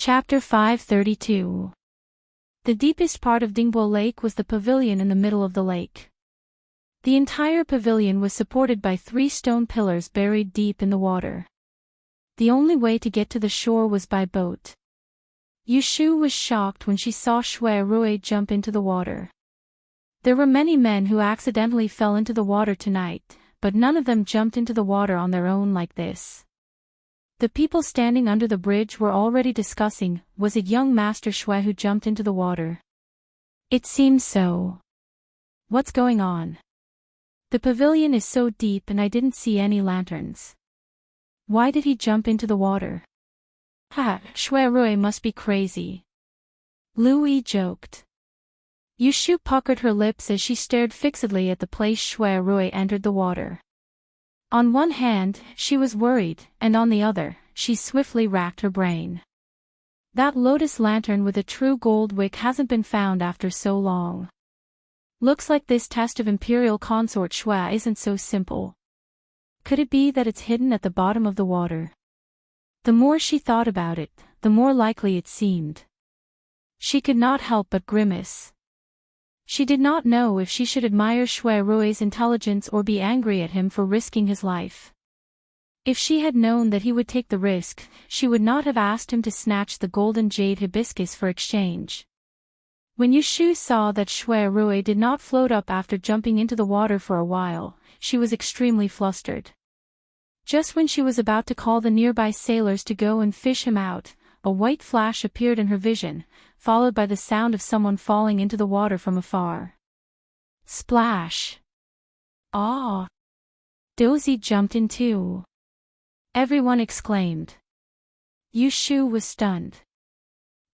Chapter 532. The deepest part of Dingbo Lake was the pavilion in the middle of the lake. The entire pavilion was supported by 3 stone pillars buried deep in the water. The only way to get to the shore was by boat. Yushu was shocked when she saw Shui Rui jump into the water. There were many men who accidentally fell into the water tonight, but none of them jumped into the water on their own like this. The people standing under the bridge were already discussing, was it young Master Shui who jumped into the water? It seems so. What's going on? The pavilion is so deep and I didn't see any lanterns. Why did he jump into the water? Ha, Shui Rui must be crazy. Lu Yi joked. Yushu puckered her lips as she stared fixedly at the place Shui Rui entered the water. On one hand, she was worried, and on the other, she swiftly racked her brain. That lotus lantern with a true gold wick hasn't been found after so long. Looks like this test of Imperial Consort Shui isn't so simple. Could it be that it's hidden at the bottom of the water? The more she thought about it, the more likely it seemed. She could not help but grimace. She did not know if she should admire Shui Rui's intelligence or be angry at him for risking his life. If she had known that he would take the risk, she would not have asked him to snatch the golden jade hibiscus for exchange. When Yushu saw that Shui Rui did not float up after jumping into the water for a while, she was extremely flustered. Just when she was about to call the nearby sailors to go and fish him out, a white flash appeared in her vision, followed by the sound of someone falling into the water from afar. Splash! Ah! Dozy jumped in too. Everyone exclaimed. Yushu was stunned.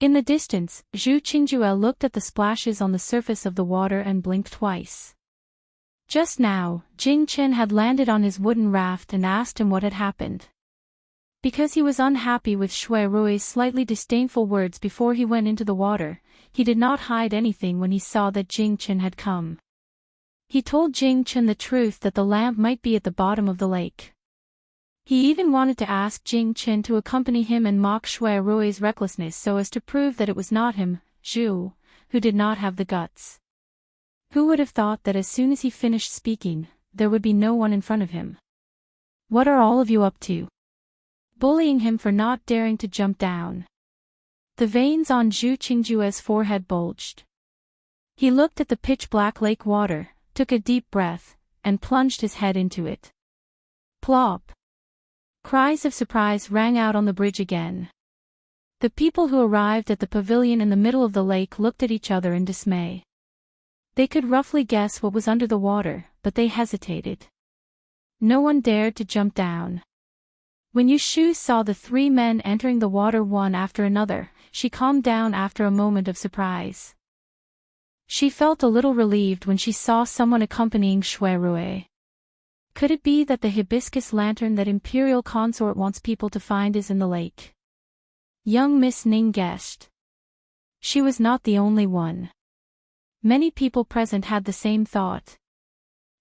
In the distance, Zhu Qingjue looked at the splashes on the surface of the water and blinked twice. Just now, Jing Chen had landed on his wooden raft and asked him what had happened. Because he was unhappy with Shui Rui's slightly disdainful words before he went into the water, he did not hide anything when he saw that Jing Chen had come. He told Jing Chen the truth that the lamp might be at the bottom of the lake. He even wanted to ask Jing Chen to accompany him and mock Shui Rui's recklessness so as to prove that it was not him, Zhu, who did not have the guts. Who would have thought that as soon as he finished speaking, there would be no one in front of him? What are all of you up to? Bullying him for not daring to jump down. The veins on Zhu Qingjue's forehead bulged. He looked at the pitch-black lake water, took a deep breath, and plunged his head into it. Plop! Cries of surprise rang out on the bridge again. The people who arrived at the pavilion in the middle of the lake looked at each other in dismay. They could roughly guess what was under the water, but they hesitated. No one dared to jump down. When Yushu saw the 3 men entering the water one after another, she calmed down after a moment of surprise. She felt a little relieved when she saw someone accompanying Shui Rui. Could it be that the hibiscus lantern that Imperial Consort wants people to find is in the lake? Young Miss Ning guessed. She was not the only one. Many people present had the same thought.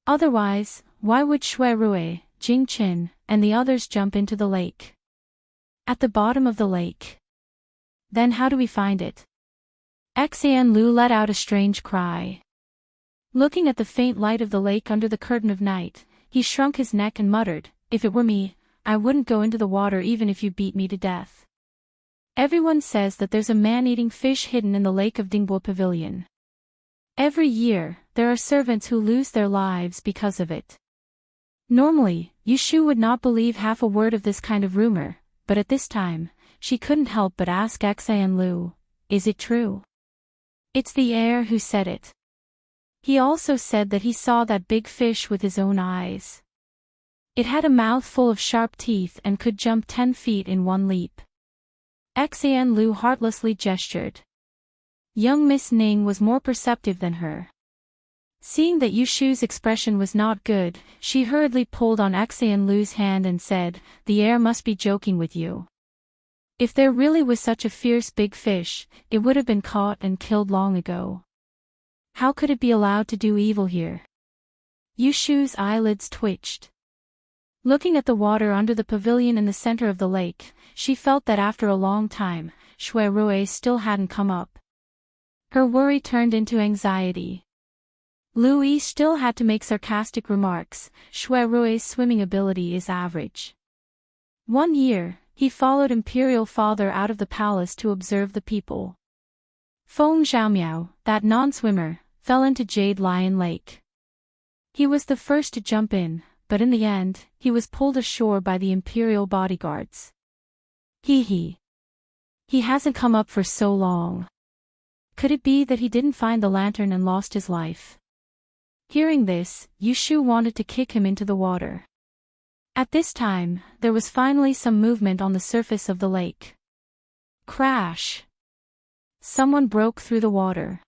Otherwise, why would Shui Rui, Jing Chen, and the others jump into the lake? At the bottom of the lake. Then how do we find it? Xian Lu let out a strange cry. Looking at the faint light of the lake under the curtain of night, he shrunk his neck and muttered, if it were me, I wouldn't go into the water even if you beat me to death. Everyone says that there's a man-eating fish hidden in the lake of Dingbo Pavilion. Every year, there are servants who lose their lives because of it. Normally, Yushu would not believe half a word of this kind of rumor, but at this time, she couldn't help but ask Xian Lu, is it true? It's the heir who said it. He also said that he saw that big fish with his own eyes. It had a mouth full of sharp teeth and could jump 10 feet in one leap. Xian Lu heartlessly gestured. Young Miss Ning was more perceptive than her. Seeing that Yushu's expression was not good, she hurriedly pulled on Xian Lu's hand and said, the heir must be joking with you. If there really was such a fierce big fish, it would have been caught and killed long ago. How could it be allowed to do evil here? Yushu's eyelids twitched. Looking at the water under the pavilion in the center of the lake, she felt that after a long time, Shui Rui still hadn't come up. Her worry turned into anxiety. Lu Yi still had to make sarcastic remarks. Shui Rui's swimming ability is average. 1 year, he followed Imperial Father out of the palace to observe the people. Feng Zhaomiao, that non-swimmer, fell into Jade Lion Lake. He was the first to jump in, but in the end, he was pulled ashore by the Imperial bodyguards. He hasn't come up for so long. Could it be that he didn't find the lantern and lost his life? Hearing this, Yushu wanted to kick him into the water. At this time, there was finally some movement on the surface of the lake. Crash! Someone broke through the water.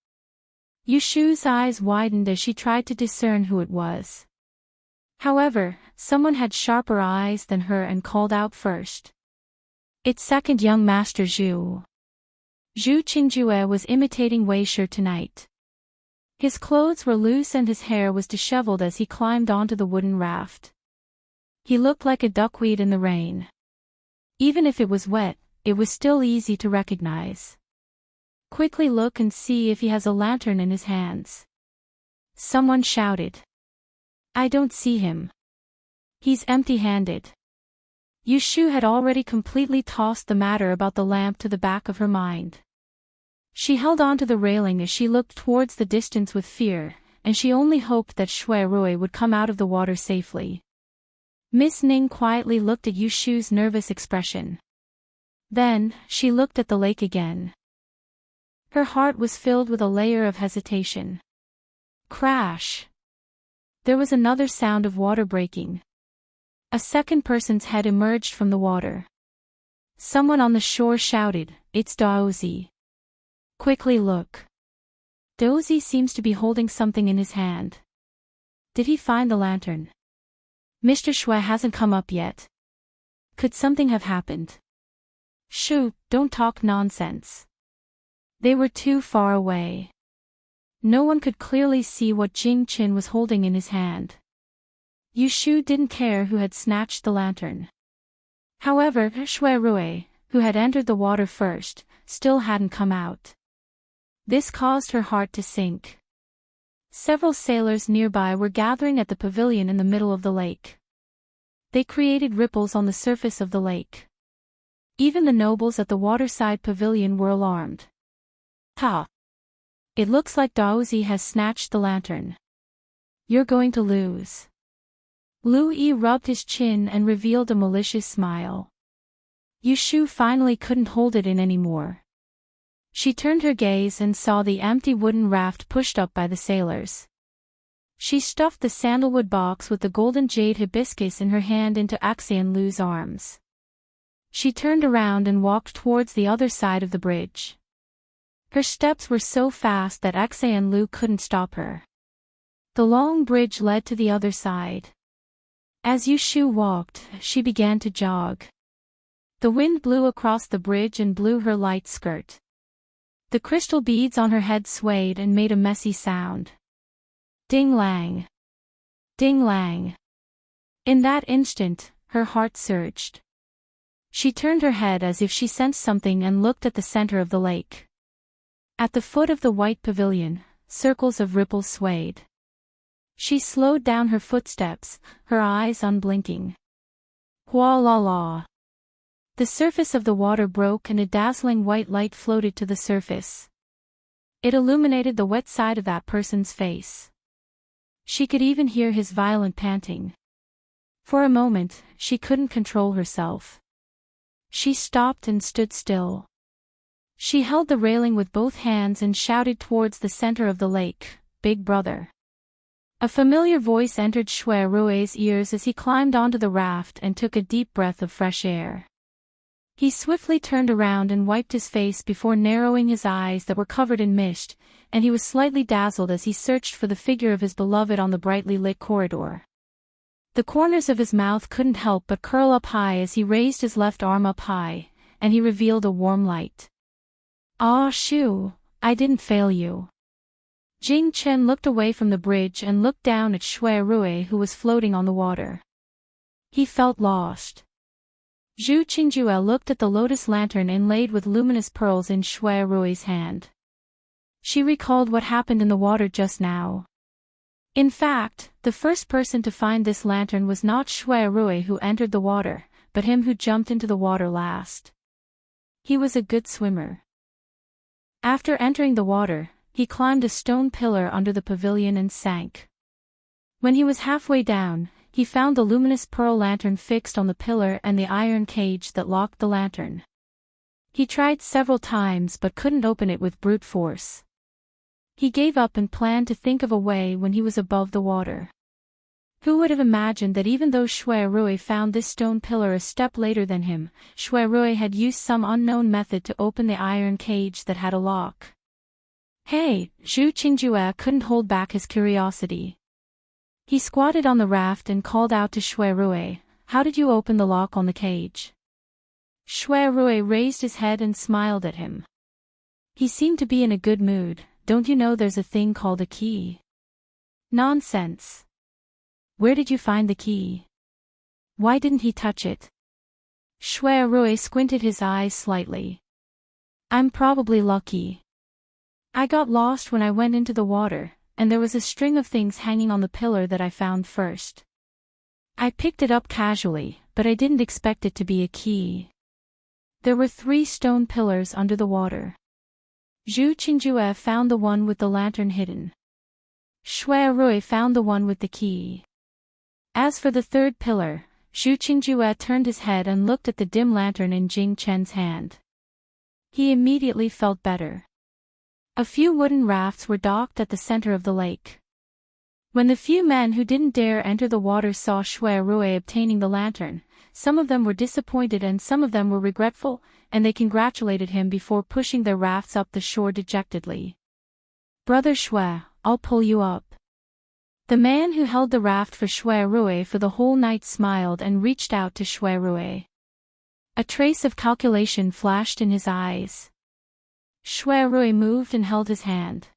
Yushu's eyes widened as she tried to discern who it was. However, someone had sharper eyes than her and called out first. It's second young master Zhu. Zhu Qingjue was imitating Wei Shi tonight. His clothes were loose and his hair was disheveled as he climbed onto the wooden raft. He looked like a duckweed in the rain. Even if it was wet, it was still easy to recognize. Quickly look and see if he has a lantern in his hands. Someone shouted. I don't see him. He's empty-handed. Yushu had already completely tossed the matter about the lamp to the back of her mind. She held on to the railing as she looked towards the distance with fear, and she only hoped that Shui Rui would come out of the water safely. Miss Ning quietly looked at Yushu's nervous expression. Then, she looked at the lake again. Her heart was filled with a layer of hesitation. Crash! There was another sound of water breaking. A second person's head emerged from the water. Someone on the shore shouted, It's Daozi. Quickly look. Daozi seems to be holding something in his hand. Did he find the lantern? Mr. Shui hasn't come up yet. Could something have happened? Shoo, don't talk nonsense. They were too far away. No one could clearly see what Jing Qin was holding in his hand. Yushu didn't care who had snatched the lantern. However, Shui Rui, who had entered the water first, still hadn't come out. This caused her heart to sink. Several sailors nearby were gathering at the pavilion in the middle of the lake. They created ripples on the surface of the lake. Even the nobles at the waterside pavilion were alarmed. Ha! It looks like Daozi has snatched the lantern. You're going to lose. Lu Yi rubbed his chin and revealed a malicious smile. Yushu finally couldn't hold it in anymore. She turned her gaze and saw the empty wooden raft pushed up by the sailors. She stuffed the sandalwood box with the golden jade hibiscus in her hand into Axian Lu's arms. She turned around and walked towards the other side of the bridge. Her steps were so fast that Axian Lu couldn't stop her. The long bridge led to the other side. As Yushu walked, she began to jog. The wind blew across the bridge and blew her light skirt. The crystal beads on her head swayed and made a messy sound. Ding-lang. Ding-lang. In that instant, her heart surged. She turned her head as if she sensed something and looked at the center of the lake. At the foot of the white pavilion, circles of ripples swayed. She slowed down her footsteps, her eyes unblinking. Hua la la. The surface of the water broke and a dazzling white light floated to the surface. It illuminated the wet side of that person's face. She could even hear his violent panting. For a moment, she couldn't control herself. She stopped and stood still. She held the railing with both hands and shouted towards the center of the lake, Big Brother. A familiar voice entered Shui Rui's ears as he climbed onto the raft and took a deep breath of fresh air. He swiftly turned around and wiped his face before narrowing his eyes that were covered in mist, and he was slightly dazzled as he searched for the figure of his beloved on the brightly lit corridor. The corners of his mouth couldn't help but curl up high as he raised his left arm up high, and he revealed a warm light. Ah Shu, I didn't fail you. Jing Chen looked away from the bridge and looked down at Shui Rui who was floating on the water. He felt lost. Zhu Qingjue looked at the lotus lantern inlaid with luminous pearls in Shui Rui's hand. She recalled what happened in the water just now. In fact, the first person to find this lantern was not Shui Rui who entered the water, but him who jumped into the water last. He was a good swimmer. After entering the water, he climbed a stone pillar under the pavilion and sank. When he was halfway down, he found the luminous pearl lantern fixed on the pillar and the iron cage that locked the lantern. He tried several times but couldn't open it with brute force. He gave up and planned to think of a way when he was above the water. Who would have imagined that even though Shui Rui found this stone pillar a step later than him, Shui Rui had used some unknown method to open the iron cage that had a lock. Hey, Zhu Qingjue couldn't hold back his curiosity. He squatted on the raft and called out to Shui Rui, "How did you open the lock on the cage?" Shui Rui raised his head and smiled at him. He seemed to be in a good mood. "Don't you know there's a thing called a key?" "Nonsense. Where did you find the key? Why didn't he touch it?" Shui Rui squinted his eyes slightly. "I'm probably lucky. I got lost when I went into the water, and there was a string of things hanging on the pillar that I found first. I picked it up casually, but I didn't expect it to be a key." There were 3 stone pillars under the water. Zhu Qingjue found the one with the lantern hidden. Shui Rui found the one with the key. As for the 3rd pillar, Zhu Qingjue turned his head and looked at the dim lantern in Jing Chen's hand. He immediately felt better. A few wooden rafts were docked at the center of the lake. When the few men who didn't dare enter the water saw Shui Rui obtaining the lantern, some of them were disappointed and some of them were regretful, and they congratulated him before pushing their rafts up the shore dejectedly. "Brother Shui, I'll pull you up." The man who held the raft for Shui Rui for the whole night smiled and reached out to Shui Rui. A trace of calculation flashed in his eyes. Shui Rui moved and held his hand.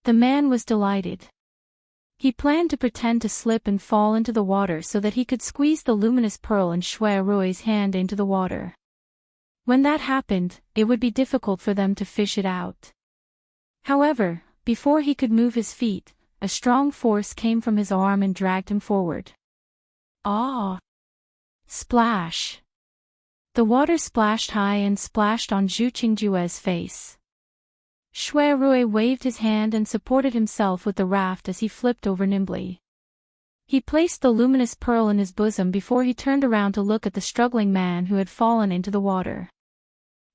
The man was delighted. He planned to pretend to slip and fall into the water so that he could squeeze the luminous pearl in Shui Rui's hand into the water. When that happened, it would be difficult for them to fish it out. However, before he could move his feet, a strong force came from his arm and dragged him forward. Ah! Splash! The water splashed high and splashed on Zhu Qingjue's face. Shui Rui waved his hand and supported himself with the raft as he flipped over nimbly. He placed the luminous pearl in his bosom before he turned around to look at the struggling man who had fallen into the water.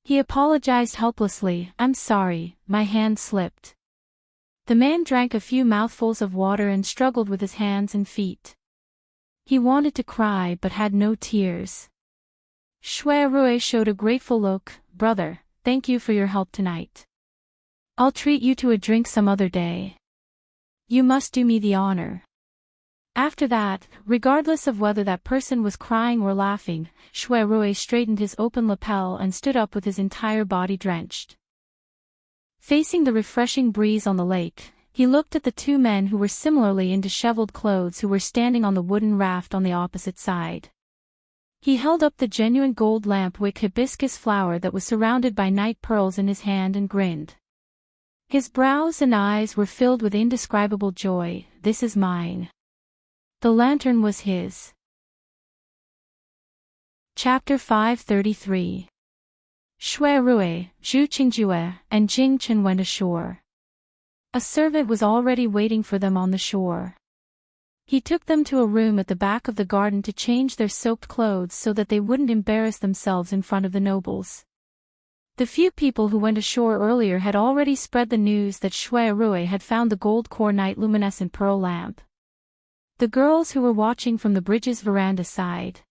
He apologized helplessly, "I'm sorry, my hand slipped." The man drank a few mouthfuls of water and struggled with his hands and feet. He wanted to cry but had no tears. Shui Rui showed a grateful look. "Brother, thank you for your help tonight. I'll treat you to a drink some other day. You must do me the honor." After that, regardless of whether that person was crying or laughing, Shui Rui straightened his open lapel and stood up with his entire body drenched. Facing the refreshing breeze on the lake, he looked at the 2 men who were similarly in disheveled clothes who were standing on the wooden raft on the opposite side. He held up the genuine gold lampwick hibiscus flower that was surrounded by night pearls in his hand and grinned. His brows and eyes were filled with indescribable joy. "This is mine." The lantern was his. Chapter 533. Shui Rui, Zhu Qingjue, and Jing Chen went ashore. A servant was already waiting for them on the shore. He took them to a room at the back of the garden to change their soaked clothes so that they wouldn't embarrass themselves in front of the nobles. The few people who went ashore earlier had already spread the news that Shui Rui had found the gold core night luminescent pearl lamp. The girls who were watching from the bridge's veranda sighed.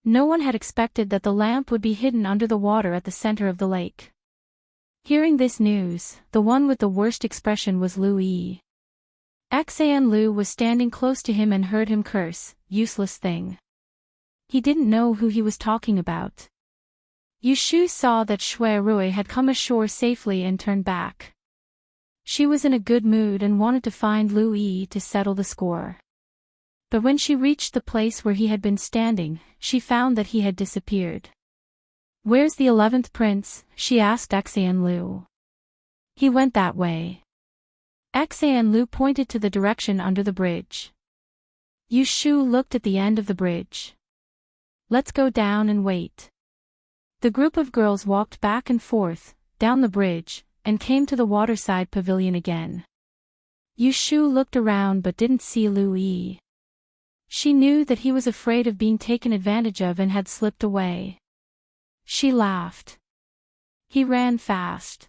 No one had expected that the lamp would be hidden under the water at the center of the lake. Hearing this news, the one with the worst expression was Lu Yi. Xan Lu was standing close to him and heard him curse, "Useless thing." He didn't know who he was talking about. Yushu saw that Shui Rui had come ashore safely and turned back. She was in a good mood and wanted to find Lu Yi to settle the score. But when she reached the place where he had been standing, she found that he had disappeared. "Where's the 11th prince?" she asked Lu. "He went that way." Lu pointed to the direction under the bridge. Shu looked at the end of the bridge. "Let's go down and wait." The group of girls walked back and forth, down the bridge, and came to the waterside pavilion again. Shu looked around but didn't see Lu Yi. She knew that he was afraid of being taken advantage of and had slipped away. She laughed. He ran fast.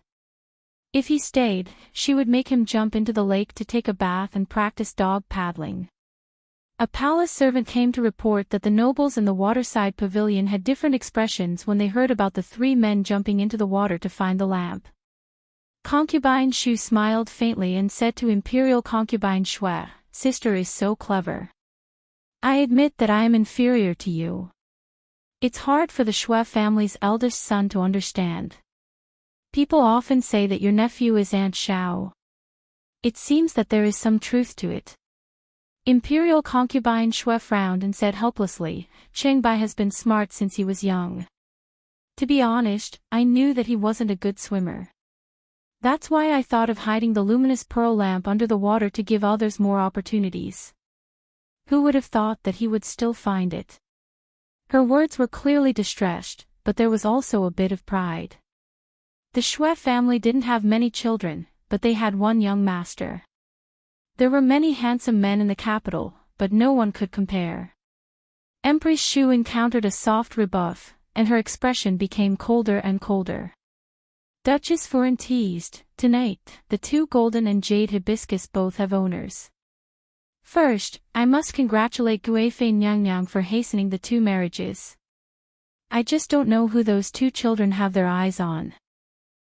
If he stayed, she would make him jump into the lake to take a bath and practice dog paddling. A palace servant came to report that the nobles in the waterside pavilion had different expressions when they heard about the 3 men jumping into the water to find the lamp. Concubine Shu smiled faintly and said to Imperial Concubine Shui, "Sister is so clever. I admit that I am inferior to you. It's hard for the Shui family's eldest son to understand. People often say that your nephew is Aunt Xiao. It seems that there is some truth to it." Imperial Concubine Shui frowned and said helplessly, "Chengbai has been smart since he was young. To be honest, I knew that he wasn't a good swimmer. That's why I thought of hiding the luminous pearl lamp under the water to give others more opportunities. Who would have thought that he would still find it?" Her words were clearly distressed, but there was also a bit of pride. The Shui family didn't have many children, but they had one young master. There were many handsome men in the capital, but no one could compare. Empress Shu encountered a soft rebuff, and her expression became colder and colder. Duchess Furen teased, "Tonight, the 2 golden and jade hibiscus both have owners. First, I must congratulate Guifei Nyang for hastening the 2 marriages. I just don't know who those 2 children have their eyes on."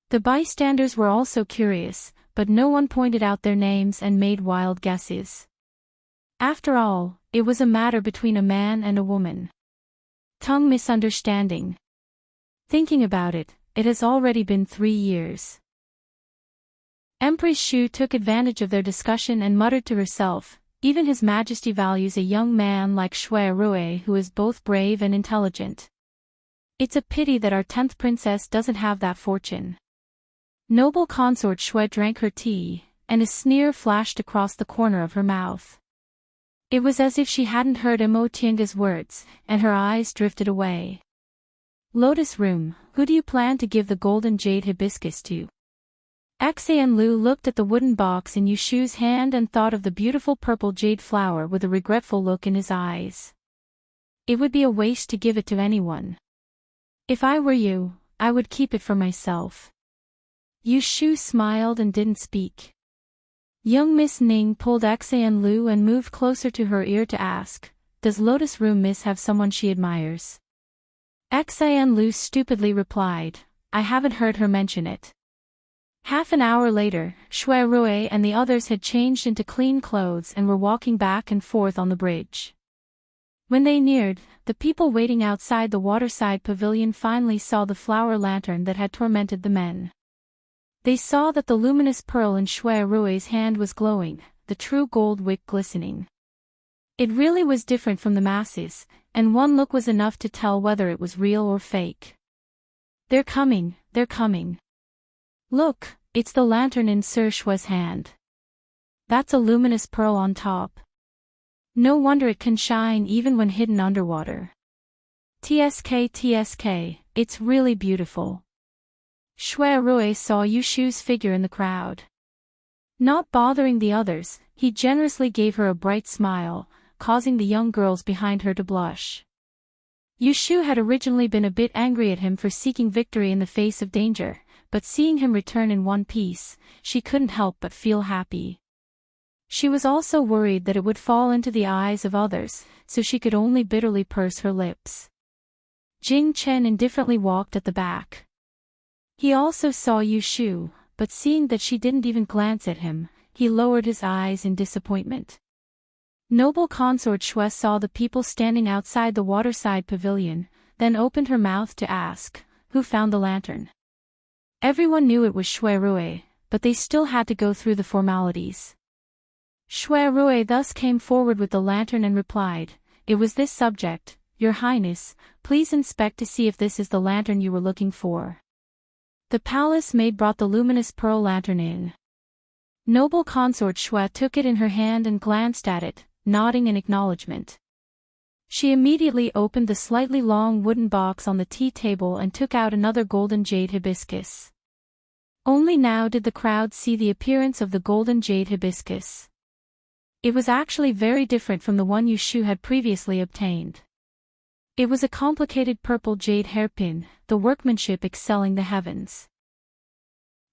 The bystanders were also curious, but no one pointed out their names and made wild guesses. After all, it was a matter between a man and a woman. Tongue misunderstanding. Thinking about it, it has already been 3 years. Empress Shu took advantage of their discussion and muttered to herself, "Even His Majesty values a young man like Shui Rui who is both brave and intelligent. It's a pity that our 10th princess doesn't have that fortune." Noble consort Shui drank her tea, and a sneer flashed across the corner of her mouth. It was as if she hadn't heard Mo Tianga's words, and her eyes drifted away. "Lotus Room, who do you plan to give the golden jade hibiscus to?" Lu looked at the wooden box in Shu's hand and thought of the beautiful purple jade flower with a regretful look in his eyes. It would be a waste to give it to anyone. "If I were you, I would keep it for myself." Shu smiled and didn't speak. Young Miss Ning pulled Lu and moved closer to her ear to ask, "Does Lotus Room Miss have someone she admires?" Lu stupidly replied, "I haven't heard her mention it." Half an hour later, Shui Rui and the others had changed into clean clothes and were walking back and forth on the bridge. When they neared, the people waiting outside the waterside pavilion finally saw the flower lantern that had tormented the men. They saw that the luminous pearl in Shui Rui's hand was glowing, the true gold wick glistening. It really was different from the masses, and one look was enough to tell whether it was real or fake. "They're coming, they're coming. Look, it's the lantern in Sir Shui's hand. That's a luminous pearl on top. No wonder it can shine even when hidden underwater. TSK, it's really beautiful." Shui Rui saw Shu's figure in the crowd. Not bothering the others, he generously gave her a bright smile, causing the young girls behind her to blush. Shu had originally been a bit angry at him for seeking victory in the face of danger, but seeing him return in one piece, she couldn't help but feel happy. She was also worried that it would fall into the eyes of others, so she could only bitterly purse her lips. Jing Chen indifferently walked at the back. He also saw Shu, but seeing that she didn't even glance at him, he lowered his eyes in disappointment. Noble consort Shui saw the people standing outside the waterside pavilion, then opened her mouth to ask, "Who found the lantern?" Everyone knew it was Shui Rui, but they still had to go through the formalities. Shui Rui thus came forward with the lantern and replied, "It was this subject, Your Highness, please inspect to see if this is the lantern you were looking for." The palace maid brought the luminous pearl lantern in. Noble consort Shui took it in her hand and glanced at it, nodding in acknowledgement. She immediately opened the slightly long wooden box on the tea table and took out another golden jade hibiscus. Only now did the crowd see the appearance of the golden jade hibiscus. It was actually very different from the one Yushu had previously obtained. It was a complicated purple jade hairpin, the workmanship excelling the heavens.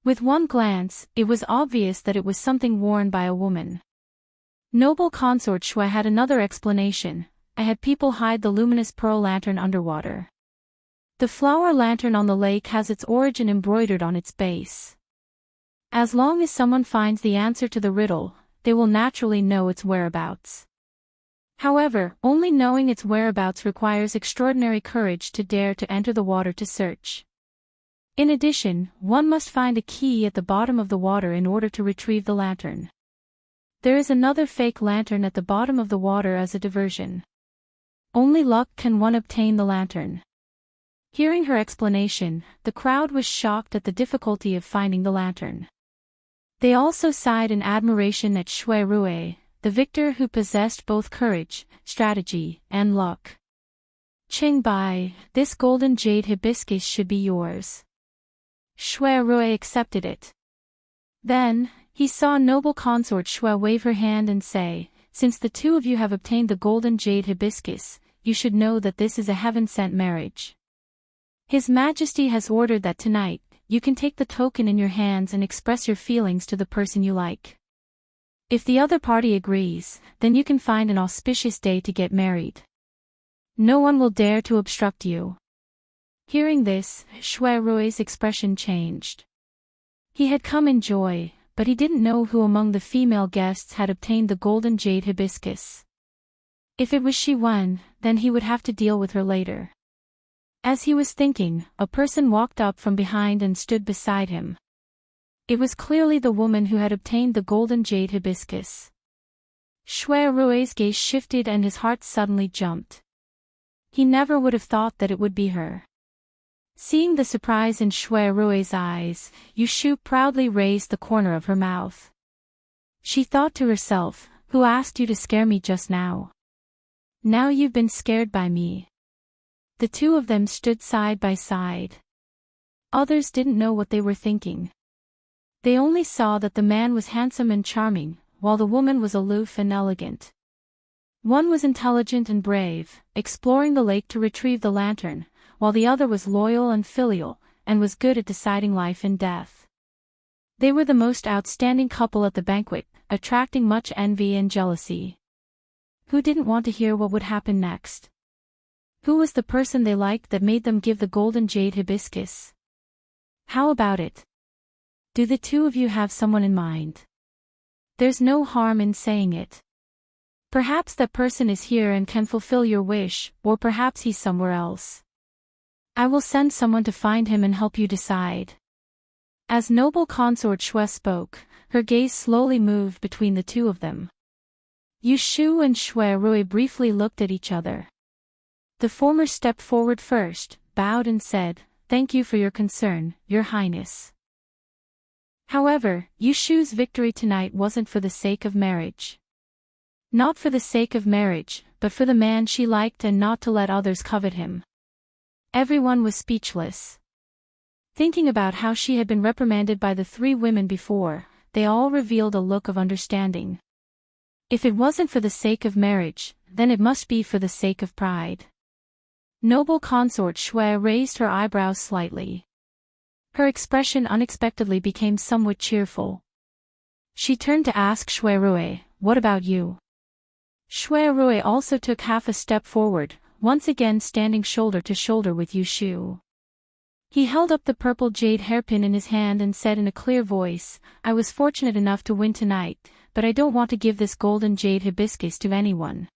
With one glance, it was obvious that it was something worn by a woman. Noble consort Shui had another explanation. "I had people hide the luminous pearl lantern underwater. The flower lantern on the lake has its origin embroidered on its base. As long as someone finds the answer to the riddle, they will naturally know its whereabouts. However, only knowing its whereabouts requires extraordinary courage to dare to enter the water to search. In addition, one must find a key at the bottom of the water in order to retrieve the lantern. There is another fake lantern at the bottom of the water as a diversion. Only luck can one obtain the lantern." Hearing her explanation, the crowd was shocked at the difficulty of finding the lantern. They also sighed in admiration at Shui Rui, the victor who possessed both courage, strategy, and luck. "Qing Bai, this golden jade hibiscus should be yours." Shui Rui accepted it. Then, he saw noble consort Shui wave her hand and say, "Since the two of you have obtained the golden jade hibiscus, you should know that this is a heaven-sent marriage. His Majesty has ordered that tonight, you can take the token in your hands and express your feelings to the person you like. If the other party agrees, then you can find an auspicious day to get married. No one will dare to obstruct you." Hearing this, Shui Rui's expression changed. He had come in joy, but he didn't know who among the female guests had obtained the golden jade hibiscus. If it was Shi Wen, then he would have to deal with her later. As he was thinking, a person walked up from behind and stood beside him. It was clearly the woman who had obtained the golden jade hibiscus. Shui Rui's gaze shifted and his heart suddenly jumped. He never would have thought that it would be her. Seeing the surprise in Shui Rui's eyes, Yushu proudly raised the corner of her mouth. She thought to herself, "Who asked you to scare me just now? Now you've been scared by me." The two of them stood side by side. Others didn't know what they were thinking. They only saw that the man was handsome and charming, while the woman was aloof and elegant. One was intelligent and brave, exploring the lake to retrieve the lantern, while the other was loyal and filial, and was good at deciding life and death. They were the most outstanding couple at the banquet, attracting much envy and jealousy. Who didn't want to hear what would happen next? Who was the person they liked that made them give the golden jade hibiscus? How about it? Do the two of you have someone in mind? There's no harm in saying it. Perhaps that person is here and can fulfill your wish, or perhaps he's somewhere else. I will send someone to find him and help you decide." As noble consort Shui spoke, her gaze slowly moved between the two of them. Yushu and Shui Rui briefly looked at each other. The former stepped forward first, bowed and said, "Thank you for your concern, Your Highness." However, Yushu's victory tonight wasn't for the sake of marriage. Not for the sake of marriage, but for the man she liked and not to let others covet him. Everyone was speechless. Thinking about how she had been reprimanded by the three women before, they all revealed a look of understanding. If it wasn't for the sake of marriage, then it must be for the sake of pride. Noble consort Shui raised her eyebrows slightly. Her expression unexpectedly became somewhat cheerful. She turned to ask Shui Rui, "What about you?" Shui Rui also took half a step forward, once again standing shoulder to shoulder with Yushu. He held up the purple jade hairpin in his hand and said in a clear voice, "I was fortunate enough to win tonight, but I don't want to give this golden jade hibiscus to anyone."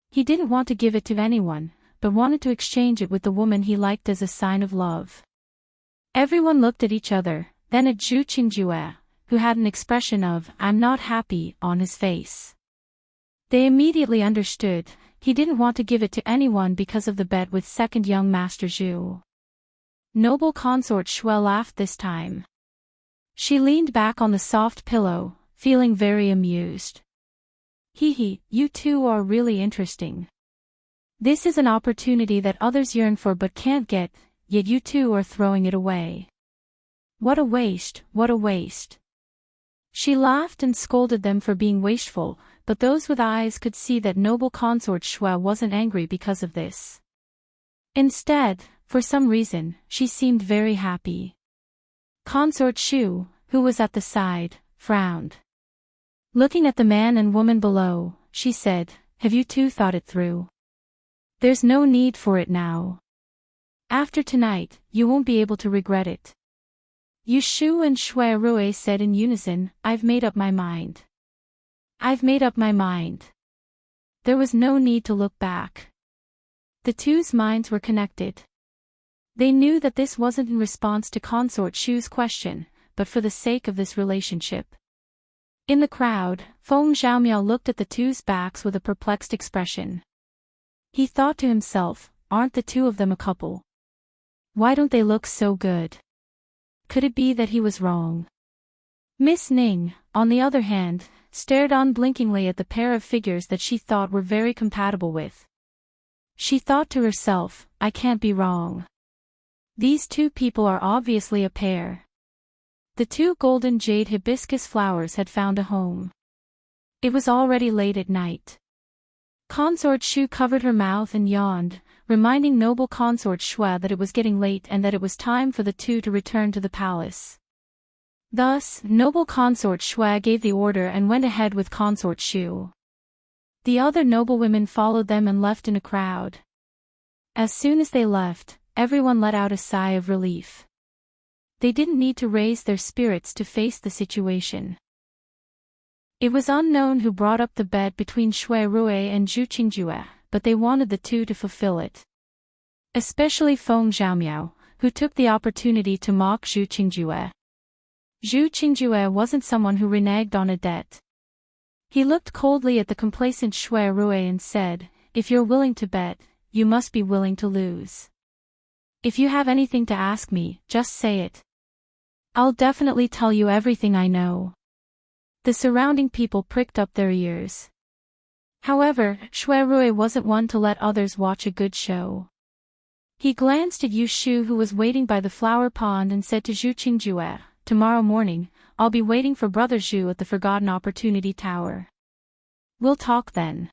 He didn't want to give it to anyone, but wanted to exchange it with the woman he liked as a sign of love. Everyone looked at each other, then at Zhu Qingjue, who had an expression of, "I'm not happy," on his face. They immediately understood, he didn't want to give it to anyone because of the bet with second young Master Zhu. Noble consort Shui laughed this time. She leaned back on the soft pillow, feeling very amused. "Hee, you two are really interesting. This is an opportunity that others yearn for but can't get, yet you two are throwing it away. What a waste, what a waste." She laughed and scolded them for being wasteful, but those with eyes could see that noble consort Shui wasn't angry because of this. Instead, for some reason, she seemed very happy. Consort Shu, who was at the side, frowned. Looking at the man and woman below, she said, "Have you two thought it through? There's no need for it now. After tonight, you won't be able to regret it." Yushu and Shui Rui said in unison, "I've made up my mind. I've made up my mind." There was no need to look back. The two's minds were connected. They knew that this wasn't in response to Consort Shu's question, but for the sake of this relationship. In the crowd, Feng Zhaomiao looked at the two's backs with a perplexed expression. He thought to himself, aren't the two of them a couple? Why don't they look so good? Could it be that he was wrong? Miss Ning, on the other hand, stared unblinkingly at the pair of figures that she thought were very compatible with. She thought to herself, I can't be wrong. These two people are obviously a pair. The two golden jade hibiscus flowers had found a home. It was already late at night. Consort Shu covered her mouth and yawned, reminding noble consort Shui that it was getting late and that it was time for the two to return to the palace. Thus, noble consort Shui gave the order and went ahead with consort Shu. The other noblewomen followed them and left in a crowd. As soon as they left, everyone let out a sigh of relief. They didn't need to raise their spirits to face the situation. It was unknown who brought up the bet between Shui Rui and Zhu Qingjue, but they wanted the two to fulfill it. Especially Feng Zhaomiao, who took the opportunity to mock Zhu Qingjue. Zhu Qingjue wasn't someone who reneged on a debt. He looked coldly at the complacent Shui Rui and said, if you're willing to bet, you must be willing to lose. If you have anything to ask me, just say it. I'll definitely tell you everything I know. The surrounding people pricked up their ears. However, Shui Rui wasn't one to let others watch a good show. He glanced at Yu Shu who was waiting by the flower pond and said to Zhu Qingjue, tomorrow morning, I'll be waiting for Brother Zhu at the Forgotten Opportunity Tower. We'll talk then.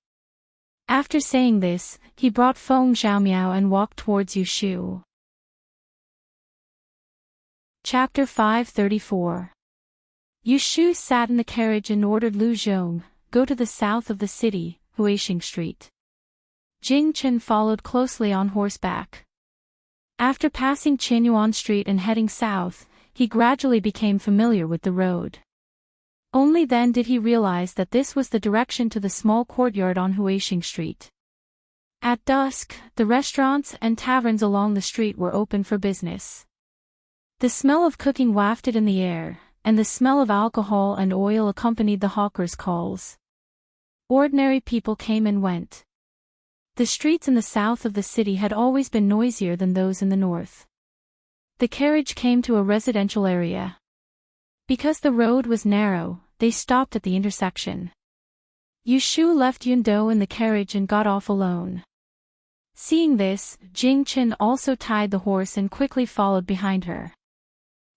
After saying this, he brought Feng Zhaomiao and walked towards Yu Shu. Chapter 534. Yu Shu sat in the carriage and ordered Lu Zhong, go to the south of the city, Huixing Street. Jing Chen followed closely on horseback. After passing Qinyuan Street and heading south, he gradually became familiar with the road. Only then did he realize that this was the direction to the small courtyard on Huixing Street. At dusk, the restaurants and taverns along the street were open for business. The smell of cooking wafted in the air, and the smell of alcohol and oil accompanied the hawkers' calls. Ordinary people came and went. The streets in the south of the city had always been noisier than those in the north. The carriage came to a residential area. Because the road was narrow, they stopped at the intersection. Yu Shu left Yundo in the carriage and got off alone. Seeing this, Jing Chen also tied the horse and quickly followed behind her.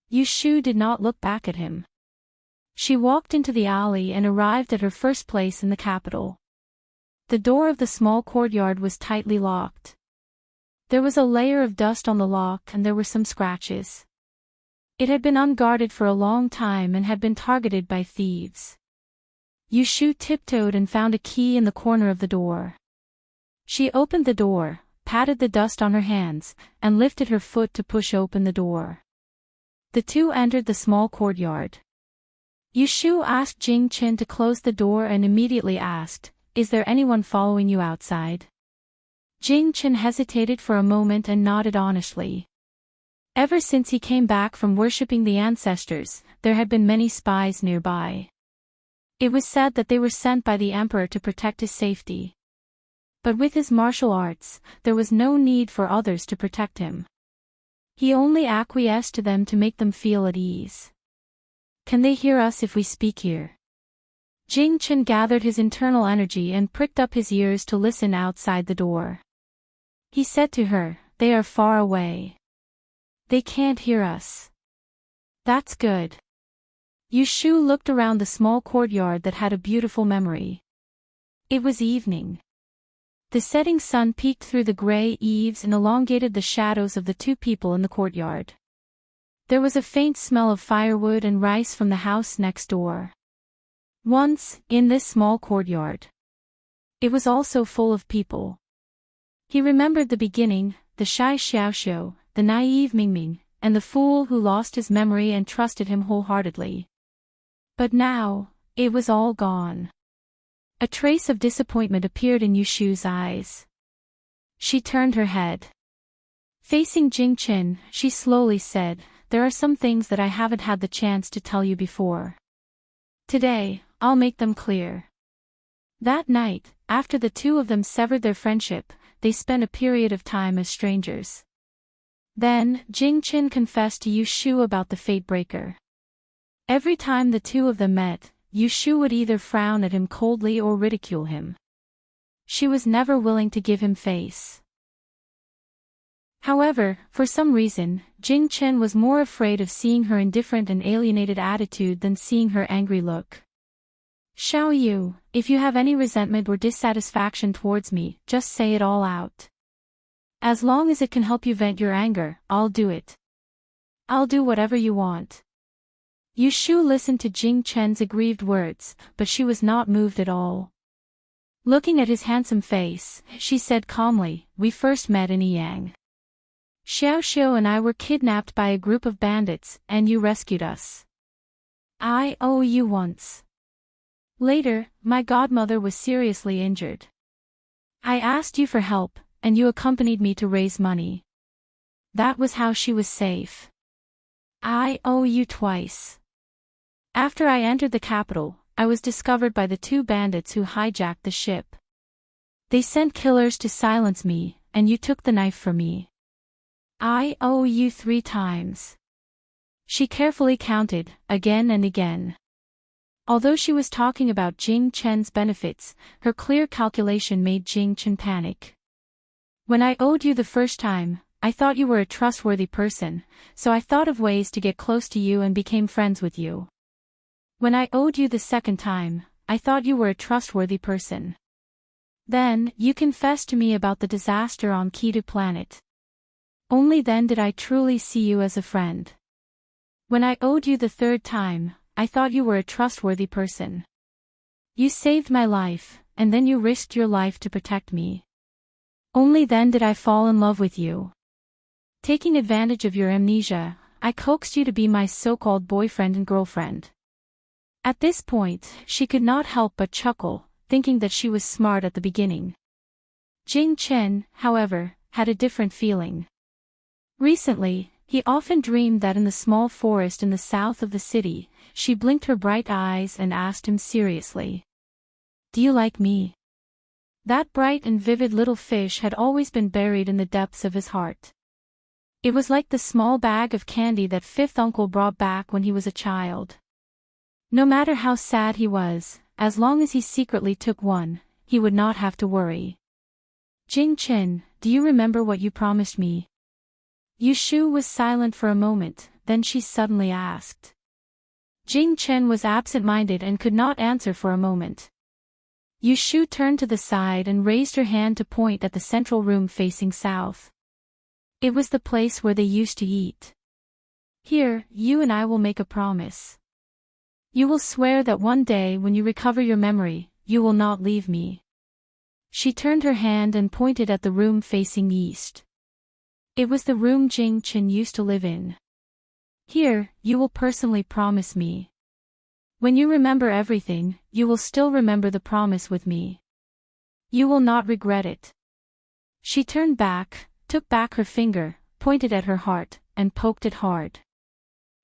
Yu Shu did not look back at him. She walked into the alley and arrived at her first place in the capital. The door of the small courtyard was tightly locked. There was a layer of dust on the lock and there were some scratches. It had been unguarded for a long time and had been targeted by thieves. Yu Shu tiptoed and found a key in the corner of the door. She opened the door, patted the dust on her hands, and lifted her foot to push open the door. The two entered the small courtyard. Yu Shu asked Jing Chen to close the door and immediately asked, is there anyone following you outside? Jing Chen hesitated for a moment and nodded honestly. Ever since he came back from worshipping the ancestors, there had been many spies nearby. It was said that they were sent by the emperor to protect his safety. But with his martial arts, there was no need for others to protect him. He only acquiesced to them to make them feel at ease. Can they hear us if we speak here? Jing Chen gathered his internal energy and pricked up his ears to listen outside the door. He said to her, "They are far away. They can't hear us." "That's good." Yu Shu looked around the small courtyard that had a beautiful memory. It was evening. The setting sun peeked through the gray eaves and elongated the shadows of the two people in the courtyard. There was a faint smell of firewood and rice from the house next door. Once, in this small courtyard. It was also full of people. He remembered the beginning, the shy Xiaoxiu, the naive Mingming, and the fool who lost his memory and trusted him wholeheartedly. But now, it was all gone. A trace of disappointment appeared in Yu Shu's eyes. She turned her head. Facing Jing Chen, she slowly said, "There are some things that I haven't had the chance to tell you before. Today, I'll make them clear." That night, after the two of them severed their friendship, they spent a period of time as strangers. Then, Jing Chen confessed to Yu Shu about the Fate Breaker. Every time the two of them met, Yu Shu would either frown at him coldly or ridicule him. She was never willing to give him face. However, for some reason, Jing Chen was more afraid of seeing her indifferent and alienated attitude than seeing her angry look. "Xiao Yu, if you have any resentment or dissatisfaction towards me, just say it all out. As long as it can help you vent your anger, I'll do it. I'll do whatever you want." Yu Shu listened to Jing Chen's aggrieved words, but she was not moved at all. Looking at his handsome face, she said calmly, "We first met in Yang. Xiaoxiu and I were kidnapped by a group of bandits, and you rescued us. I owe you once. Later, my godmother was seriously injured. I asked you for help, and you accompanied me to raise money. That was how she was safe. I owe you twice. After I entered the capital, I was discovered by the two bandits who hijacked the ship. They sent killers to silence me, and you took the knife from me. I owe you 3 times. She carefully counted, again and again. Although she was talking about Jing Chen's benefits, her clear calculation made Jing Chen panic. When I owed you the first time, I thought you were a trustworthy person, so I thought of ways to get close to you and became friends with you. When I owed you the second time, I thought you were a trustworthy person. Then, you confessed to me about the disaster on Kidu planet. Only then did I truly see you as a friend. When I owed you the third time, I thought you were a trustworthy person. You saved my life, and then you risked your life to protect me. Only then did I fall in love with you. Taking advantage of your amnesia, I coaxed you to be my so-called boyfriend and girlfriend." At this point, she could not help but chuckle, thinking that she was smart at the beginning. Jing Chen, however, had a different feeling. Recently, he often dreamed that in the small forest in the south of the city, she blinked her bright eyes and asked him seriously, "Do you like me?" That bright and vivid little fish had always been buried in the depths of his heart. It was like the small bag of candy that fifth uncle brought back when he was a child. No matter how sad he was, as long as he secretly took one, he would not have to worry. "Jing Chen, do you remember what you promised me?" Yu Shu was silent for a moment, then she suddenly asked. Jing Chen was absent-minded and could not answer for a moment. Yu Shu turned to the side and raised her hand to point at the central room facing south. It was the place where they used to eat. "Here, you and I will make a promise. You will swear that one day when you recover your memory, you will not leave me." She turned her hand and pointed at the room facing east. It was the room Jing Chen used to live in. "Here, you will personally promise me. When you remember everything, you will still remember the promise with me. You will not regret it." She turned back, took back her finger, pointed at her heart, and poked it hard.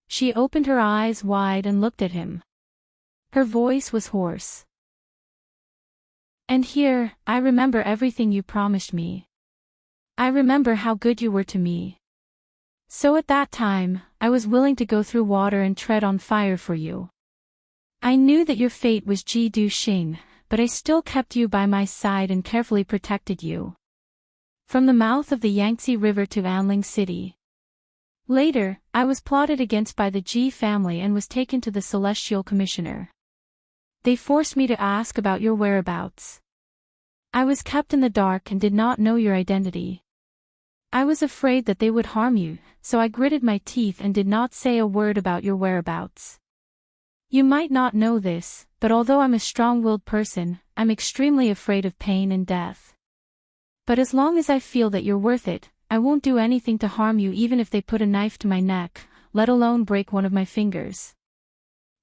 She opened her eyes wide and looked at him. Her voice was hoarse. "And here, I remember everything you promised me. I remember how good you were to me. So at that time, I was willing to go through water and tread on fire for you. I knew that your fate was Ji Du Xing, but I still kept you by my side and carefully protected you. From the mouth of the Yangtze River to Anling City. Later, I was plotted against by the Ji family and was taken to the Celestial Commissioner. They forced me to ask about your whereabouts. I was kept in the dark and did not know your identity. I was afraid that they would harm you, so I gritted my teeth and did not say a word about your whereabouts. You might not know this, but although I'm a strong-willed person, I'm extremely afraid of pain and death. But as long as I feel that you're worth it, I won't do anything to harm you even if they put a knife to my neck, let alone break one of my fingers.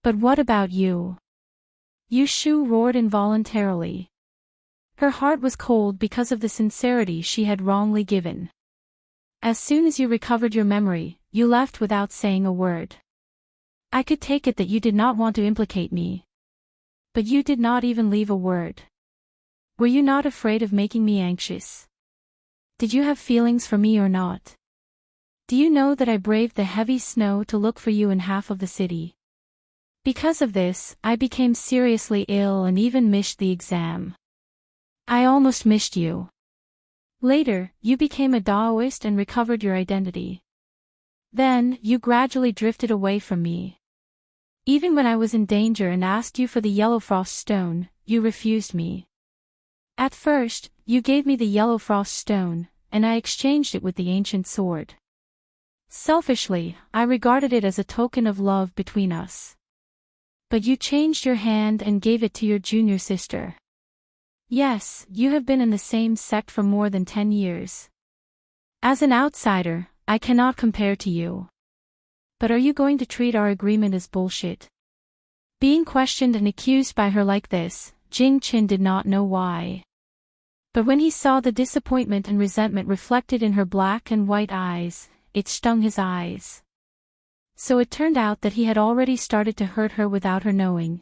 But what about you?" Yu Shu roared involuntarily. Her heart was cold because of the sincerity she had wrongly given. "As soon as you recovered your memory, you left without saying a word. I could take it that you did not want to implicate me. But you did not even leave a word. Were you not afraid of making me anxious? Did you have feelings for me or not? Do you know that I braved the heavy snow to look for you in half of the city? Because of this, I became seriously ill and even missed the exam. I almost missed you. Later, you became a Taoist and recovered your identity. Then, you gradually drifted away from me. Even when I was in danger and asked you for the Yellow Frost Stone, you refused me. At first, you gave me the Yellow Frost Stone, and I exchanged it with the ancient sword. Selfishly, I regarded it as a token of love between us. But you changed your hand and gave it to your junior sister. Yes, you have been in the same sect for more than 10 years. As an outsider, I cannot compare to you. But are you going to treat our agreement as bullshit?" Being questioned and accused by her like this, Jing Qin did not know why. But when he saw the disappointment and resentment reflected in her black and white eyes, it stung his eyes. So it turned out that he had already started to hurt her without her knowing.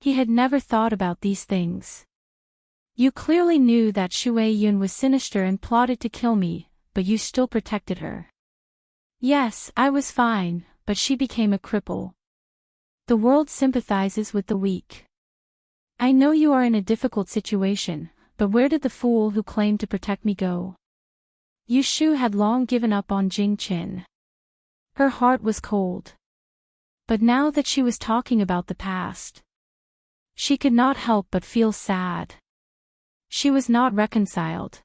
He had never thought about these things. "You clearly knew that Shui Yun was sinister and plotted to kill me, but you still protected her." "Yes, I was fine, but she became a cripple. The world sympathizes with the weak. I know you are in a difficult situation, but where did the fool who claimed to protect me go?" Yu Shu had long given up on Jing Qin. Her heart was cold. But now that she was talking about the past, she could not help but feel sad. She was not reconciled.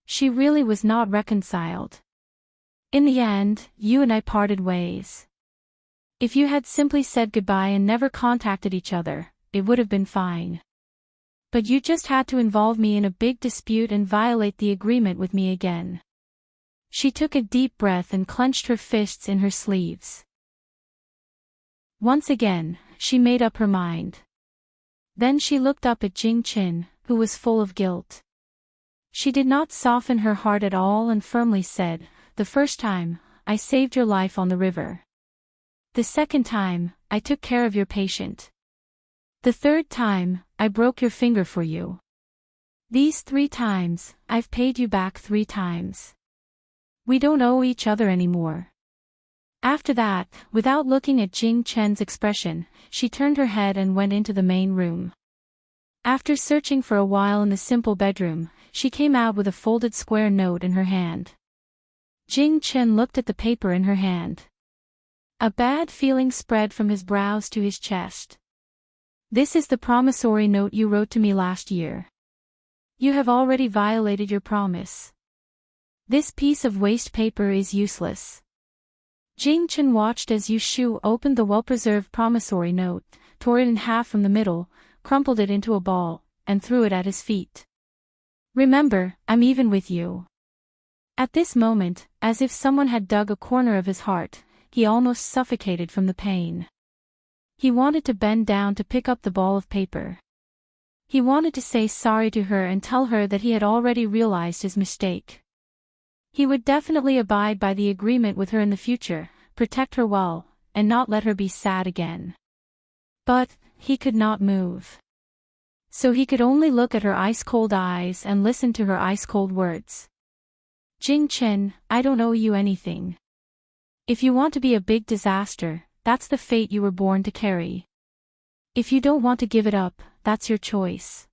She really was not reconciled. "In the end, you and I parted ways. If you had simply said goodbye and never contacted each other, it would have been fine. But you just had to involve me in a big dispute and violate the agreement with me again." She took a deep breath and clenched her fists in her sleeves. Once again, she made up her mind. Then she looked up at Jing Qin, who was full of guilt. She did not soften her heart at all and firmly said, "The first time, I saved your life on the river. The second time, I took care of your patient. The third time, I broke your finger for you. These 3 times, I've paid you back 3 times. We don't owe each other anymore." After that, without looking at Jing Chen's expression, she turned her head and went into the main room. After searching for a while in the simple bedroom, she came out with a folded square note in her hand. Jing Chen looked at the paper in her hand. A bad feeling spread from his brows to his chest. "This is the promissory note you wrote to me last year. You have already violated your promise. This piece of waste paper is useless." Jing Chen watched as Yu Shu opened the well-preserved promissory note, tore it in half from the middle, crumpled it into a ball, and threw it at his feet. "Remember, I'm even with you." At this moment, as if someone had dug a corner of his heart, he almost suffocated from the pain. He wanted to bend down to pick up the ball of paper. He wanted to say sorry to her and tell her that he had already realized his mistake. He would definitely abide by the agreement with her in the future, protect her well, and not let her be sad again. But he could not move. So he could only look at her ice-cold eyes and listen to her ice-cold words. Jing Chen, I don't owe you anything. If you want to be a big disaster, that's the fate you were born to carry. If you don't want to give it up, that's your choice.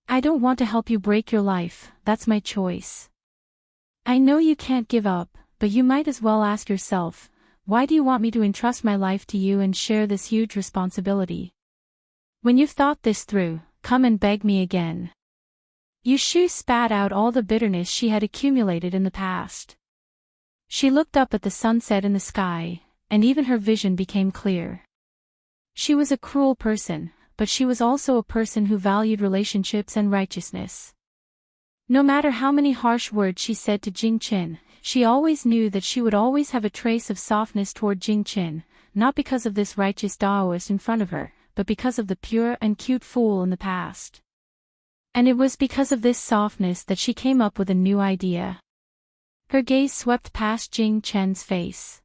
I don't want to help you break your life, that's my choice. I know you can't give up, but you might as well ask yourself, why do you want me to entrust my life to you and share this huge responsibility? When you've thought this through, come and beg me again. Yushu spat out all the bitterness she had accumulated in the past. She looked up at the sunset in the sky, and even her vision became clear. She was a cruel person, but she was also a person who valued relationships and righteousness. No matter how many harsh words she said to Jing Chen, she always knew that she would always have a trace of softness toward Jing Chen, not because of this righteous Taoist in front of her, but because of the pure and cute fool in the past. And it was because of this softness that she came up with a new idea. Her gaze swept past Jing Chen's face.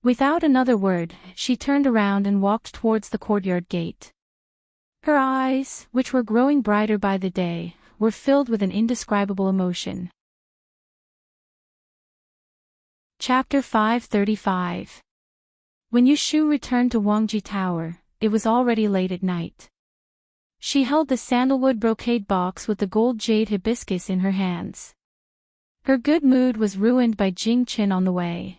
Without another word, she turned around and walked towards the courtyard gate. Her eyes, which were growing brighter by the day, were filled with an indescribable emotion. Chapter 535. When Yushu returned to Wangji Tower, it was already late at night. She held the sandalwood brocade box with the gold jade hibiscus in her hands. Her good mood was ruined by Jing Chen on the way.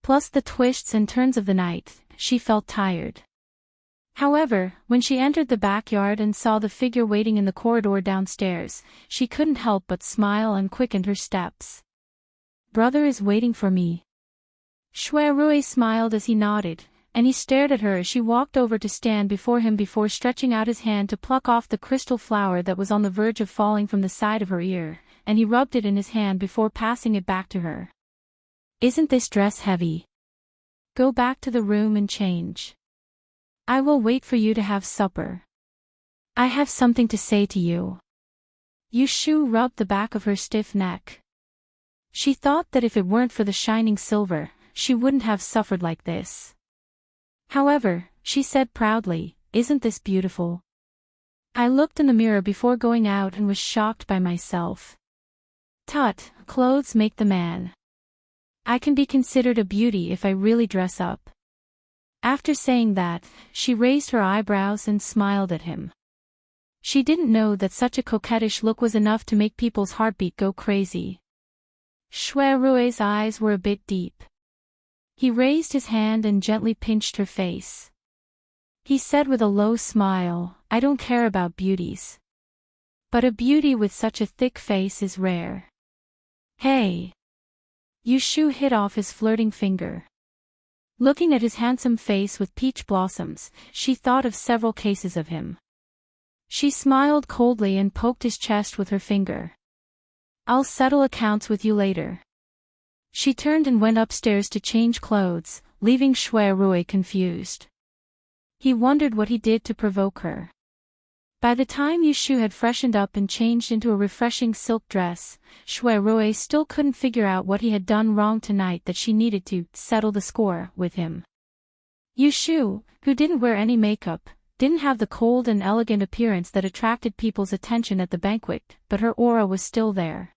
Plus the twists and turns of the night, she felt tired. However, when she entered the backyard and saw the figure waiting in the corridor downstairs, she couldn't help but smile and quickened her steps. Brother is waiting for me. Shui Rui smiled as he nodded, and he stared at her as she walked over to stand before him before stretching out his hand to pluck off the crystal flower that was on the verge of falling from the side of her ear, and he rubbed it in his hand before passing it back to her. Isn't this dress heavy? Go back to the room and change. I will wait for you to have supper. I have something to say to you. Yushu rubbed the back of her stiff neck. She thought that if it weren't for the shining silver, she wouldn't have suffered like this. However, she said proudly, isn't this beautiful? I looked in the mirror before going out and was shocked by myself. Tut, clothes make the man. I can be considered a beauty if I really dress up. After saying that, she raised her eyebrows and smiled at him. She didn't know that such a coquettish look was enough to make people's heartbeat go crazy. Shui Rui's eyes were a bit deep. He raised his hand and gently pinched her face. He said with a low smile, I don't care about beauties. But a beauty with such a thick face is rare. Hey! Yushu hit off his flirting finger. Looking at his handsome face with peach blossoms, she thought of several cases of him. She smiled coldly and poked his chest with her finger. I'll settle accounts with you later. She turned and went upstairs to change clothes, leaving Shui Rui confused. He wondered what he did to provoke her. By the time Yushu had freshened up and changed into a refreshing silk dress, Shui Rui still couldn't figure out what he had done wrong tonight that she needed to settle the score with him. Yushu, who didn't wear any makeup, didn't have the cold and elegant appearance that attracted people's attention at the banquet, but her aura was still there.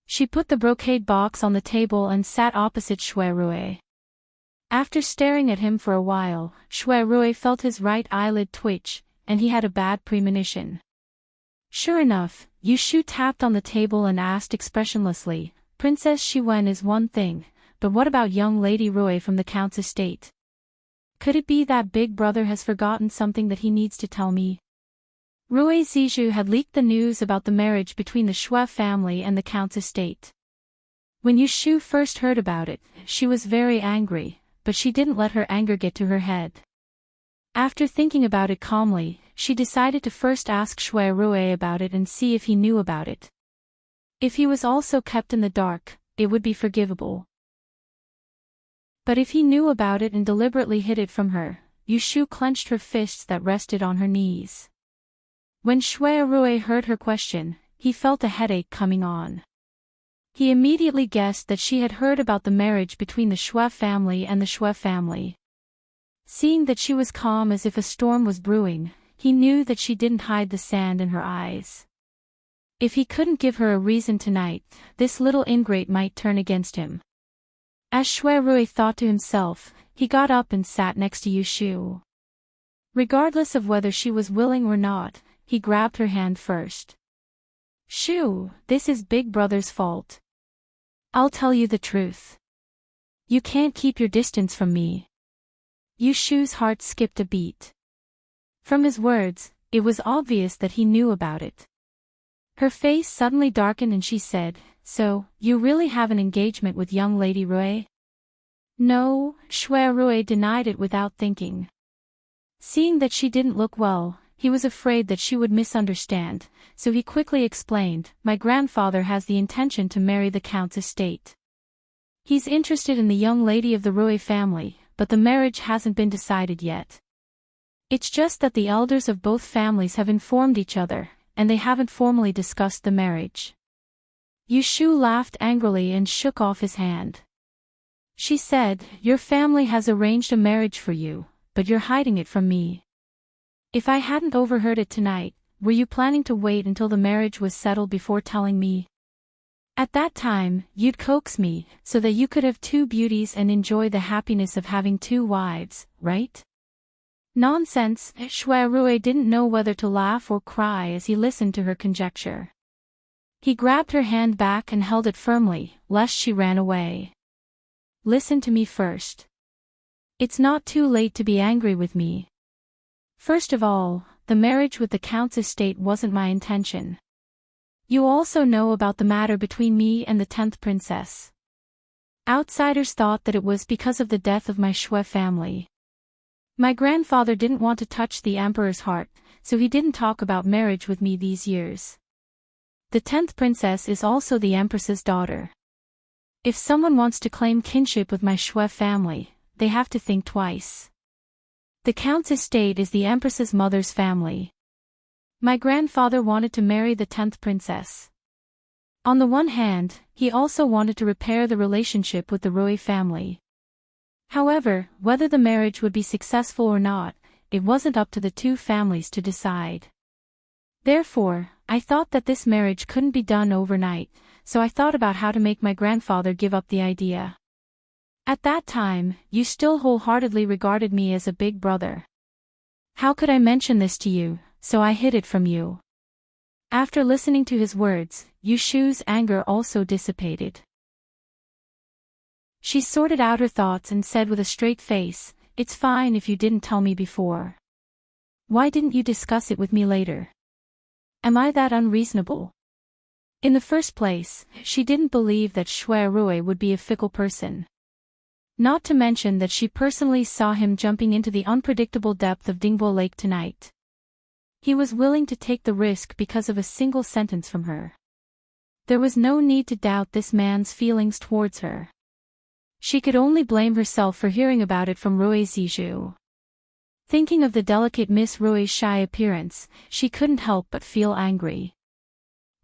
She put the brocade box on the table and sat opposite Shui Rui. After staring at him for a while, Shui Rui felt his right eyelid twitch, and he had a bad premonition. Sure enough, Yushu tapped on the table and asked expressionlessly, Princess Shiwen is one thing, but what about young Lady Rui from the Count's estate? Could it be that Big Brother has forgotten something that he needs to tell me? Rui Zizhu had leaked the news about the marriage between the Shui family and the Count's estate. When Yushu first heard about it, she was very angry, but she didn't let her anger get to her head. After thinking about it calmly, she decided to first ask Shui Rui about it and see if he knew about it. If he was also kept in the dark, it would be forgivable. But if he knew about it and deliberately hid it from her, Yushu clenched her fists that rested on her knees. When Shui Rui heard her question, he felt a headache coming on. He immediately guessed that she had heard about the marriage between the Shui family and the Shui family. Seeing that she was calm as if a storm was brewing, he knew that she didn't hide the sand in her eyes. If he couldn't give her a reason tonight, this little ingrate might turn against him. As Shui Rui thought to himself, he got up and sat next to Yu Shu. Regardless of whether she was willing or not, he grabbed her hand first. Shu, this is Big Brother's fault. I'll tell you the truth. You can't keep your distance from me. Yu Shu's heart skipped a beat. From his words, it was obvious that he knew about it. Her face suddenly darkened and she said, "So, you really have an engagement with young Lady Rui?" No, Shui Rui denied it without thinking. Seeing that she didn't look well, he was afraid that she would misunderstand, so he quickly explained, "My grandfather has the intention to marry the Count's estate. He's interested in the young lady of the Rui family, but the marriage hasn't been decided yet. It's just that the elders of both families have informed each other, and they haven't formally discussed the marriage." Yu Shu laughed angrily and shook off his hand. She said, "Your family has arranged a marriage for you, but you're hiding it from me. If I hadn't overheard it tonight, were you planning to wait until the marriage was settled before telling me? At that time, you'd coax me, so that you could have two beauties and enjoy the happiness of having two wives, right?" Nonsense, Shui Rui didn't know whether to laugh or cry as he listened to her conjecture. He grabbed her hand back and held it firmly, lest she ran away. "Listen to me first. It's not too late to be angry with me. First of all, the marriage with the Count's estate wasn't my intention. You also know about the matter between me and the 10th princess. Outsiders thought that it was because of the death of my Shui family. My grandfather didn't want to touch the emperor's heart, so he didn't talk about marriage with me these years. The 10th princess is also the empress's daughter. If someone wants to claim kinship with my Shui family, they have to think twice. The Count's estate is the empress's mother's family. My grandfather wanted to marry the 10th princess. On the one hand, he also wanted to repair the relationship with the Rui family. However, whether the marriage would be successful or not, it wasn't up to the two families to decide. Therefore, I thought that this marriage couldn't be done overnight, so I thought about how to make my grandfather give up the idea. At that time, you still wholeheartedly regarded me as a big brother. How could I mention this to you, so I hid it from you." After listening to his words, Yu Shu's anger also dissipated. She sorted out her thoughts and said with a straight face, "It's fine if you didn't tell me before. Why didn't you discuss it with me later? Am I that unreasonable?" In the first place, she didn't believe that Shui Rui would be a fickle person. Not to mention that she personally saw him jumping into the unpredictable depth of Dingbo Lake tonight. He was willing to take the risk because of a single sentence from her. There was no need to doubt this man's feelings towards her. She could only blame herself for hearing about it from Rui Zizhu. Thinking of the delicate Miss Rui's shy appearance, she couldn't help but feel angry.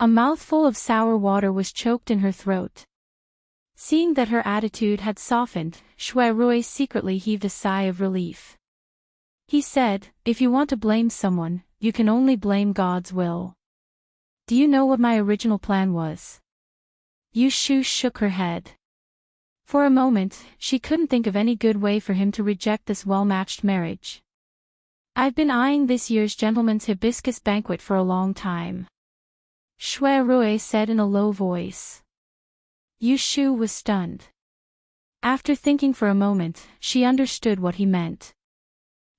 A mouthful of sour water was choked in her throat. Seeing that her attitude had softened, Shui Rui secretly heaved a sigh of relief. He said, "If you want to blame someone, you can only blame God's will. Do you know what my original plan was?" Yu Shu shook her head. For a moment, she couldn't think of any good way for him to reject this well-matched marriage. "I've been eyeing this year's gentleman's hibiscus banquet for a long time," Shui Rui said in a low voice. Yu Shu was stunned. After thinking for a moment, she understood what he meant.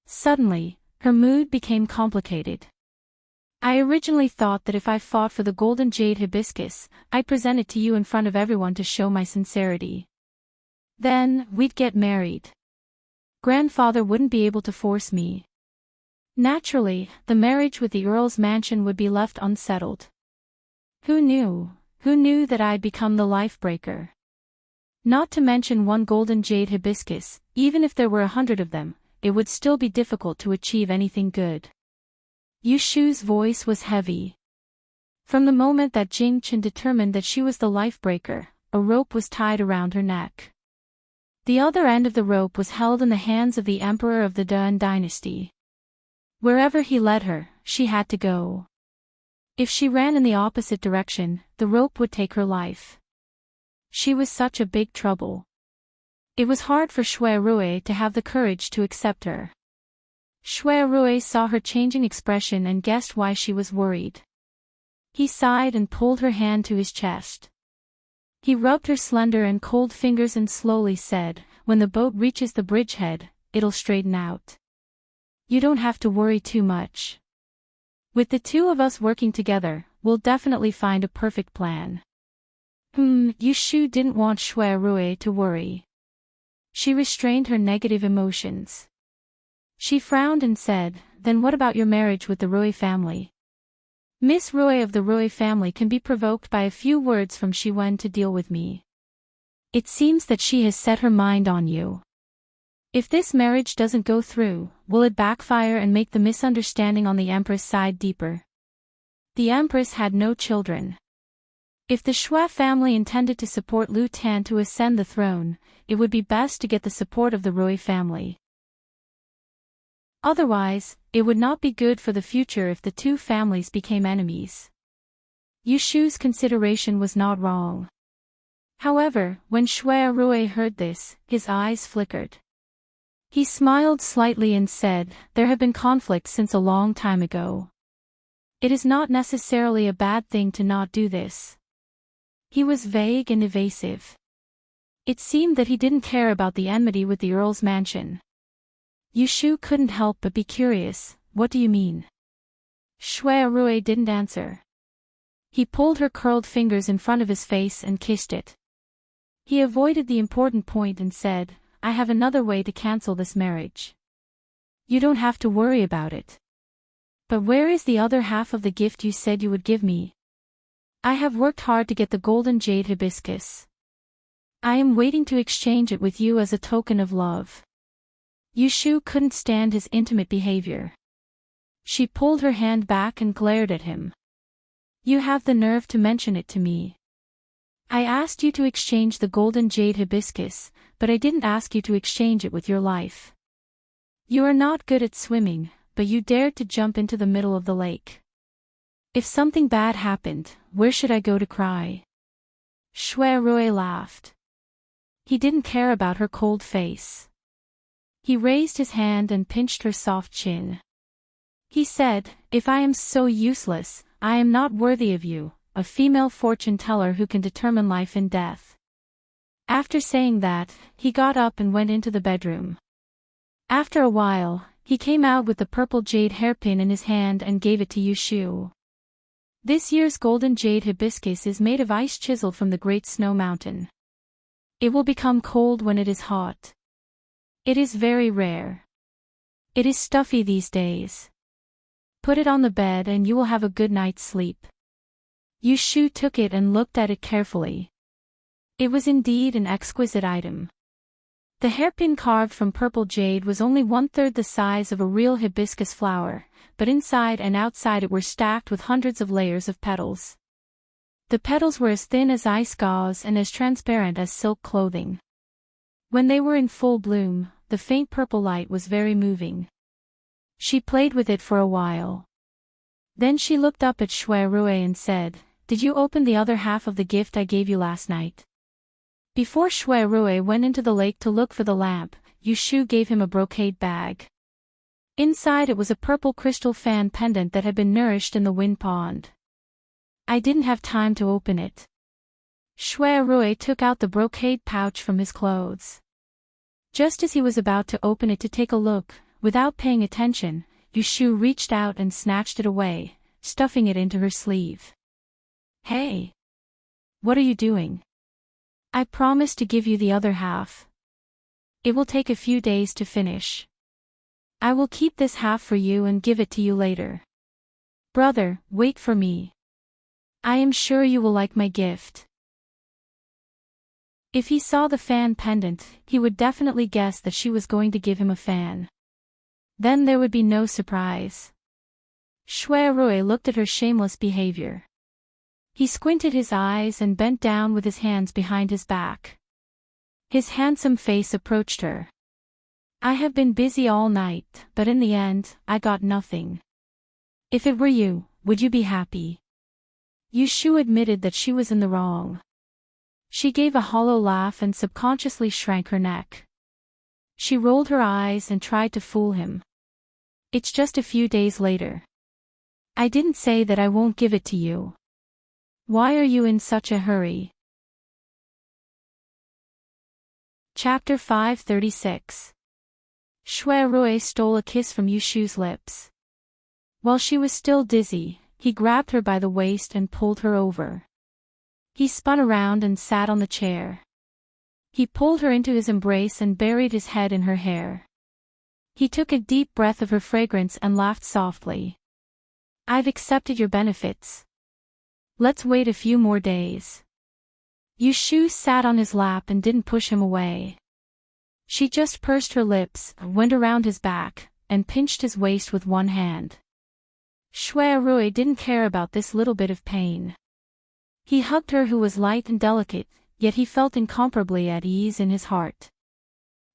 Suddenly, her mood became complicated. "I originally thought that if I fought for the golden jade hibiscus, I'd present it to you in front of everyone to show my sincerity. Then, we'd get married. Grandfather wouldn't be able to force me. Naturally, the marriage with the Earl's mansion would be left unsettled. Who knew? Who knew that I'd become the life-breaker? Not to mention one golden jade hibiscus, even if there were 100 of them, it would still be difficult to achieve anything good." Yu Shu's voice was heavy. From the moment that Jing Chen determined that she was the life-breaker, a rope was tied around her neck. The other end of the rope was held in the hands of the emperor of the Dan dynasty. Wherever he led her, she had to go. If she ran in the opposite direction, the rope would take her life. She was such a big trouble. It was hard for Shui Rui to have the courage to accept her. Shui Rui saw her changing expression and guessed why she was worried. He sighed and pulled her hand to his chest. He rubbed her slender and cold fingers and slowly said, "When the boat reaches the bridgehead, it'll straighten out. You don't have to worry too much. With the two of us working together, we'll definitely find a perfect plan." Yushu didn't want Shui Rui to worry. She restrained her negative emotions. She frowned and said, "Then what about your marriage with the Rui family?" Miss Rui of the Rui family can be provoked by a few words from Shiwen to deal with me. It seems that she has set her mind on you. If this marriage doesn't go through, will it backfire and make the misunderstanding on the Empress side deeper? The Empress had no children. If the Shui family intended to support Lu Tan to ascend the throne, it would be best to get the support of the Rui family. Otherwise, it would not be good for the future if the two families became enemies. Yushu's consideration was not wrong. However, when Shui Rui heard this, his eyes flickered. He smiled slightly and said, "There have been conflicts since a long time ago. It is not necessarily a bad thing to not do this." He was vague and evasive. It seemed that he didn't care about the enmity with the Earl's mansion. Yushu couldn't help but be curious. "What do you mean?" Shui Rui didn't answer. He pulled her curled fingers in front of his face and kissed it. He avoided the important point and said, "I have another way to cancel this marriage. You don't have to worry about it. But where is the other half of the gift you said you would give me? I have worked hard to get the golden jade hibiscus. I am waiting to exchange it with you as a token of love." Yushu couldn't stand his intimate behavior. She pulled her hand back and glared at him. "You have the nerve to mention it to me. I asked you to exchange the golden jade hibiscus, but I didn't ask you to exchange it with your life. You are not good at swimming, but you dared to jump into the middle of the lake. If something bad happened, where should I go to cry?" Shui Rui laughed. He didn't care about her cold face. He raised his hand and pinched her soft chin. He said, "If I am so useless, I am not worthy of you, a female fortune teller who can determine life and death." After saying that, he got up and went into the bedroom. After a while, he came out with the purple jade hairpin in his hand and gave it to Yushu. This year's golden jade hibiscus is made of ice chiseled from the Great Snow Mountain. It will become cold when it is hot. It is very rare. It is stuffy these days. Put it on the bed and you will have a good night's sleep. Yushu took it and looked at it carefully. It was indeed an exquisite item. The hairpin carved from purple jade was only 1/3 the size of a real hibiscus flower, but inside and outside it were stacked with hundreds of layers of petals. The petals were as thin as ice gauze and as transparent as silk clothing. When they were in full bloom, the faint purple light was very moving. She played with it for a while. Then she looked up at Shui Rui and said, "Did you open the other half of the gift I gave you last night?" Before Shui Rui went into the lake to look for the lamp, Yushu gave him a brocade bag. Inside it was a purple crystal fan pendant that had been nourished in the wind pond. "I didn't have time to open it." Shui Rui took out the brocade pouch from his clothes. Just as he was about to open it to take a look, without paying attention, Yushu reached out and snatched it away, stuffing it into her sleeve. "Hey! What are you doing? I promised to give you the other half. It will take a few days to finish. I will keep this half for you and give it to you later. Brother, wait for me. I am sure you will like my gift." If he saw the fan pendant, he would definitely guess that she was going to give him a fan. Then there would be no surprise. Shui Rui looked at her shameless behavior. He squinted his eyes and bent down with his hands behind his back. His handsome face approached her. I have been busy all night, but in the end, I got nothing. If it were you, would you be happy? Yushu admitted that she was in the wrong. She gave a hollow laugh and subconsciously shrank her neck. She rolled her eyes and tried to fool him. It's just a few days later. I didn't say that I won't give it to you. Why are you in such a hurry? Chapter 536. Shui stole a kiss from Yushu's lips. While she was still dizzy, he grabbed her by the waist and pulled her over. He spun around and sat on the chair. He pulled her into his embrace and buried his head in her hair. He took a deep breath of her fragrance and laughed softly. I've accepted your benefits. Let's wait a few more days. Yushu sat on his lap and didn't push him away. She just pursed her lips, went around his back, and pinched his waist with one hand. Shui didn't care about this little bit of pain. He hugged her who was light and delicate, yet he felt incomparably at ease in his heart.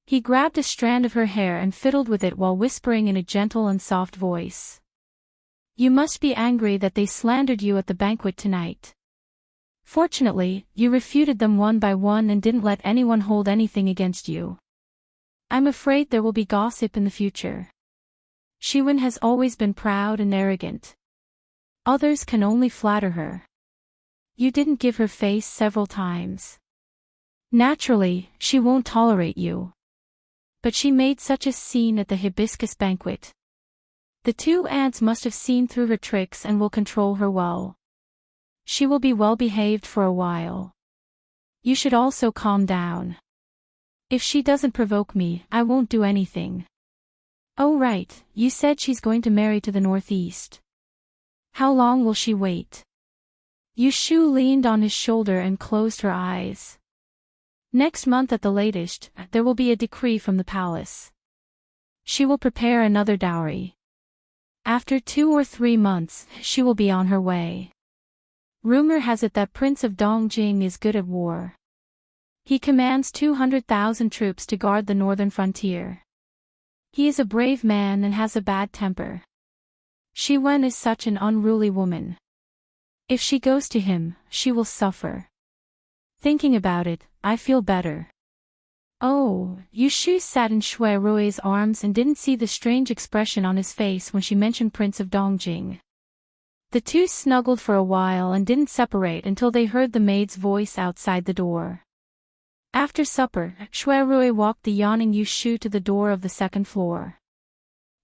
He grabbed a strand of her hair and fiddled with it while whispering in a gentle and soft voice. You must be angry that they slandered you at the banquet tonight. Fortunately, you refuted them one by one and didn't let anyone hold anything against you. I'm afraid there will be gossip in the future. Shiwen has always been proud and arrogant. Others can only flatter her. You didn't give her face several times. Naturally, she won't tolerate you. But she made such a scene at the hibiscus banquet. The two ants must have seen through her tricks and will control her well. She will be well behaved for a while. You should also calm down. If she doesn't provoke me, I won't do anything. Oh right, you said she's going to marry to the northeast. How long will she wait? Yushu leaned on his shoulder and closed her eyes. Next month at the latest, there will be a decree from the palace. She will prepare another dowry. After 2 or 3 months, she will be on her way. Rumor has it that Prince of Dongjing is good at war. He commands 200,000 troops to guard the northern frontier. He is a brave man and has a bad temper. Shiwen is such an unruly woman. If she goes to him, she will suffer. Thinking about it, I feel better. Oh, Yushu sat in Shui arms and didn't see the strange expression on his face when she mentioned Prince of Dongjing. The two snuggled for a while and didn't separate until they heard the maid's voice outside the door. After supper, Shui walked the yawning Yushu to the door of the second floor.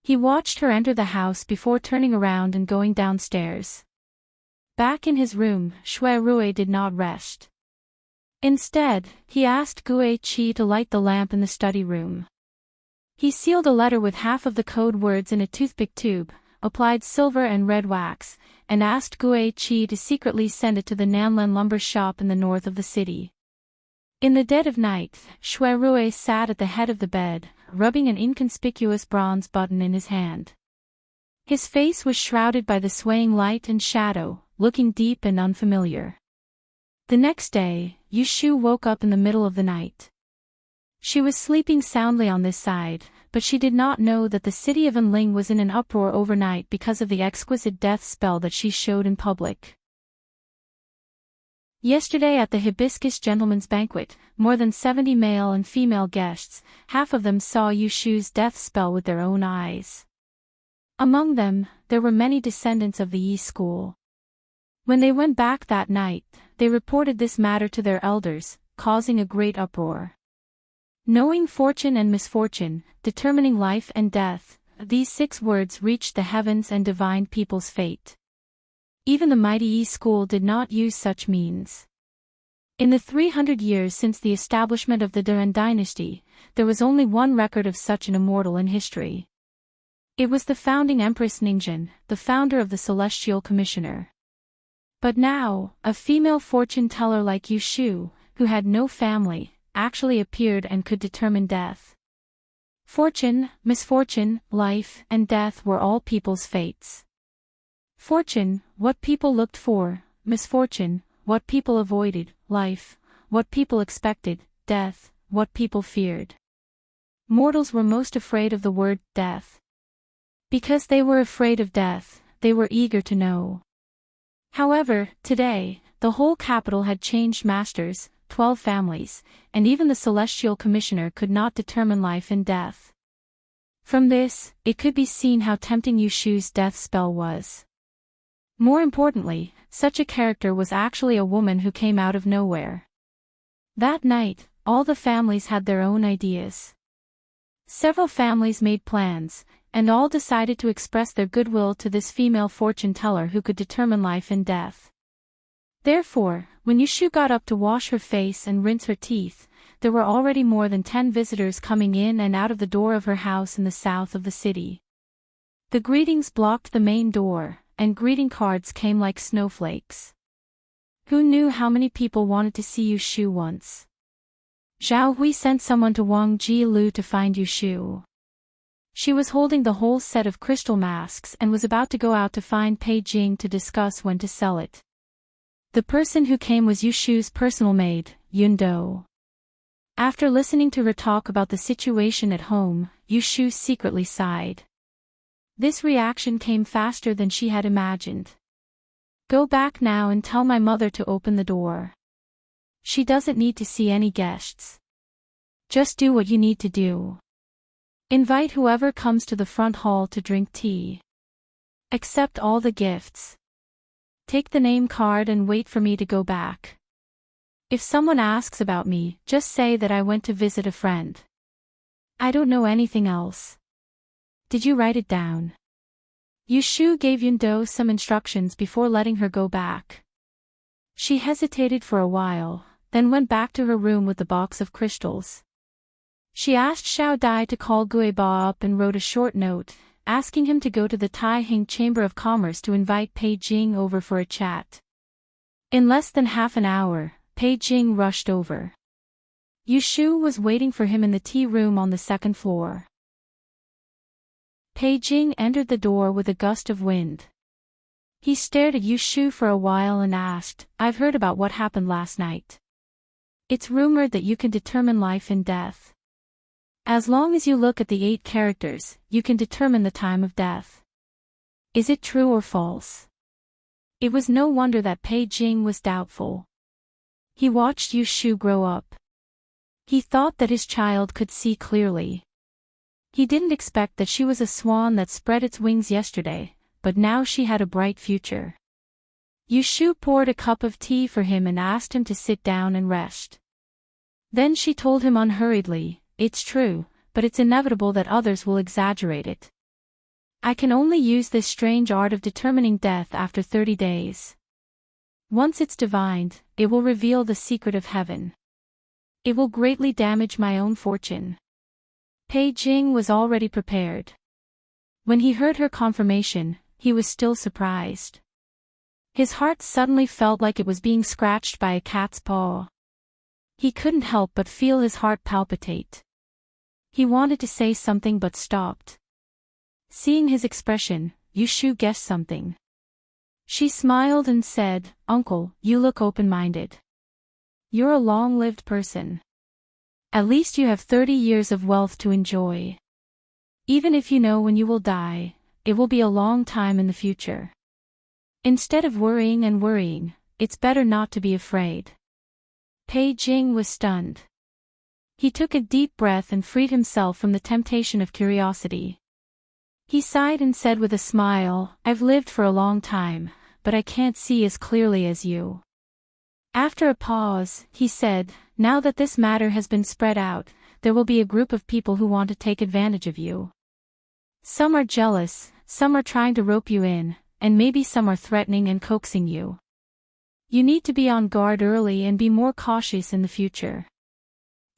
He watched her enter the house before turning around and going downstairs. Back in his room, Shui did not rest. Instead, he asked Guiqi to light the lamp in the study room. He sealed a letter with half of the code words in a toothpick tube, applied silver and red wax, and asked Guiqi to secretly send it to the Nanlan lumber shop in the north of the city. In the dead of night, Shui sat at the head of the bed, rubbing an inconspicuous bronze button in his hand. His face was shrouded by the swaying light and shadow, looking deep and unfamiliar. The next day, Yushu woke up in the middle of the night. She was sleeping soundly on this side, but she did not know that the city of Enling was in an uproar overnight because of the exquisite death spell that she showed in public. Yesterday at the Hibiscus Gentlemen's Banquet, more than 70 male and female guests, half of them saw Yushu's death spell with their own eyes. Among them, there were many descendants of the Yi school. When they went back that night, they reported this matter to their elders, causing a great uproar. Knowing fortune and misfortune, determining life and death, these 6 words reached the heavens and divined people's fate. Even the mighty Yi school did not use such means. In the 300 years since the establishment of the Duran dynasty, there was only one record of such an immortal in history. It was the founding Empress Ningjin, the founder of the Celestial Commissioner. But now, a female fortune teller like Yushu, who had no family, actually appeared and could determine death. Fortune, misfortune, life, and death were all people's fates. Fortune, what people looked for, misfortune, what people avoided, life, what people expected, death, what people feared. Mortals were most afraid of the word death. Because they were afraid of death, they were eager to know. However, today, the whole capital had changed masters, 12 families, and even the celestial commissioner could not determine life and death. From this, it could be seen how tempting Yushu's death spell was. More importantly, such a character was actually a woman who came out of nowhere. That night, all the families had their own ideas. Several families made plans, and all decided to express their goodwill to this female fortune teller who could determine life and death. Therefore, when Yushu got up to wash her face and rinse her teeth, there were already more than 10 visitors coming in and out of the door of her house in the south of the city. The greetings blocked the main door, and greeting cards came like snowflakes. Who knew how many people wanted to see Yushu once? Zhao Hui sent someone to Wang Jilu to find Yushu. She was holding the whole set of crystal masks and was about to go out to find Pei Jing to discuss when to sell it. The person who came was Yushu's personal maid, Yundo. After listening to her talk about the situation at home, Yushu secretly sighed. This reaction came faster than she had imagined. Go back now and tell my mother to open the door. She doesn't need to see any guests. Just do what you need to do. Invite whoever comes to the front hall to drink tea. Accept all the gifts. Take the name card and wait for me to go back. If someone asks about me, just say that I went to visit a friend. I don't know anything else. Did you write it down? Yushu gave Yundo some instructions before letting her go back. She hesitated for a while, then went back to her room with the box of crystals. She asked Xiao Dai to call Guiba up and wrote a short note, asking him to go to the Taihing Chamber of Commerce to invite Pei Jing over for a chat. In less than half an hour, Pei Jing rushed over. Yushu was waiting for him in the tea room on the second floor. Pei Jing entered the door with a gust of wind. He stared at Yushu for a while and asked, I've heard about what happened last night. It's rumored that you can determine life and death. As long as you look at the 8 characters, you can determine the time of death. Is it true or false? It was no wonder that Pei Jing was doubtful. He watched Yushu grow up. He thought that his child could see clearly. He didn't expect that she was a swan that spread its wings yesterday, but now she had a bright future. Yushu poured a cup of tea for him and asked him to sit down and rest. Then she told him unhurriedly, it's true, but it's inevitable that others will exaggerate it. I can only use this strange art of determining death after 30 days. Once it's divined, it will reveal the secret of heaven. It will greatly damage my own fortune. Pei Jing was already prepared. When he heard her confirmation, he was still surprised. His heart suddenly felt like it was being scratched by a cat's paw. He couldn't help but feel his heart palpitate. He wanted to say something but stopped. Seeing his expression, Yushu guessed something. She smiled and said, Uncle, you look open-minded. You're a long-lived person. At least you have 30 years of wealth to enjoy. Even if you know when you will die, it will be a long time in the future. Instead of worrying and worrying, it's better not to be afraid. Pei Jing was stunned. He took a deep breath and freed himself from the temptation of curiosity. He sighed and said with a smile, I've lived for a long time, but I can't see as clearly as you. After a pause, he said, now that this matter has been spread out, there will be a group of people who want to take advantage of you. Some are jealous, some are trying to rope you in, and maybe some are threatening and coaxing you. You need to be on guard early and be more cautious in the future.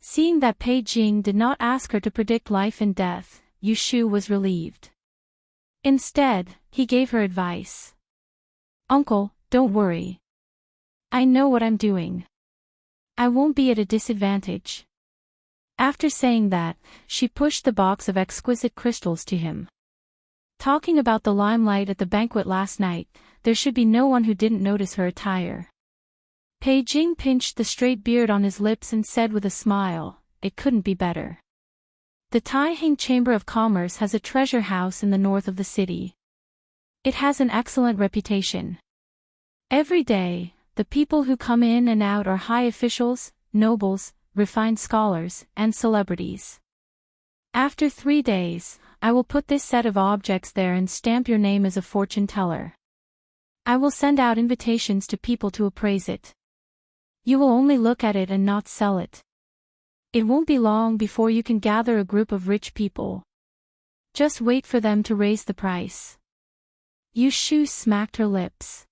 Seeing that Pei Jing did not ask her to predict life and death, Yushu was relieved. Instead, he gave her advice. Uncle, don't worry. I know what I'm doing. I won't be at a disadvantage. After saying that, she pushed the box of exquisite crystals to him. Talking about the limelight at the banquet last night, there should be no one who didn't notice her attire. Pei Jing pinched the straight beard on his lips and said with a smile, "It couldn't be better. The Taiheng Chamber of Commerce has a treasure house in the north of the city. It has an excellent reputation. Every day, the people who come in and out are high officials, nobles, refined scholars, and celebrities. After 3 days, I will put this set of objects there and stamp your name as a fortune teller. I will send out invitations to people to appraise it. You will only look at it and not sell it. It won't be long before you can gather a group of rich people. Just wait for them to raise the price." Yu Shu smacked her lips.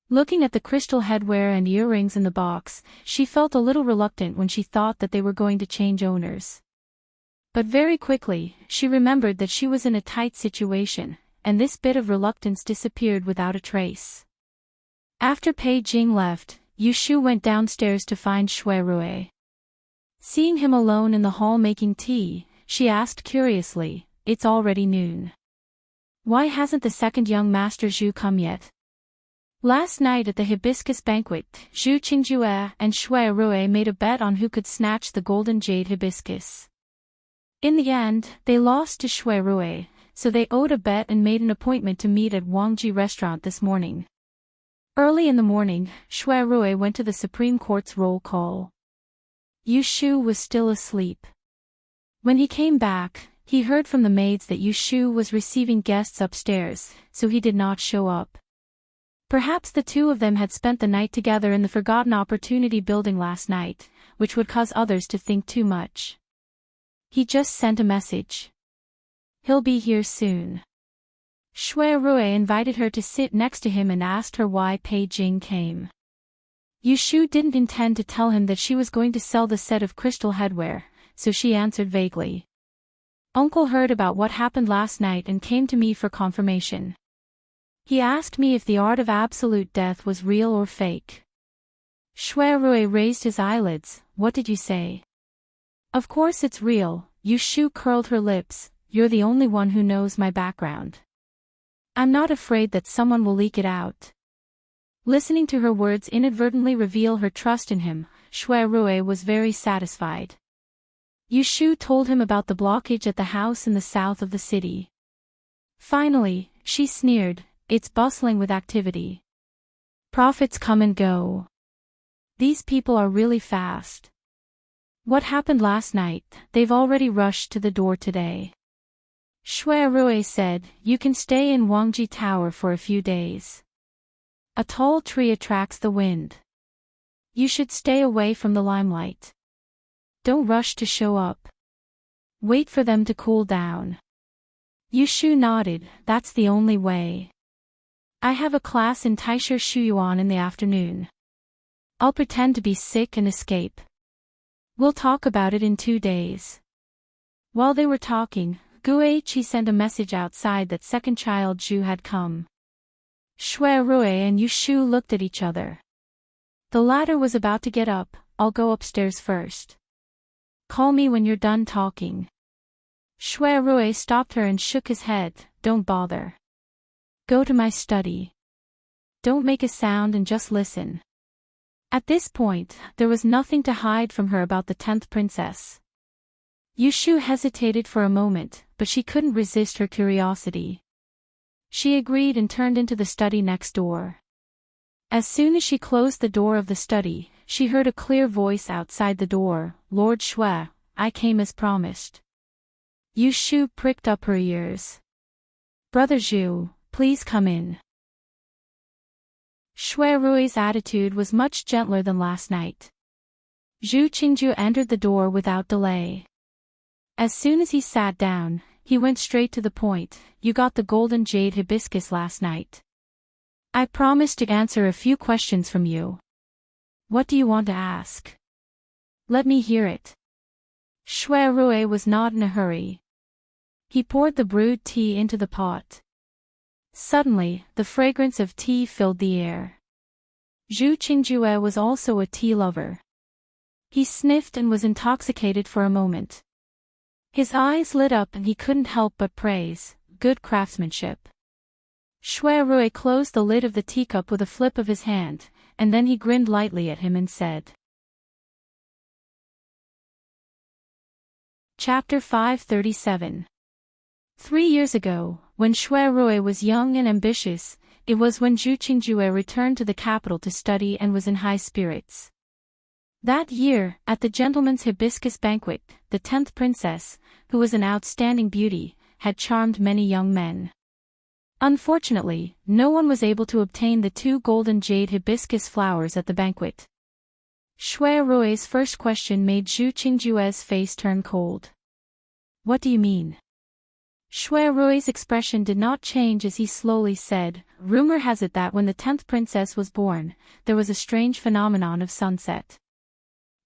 Looking at the crystal headwear and earrings in the box, she felt a little reluctant when she thought that they were going to change owners. But very quickly, she remembered that she was in a tight situation, and this bit of reluctance disappeared without a trace. After Pei Jing left, Yu Shu went downstairs to find Shui Rui. Seeing him alone in the hall making tea, she asked curiously, "It's already noon. Why hasn't the second young master Zhu come yet?" Last night at the hibiscus banquet, Zhu Qingjue and Shui Rui made a bet on who could snatch the golden jade hibiscus. In the end, they lost to Shui Rui, so they owed a bet and made an appointment to meet at Wangji restaurant this morning. Early in the morning, Shui Rui went to the Supreme Court's roll call. Yu Shu was still asleep. When he came back, he heard from the maids that Yu Shu was receiving guests upstairs, so he did not show up. Perhaps the two of them had spent the night together in the Forgotten Opportunity building last night, which would cause others to think too much. He just sent a message. "He'll be here soon." Shui Rui invited her to sit next to him and asked her why Pei Jing came. Yu Shu didn't intend to tell him that she was going to sell the set of crystal headwear, so she answered vaguely. "Uncle heard about what happened last night and came to me for confirmation. He asked me if the art of absolute death was real or fake." Shui Rui raised his eyelids. "What did you say?" "Of course it's real." Yu Shu curled her lips. "You're the only one who knows my background. I'm not afraid that someone will leak it out." Listening to her words inadvertently reveal her trust in him, Shui Rui was very satisfied. Yu Shu told him about the blockage at the house in the south of the city. Finally, she sneered, "It's bustling with activity. Profits come and go. These people are really fast. What happened last night, they've already rushed to the door today." Shui Rui said, "You can stay in Wangji Tower for a few days. A tall tree attracts the wind. You should stay away from the limelight. Don't rush to show up. Wait for them to cool down." Yu Shu nodded. "That's the only way. I have a class in Taisher Shuyuan in the afternoon. I'll pretend to be sick and escape. We'll talk about it in 2 days." While they were talking, Guichi sent a message outside that second child Zhu had come. Shui Rui and Yu Shu looked at each other. The latter was about to get up. "I'll go upstairs first. Call me when you're done talking." Shui Rui stopped her and shook his head. "Don't bother. Go to my study. Don't make a sound and just listen." At this point, there was nothing to hide from her about the 10th princess. Yu Shu hesitated for a moment, but she couldn't resist her curiosity. She agreed and turned into the study next door. As soon as she closed the door of the study, she heard a clear voice outside the door. "Lord Shui, I came as promised." Yu Shu pricked up her ears. "Brother Zhu, please come in." Shui Rui's attitude was much gentler than last night. Zhu Qingju entered the door without delay. As soon as he sat down, he went straight to the point. "You got the golden jade hibiscus last night. I promised to answer a few questions from you. What do you want to ask? Let me hear it." Shui Rui was not in a hurry. He poured the brewed tea into the pot. Suddenly, the fragrance of tea filled the air. Zhu Qingjue was also a tea lover. He sniffed and was intoxicated for a moment. His eyes lit up and he couldn't help but praise, "Good craftsmanship." Shui Rui closed the lid of the teacup with a flip of his hand, and then he grinned lightly at him and said. Chapter 537. 3 years ago, when Shui Rui was young and ambitious, it was when Zhu Qingjue returned to the capital to study and was in high spirits. That year, at the gentleman's hibiscus banquet, the 10th princess, who was an outstanding beauty, had charmed many young men. Unfortunately, no one was able to obtain the 2 golden jade hibiscus flowers at the banquet. Shui Rui's first question made Zhu Qingjue's face turn cold. What do you mean? Shui Rui's expression did not change as he slowly said, rumor has it that when the 10th princess was born, there was a strange phenomenon of sunset.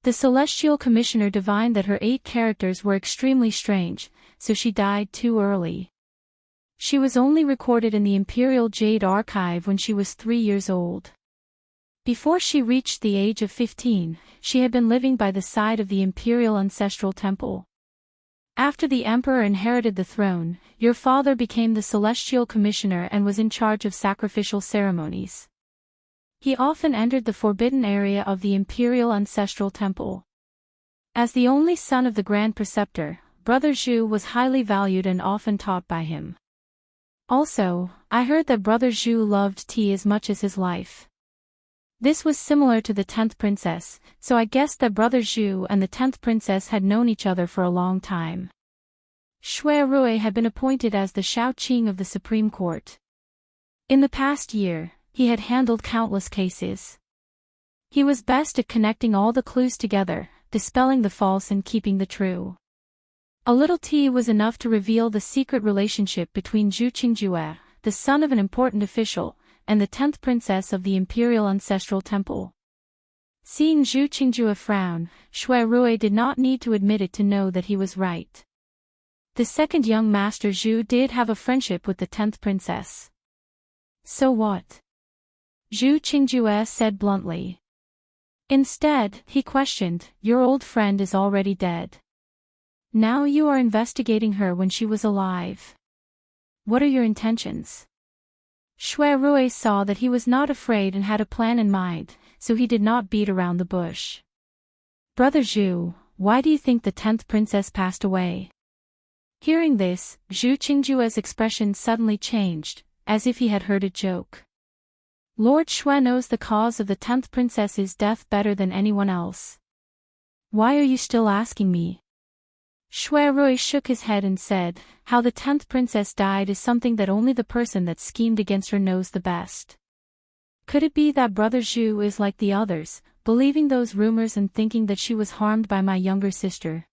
The celestial commissioner divined that her 8 characters were extremely strange, so she died too early. She was only recorded in the Imperial Jade Archive when she was 3 years old. Before she reached the age of 15, she had been living by the side of the Imperial Ancestral Temple. After the Emperor inherited the throne, your father became the Celestial Commissioner and was in charge of sacrificial ceremonies. He often entered the forbidden area of the Imperial Ancestral Temple. As the only son of the Grand Preceptor, Brother Zhu was highly valued and often taught by him. Also, I heard that Brother Zhu loved tea as much as his life. This was similar to the 10th princess, so I guessed that Brother Zhu and the 10th princess had known each other for a long time. Shui Rui had been appointed as the Shaoqing of the Supreme Court. In the past year, he had handled countless cases. He was best at connecting all the clues together, dispelling the false and keeping the true. A little tea was enough to reveal the secret relationship between Zhu Qingjue, the son of an important official, and the 10th princess of the Imperial Ancestral Temple. Seeing Zhu Qingjue frown, Shui Rui did not need to admit it to know that he was right. The second young master Zhu did have a friendship with the 10th princess. So what? Zhu Qingjue said bluntly. Instead, he questioned, your old friend is already dead. Now you are investigating her when she was alive. What are your intentions? Shui Rui saw that he was not afraid and had a plan in mind, so he did not beat around the bush. Brother Zhu, why do you think the 10th princess passed away? Hearing this, Zhu Qingjue's expression suddenly changed, as if he had heard a joke. Lord Shui knows the cause of the 10th princess's death better than anyone else. Why are you still asking me? Shui Rui shook his head and said, how the 10th princess died is something that only the person that schemed against her knows the best. Could it be that Brother Zhu is like the others, believing those rumors and thinking that she was harmed by my younger sister?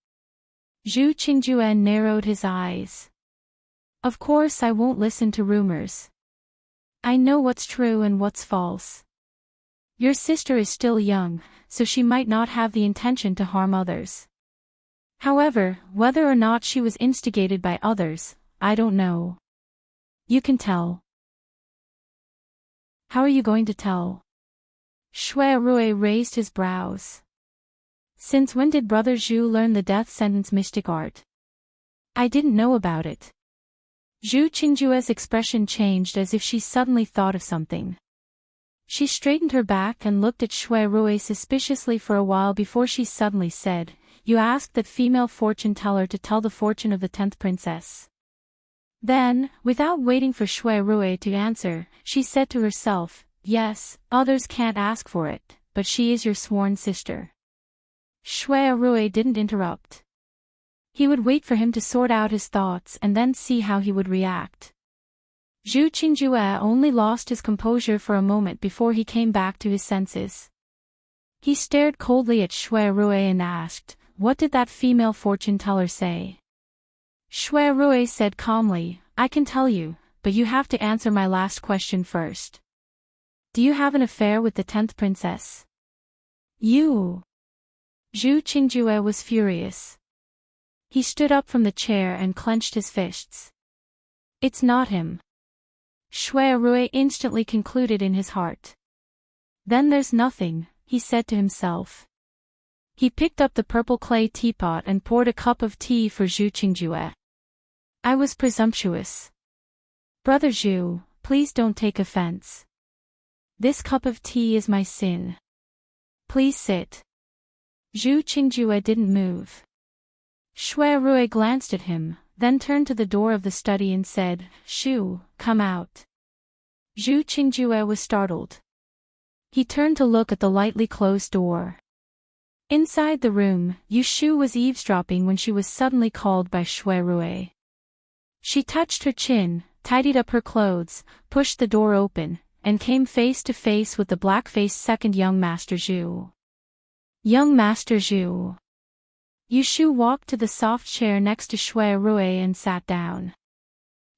Zhu Qingjue narrowed his eyes. Of course I won't listen to rumors. I know what's true and what's false. Your sister is still young, so she might not have the intention to harm others. However, whether or not she was instigated by others, I don't know. You can tell. How are you going to tell? Shui Rui raised his brows. Since when did Brother Zhu learn the death sentence mystic art? I didn't know about it. Zhu Qingjue's expression changed as if she suddenly thought of something. She straightened her back and looked at Shui Rui suspiciously for a while before she suddenly said, you asked that female fortune teller to tell the fortune of the 10th princess. Then, without waiting for Shui Rui to answer, she said to herself, yes, others can't ask for it, but she is your sworn sister. Shui Rui didn't interrupt. He would wait for him to sort out his thoughts and then see how he would react. Zhu Qingjue only lost his composure for a moment before he came back to his senses. He stared coldly at Shui Rui and asked, what did that female fortune teller say? Shui Rui said calmly, I can tell you, but you have to answer my last question first. Do you have an affair with the 10th princess? You. Zhu Qingjue was furious. He stood up from the chair and clenched his fists. It's not him. Shui Rui instantly concluded in his heart. Then there's nothing, he said to himself. He picked up the purple clay teapot and poured a cup of tea for Zhu Qingjue. I was presumptuous. Brother Zhu, Please don't take offense. This cup of tea is my sin. Please sit. Zhu Qingjue didn't move. Shui Rui glanced at him, then turned to the door of the study and said, Shu, come out. Zhu Qingjue was startled. He turned to look at the lightly closed door. Inside the room, Yu Shu was eavesdropping when she was suddenly called by Shui Rui. She touched her chin, tidied up her clothes, pushed the door open, and came face to face with the black-faced second young Master Zhu. Young Master Zhu. Yu Shu walked to the soft chair next to Shui Rui and sat down.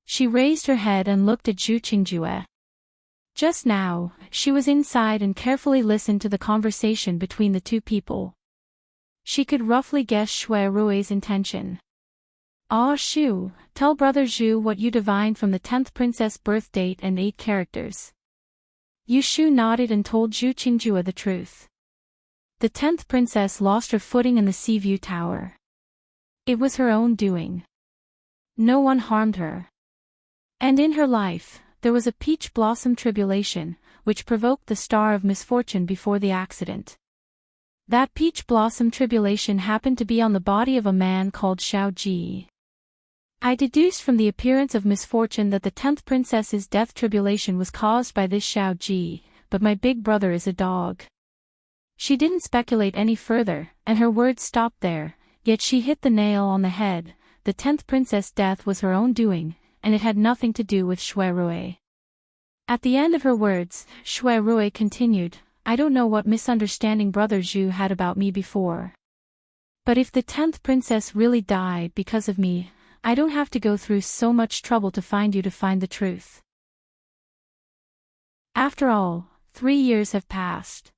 She raised her head and looked at Zhu Qingjue. Just now, she was inside and carefully listened to the conversation between the two people. She could roughly guess Shui Rui's intention. Ah Shu, tell Brother Zhu what you divined from the 10th princess birth date and 8 characters. Yu Shu nodded and told Zhu Qingjue the truth. The 10th princess lost her footing in the Sea View Tower. It was her own doing. No one harmed her. And in her life, there was a peach blossom tribulation, which provoked the star of misfortune before the accident. That peach blossom tribulation happened to be on the body of a man called Xiao Ji. I deduced from the appearance of misfortune that the 10th princess's death tribulation was caused by this Xiao Ji, but my big brother is a dog. She didn't speculate any further, and her words stopped there, yet she hit the nail on the head. The 10th princess' death was her own doing, and it had nothing to do with Shui Rui. At the end of her words, Shui Rui continued, I don't know what misunderstanding Brother Zhu had about me before. But if the 10th princess really died because of me, I don't have to go through so much trouble to find you to find the truth. After all, 3 years have passed.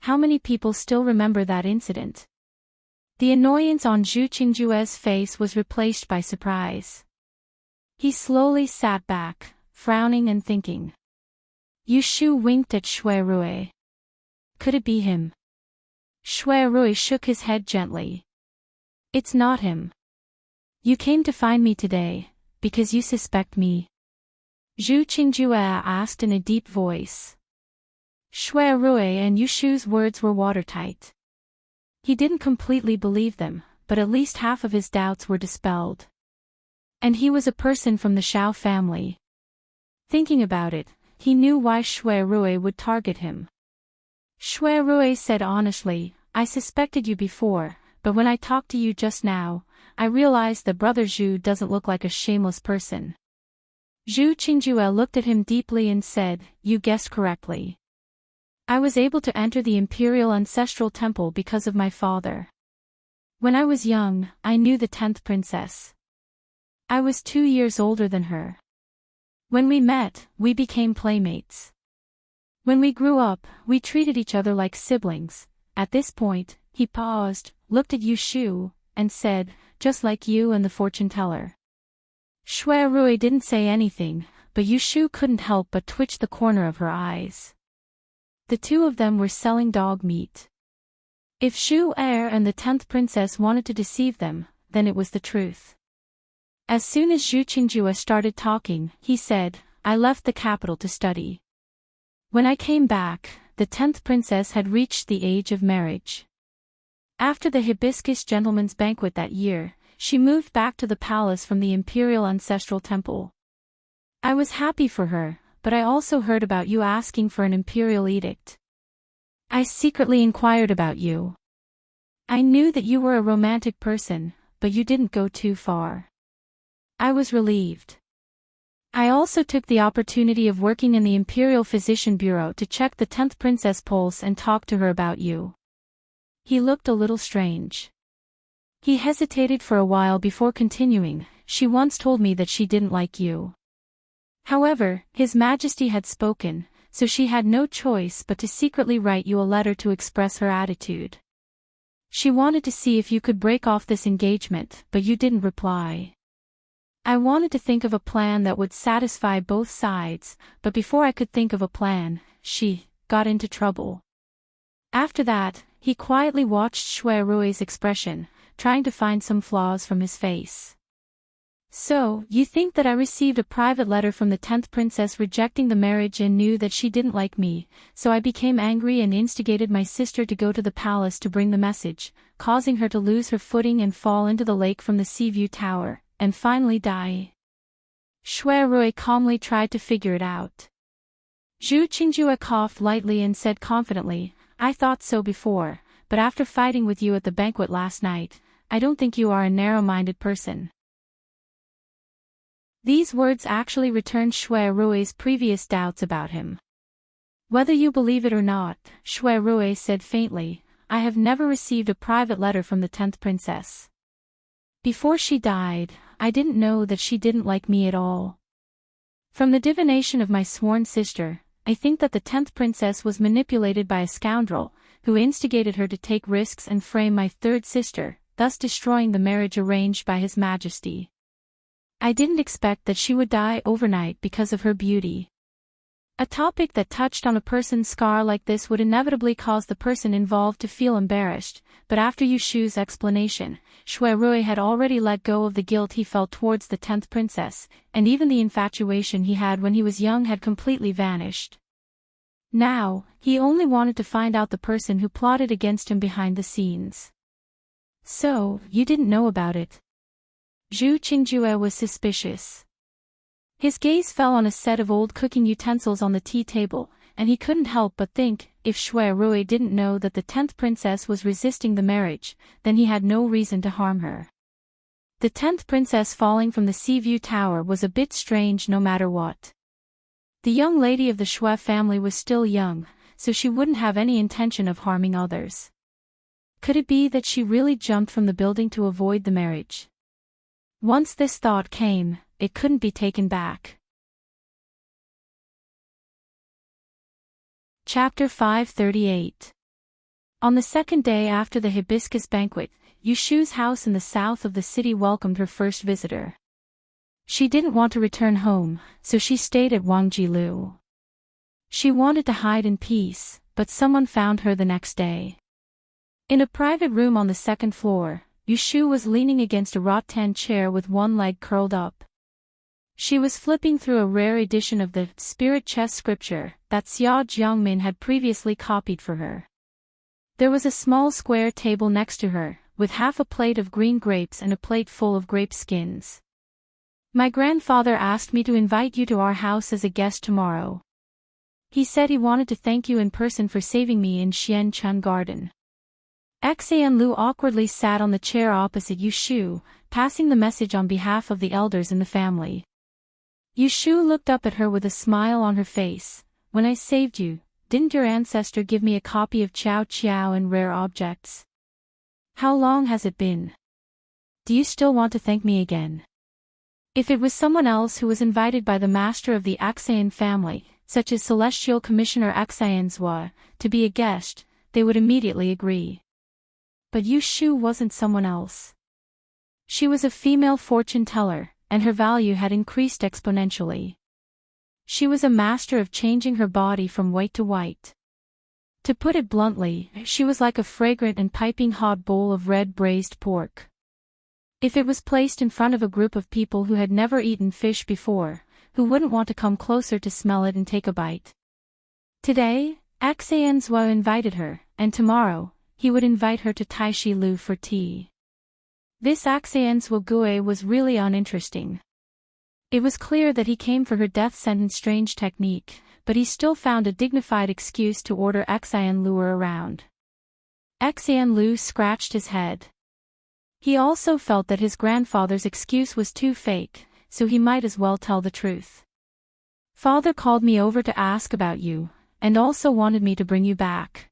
How many people still remember that incident? The annoyance on Zhu Qingjue's face was replaced by surprise. He slowly sat back, frowning and thinking. Yu Shu winked at Shui Rui. Could it be him? Shui Rui shook his head gently. It's not him. You came to find me today, because you suspect me? Zhu Qingjue asked in a deep voice. Shui Rui and Yu Shu's words were watertight. He didn't completely believe them, but at least half of his doubts were dispelled. And he was a person from the Xiao family. Thinking about it, he knew why Shui Rui would target him. Shui Rui said honestly, I suspected you before, but when I talked to you just now, I realized that Brother Zhu doesn't look like a shameless person. Zhu Qingjue looked at him deeply and said, You guessed correctly. I was able to enter the Imperial Ancestral Temple because of my father. When I was young, I knew the 10th princess. I was 2 years older than her. When we met, we became playmates. When we grew up, we treated each other like siblings. At this point, he paused, looked at Yu Shu, and said, just like you and the fortune teller. Shui Rui didn't say anything, but Yu Shu couldn't help but twitch the corner of her eyes. The two of them were selling dog meat. If Shu Er and the 10th princess wanted to deceive them, then it was the truth. As soon as Zhu Qingjue started talking, he said, I left the capital to study. When I came back, the 10th princess had reached the age of marriage. After the hibiscus gentleman's banquet that year, she moved back to the palace from the Imperial Ancestral Temple. I was happy for her, but I also heard about you asking for an imperial edict. I secretly inquired about you. I knew that you were a romantic person, but you didn't go too far. I was relieved. I also took the opportunity of working in the Imperial Physician Bureau to check the 10th princess pulse and talk to her about you. He looked a little strange. He hesitated for a while before continuing, she once told me that she didn't like you. However, His Majesty had spoken, so she had no choice but to secretly write you a letter to express her attitude. She wanted to see if you could break off this engagement, but you didn't reply. I wanted to think of a plan that would satisfy both sides, but before I could think of a plan, she got into trouble. After that, he quietly watched Shui Rui's expression, trying to find some flaws from his face. So, you think that I received a private letter from the 10th princess rejecting the marriage and knew that she didn't like me, so I became angry and instigated my sister to go to the palace to bring the message, causing her to lose her footing and fall into the lake from the sea view tower, and finally die. Shui Rui calmly tried to figure it out. Zhu Qingjue coughed lightly and said confidently, I thought so before, but after fighting with you at the banquet last night, I don't think you are a narrow-minded person. These words actually returned Shui Rui's previous doubts about him. Whether you believe it or not, Shui Rui said faintly, I have never received a private letter from the 10th princess. Before she died, I didn't know that she didn't like me at all. From the divination of my sworn sister, I think that the 10th princess was manipulated by a scoundrel, who instigated her to take risks and frame my third sister, thus destroying the marriage arranged by His Majesty. I didn't expect that she would die overnight because of her beauty. A topic that touched on a person's scar like this would inevitably cause the person involved to feel embarrassed, but after Yushu's explanation, Shui Rui had already let go of the guilt he felt towards the 10th princess, and even the infatuation he had when he was young had completely vanished. Now, he only wanted to find out the person who plotted against him behind the scenes. So, you didn't know about it? Zhu Qingjue was suspicious. His gaze fell on a set of old cooking utensils on the tea table, and he couldn't help but think, if Shui Rui didn't know that the 10th princess was resisting the marriage, then he had no reason to harm her. The 10th princess falling from the Sea View Tower was a bit strange no matter what. The young lady of the Shui family was still young, so she wouldn't have any intention of harming others. Could it be that she really jumped from the building to avoid the marriage? Once this thought came, it couldn't be taken back. Chapter 538. On the second day after the hibiscus banquet, Yushu's house in the south of the city welcomed her first visitor. She didn't want to return home, so she stayed at Wangjilu. She wanted to hide in peace, but someone found her the next day. In a private room on the second floor, Yushu was leaning against a rattan chair with one leg curled up. She was flipping through a rare edition of the Spirit Chess scripture that Xia Jiangmin had previously copied for her. There was a small square table next to her, with half a plate of green grapes and a plate full of grape skins. My grandfather asked me to invite you to our house as a guest tomorrow. He said he wanted to thank you in person for saving me in Xianchun Garden. Xian Lu awkwardly sat on the chair opposite Yushu, passing the message on behalf of the elders in the family. Yushu looked up at her with a smile on her face. When I saved you, didn't your ancestor give me a copy of Qiao Qiao and rare objects? How long has it been? Do you still want to thank me again? If it was someone else who was invited by the master of the Xian family, such as Celestial Commissioner Xian Zhua, to be a guest, they would immediately agree. But Yushu wasn't someone else. She was a female fortune teller, and her value had increased exponentially. She was a master of changing her body from white to white. To put it bluntly, she was like a fragrant and piping hot bowl of red braised pork. If it was placed in front of a group of people who had never eaten fish before, who wouldn't want to come closer to smell it and take a bite? Today, Xian Zhua invited her, and tomorrow, he would invite her to Taishi Lu for tea. This Xian Zhua Gui was really uninteresting. It was clear that he came for her death sentence strange technique, but he still found a dignified excuse to order Xian Lu around. Xian Lu scratched his head. He also felt that his grandfather's excuse was too fake, so he might as well tell the truth. Father called me over to ask about you, and also wanted me to bring you back.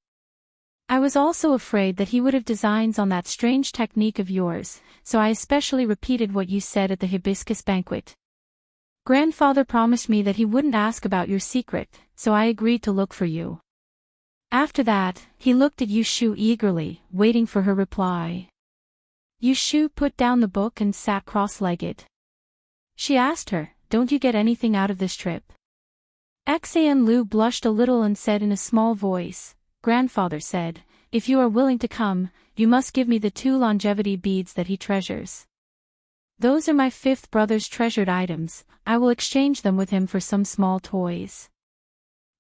I was also afraid that he would have designs on that strange technique of yours, so I especially repeated what you said at the hibiscus banquet. Grandfather promised me that he wouldn't ask about your secret, so I agreed to look for you. After that, he looked at Yushu eagerly, waiting for her reply. Yushu put down the book and sat cross-legged. She asked her, "Don't you get anything out of this trip?" Xian Lu blushed a little and said in a small voice, "Grandfather said, if you are willing to come, you must give me the 2 longevity beads that he treasures." Those are my fifth brother's treasured items, I will exchange them with him for some small toys.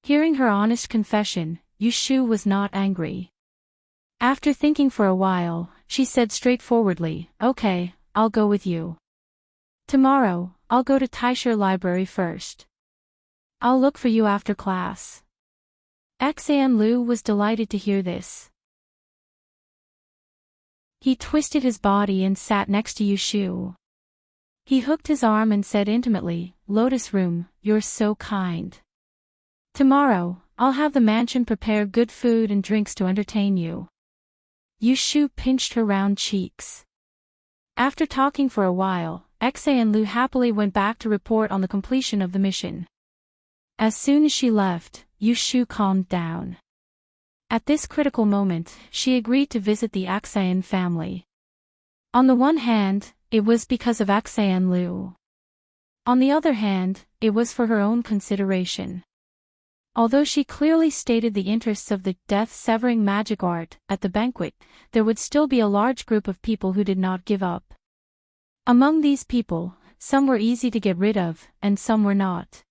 Hearing her honest confession, Yushu was not angry. After thinking for a while, she said straightforwardly, "Okay, I'll go with you. Tomorrow, I'll go to LoveLore Library first. I'll look for you after class." Xianlu was delighted to hear this. He twisted his body and sat next to Yushu. He hooked his arm and said intimately, "Lotus Room, you're so kind. Tomorrow, I'll have the mansion prepare good food and drinks to entertain you." Yushu pinched her round cheeks. After talking for a while, Xianlu happily went back to report on the completion of the mission. As soon as she left, Yushu calmed down. At this critical moment, she agreed to visit the Xian family. On the one hand, it was because of Xianlu. On the other hand, it was for her own consideration. Although she clearly stated the interests of the death-severing magic art at the banquet, there would still be a large group of people who did not give up. Among these people, some were easy to get rid of, and some were not.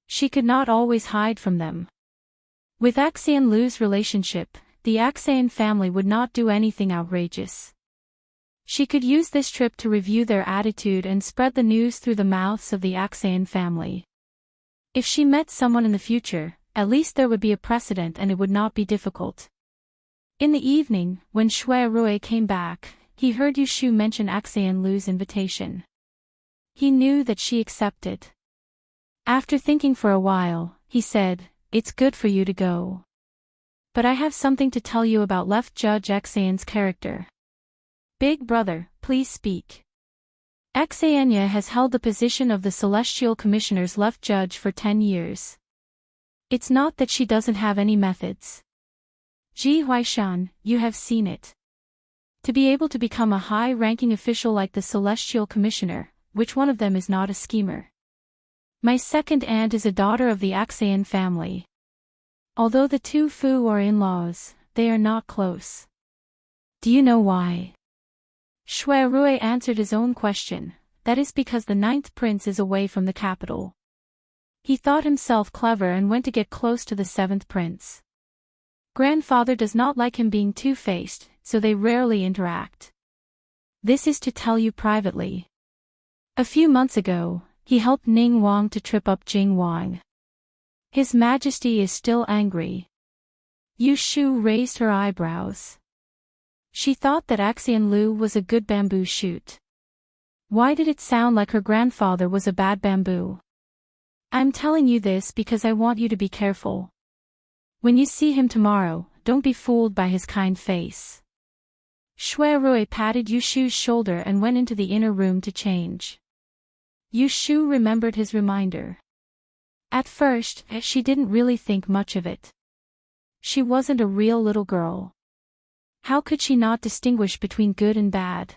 She could not always hide from them. With Xianlu's relationship, the Xian family would not do anything outrageous. She could use this trip to review their attitude and spread the news through the mouths of the Xian family. If she met someone in the future, at least there would be a precedent and it would not be difficult. In the evening, when Shui Rui came back, he heard Yushu mention Xianlu's invitation. He knew that she accepted. After thinking for a while, he said, "It's good for you to go. But I have something to tell you about Left Judge Xian's character." "Big brother, please speak." Xianya has held the position of the Celestial Commissioner's left judge for 10 years. It's not that she doesn't have any methods. Ji Huaishan, you have seen it. To be able to become a high-ranking official like the Celestial Commissioner, which one of them is not a schemer? My second aunt is a daughter of the Xian family. Although the two Fu are in-laws, they are not close. Do you know why? Shui Rui answered his own question, that is because the 9th prince is away from the capital. He thought himself clever and went to get close to the 7th prince. Grandfather does not like him being two-faced, so they rarely interact. This is to tell you privately. A few months ago, he helped Ning Wang to trip up Jing Wang. His Majesty is still angry. Yushu raised her eyebrows. She thought that Xianlu was a good bamboo shoot. Why did it sound like her grandfather was a bad bamboo? I'm telling you this because I want you to be careful. When you see him tomorrow, don't be fooled by his kind face. Shui Rui patted Yushu's shoulder and went into the inner room to change. Yushu remembered his reminder. At first, she didn't really think much of it. She wasn't a real little girl. How could she not distinguish between good and bad?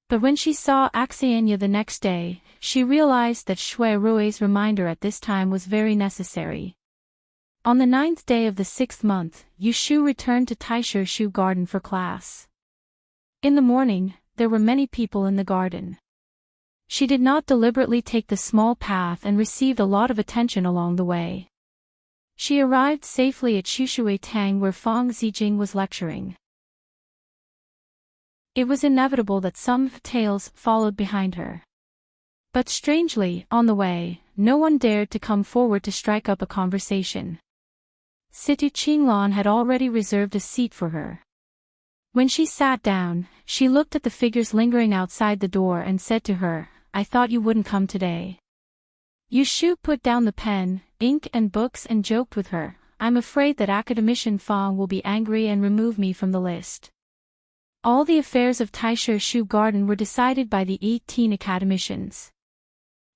But when she saw Xianya the next day, she realized that Shui Rui's reminder at this time was very necessary. On the 9th day of the 6th month, Yushu returned to Taishu Shu Garden for class. In the morning, there were many people in the garden. She did not deliberately take the small path and received a lot of attention along the way. She arrived safely at Shushui Tang where Fang Zijing was lecturing. It was inevitable that some tales followed behind her. But strangely, on the way, no one dared to come forward to strike up a conversation. Situ Qinglan had already reserved a seat for her. When she sat down, she looked at the figures lingering outside the door and said to her, "I thought you wouldn't come today." Yushu put down the pen, ink and books and joked with her, "I'm afraid that Academician Fang will be angry and remove me from the list." All the affairs of Taishu Shu Garden were decided by the 18 academicians.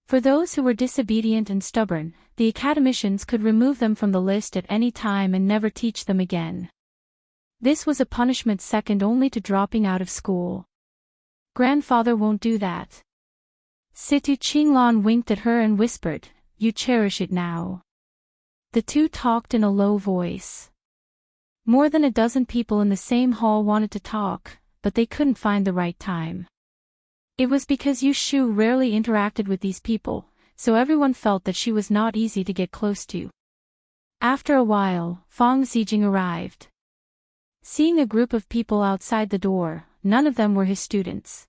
For those who were disobedient and stubborn, the academicians could remove them from the list at any time and never teach them again. This was a punishment second only to dropping out of school. Grandfather won't do that. Situ Qinglan winked at her and whispered, "You cherish it now." The two talked in a low voice. More than a dozen people in the same hall wanted to talk, but they couldn't find the right time. It was because Yushu rarely interacted with these people, so everyone felt that she was not easy to get close to. After a while, Fang Zijing arrived. Seeing a group of people outside the door, none of them were his students.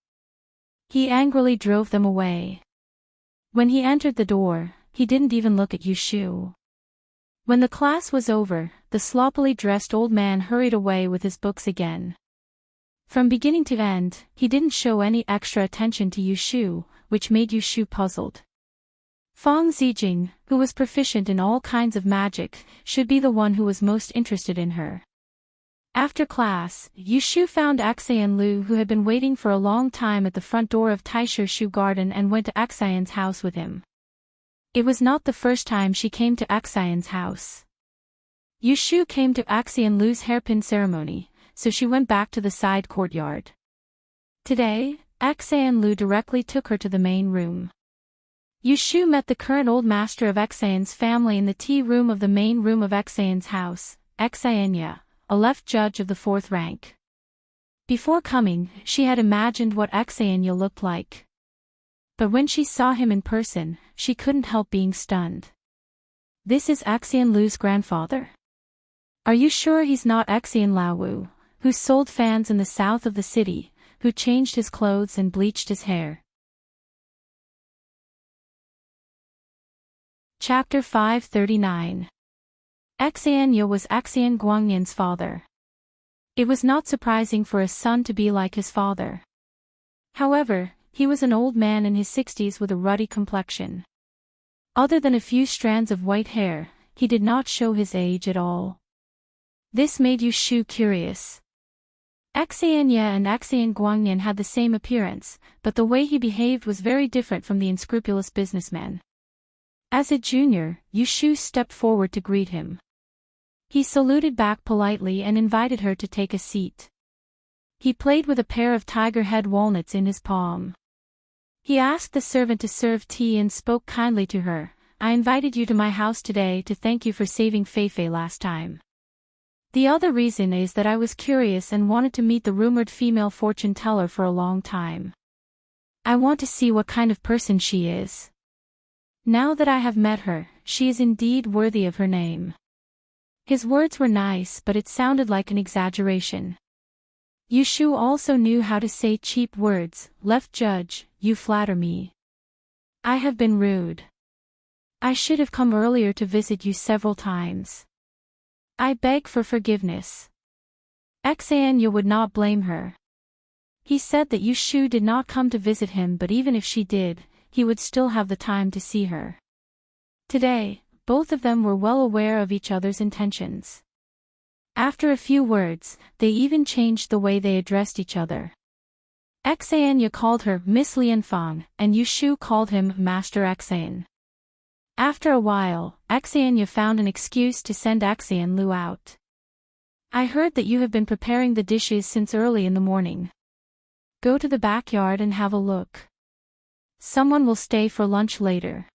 He angrily drove them away. When he entered the door, he didn't even look at Yushu. When the class was over, the sloppily dressed old man hurried away with his books again. From beginning to end, he didn't show any extra attention to Yushu, which made Yushu puzzled. Fang Zijing, who was proficient in all kinds of magic, should be the one who was most interested in her. After class, Yushu found Axayan Lu, who had been waiting for a long time at the front door of Taisher Shu Garden, and went to Axayan's house with him. It was not the first time she came to Axayan's house. Yushu came to Axayan Lu's hairpin ceremony, so she went back to the side courtyard. Today, Axayan Lu directly took her to the main room. Yushu met the current old master of Axayan's family in the tea room of the main room of Axayan's house, Axayanya, a left judge of the 4th rank. Before coming, she had imagined what Axayanya looked like. But when she saw him in person, she couldn't help being stunned. This is Axayan Lu's grandfather? Are you sure he's not Axayan Laowu, who sold fans in the south of the city, who changed his clothes and bleached his hair? Chapter 539. Axayanya was Axayan Guangyan's father. It was not surprising for a son to be like his father. However, he was an old man in his 60s with a ruddy complexion. Other than a few strands of white hair, he did not show his age at all. This made Yushu curious. Axayanya and Axayan Guangyan had the same appearance, but the way he behaved was very different from the unscrupulous businessman. As a junior, Yushu stepped forward to greet him. He saluted back politely and invited her to take a seat. He played with a pair of tiger head walnuts in his palm. He asked the servant to serve tea and spoke kindly to her. I invited you to my house today to thank you for saving Feifei last time. The other reason is that I was curious and wanted to meet the rumored female fortune teller for a long time. I want to see what kind of person she is. Now that I have met her, she is indeed worthy of her name. His words were nice, but it sounded like an exaggeration. Yushu also knew how to say cheap words. Left judge, you flatter me. I have been rude. I should have come earlier to visit you several times. I beg for forgiveness. Axayanya would not blame her. He said that Yushu did not come to visit him, but even if she did, he would still have the time to see her. Today, both of them were well aware of each other's intentions. After a few words, they even changed the way they addressed each other. Axayanya called her Miss Lianfang, and Yushu called him Master Axayan. After a while, Axayanya found an excuse to send Axayan Lu out. I heard that you have been preparing the dishes since early in the morning. Go to the backyard and have a look. Someone will stay for lunch later.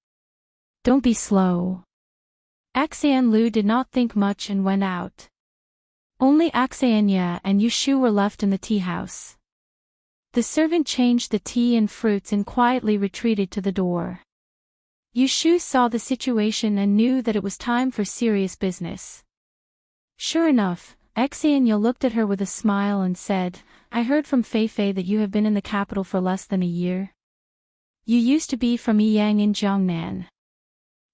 Don't be slow. Axayan Lu did not think much and went out. Only Axayanya and Yushu were left in the tea house. The servant changed the tea and fruits and quietly retreated to the door. Yushu saw the situation and knew that it was time for serious business. Sure enough, Axayanya looked at her with a smile and said, I heard from Feifei that you have been in the capital for less than a year. You used to be from Yiyang in Jiangnan.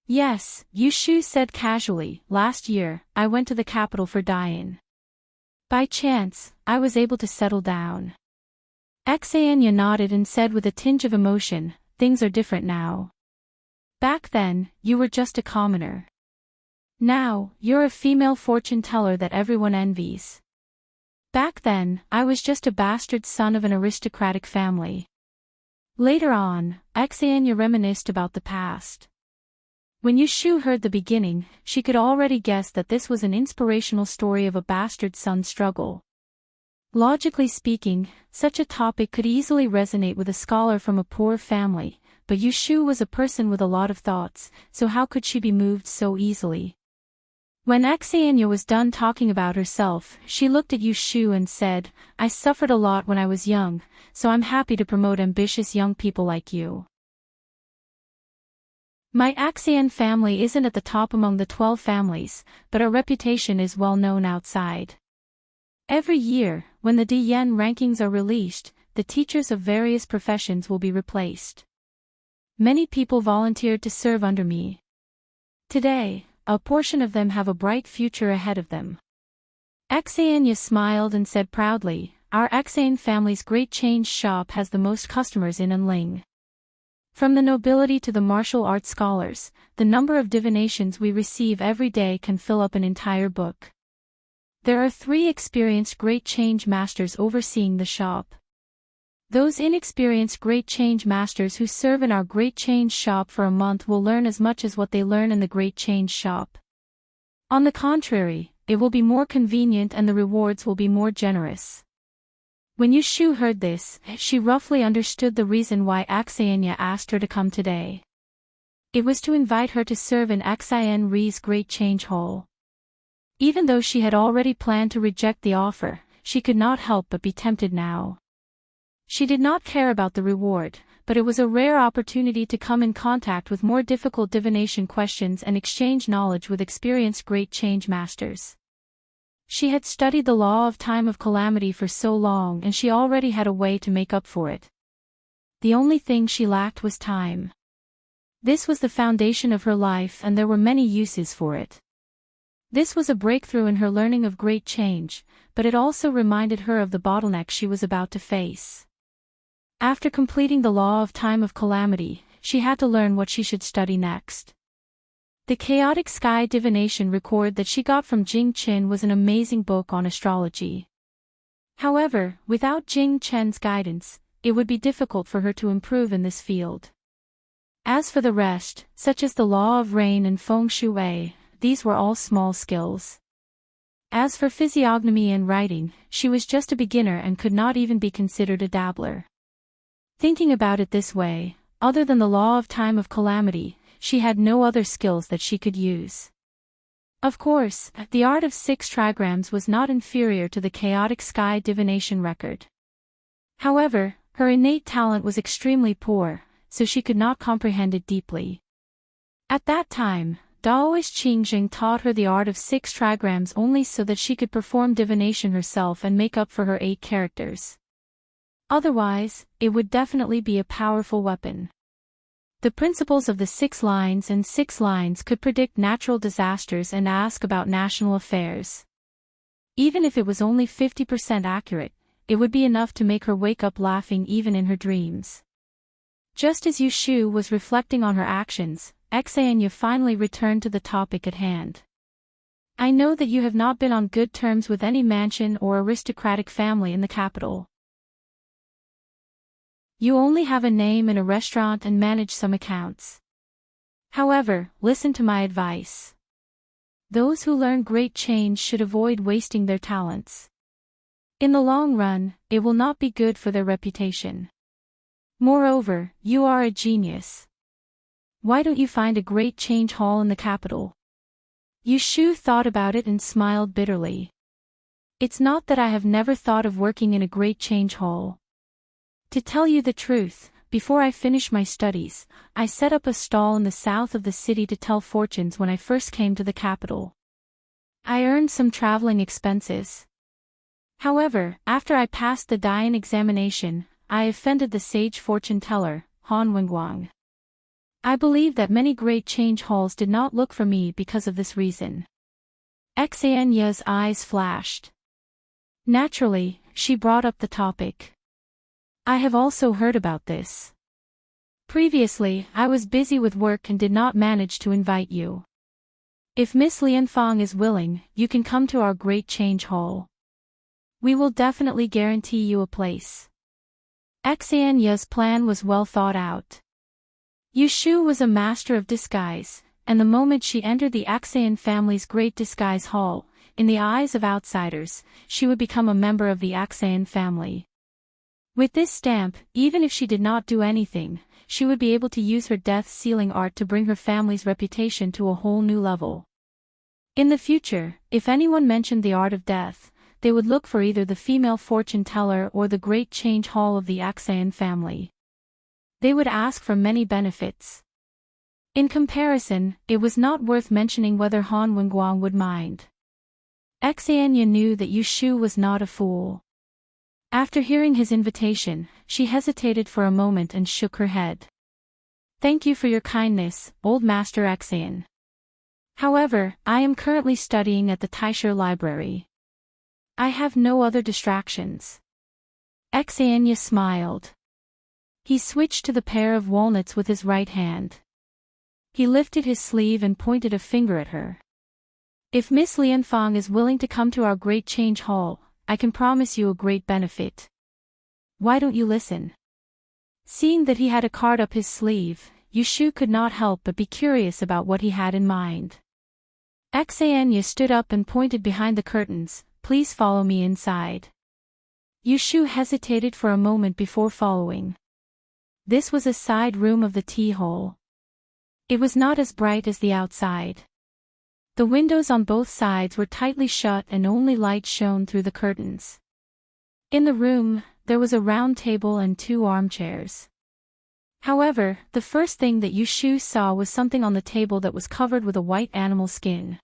Yes, Yushu said casually, last year, I went to the capital for Dian. By chance, I was able to settle down. Axayanya nodded and said with a tinge of emotion, things are different now. Back then, you were just a commoner. Now, you're a female fortune teller that everyone envies. Back then, I was just a bastard son of an aristocratic family. Later on, Axayanya reminisced about the past. When Yushu heard the beginning, she could already guess that this was an inspirational story of a bastard son's struggle. Logically speaking, such a topic could easily resonate with a scholar from a poor family, but Yushu was a person with a lot of thoughts, so how could she be moved so easily? When Xenia was done talking about herself, she looked at Yushu and said, "I suffered a lot when I was young, so I'm happy to promote ambitious young people like you. My Axian family isn't at the top among the 12 families, but our reputation is well known outside. Every year, when the Dian rankings are released, the teachers of various professions will be replaced. Many people volunteered to serve under me. Today, a portion of them have a bright future ahead of them." Xenia smiled and said proudly, "Our Xane family's Great Change shop has the most customers in Anling. From the nobility to the martial arts scholars, the number of divinations we receive every day can fill up an entire book. There are 3 experienced Great Change Masters overseeing the shop. Those inexperienced Great Change Masters who serve in our Great Change shop for a month will learn as much as what they learn in the Great Change shop. On the contrary, it will be more convenient and the rewards will be more generous." When Yushu heard this, she roughly understood the reason why Xenia asked her to come today. It was to invite her to serve in Xien Ri's Great Change Hall. Even though she had already planned to reject the offer, she could not help but be tempted now. She did not care about the reward, but it was a rare opportunity to come in contact with more difficult divination questions and exchange knowledge with experienced Great Change Masters. She had studied the law of time of calamity for so long and she already had a way to make up for it. The only thing she lacked was time. This was the foundation of her life and there were many uses for it. This was a breakthrough in her learning of great change, but it also reminded her of the bottleneck she was about to face. After completing the law of time of calamity, she had to learn what she should study next. The Chaotic Sky Divination record that she got from Jing Chen was an amazing book on astrology. However, without Jing Chen's guidance, it would be difficult for her to improve in this field. As for the rest, such as the law of rain and feng shui, these were all small skills. As for physiognomy and writing, she was just a beginner and could not even be considered a dabbler. Thinking about it this way, other than the law of time of calamity, she had no other skills that she could use. Of course, the art of 6 trigrams was not inferior to the Chaotic Sky Divination record. However, her innate talent was extremely poor, so she could not comprehend it deeply. At that time, Daoist Qingjing taught her the art of 6 trigrams only so that she could perform divination herself and make up for her 8 characters. Otherwise, it would definitely be a powerful weapon. The principles of the 6 lines and 6 lines could predict natural disasters and ask about national affairs. Even if it was only 50% accurate, it would be enough to make her wake up laughing even in her dreams. Just as Yushu was reflecting on her actions, Xenia finally returned to the topic at hand. "I know that you have not been on good terms with any mansion or aristocratic family in the capital. You only have a name in a restaurant and manage some accounts. However, listen to my advice. Those who learn great change should avoid wasting their talents. In the long run, it will not be good for their reputation. Moreover, you are a genius. Why don't you find a great change hall in the capital?" Yushu thought about it and smiled bitterly. "It's not that I have never thought of working in a great change hall. To tell you the truth, before I finished my studies, I set up a stall in the south of the city to tell fortunes when I first came to the capital. I earned some traveling expenses. However, after I passed the Dian examination, I offended the sage fortune teller, Han Wenguang. I believe that many great change halls did not look for me because of this reason." Xenia's eyes flashed. Naturally, she brought up the topic. "I have also heard about this. Previously, I was busy with work and did not manage to invite you. If Miss Lianfang is willing, you can come to our Great Change Hall. We will definitely guarantee you a place." Xenia's plan was well thought out. Yushu was a master of disguise, and the moment she entered the Xen family's Great Disguise Hall, in the eyes of outsiders, she would become a member of the Xen family. With this stamp, even if she did not do anything, she would be able to use her death-sealing art to bring her family's reputation to a whole new level. In the future, if anyone mentioned the art of death, they would look for either the female fortune teller or the great change hall of the Axayan family. They would ask for many benefits. In comparison, it was not worth mentioning whether Han Wenguang would mind. Xania knew that Yu Shu was not a fool. After hearing his invitation, she hesitated for a moment and shook her head. Thank you for your kindness, old Master Xian. However, I am currently studying at the LoveLore Library. I have no other distractions. Xianya smiled. He switched to the pair of walnuts with his right hand. He lifted his sleeve and pointed a finger at her. If Miss Lianfang is willing to come to our Great Change Hall, I can promise you a great benefit. Why don't you listen? Seeing that he had a card up his sleeve, Yu Shu could not help but be curious about what he had in mind. Xianya stood up and pointed behind the curtains, please follow me inside. Yu Shu hesitated for a moment before following. This was a side room of the tea hall. It was not as bright as the outside. The windows on both sides were tightly shut and only light shone through the curtains. In the room, there was a round table and 2 armchairs. However, the first thing that Yu Shu saw was something on the table that was covered with a white animal skin.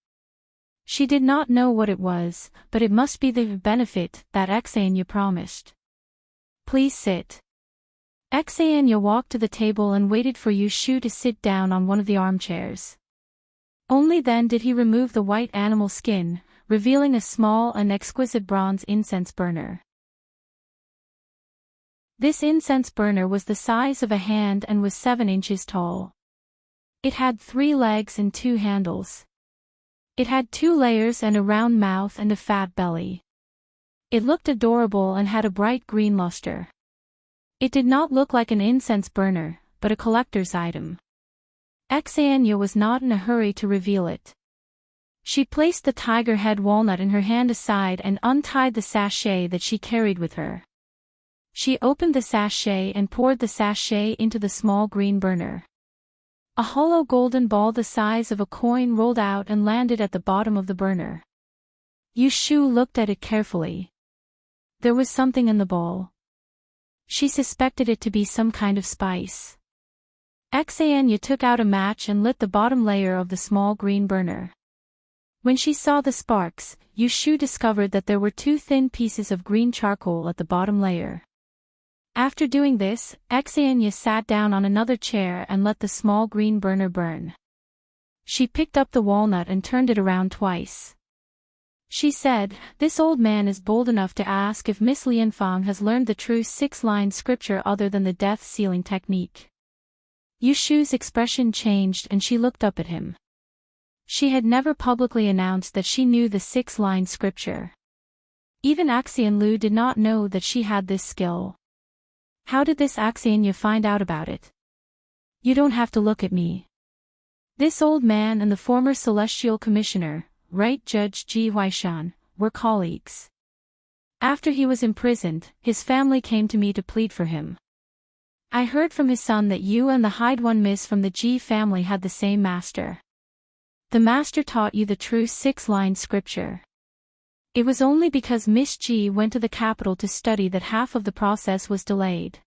She did not know what it was, but it must be the benefit that Xania promised. Please sit. Xania walked to the table and waited for Yu Shu to sit down on one of the armchairs. Only then did he remove the white animal skin, revealing a small and exquisite bronze incense burner. This incense burner was the size of a hand and was 7 inches tall. It had 3 legs and 2 handles. It had 2 layers and a round mouth and a fat belly. It looked adorable and had a bright green luster. It did not look like an incense burner, but a collector's item. Xania was not in a hurry to reveal it. She placed the tiger head walnut in her hand aside and untied the sachet that she carried with her. She opened the sachet and poured the sachet into the small green burner. A hollow golden ball the size of a coin rolled out and landed at the bottom of the burner. Yu Shu looked at it carefully. There was something in the ball. She suspected it to be some kind of spice. Xania took out a match and lit the bottom layer of the small green burner. When she saw the sparks, Yu Shu discovered that there were 2 thin pieces of green charcoal at the bottom layer. After doing this, Xania sat down on another chair and let the small green burner burn. She picked up the walnut and turned it around twice. She said, "This old man is bold enough to ask if Miss Lianfang has learned the true 6-line scripture other than the death sealing technique." Yu Shu's expression changed and she looked up at him. She had never publicly announced that she knew the 6-line scripture. Even Axian Lu did not know that she had this skill. How did this Axianya find out about it? You don't have to look at me. This old man and the former celestial commissioner, right Judge Ji Huaishan, were colleagues. After he was imprisoned, his family came to me to plead for him. I heard from his son that you and the Hyde One Miss from the Ji family had the same master. The master taught you the true 6-line scripture. It was only because Miss Ji went to the capital to study that half of the process was delayed.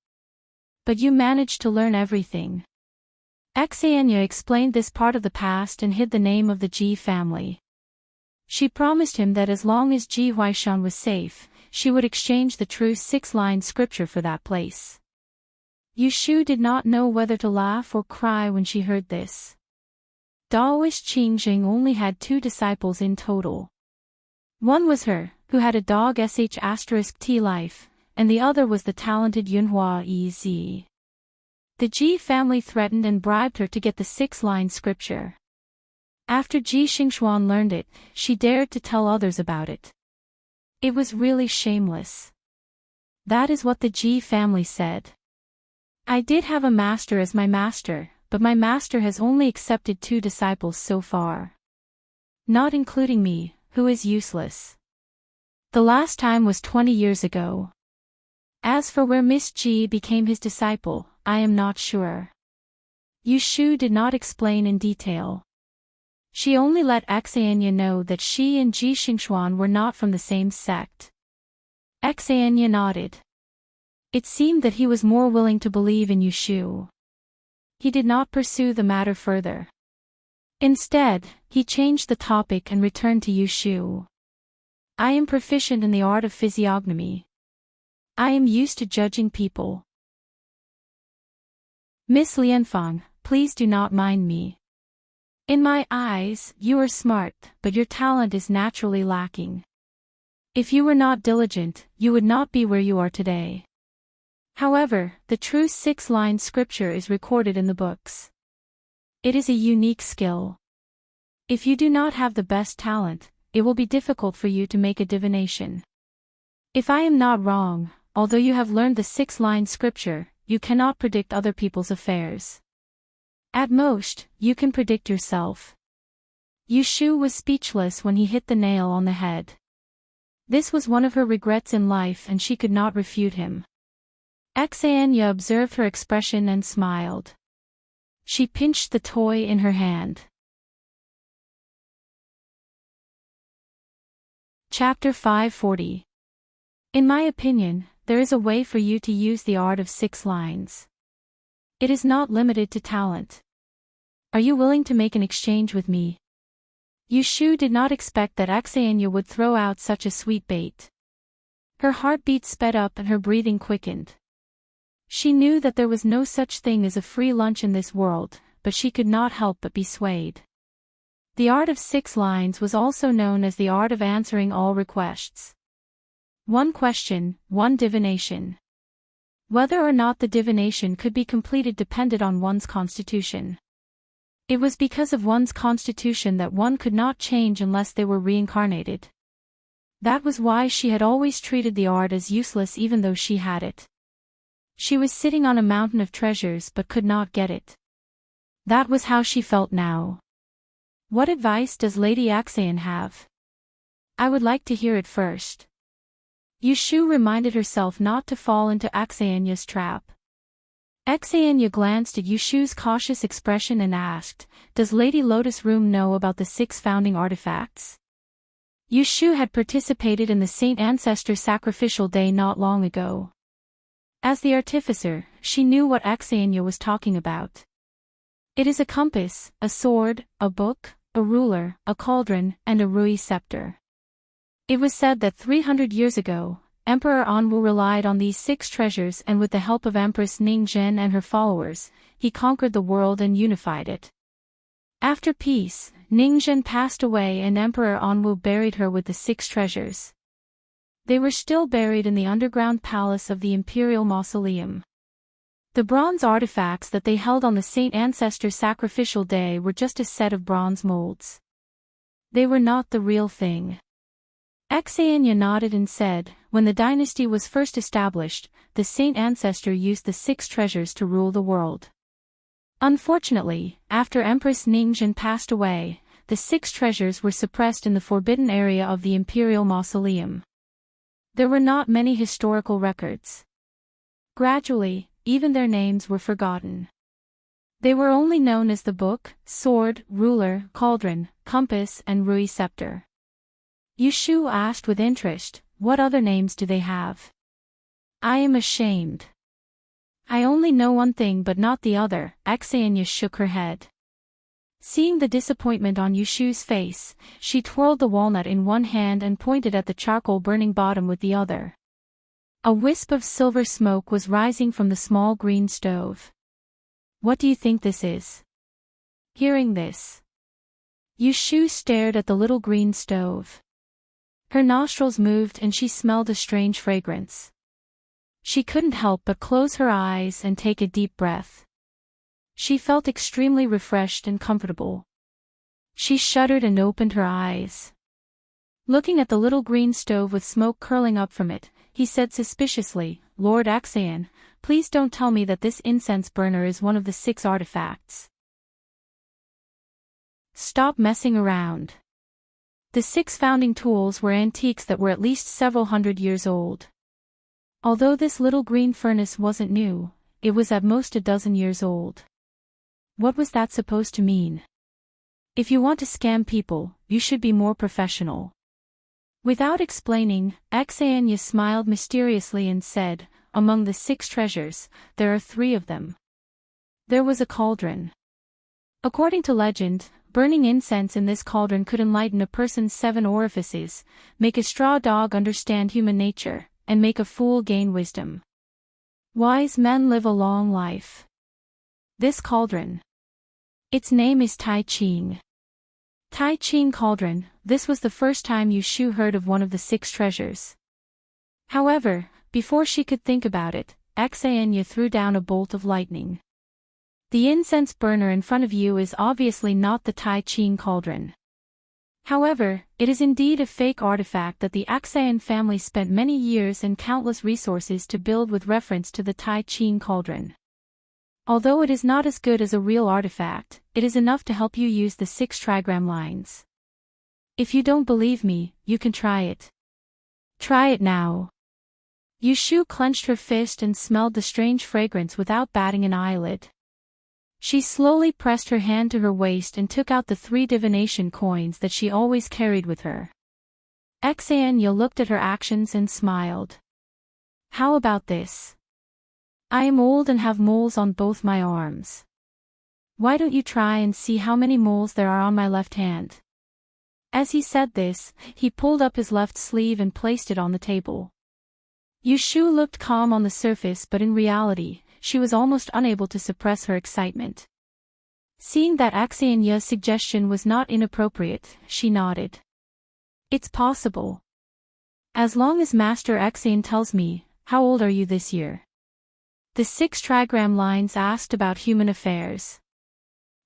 But you managed to learn everything. Xania explained this part of the past and hid the name of the Ji family. She promised him that as long as Ji Huaishan was safe, she would exchange the true 6-line scripture for that place. Yu Shu did not know whether to laugh or cry when she heard this. Daoist Qingjing only had 2 disciples in total. One was her, who had a dog sh*t life, and the other was the talented Yunhua Ez. The Ji family threatened and bribed her to get the 6-line scripture. After Ji Xingxuan learned it, she dared to tell others about it. It was really shameless. That is what the Ji family said. I did have a master as my master, but my master has only accepted 2 disciples so far. Not including me, who is useless. The last time was 20 years ago. As for where Miss Ji became his disciple, I am not sure. Yu Shu did not explain in detail. She only let Xianya know that she and Ji Xingxuan were not from the same sect. Xianya nodded. It seemed that he was more willing to believe in Yushu. He did not pursue the matter further. Instead, he changed the topic and returned to Yushu. I am proficient in the art of physiognomy. I am used to judging people. Miss Lianfang, please do not mind me. In my eyes, you are smart, but your talent is naturally lacking. If you were not diligent, you would not be where you are today. However, the true 6-line scripture is recorded in the books. It is a unique skill. If you do not have the best talent, it will be difficult for you to make a divination. If I am not wrong, although you have learned the 6-line scripture, you cannot predict other people's affairs. At most, you can predict yourself. Yushu was speechless when he hit the nail on the head. This was one of her regrets in life and she could not refute him. Xianya observed her expression and smiled. She pinched the toy in her hand. Chapter 540. In my opinion, there is a way for you to use the art of 6 lines. It is not limited to talent. Are you willing to make an exchange with me? Yushu did not expect that Xianya would throw out such a sweet bait. Her heartbeat sped up and her breathing quickened. She knew that there was no such thing as a free lunch in this world, but she could not help but be swayed. The art of 6 lines was also known as the art of answering all requests. 1 question, 1 divination. Whether or not the divination could be completed depended on one's constitution. It was because of one's constitution that one could not change unless they were reincarnated. That was why she had always treated the art as useless even though she had it. She was sitting on a mountain of treasures but could not get it. That was how she felt now. What advice does Lady Xianya have? I would like to hear it first. Yushu reminded herself not to fall into Xianya's trap. Xianya glanced at Yushu's cautious expression and asked, "Does Lady Lotus Room know about the 6 founding artifacts?" Yushu had participated in the Saint Ancestor Sacrificial Day not long ago. As the artificer, she knew what Xianya was talking about. It is a compass, a sword, a book, a ruler, a cauldron, and a Rui scepter. It was said that 300 years ago, Emperor Anwu relied on these 6 treasures and with the help of Empress Ningzhen and her followers, he conquered the world and unified it. After peace, Ningzhen passed away and Emperor Anwu buried her with the 6 treasures. They were still buried in the underground palace of the Imperial Mausoleum. The bronze artifacts that they held on the Saint Ancestor Sacrificial Day were just a set of bronze molds. They were not the real thing. Xianya nodded and said, when the dynasty was first established, the Saint Ancestor used the 6 treasures to rule the world. Unfortunately, after Empress Ningzhen passed away, the 6 treasures were suppressed in the forbidden area of the Imperial Mausoleum. There were not many historical records. Gradually, even their names were forgotten. They were only known as the book, sword, ruler, cauldron, compass, and Rui scepter. Yushu asked with interest, what other names do they have? I am ashamed. I only know one thing but not the other, Xianya shook her head. Seeing the disappointment on Yushu's face, she twirled the walnut in one hand and pointed at the charcoal burning bottom with the other. A wisp of silver smoke was rising from the small green stove. What do you think this is? Hearing this, Yushu stared at the little green stove. Her nostrils moved and she smelled a strange fragrance. She couldn't help but close her eyes and take a deep breath. She felt extremely refreshed and comfortable. She shuddered and opened her eyes. Looking at the little green stove with smoke curling up from it, he said suspiciously, Lord Xianya, please don't tell me that this incense burner is one of the 6 artifacts. Stop messing around. The 6 founding tools were antiques that were at least several hundred years old. Although this little green furnace wasn't new, it was at most a dozen years old. What was that supposed to mean? If you want to scam people, you should be more professional. Without explaining, Xenia smiled mysteriously and said, among the 6 treasures, there are 3 of them. There was a cauldron. According to legend, burning incense in this cauldron could enlighten a person's 7 orifices, make a straw dog understand human nature, and make a fool gain wisdom. Wise men live a long life. This cauldron. Its name is Tai Ching. Tai Ching Cauldron, this was the first time Yu Shu heard of one of the 6 treasures. However, before she could think about it, Xenia threw down a bolt of lightning. The incense burner in front of you is obviously not the Tai Ching Cauldron. However, it is indeed a fake artifact that the Xan family spent many years and countless resources to build with reference to the Tai Ching Cauldron. Although it is not as good as a real artifact, it is enough to help you use the 6 trigram lines. If you don't believe me, you can try it. Try it now. Yu Shu clenched her fist and smelled the strange fragrance without batting an eyelid. She slowly pressed her hand to her waist and took out the 3 divination coins that she always carried with her. Xenia looked at her actions and smiled. How about this? I am old and have moles on both my arms. Why don't you try and see how many moles there are on my left hand? As he said this, he pulled up his left sleeve and placed it on the table. Yu Shu looked calm on the surface, but in reality, she was almost unable to suppress her excitement. Seeing that Xenia's suggestion was not inappropriate, she nodded. It's possible. As long as Master Xen tells me, how old are you this year? The 6 trigram lines asked about human affairs.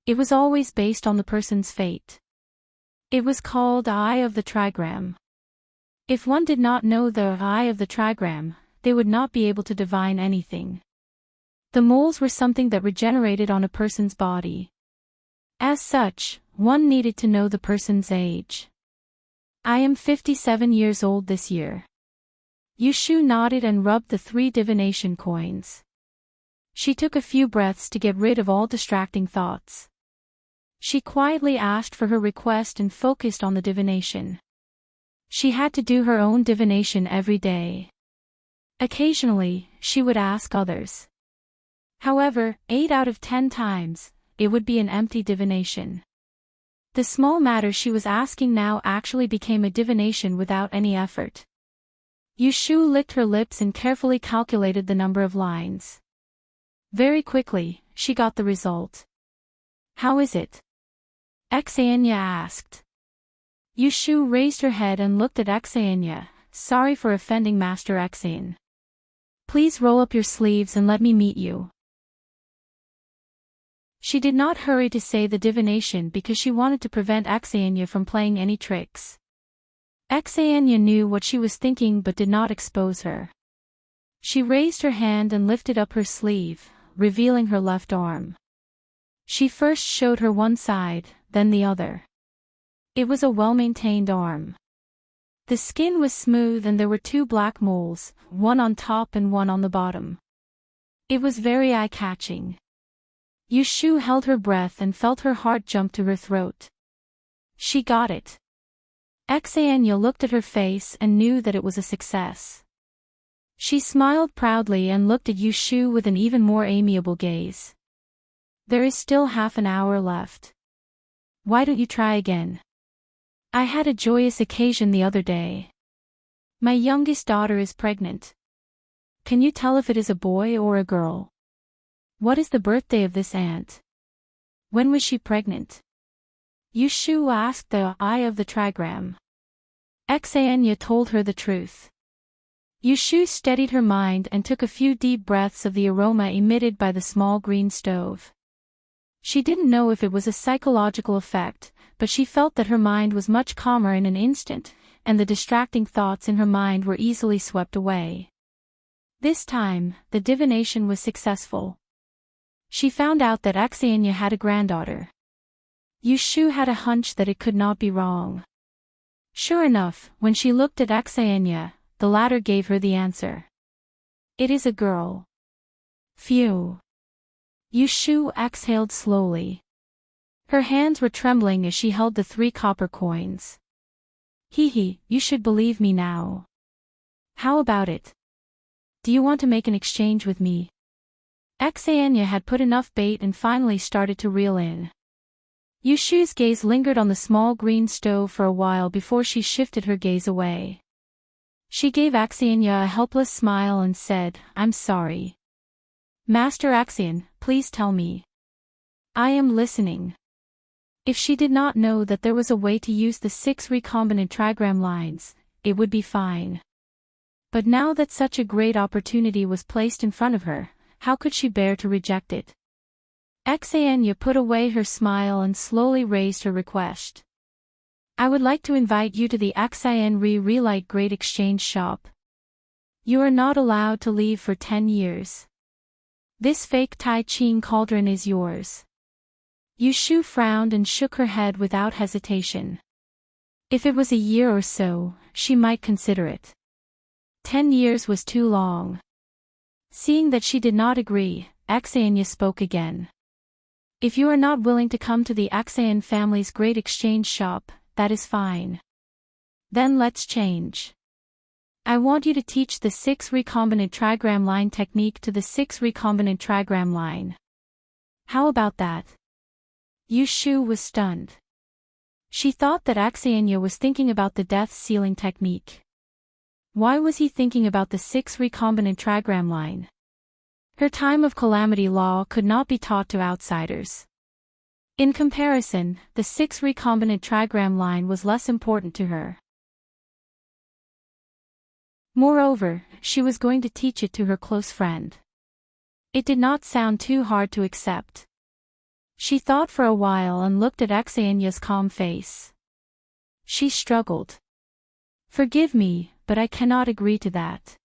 It was always based on the person's fate. It was called Eye of the Trigram. If one did not know the Eye of the Trigram, they would not be able to divine anything. The moles were something that regenerated on a person's body. As such, one needed to know the person's age. I am 57 years old this year. Yu Shu nodded and rubbed the 3 divination coins. She took a few breaths to get rid of all distracting thoughts. She quietly asked for her request and focused on the divination. She had to do her own divination every day. Occasionally, she would ask others. However, 8 out of 10 times, it would be an empty divination. The small matter she was asking now actually became a divination without any effort. Yu Shu licked her lips and carefully calculated the number of lines. Very quickly, she got the result. How is it? Xenia asked. Yu Shu raised her head and looked at Xenia. Sorry for offending Master Xen. Please roll up your sleeves and let me meet you. She did not hurry to say the divination because she wanted to prevent Xenia from playing any tricks. Xenia knew what she was thinking but did not expose her. She raised her hand and lifted up her sleeve, revealing her left arm. She first showed her one side, then the other. It was a well-maintained arm. The skin was smooth and there were 2 black moles, one on top and one on the bottom. It was very eye-catching. Yu Shu held her breath and felt her heart jump to her throat. She got it. Xenia looked at her face and knew that it was a success. She smiled proudly and looked at Yu Shu with an even more amiable gaze. There is still half an hour left. Why don't you try again? I had a joyous occasion the other day. My youngest daughter is pregnant. Can you tell if it is a boy or a girl? What is the birthday of this aunt? When was she pregnant? Yu Shu asked the Eye of the Trigram. Xenia told her the truth. Yu Shu steadied her mind and took a few deep breaths of the aroma emitted by the small green stove. She didn't know if it was a psychological effect, but she felt that her mind was much calmer in an instant, and the distracting thoughts in her mind were easily swept away. This time, the divination was successful. She found out that Xenia had a granddaughter. Yu Shu had a hunch that it could not be wrong. Sure enough, when she looked at Xenia, the latter gave her the answer. It is a girl. Phew. Yu Shu exhaled slowly. Her hands were trembling as she held the 3 copper coins. Hee, you should believe me now. How about it? Do you want to make an exchange with me? Xania had put enough bait and finally started to reel in. Yushu's gaze lingered on the small green stove for a while before she shifted her gaze away. She gave Xania a helpless smile and said, "I'm sorry. Master Axion, please tell me. I am listening." If she did not know that there was a way to use the 6 recombinant trigram lines, it would be fine. But now that such a great opportunity was placed in front of her, how could she bear to reject it? Xania put away her smile and slowly raised her request. "I would like to invite you to the Xian Relight Great Exchange Shop. You are not allowed to leave for 10 years. This fake Tai Ching cauldron is yours." Yushu frowned and shook her head without hesitation. If it was a year or so, she might consider it. 10 years was too long. Seeing that she did not agree, Xania spoke again. "If you are not willing to come to the Xian family's great exchange shop, that is fine. Then let's change. I want you to teach the 6 recombinant trigram line technique to the 6 recombinant trigram line. How about that?" Yushu was stunned. She thought that Xania was thinking about the death sealing technique. Why was he thinking about the 6 recombinant trigram line? Her time of calamity law could not be taught to outsiders. In comparison, the 6 recombinant trigram line was less important to her. Moreover, she was going to teach it to her close friend. It did not sound too hard to accept. She thought for a while and looked at Xania's calm face. She struggled. "Forgive me, but I cannot agree to that."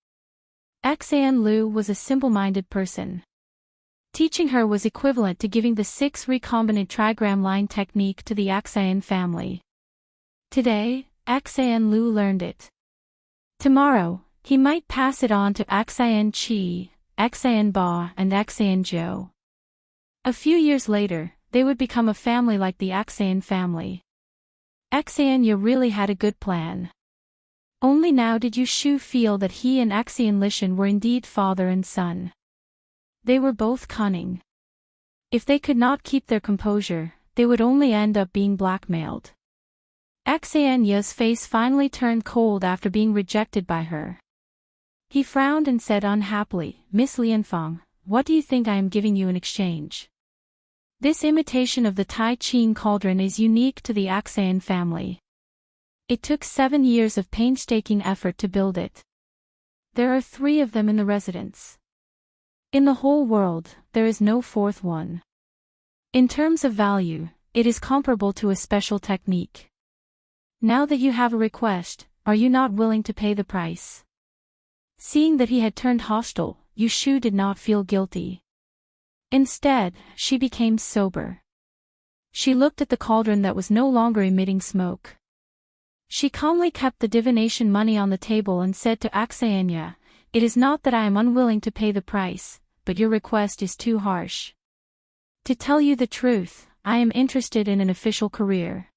Xian Lu was a simple-minded person. Teaching her was equivalent to giving the 6 recombinant trigram line technique to the Xian family. Today, Xian Lu learned it. Tomorrow, he might pass it on to Xian Qi, Xian Ba and Xian Zhou. A few years later, they would become a family like the Xian family. Xania really had a good plan. Only now did Yushu feel that he and Xian Lishan were indeed father and son. They were both cunning. If they could not keep their composure, they would only end up being blackmailed. Xania's face finally turned cold after being rejected by her. He frowned and said unhappily, "Miss Lianfeng, what do you think I am giving you in exchange? This imitation of the Tai Ching cauldron is unique to the Xian family. It took 7 years of painstaking effort to build it. There are 3 of them in the residence. In the whole world, there is no 4th one. In terms of value, it is comparable to a special technique. Now that you have a request, are you not willing to pay the price?" Seeing that he had turned hostile, Yushu did not feel guilty. Instead, she became sober. She looked at the cauldron that was no longer emitting smoke. She calmly kept the divination money on the table and said to Xania, "It is not that I am unwilling to pay the price, but your request is too harsh. To tell you the truth, I am interested in an official career.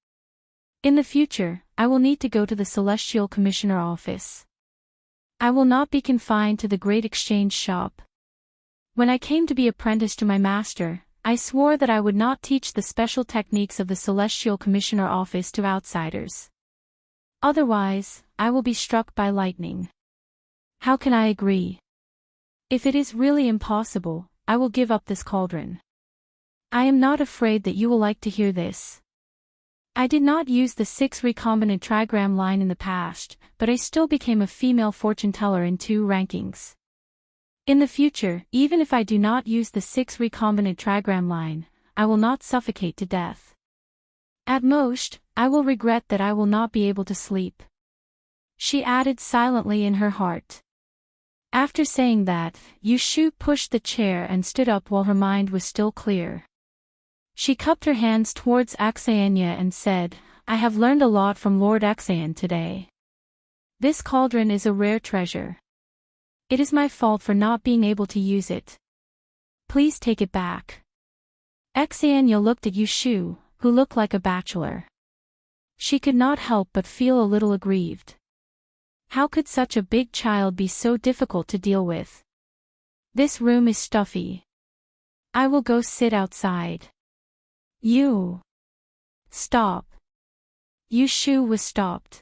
In the future, I will need to go to the Celestial Commissioner office. I will not be confined to the Great Exchange Shop. When I came to be apprenticed to my master, I swore that I would not teach the special techniques of the Celestial Commissioner office to outsiders. Otherwise, I will be struck by lightning. How can I agree? If it is really impossible, I will give up this cauldron. I am not afraid that you will like to hear this. I did not use the 6 recombinant trigram line in the past, but I still became a female fortune teller in 2 rankings. In the future, even if I do not use the 6 recombinant trigram line, I will not suffocate to death. At most, I will regret that I will not be able to sleep." She added silently in her heart. After saying that, Yushu pushed the chair and stood up while her mind was still clear. She cupped her hands towards Xania and said, "I have learned a lot from Lord Xian today. This cauldron is a rare treasure. It is my fault for not being able to use it. Please take it back." Xania looked at Yushu, who looked like a bachelor. She could not help but feel a little aggrieved. How could such a big child be so difficult to deal with? This room is stuffy. I will go sit outside. You. Stop. Yushu was stopped.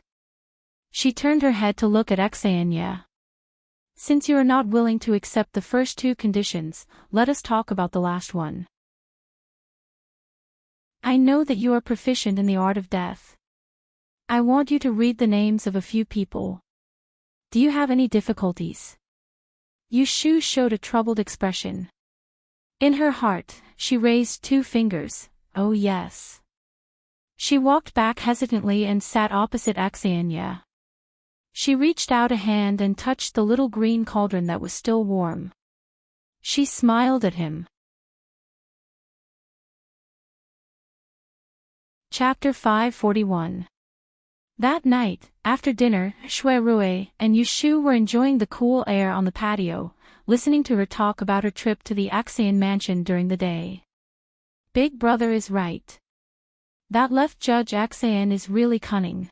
She turned her head to look at Xenia. Since you are not willing to accept the first two conditions, let us talk about the last one. I know that you are proficient in the art of death. I want you to read the names of a few people. Do you have any difficulties? Yushu showed a troubled expression. In her heart, she raised two fingers. Oh yes. She walked back hesitantly and sat opposite Xenia. She reached out a hand and touched the little green cauldron that was still warm. She smiled at him. Chapter 541. That night, after dinner, Shuirui and Yushu were enjoying the cool air on the patio, listening to her talk about her trip to the Axian mansion during the day. Big brother is right. That left Judge Axian is really cunning.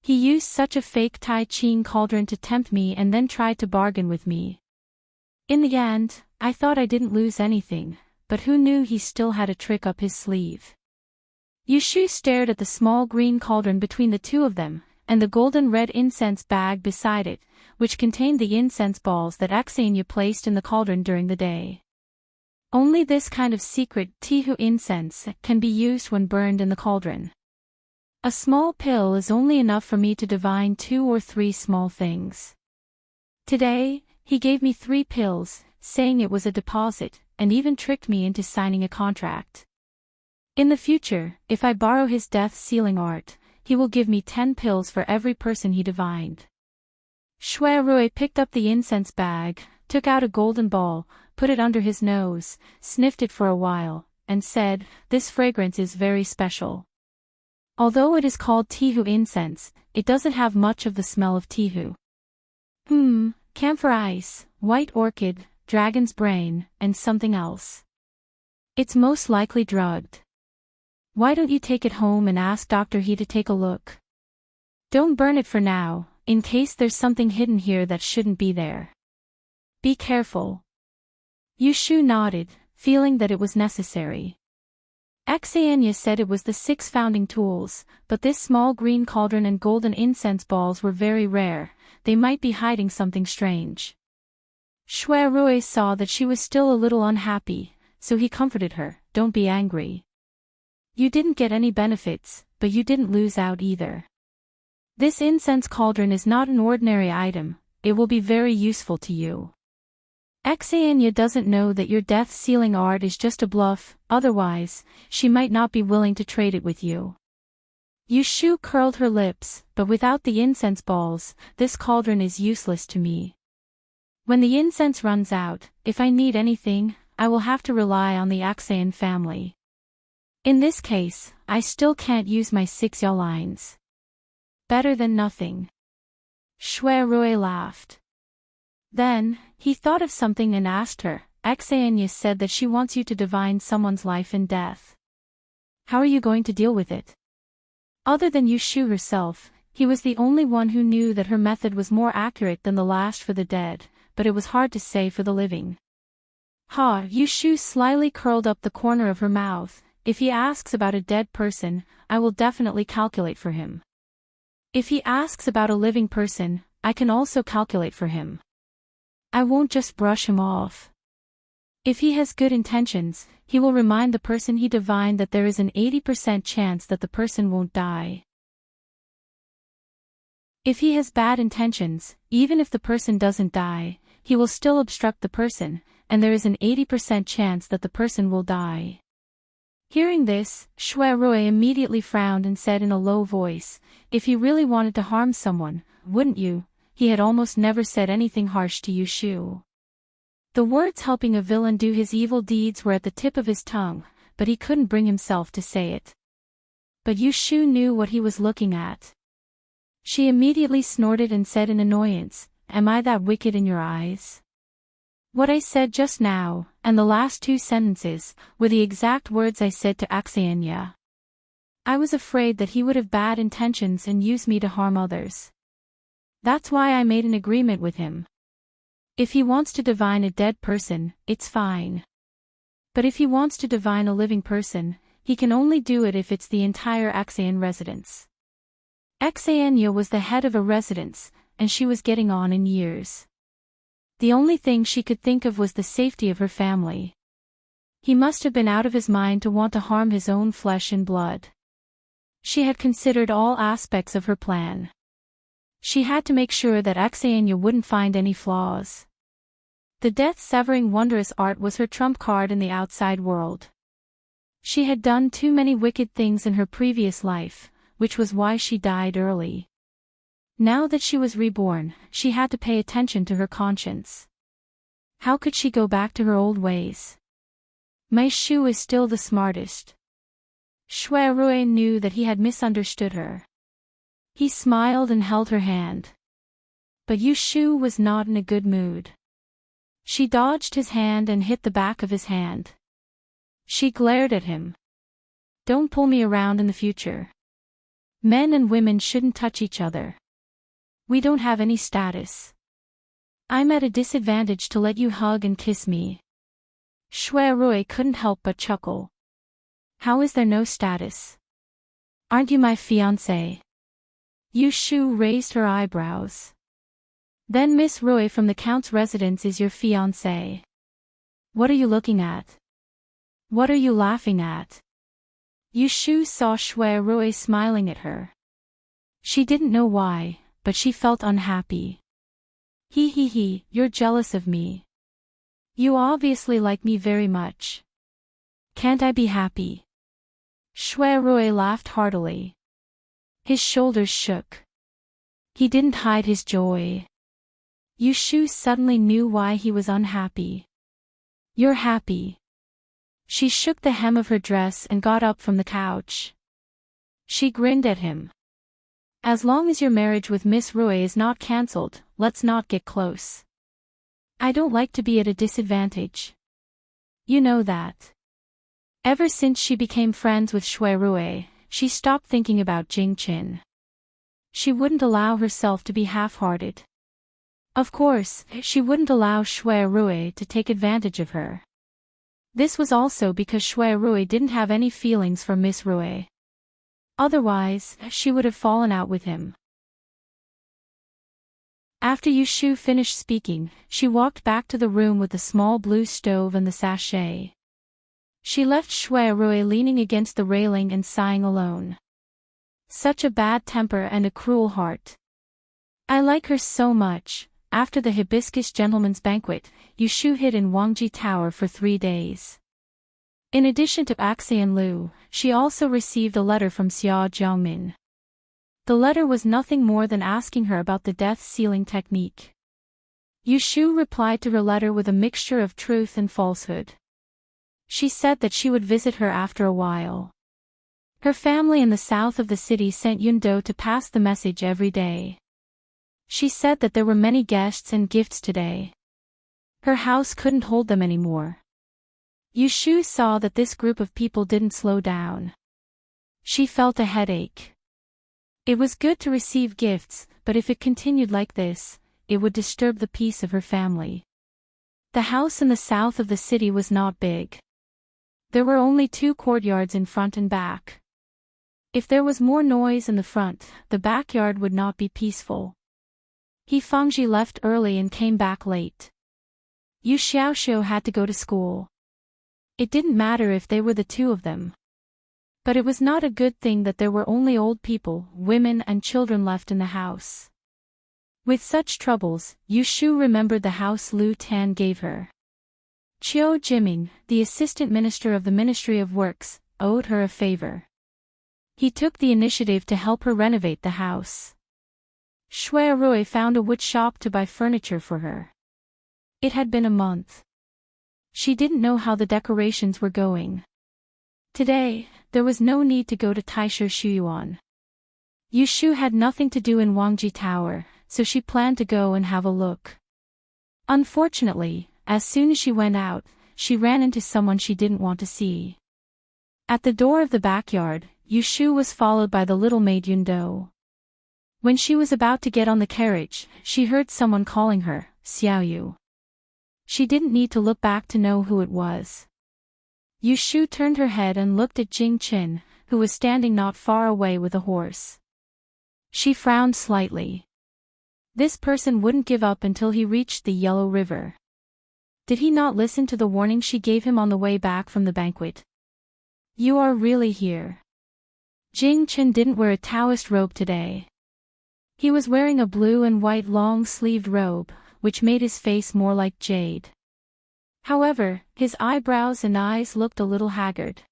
He used such a fake Tai Ching cauldron to tempt me and then tried to bargain with me. In the end, I thought I didn't lose anything, but who knew he still had a trick up his sleeve. Yushu stared at the small green cauldron between the two of them, and the golden red incense bag beside it, which contained the incense balls that Xenia placed in the cauldron during the day. Only this kind of secret Tihu incense can be used when burned in the cauldron. A small pill is only enough for me to divine 2 or 3 small things. Today, he gave me 3 pills, saying it was a deposit, and even tricked me into signing a contract. In the future, if I borrow his death sealing art, he will give me 10 pills for every person he divined. Shuirui picked up the incense bag, took out a golden ball, put it under his nose, sniffed it for a while, and said, "This fragrance is very special. Although it is called Tihu incense, it doesn't have much of the smell of Tihu. Camphor ice, white orchid, dragon's brain, and something else. It's most likely drugged. Why don't you take it home and ask Dr. He to take a look? Don't burn it for now, in case there's something hidden here that shouldn't be there. Be careful." Yushu nodded, feeling that it was necessary. Xenia said it was the 6 founding tools, but this small green cauldron and golden incense balls were very rare, they might be hiding something strange. Shuirui saw that she was still a little unhappy, so he comforted her, "Don't be angry. You didn't get any benefits, but you didn't lose out either. This incense cauldron is not an ordinary item, it will be very useful to you. Xenia doesn't know that your death sealing art is just a bluff, otherwise, she might not be willing to trade it with you." Yushu curled her lips, "But without the incense balls, this cauldron is useless to me. When the incense runs out, if I need anything, I will have to rely on the Axian family. In this case, I still can't use my 6 yaw lines. Better than nothing." Shuirui laughed. Then, he thought of something and asked her, "Xenia said that she wants you to divine someone's life and death. How are you going to deal with it?" Other than Yushu herself, he was the only one who knew that her method was more accurate than the last for the dead, but it was hard to say for the living. Yushu slyly curled up the corner of her mouth. "If he asks about a dead person, I will definitely calculate for him. If he asks about a living person, I can also calculate for him. I won't just brush him off. If he has good intentions, he will remind the person he divined that there is an 80% chance that the person won't die. If he has bad intentions, even if the person doesn't die, he will still obstruct the person, and there is an 80% chance that the person will die." Hearing this, Shuirui immediately frowned and said in a low voice, "If he really wanted to harm someone, wouldn't you?" He had almost never said anything harsh to Yushu. The words helping a villain do his evil deeds were at the tip of his tongue, but he couldn't bring himself to say it. But Yushu knew what he was looking at. She immediately snorted and said in annoyance, "Am I that wicked in your eyes? What I said just now, and the last 2 sentences, were the exact words I said to Xenia. I was afraid that he would have bad intentions and use me to harm others. That's why I made an agreement with him. If he wants to divine a dead person, it's fine. But if he wants to divine a living person, he can only do it if it's the entire Axayan residence. Axayanya was the head of a residence, and she was getting on in years. The only thing she could think of was the safety of her family. He must have been out of his mind to want to harm his own flesh and blood. She had considered all aspects of her plan. She had to make sure that Axayanya wouldn't find any flaws. The death-severing wondrous art was her trump card in the outside world. She had done too many wicked things in her previous life, which was why she died early. Now that she was reborn, she had to pay attention to her conscience. How could she go back to her old ways? Mei Shu is still the smartest. Shui Rui knew that he had misunderstood her. He smiled and held her hand. But Yu Shu was not in a good mood. She dodged his hand and hit the back of his hand. She glared at him. Don't pull me around in the future. Men and women shouldn't touch each other. We don't have any status. I'm at a disadvantage to let you hug and kiss me. Shui Rui couldn't help but chuckle. How is there no status? Aren't you my fiancé? Yu Shu raised her eyebrows. Then Miss Rui from the Count's residence is your fiancé. What are you looking at? What are you laughing at? Yu Shu saw Shui Rui smiling at her. She didn't know why, but she felt unhappy. He, you're jealous of me. You obviously like me very much. Can't I be happy? Shui Rui laughed heartily. His shoulders shook. He didn't hide his joy. Yu Shu suddenly knew why he was unhappy. You're happy. She shook the hem of her dress and got up from the couch. She grinned at him. As long as your marriage with Miss Rui is not cancelled, let's not get close. I don't like to be at a disadvantage. You know that. Ever since she became friends with Shui Rui, she stopped thinking about Jing Qin. She wouldn't allow herself to be half-hearted. Of course, she wouldn't allow Shui Rui to take advantage of her. This was also because Shui Rui didn't have any feelings for Miss Rui. Otherwise, she would have fallen out with him. After Yu Shu finished speaking, she walked back to the room with the small blue stove and the sachet. She left Shui Rui leaning against the railing and sighing alone. Such a bad temper and a cruel heart. I like her so much. After the Hibiscus Gentleman's Banquet, Yu Shu hid in Wangji Tower for 3 days. In addition to Axayan Lu, she also received a letter from Xia Jiangmin. The letter was nothing more than asking her about the death-sealing technique. Yu Shu replied to her letter with a mixture of truth and falsehood. She said that she would visit her after a while. Her family in the south of the city sent Yundo to pass the message every day. She said that there were many guests and gifts today. Her house couldn't hold them anymore. Yu Shu saw that this group of people didn't slow down. She felt a headache. It was good to receive gifts, but if it continued like this, it would disturb the peace of her family. The house in the south of the city was not big. There were only 2 courtyards in front and back. If there was more noise in the front, the backyard would not be peaceful. He Fangji left early and came back late. Yu Xiaoxiu had to go to school. It didn't matter if they were the 2 of them. But it was not a good thing that there were only old people, women and children left in the house. With such troubles, Yu Shu remembered the house Lu Tan gave her. Qiu Jiming, the assistant minister of the Ministry of Works, owed her a favor. He took the initiative to help her renovate the house. Shui Rui found a wood shop to buy furniture for her. It had been a month. She didn't know how the decorations were going. Today, there was no need to go to Taishu Shuyuan. Yu Shu had nothing to do in Wangji Tower, so she planned to go and have a look. Unfortunately, as soon as she went out, she ran into someone she didn't want to see. At the door of the backyard, Yushu was followed by the little maid Yundo. When she was about to get on the carriage, she heard someone calling her, Xiaoyu. She didn't need to look back to know who it was. Yushu turned her head and looked at Jing Qin, who was standing not far away with a horse. She frowned slightly. This person wouldn't give up until he reached the Yellow River. Did he not listen to the warning she gave him on the way back from the banquet? You are really here. Jing Qin didn't wear a Taoist robe today. He was wearing a blue and white long-sleeved robe, which made his face more like jade. However, his eyebrows and eyes looked a little haggard.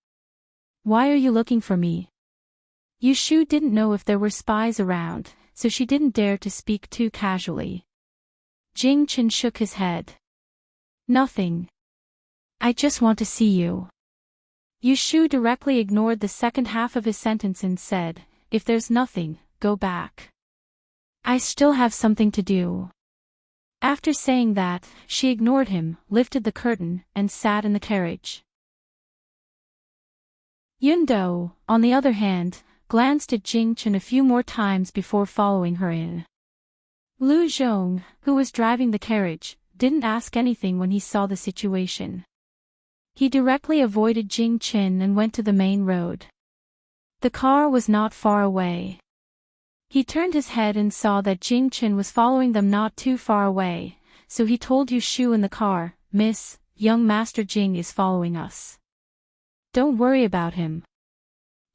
Why are you looking for me? Yushu didn't know if there were spies around, so she didn't dare to speak too casually. Jing Qin shook his head. Nothing. I just want to see you. Yushu directly ignored the second half of his sentence and said, if there's nothing, go back. I still have something to do. After saying that, she ignored him, lifted the curtain, and sat in the carriage. Yundo, on the other hand, glanced at Jing Qin a few more times before following her in. Lu Zhong, who was driving the carriage, didn't ask anything when he saw the situation. He directly avoided Jing Qin and went to the main road. The car was not far away. He turned his head and saw that Jing Qin was following them not too far away, so he told Yushu in the car, Miss, young Master Jing is following us. Don't worry about him.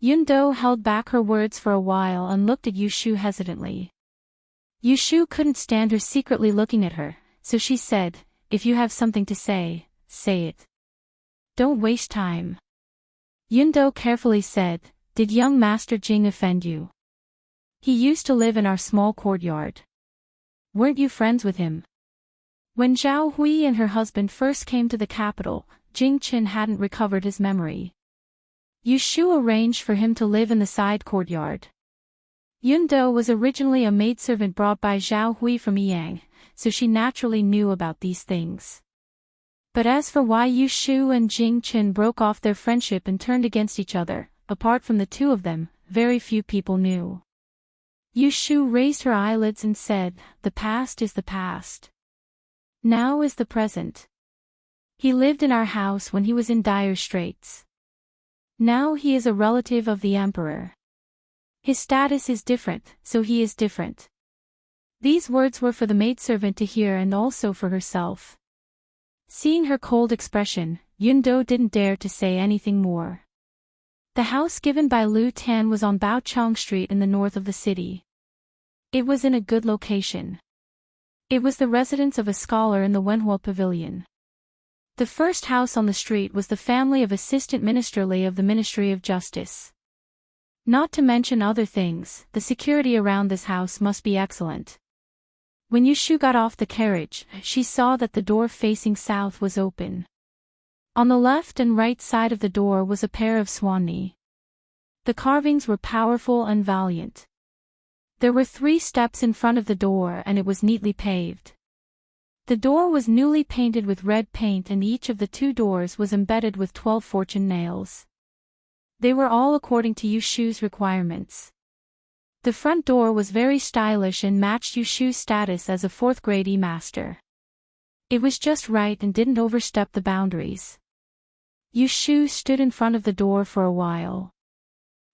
Yundo held back her words for a while and looked at Yushu hesitantly. Yushu couldn't stand her secretly looking at her, so she said, if you have something to say, say it. Don't waste time. Yundo carefully said, did young Master Jing offend you? He used to live in our small courtyard. Weren't you friends with him? When Zhao Hui and her husband first came to the capital, Jing Qin hadn't recovered his memory. Yushu arranged for him to live in the side courtyard. Yundo was originally a maidservant brought by Zhao Hui from Yang, so she naturally knew about these things. But as for why Yushu and Jing Qin broke off their friendship and turned against each other, apart from the two of them, very few people knew. Yushu raised her eyelids and said, the past is the past. Now is the present. He lived in our house when he was in dire straits. Now he is a relative of the emperor. His status is different, so he is different. These words were for the maidservant to hear and also for herself. Seeing her cold expression, Yundo didn't dare to say anything more. The house given by Lu Tan was on Baochong Street in the north of the city. It was in a good location. It was the residence of a scholar in the Wenhua Pavilion. The first house on the street was the family of Assistant Minister Li of the Ministry of Justice. Not to mention other things, the security around this house must be excellent. When Yushu got off the carriage, she saw that the door facing south was open. On the left and right side of the door was a pair of swanni. The carvings were powerful and valiant. There were 3 steps in front of the door and it was neatly paved. The door was newly painted with red paint and each of the 2 doors was embedded with 12 fortune nails. They were all according to Yushu's requirements. The front door was very stylish and matched Yushu's status as a 4th grade E-master. It was just right and didn't overstep the boundaries. Yushu stood in front of the door for a while.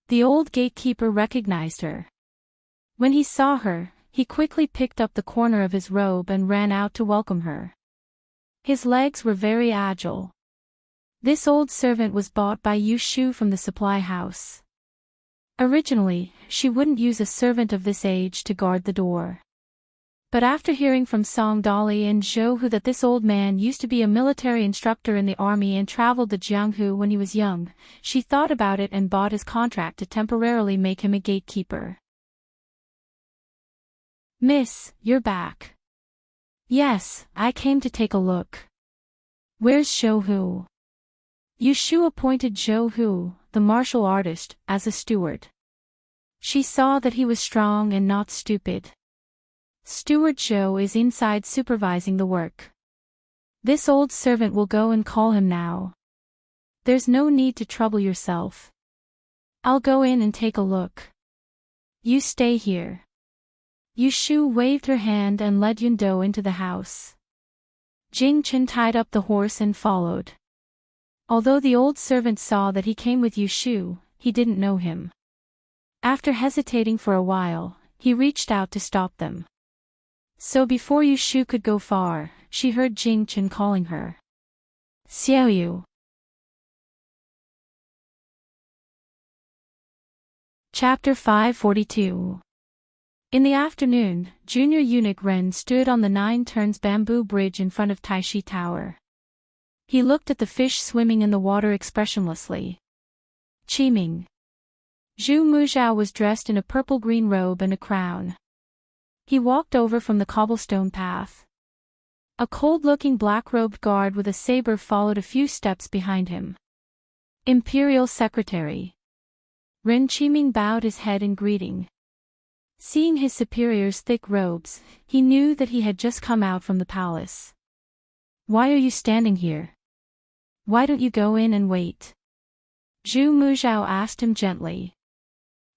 The old gatekeeper recognized her. When he saw her, he quickly picked up the corner of his robe and ran out to welcome her. His legs were very agile. This old servant was bought by Yushu from the supply house. Originally, she wouldn't use a servant of this age to guard the door. But after hearing from Song Dali and Zhou Hu that this old man used to be a military instructor in the army and traveled to Jianghu when he was young, she thought about it and bought his contract to temporarily make him a gatekeeper. Miss, you're back. Yes, I came to take a look. Where's Zhou Hu? Yushu appointed Zhou Hu, the martial artist, as a steward. She saw that he was strong and not stupid. Steward Zhou is inside supervising the work. This old servant will go and call him now. There's no need to trouble yourself. I'll go in and take a look. You stay here. Yu Shu waved her hand and led Yundo into the house. Jing Chen tied up the horse and followed. Although the old servant saw that he came with Yu Shu, he didn't know him. After hesitating for a while, he reached out to stop them. So before Yu Shu could go far, she heard Jing Chen calling her. Xiaoyu. Chapter 542. In the afternoon, Junior Eunuch Ren stood on the 9 turns bamboo bridge in front of Taishi Tower. He looked at the fish swimming in the water expressionlessly. Qiming. Zhu Muzhao was dressed in a purple-green robe and a crown. He walked over from the cobblestone path. A cold-looking black-robed guard with a saber followed a few steps behind him. Imperial Secretary. Ren Qiming bowed his head in greeting. Seeing his superior's thick robes, he knew that he had just come out from the palace. Why are you standing here? Why don't you go in and wait? Zhu Muzhao asked him gently.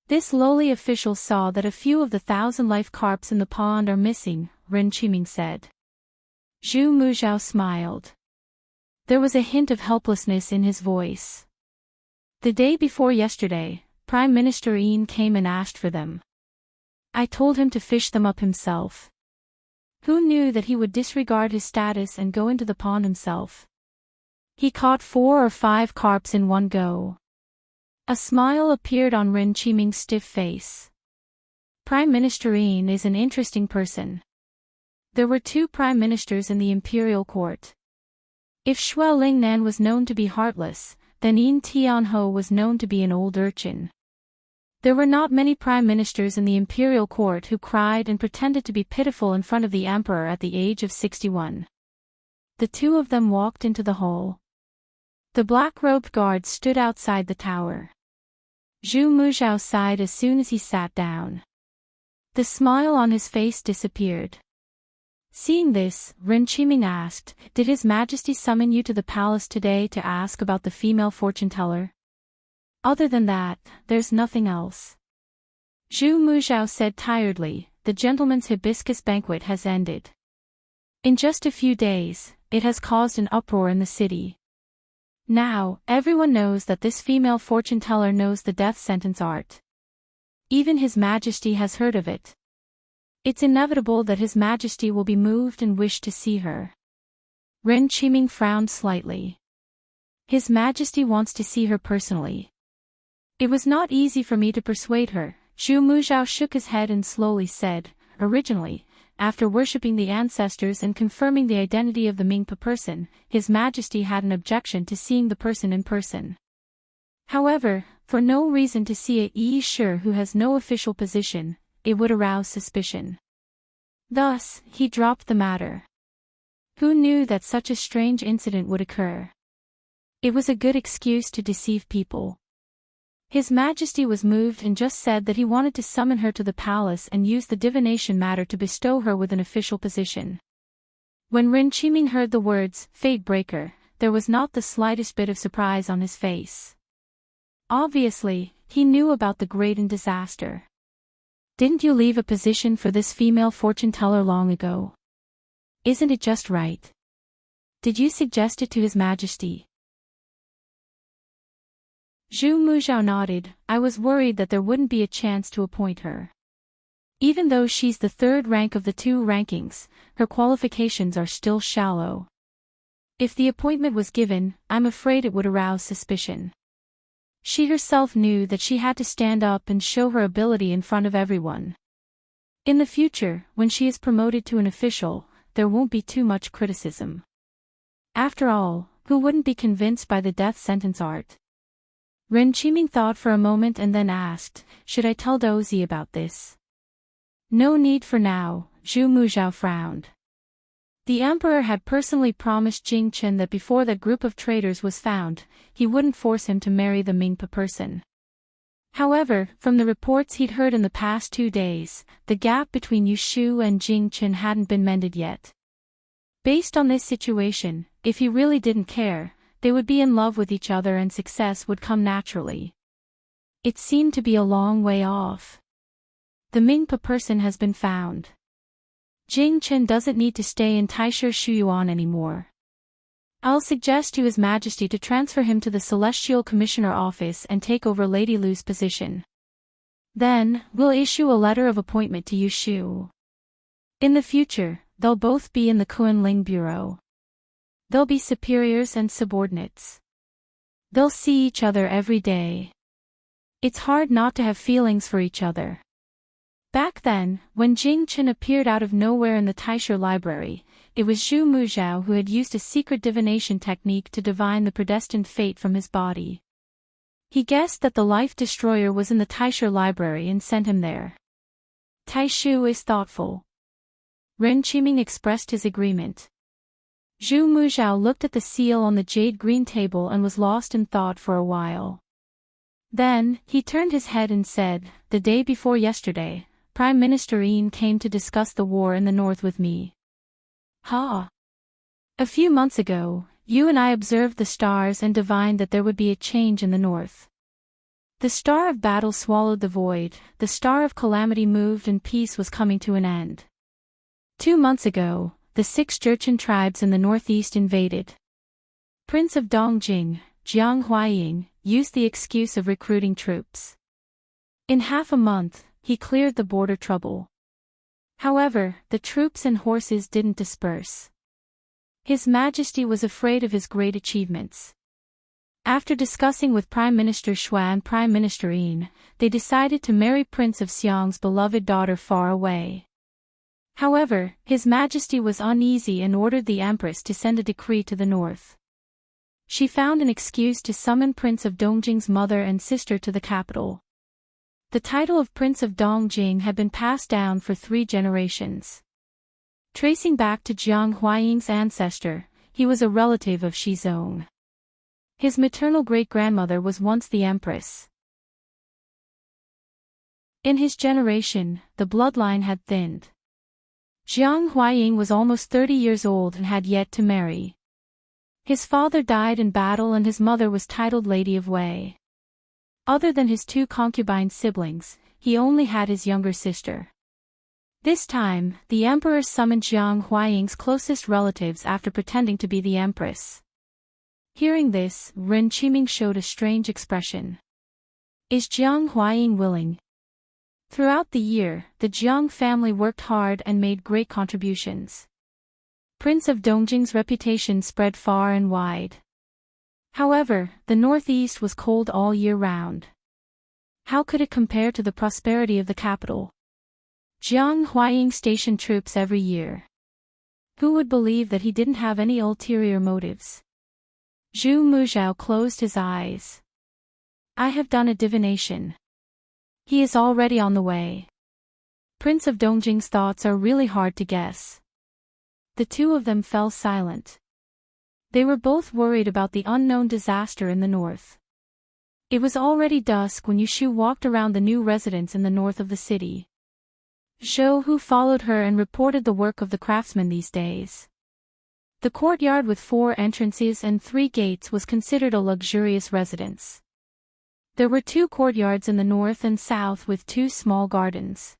This lowly official saw that a few of the 1,000 life carps in the pond are missing, Ren Qiming said. Zhu Muzhao smiled. There was a hint of helplessness in his voice. The day before yesterday, Prime Minister Yin came and asked for them. I told him to fish them up himself. Who knew that he would disregard his status and go into the pond himself? He caught 4 or 5 carps in one go. A smile appeared on Ren Qiming's stiff face. Prime Minister Yin is an interesting person. There were 2 prime ministers in the imperial court. If Xue Lingnan was known to be heartless, then Yin Tianho was known to be an old urchin. There were not many prime ministers in the imperial court who cried and pretended to be pitiful in front of the emperor at the age of 61. The 2 of them walked into the hall. The black-robed guard stood outside the tower. Zhu Muzhao sighed as soon as he sat down. The smile on his face disappeared. Seeing this, Ren Qiming asked, Did His Majesty summon you to the palace today to ask about the female fortune-teller? Other than that, there's nothing else. Zhu Muzhao said tiredly, The gentleman's hibiscus banquet has ended. In just a few days, it has caused an uproar in the city. Now, everyone knows that this female fortune-teller knows the death sentence art. Even His Majesty has heard of it. It's inevitable that His Majesty will be moved and wish to see her. Ren Qiming frowned slightly. His Majesty wants to see her personally. It was not easy for me to persuade her. Zhu Muzhao shook his head and slowly said, Originally, after worshipping the ancestors and confirming the identity of the Mingpa person, His Majesty had an objection to seeing the person in person. However, for no reason to see a Yi Shi who has no official position, it would arouse suspicion. Thus, he dropped the matter. Who knew that such a strange incident would occur? It was a good excuse to deceive people. His Majesty was moved and just said that he wanted to summon her to the palace and use the divination matter to bestow her with an official position. When Ren Qiming heard the words, Fate Breaker, there was not the slightest bit of surprise on his face. Obviously, he knew about the great disaster. Didn't you leave a position for this female fortune-teller long ago? Isn't it just right? Did you suggest it to His Majesty? Zhu Muzhao nodded. I was worried that there wouldn't be a chance to appoint her. Even though she's the 3rd rank of the 2 rankings, her qualifications are still shallow. If the appointment was given, I'm afraid it would arouse suspicion. She herself knew that she had to stand up and show her ability in front of everyone. In the future, when she is promoted to an official, there won't be too much criticism. After all, who wouldn't be convinced by the death sentence art? Ren Qiming thought for a moment and then asked, Should I tell Dozi about this? No need for now, Zhu Muzhao frowned. The emperor had personally promised Jing Chen that before that group of traitors was found, he wouldn't force him to marry the Mingpa person. However, from the reports he'd heard in the past 2 days, the gap between Yu Shu and Jing Chen hadn't been mended yet. Based on this situation, if he really didn't care, they would be in love with each other and success would come naturally. It seemed to be a long way off. The Mingpa person has been found. Jing Chen doesn't need to stay in Taisha Shuyuan anymore. I'll suggest to His Majesty to transfer him to the Celestial Commissioner office and take over Lady Lu's position. Then, we'll issue a letter of appointment to Yu Shu. In the future, they'll both be in the Kunling Bureau. They'll be superiors and subordinates. They'll see each other every day. It's hard not to have feelings for each other. Back then, when Jing Chen appeared out of nowhere in the Taisha Library, it was Zhu Muzhao who had used a secret divination technique to divine the predestined fate from his body. He guessed that the Life Destroyer was in the Taisha Library and sent him there. Taishu is thoughtful. Ren Qiming expressed his agreement. Zhu Muzhao looked at the seal on the jade green table and was lost in thought for a while. Then, he turned his head and said, "The day before yesterday, Prime Minister Yin came to discuss the war in the north with me." "Ha! A few months ago, you and I observed the stars and divined that there would be a change in the north. The star of battle swallowed the void, the star of calamity moved and peace was coming to an end. 2 months ago, the 6 Jurchen tribes in the northeast invaded. Prince of Dongjing, Jiang Huaying, used the excuse of recruiting troops. In half a month, he cleared the border trouble. However, the troops and horses didn't disperse. His Majesty was afraid of his great achievements. After discussing with Prime Minister Xue and Prime Minister Yin, they decided to marry Prince of Xiang's beloved daughter far away. However, His Majesty was uneasy and ordered the Empress to send a decree to the north. She found an excuse to summon Prince of Dongjing's mother and sister to the capital. The title of Prince of Dongjing had been passed down for 3 generations. Tracing back to Jiang Huaying's ancestor, he was a relative of Shizong. His maternal great-grandmother was once the empress. In his generation, the bloodline had thinned. Jiang Huaying was almost 30 years old and had yet to marry. His father died in battle and his mother was titled Lady of Wei. Other than his 2 concubine siblings, he only had his younger sister. This time, the emperor summoned Jiang Huaying's closest relatives after pretending to be the empress. Hearing this, Ren Qiming showed a strange expression. Is Jiang Huaying willing? Throughout the year, the Jiang family worked hard and made great contributions. Prince of Dongjing's reputation spread far and wide. However, the northeast was cold all year round. How could it compare to the prosperity of the capital? Jiang Huaying stationed troops every year. Who would believe that he didn't have any ulterior motives? Zhu Muzhao closed his eyes. I have done a divination. He is already on the way. Prince of Dongjing's thoughts are really hard to guess. The 2 of them fell silent. They were both worried about the unknown disaster in the north. It was already dusk when Yushu walked around the new residence in the north of the city. Zhou Hu followed her and reported the work of the craftsmen these days. The courtyard with 4 entrances and 3 gates was considered a luxurious residence. There were 2 courtyards in the north and south with 2 small gardens.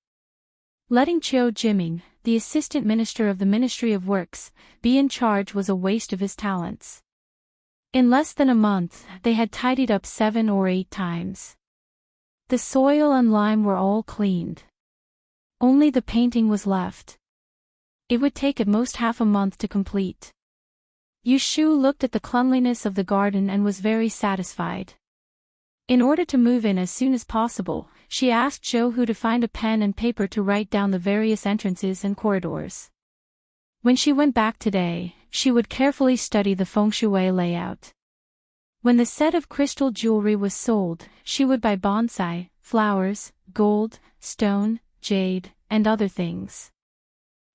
Letting Qiu Jiming, the assistant minister of the Ministry of Works, be in charge was a waste of his talents. In less than a month, they had tidied up 7 or 8 times. The soil and lime were all cleaned. Only the painting was left. It would take at most half a month to complete. Yushu looked at the cleanliness of the garden and was very satisfied. In order to move in as soon as possible, she asked Zhou Hu to find a pen and paper to write down the various entrances and corridors. When she went back today, she would carefully study the feng shui layout. When the set of crystal jewelry was sold, she would buy bonsai, flowers, gold, stone, jade, and other things.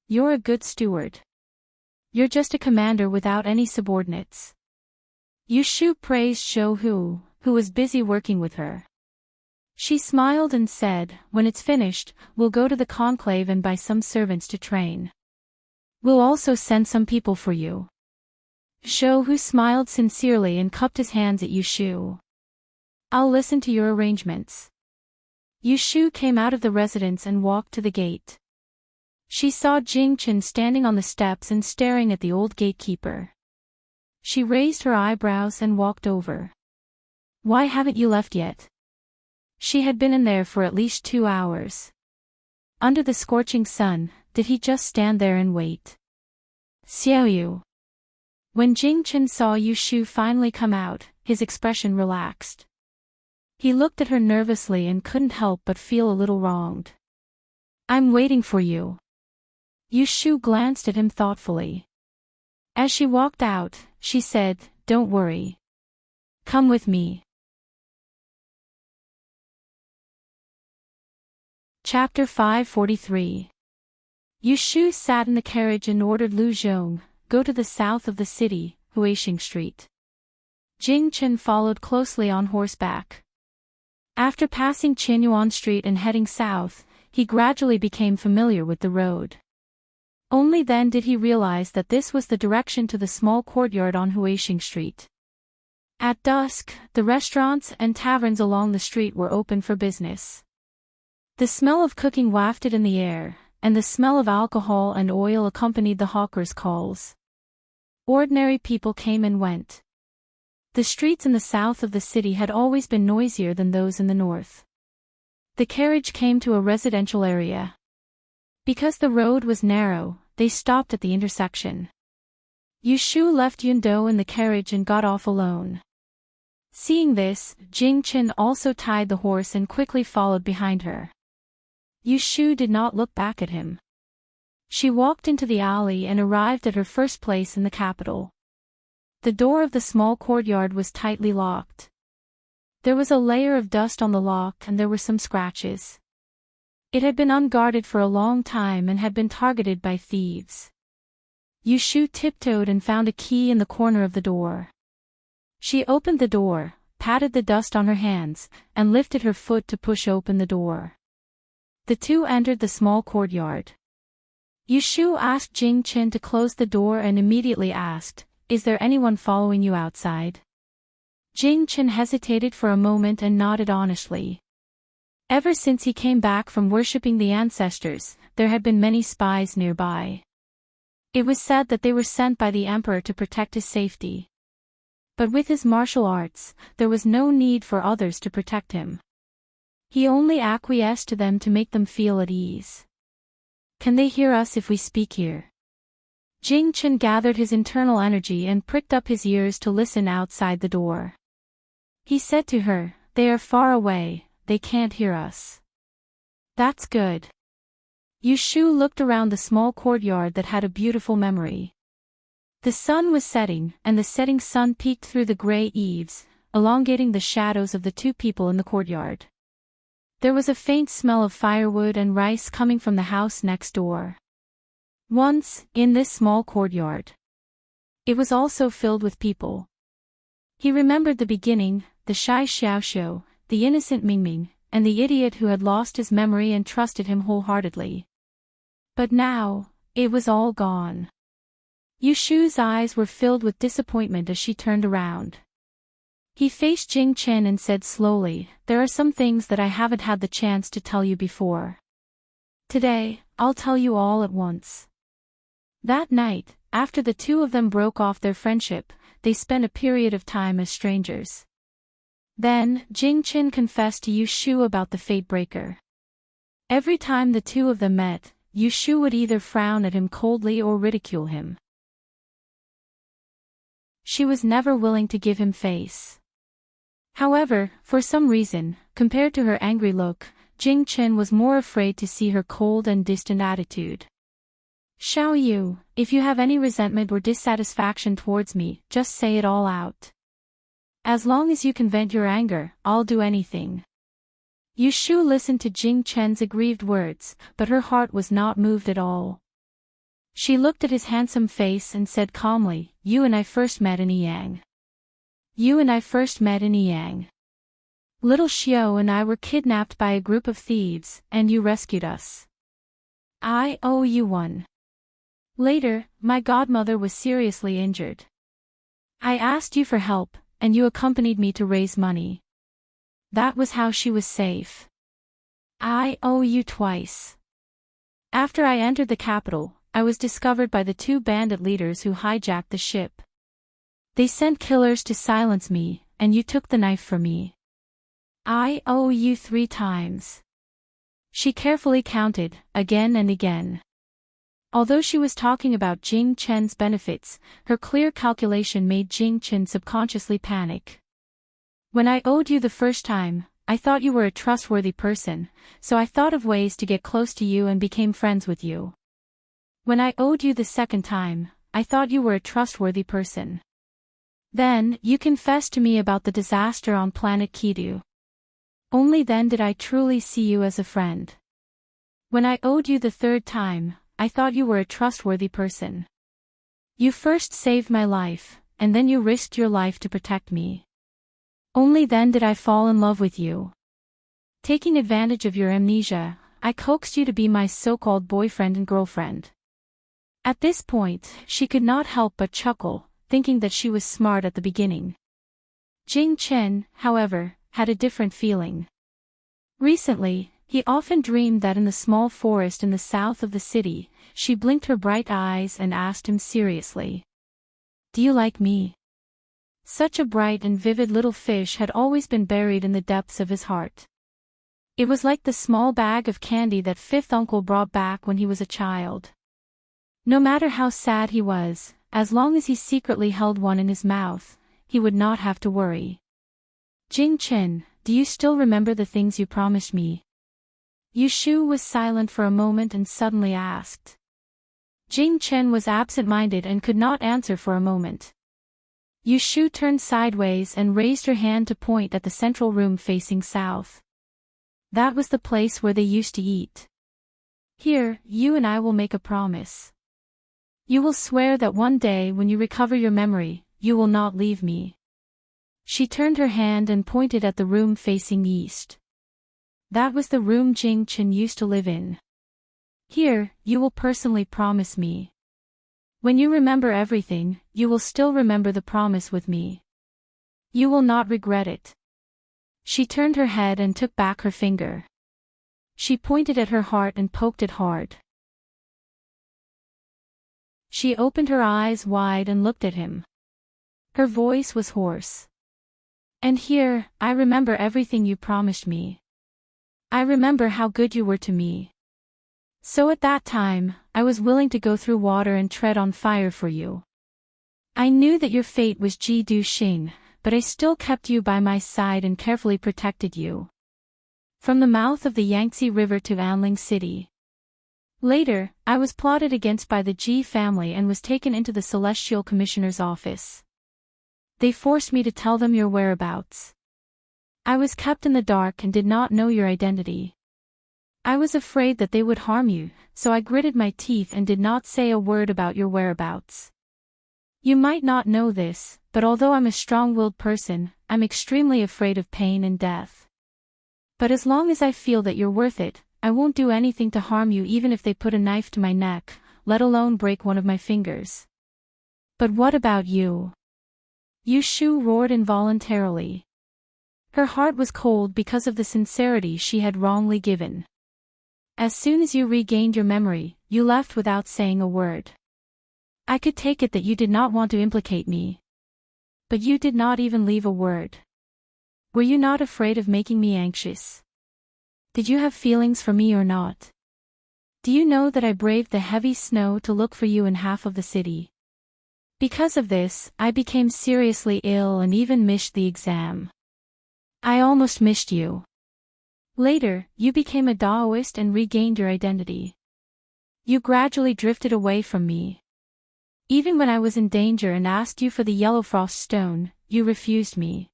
You're a good steward. You're just a commander without any subordinates. Yushu praised Zhou Hu, who was busy working with her. She smiled and said, when it's finished, we'll go to the conclave and buy some servants to train. We'll also send some people for you. Shou, who smiled sincerely and cupped his hands at Yushu. I'll listen to your arrangements. Yushu came out of the residence and walked to the gate. She saw Jingchen standing on the steps and staring at the old gatekeeper. She raised her eyebrows and walked over. Why haven't you left yet? She had been in there for at least 2 hours. Under the scorching sun, did he just stand there and wait? Xiaoyu. When Jingchen saw Yushu finally come out, his expression relaxed. He looked at her nervously and couldn't help but feel a little wronged. I'm waiting for you. Yushu glanced at him thoughtfully. As she walked out, she said, Don't worry. Come with me. Chapter 543. Yushu sat in the carriage and ordered Lu Zhong, go to the south of the city, Huixing Street. Jingchen followed closely on horseback. After passing Qinyuan Street and heading south, he gradually became familiar with the road. Only then did he realize that this was the direction to the small courtyard on Huixing Street. At dusk, the restaurants and taverns along the street were open for business. The smell of cooking wafted in the air, and the smell of alcohol and oil accompanied the hawkers' calls. Ordinary people came and went. The streets in the south of the city had always been noisier than those in the north. The carriage came to a residential area. Because the road was narrow, they stopped at the intersection. Yushu left Yundo in the carriage and got off alone. Seeing this, Jingchen also tied the horse and quickly followed behind her. Yushu did not look back at him. She walked into the alley and arrived at her first place in the capital. The door of the small courtyard was tightly locked. There was a layer of dust on the lock and there were some scratches. It had been unguarded for a long time and had been targeted by thieves. Yushu tiptoed and found a key in the corner of the door. She opened the door, patted the dust on her hands, and lifted her foot to push open the door. The two entered the small courtyard. Yushu asked Jingchen to close the door and immediately asked, Is there anyone following you outside? Jingchen hesitated for a moment and nodded honestly. Ever since he came back from worshipping the ancestors, there had been many spies nearby. It was said that they were sent by the emperor to protect his safety. But with his martial arts, there was no need for others to protect him. He only acquiesced to them to make them feel at ease. Can they hear us if we speak here? Jingchen gathered his internal energy and pricked up his ears to listen outside the door. He said to her, They are far away, they can't hear us. That's good. Yushu looked around the small courtyard that had a beautiful memory. The sun was setting, and the setting sun peeked through the gray eaves, elongating the shadows of the two people in the courtyard. There was a faint smell of firewood and rice coming from the house next door. Once, in this small courtyard. It was also filled with people. He remembered the beginning, the shy Xiaoxiu, the innocent Mingming, and the idiot who had lost his memory and trusted him wholeheartedly. But now, it was all gone. Yushu's eyes were filled with disappointment as she turned around. He faced Jingchen and said slowly, There are some things that I haven't had the chance to tell you before. Today, I'll tell you all at once. That night, after the two of them broke off their friendship, they spent a period of time as strangers. Then, Jingchen confessed to Yushu about the fate breaker. Every time the two of them met, Yushu would either frown at him coldly or ridicule him. She was never willing to give him face. However, for some reason, compared to her angry look, Jingchen was more afraid to see her cold and distant attitude. Xiaoyu, if you have any resentment or dissatisfaction towards me, just say it all out. As long as you can vent your anger, I'll do anything. Yushu listened to Jingchen's aggrieved words, but her heart was not moved at all. She looked at his handsome face and said calmly, You and I first met in Yang. Little Xiao and I were kidnapped by a group of thieves, and you rescued us. I owe you one. Later, my godmother was seriously injured. I asked you for help, and you accompanied me to raise money. That was how she was safe. I owe you twice. After I entered the capital, I was discovered by the two bandit leaders who hijacked the ship. They sent killers to silence me, and you took the knife from me. I owe you 3 times. She carefully counted, again and again. Although she was talking about Jing Chen's benefits, her clear calculation made Jing Chen subconsciously panic. When I owed you the first time, I thought you were a trustworthy person, so I thought of ways to get close to you and became friends with you. When I owed you the second time, I thought you were a trustworthy person. Then, you confessed to me about the disaster on planet Kidu. Only then did I truly see you as a friend. When I owed you the third time, I thought you were a trustworthy person. You first saved my life, and then you risked your life to protect me. Only then did I fall in love with you. Taking advantage of your amnesia, I coaxed you to be my so-called boyfriend and girlfriend. At this point, she could not help but chuckle, thinking that she was smart at the beginning. Jing Chen, however, had a different feeling. Recently, he often dreamed that in the small forest in the south of the city, she blinked her bright eyes and asked him seriously. Do you like me? Such a bright and vivid little fish had always been buried in the depths of his heart. It was like the small bag of candy that fifth uncle brought back when he was a child. No matter how sad he was, as long as he secretly held one in his mouth, he would not have to worry. Jing Chen, do you still remember the things you promised me? Yu Shu was silent for a moment and suddenly asked. Jing Chen was absent-minded and could not answer for a moment. Yu Shu turned sideways and raised her hand to point at the central room facing south. That was the place where they used to eat. Here, you and I will make a promise. You will swear that one day when you recover your memory, you will not leave me. She turned her hand and pointed at the room facing east. That was the room Jing Chen used to live in. Here, you will personally promise me. When you remember everything, you will still remember the promise with me. You will not regret it. She turned her head and took back her finger. She pointed at her heart and poked it hard. She opened her eyes wide and looked at him. Her voice was hoarse. And here, I remember everything you promised me. I remember how good you were to me. So at that time, I was willing to go through water and tread on fire for you. I knew that your fate was Ji Du Xing, but I still kept you by my side and carefully protected you. From the mouth of the Yangtze River to Anling City. Later, I was plotted against by the Ji family and was taken into the Celestial Commissioner's office. They forced me to tell them your whereabouts. I was kept in the dark and did not know your identity. I was afraid that they would harm you, so I gritted my teeth and did not say a word about your whereabouts. You might not know this, but although I'm a strong-willed person, I'm extremely afraid of pain and death. But as long as I feel that you're worth it, I won't do anything to harm you even if they put a knife to my neck, let alone break one of my fingers. But what about you? Yu Shu roared involuntarily. Her heart was cold because of the sincerity she had wrongly given. As soon as you regained your memory, you left without saying a word. I could take it that you did not want to implicate me. But you did not even leave a word. Were you not afraid of making me anxious? Did you have feelings for me or not? Do you know that I braved the heavy snow to look for you in half of the city? Because of this, I became seriously ill and even missed the exam. I almost missed you. Later, you became a Taoist and regained your identity. You gradually drifted away from me. Even when I was in danger and asked you for the Yellow Frost Stone, you refused me.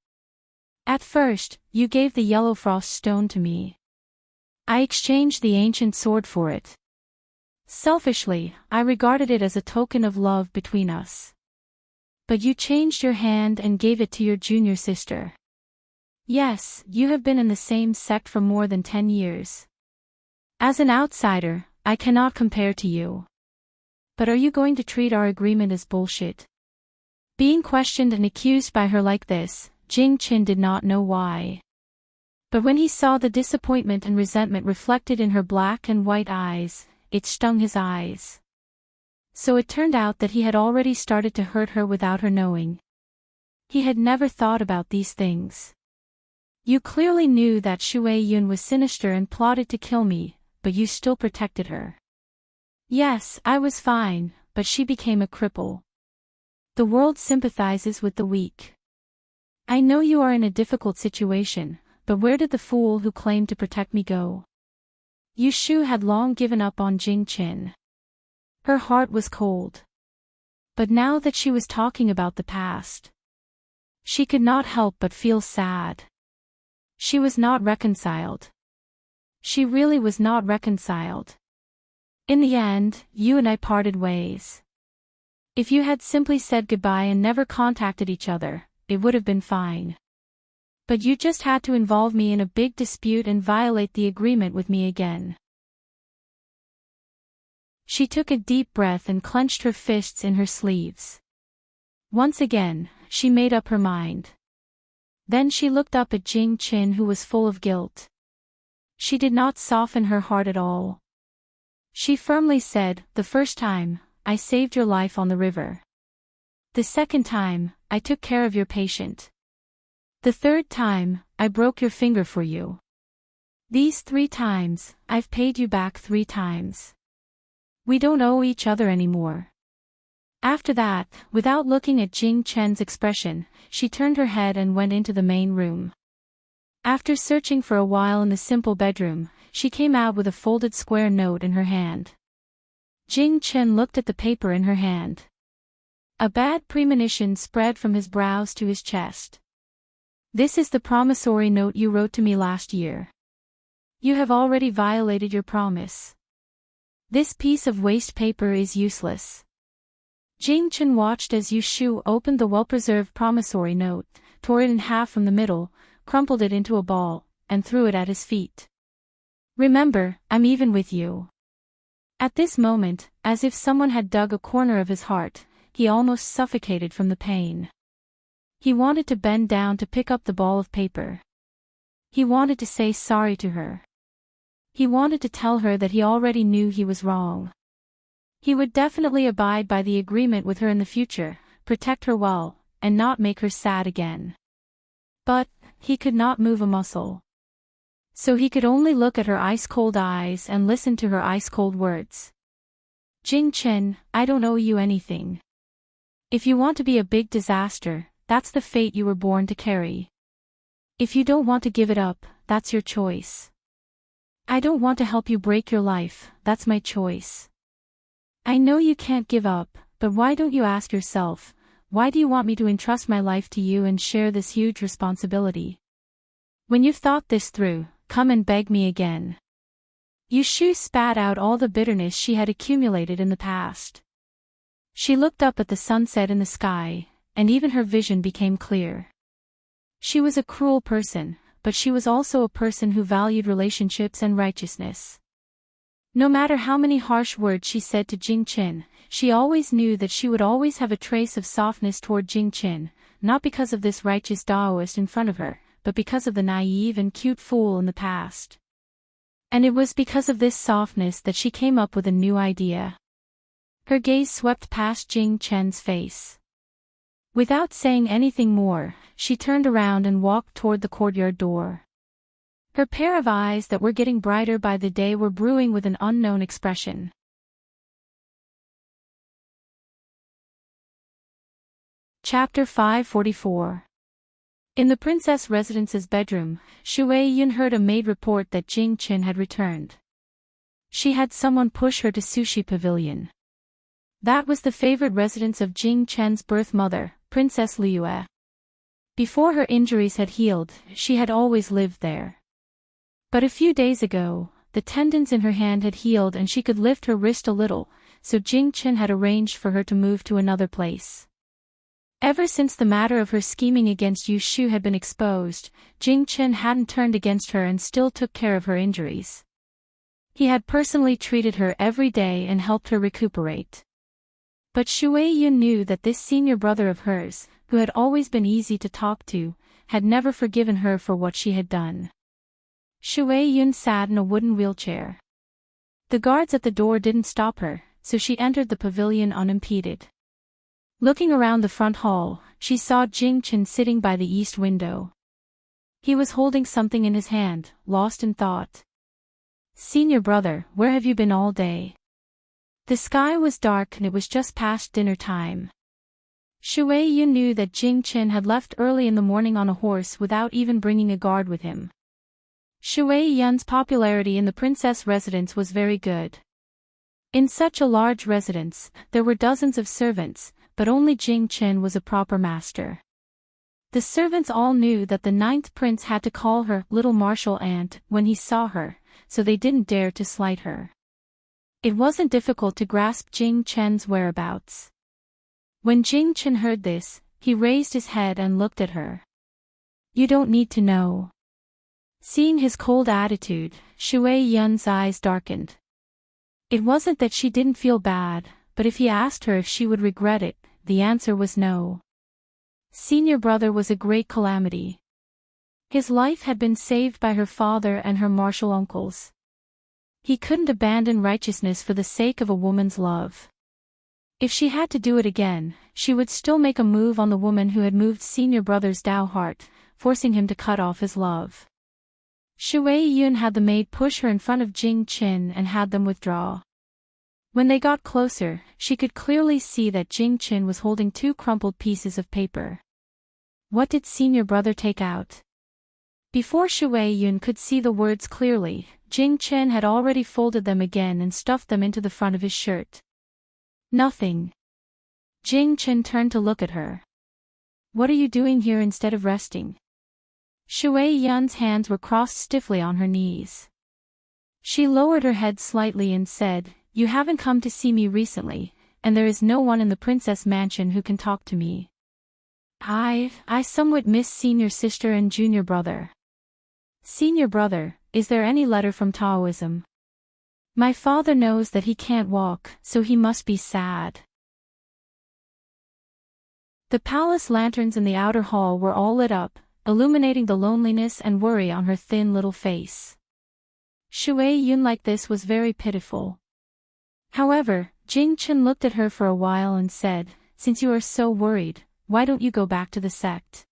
At first, you gave the Yellow Frost Stone to me. I exchanged the ancient sword for it. Selfishly, I regarded it as a token of love between us. But you changed your hand and gave it to your junior sister. Yes, you have been in the same sect for more than 10 years. As an outsider, I cannot compare to you. But are you going to treat our agreement as bullshit? Being questioned and accused by her like this, Jing Qin did not know why. But when he saw the disappointment and resentment reflected in her black and white eyes, it stung his eyes. So it turned out that he had already started to hurt her without her knowing. He had never thought about these things. You clearly knew that Shui Yun was sinister and plotted to kill me, but you still protected her. Yes, I was fine, but she became a cripple. The world sympathizes with the weak. I know you are in a difficult situation, but where did the fool who claimed to protect me go? Yu Shu had long given up on Jing Qin. Her heart was cold. But now that she was talking about the past, she could not help but feel sad. She was not reconciled. She really was not reconciled. In the end, you and I parted ways. If you had simply said goodbye and never contacted each other, it would have been fine. But you just had to involve me in a big dispute and violate the agreement with me again. She took a deep breath and clenched her fists in her sleeves. Once again, she made up her mind. Then she looked up at Jing Qin, who was full of guilt. She did not soften her heart at all. She firmly said, "The first time, I saved your life on the river. The second time, I took care of your patient. The third time, I broke your finger for you. These 3 times, I've paid you back 3 times. We don't owe each other anymore." After that, without looking at Jing Chen's expression, she turned her head and went into the main room. After searching for a while in the simple bedroom, she came out with a folded square note in her hand. Jing Chen looked at the paper in her hand. A bad premonition spread from his brows to his chest. "This is the promissory note you wrote to me last year. You have already violated your promise. This piece of waste paper is useless." Jing Chen watched as Yu Shu opened the well-preserved promissory note, tore it in half from the middle, crumpled it into a ball, and threw it at his feet. "Remember, I'm even with you." At this moment, as if someone had dug a corner of his heart, he almost suffocated from the pain. He wanted to bend down to pick up the ball of paper. He wanted to say sorry to her. He wanted to tell her that he already knew he was wrong. He would definitely abide by the agreement with her in the future, protect her well, and not make her sad again. But he could not move a muscle. So he could only look at her ice-cold eyes and listen to her ice-cold words. "Jing Chen, I don't owe you anything. If you want to be a big disaster, that's the fate you were born to carry. If you don't want to give it up, that's your choice. I don't want to help you break your life, that's my choice. I know you can't give up, but why don't you ask yourself, why do you want me to entrust my life to you and share this huge responsibility? When you've thought this through, come and beg me again." Yu Shu spat out all the bitterness she had accumulated in the past. She looked up at the sunset in the sky, and even her vision became clear. She was a cruel person, but she was also a person who valued relationships and righteousness. No matter how many harsh words she said to Jing Qin, she always knew that she would always have a trace of softness toward Jing Qin, not because of this righteous Taoist in front of her, but because of the naive and cute fool in the past. And it was because of this softness that she came up with a new idea. Her gaze swept past Jing Chen's face. Without saying anything more, she turned around and walked toward the courtyard door. Her pair of eyes that were getting brighter by the day were brewing with an unknown expression. Chapter 544. In the princess residence's bedroom, Shui Yun heard a maid report that Jing Qin had returned. She had someone push her to Sushi Pavilion. That was the favorite residence of Jing Chen's birth mother, Princess Liue. Before her injuries had healed, she had always lived there. But a few days ago, the tendons in her hand had healed and she could lift her wrist a little, so Jing Qin had arranged for her to move to another place. Ever since the matter of her scheming against Yu Shu had been exposed, Jing Qin hadn't turned against her and still took care of her injuries. He had personally treated her every day and helped her recuperate. But Shui Yun knew that this senior brother of hers, who had always been easy to talk to, had never forgiven her for what she had done. Shui Yun sat in a wooden wheelchair. The guards at the door didn't stop her, so she entered the pavilion unimpeded. Looking around the front hall, she saw Jing Chen sitting by the east window. He was holding something in his hand, lost in thought. "Senior brother, where have you been all day?" The sky was dark and it was just past dinner time. Shui Yun knew that Jing Chen had left early in the morning on a horse without even bringing a guard with him. Shui Yun's popularity in the princess residence was very good. In such a large residence, there were dozens of servants, but only Jing Chen was a proper master. The servants all knew that the 9th prince had to call her little martial aunt when he saw her, so they didn't dare to slight her. It wasn't difficult to grasp Jing Chen's whereabouts. When Jing Chen heard this, he raised his head and looked at her. "You don't need to know." Seeing his cold attitude, Shui Yun's eyes darkened. It wasn't that she didn't feel bad, but if he asked her if she would regret it, the answer was no. Senior brother was a great calamity. His life had been saved by her father and her martial uncles. He couldn't abandon righteousness for the sake of a woman's love. If she had to do it again, she would still make a move on the woman who had moved senior brother's Dao heart, forcing him to cut off his love. Shui Yun had the maid push her in front of Jing Chen and had them withdraw. When they got closer, she could clearly see that Jing Chen was holding 2 crumpled pieces of paper. What did senior brother take out? Before Shui Yun could see the words clearly, Jing Chen had already folded them again and stuffed them into the front of his shirt. Nothing. Jing Chen turned to look at her. "What are you doing here instead of resting?" Shui Yun's hands were crossed stiffly on her knees. She lowered her head slightly and said, "You haven't come to see me recently, and there is no one in the princess mansion who can talk to me. I somewhat miss senior sister and junior brother." "Senior brother, is there any letter from Taoism?" "My father knows that he can't walk, so he must be sad." The palace lanterns in the outer hall were all lit up, illuminating the loneliness and worry on her thin little face. Shui Yun like this was very pitiful. However, Jing Chen looked at her for a while and said, "Since you are so worried, why don't you go back to the sect?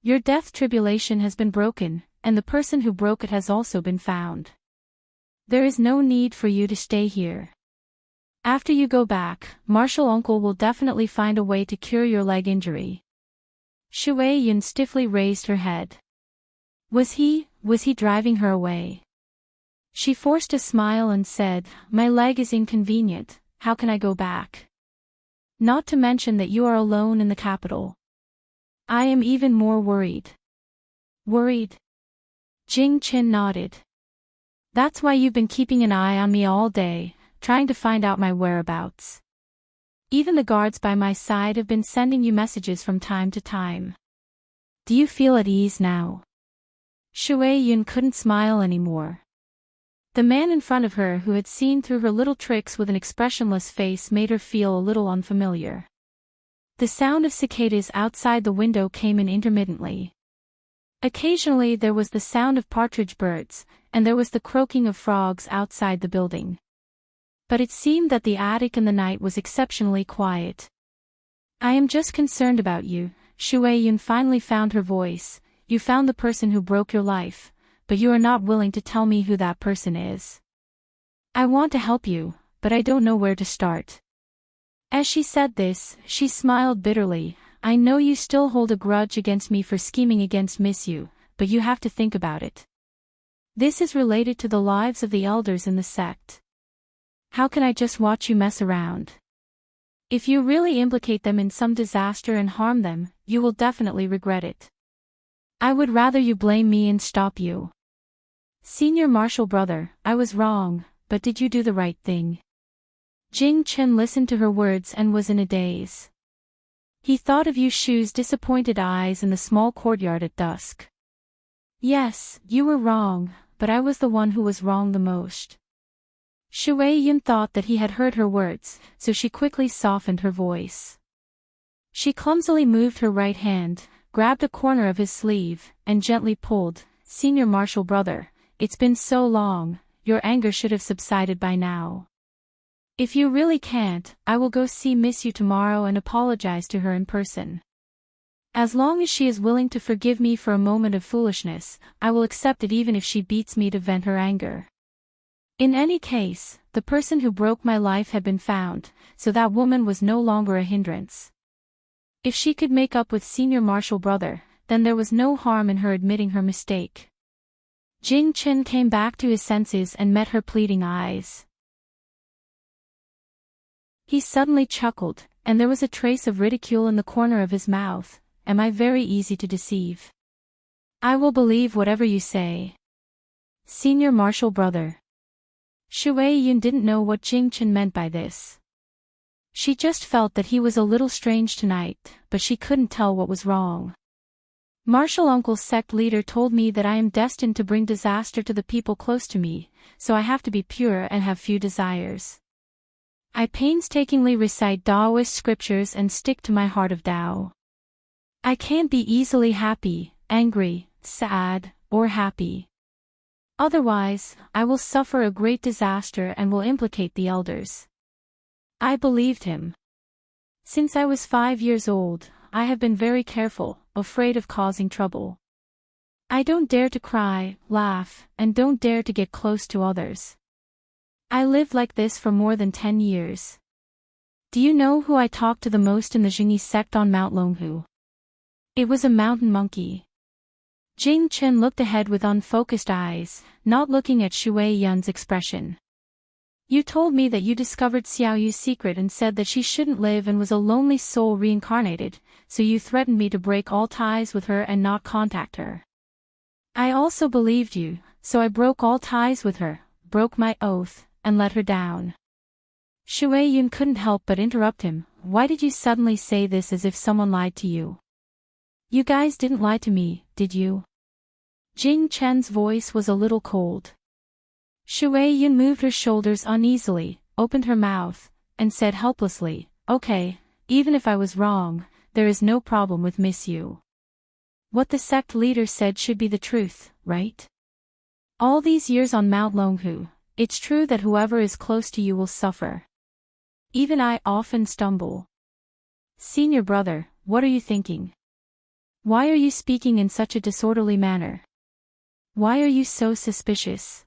Your death tribulation has been broken, and the person who broke it has also been found. There is no need for you to stay here. After you go back, Martial Uncle will definitely find a way to cure your leg injury." Shui Yun stiffly raised her head. Was he driving her away? She forced a smile and said, "My leg is inconvenient, how can I go back? Not to mention that you are alone in the capital. I am even more worried." "Worried?" Jing Chen nodded. "That's why you've been keeping an eye on me all day, trying to find out my whereabouts. Even the guards by my side have been sending you messages from time to time. Do you feel at ease now?" Shui Yun couldn't smile anymore. The man in front of her who had seen through her little tricks with an expressionless face made her feel a little unfamiliar. The sound of cicadas outside the window came in intermittently. Occasionally there was the sound of partridge birds, and there was the croaking of frogs outside the building. But it seemed that the attic in the night was exceptionally quiet. "I am just concerned about you," Shui Yun finally found her voice. "You found the person who broke your life, but you are not willing to tell me who that person is. I want to help you, but I don't know where to start." As she said this, she smiled bitterly. "I know you still hold a grudge against me for scheming against Miss Yu, but you have to think about it. This is related to the lives of the elders in the sect. How can I just watch you mess around? If you really implicate them in some disaster and harm them, you will definitely regret it. I would rather you blame me and stop you. Senior Martial brother, I was wrong, but did you do the right thing?" Jing Chen listened to her words and was in a daze. He thought of Yu Shu's disappointed eyes in the small courtyard at dusk. "Yes, you were wrong, but I was the one who was wrong the most. Shui Yun thought that he had heard her words, so she quickly softened her voice. She clumsily moved her right hand, grabbed a corner of his sleeve, and gently pulled. "Senior Marshal brother, it's been so long, your anger should have subsided by now. If you really can't, I will go see Miss Yu tomorrow and apologize to her in person. As long as she is willing to forgive me for a moment of foolishness, I will accept it even if she beats me to vent her anger. In any case, the person who broke my life had been found, so that woman was no longer a hindrance. If she could make up with Senior Marshal brother, then there was no harm in her admitting her mistake." Jing Chen came back to his senses and met her pleading eyes. He suddenly chuckled, and there was a trace of ridicule in the corner of his mouth. "Am I very easy to deceive? I will believe whatever you say. Senior Marshal brother." Shui Yun didn't know what Jing Chen meant by this. She just felt that he was a little strange tonight, but she couldn't tell what was wrong. "Marshal Uncle's sect leader told me that I am destined to bring disaster to the people close to me, so I have to be pure and have few desires. I painstakingly recite Taoist scriptures and stick to my heart of Tao. I can't be easily happy, angry, sad, or happy. Otherwise, I will suffer a great disaster and will implicate the elders." I believed him. Since I was 5 years old, I have been very careful, afraid of causing trouble. I don't dare to cry, laugh, and don't dare to get close to others. I lived like this for more than 10 years. Do you know who I talked to the most in the Jingyi sect on Mount Longhu? It was a mountain monkey. Jing Chen looked ahead with unfocused eyes, not looking at Shui Yun's expression. "You told me that you discovered Xiao Yu's secret and said that she shouldn't live and was a lonely soul reincarnated, so you threatened me to break all ties with her and not contact her. I also believed you, so I broke all ties with her, broke my oath, and let her down." Shui Yun couldn't help but interrupt him. "Why did you suddenly say this as if someone lied to you? You guys didn't lie to me, did you?" Jing Chen's voice was a little cold. Shui Yun moved her shoulders uneasily, opened her mouth, and said helplessly, "Okay, even if I was wrong, there is no problem with Miss Yu. What the sect leader said should be the truth, right? All these years on Mount Longhu, it's true that whoever is close to you will suffer. Even I often stumble. Senior brother, what are you thinking? Why are you speaking in such a disorderly manner? Why are you so suspicious?"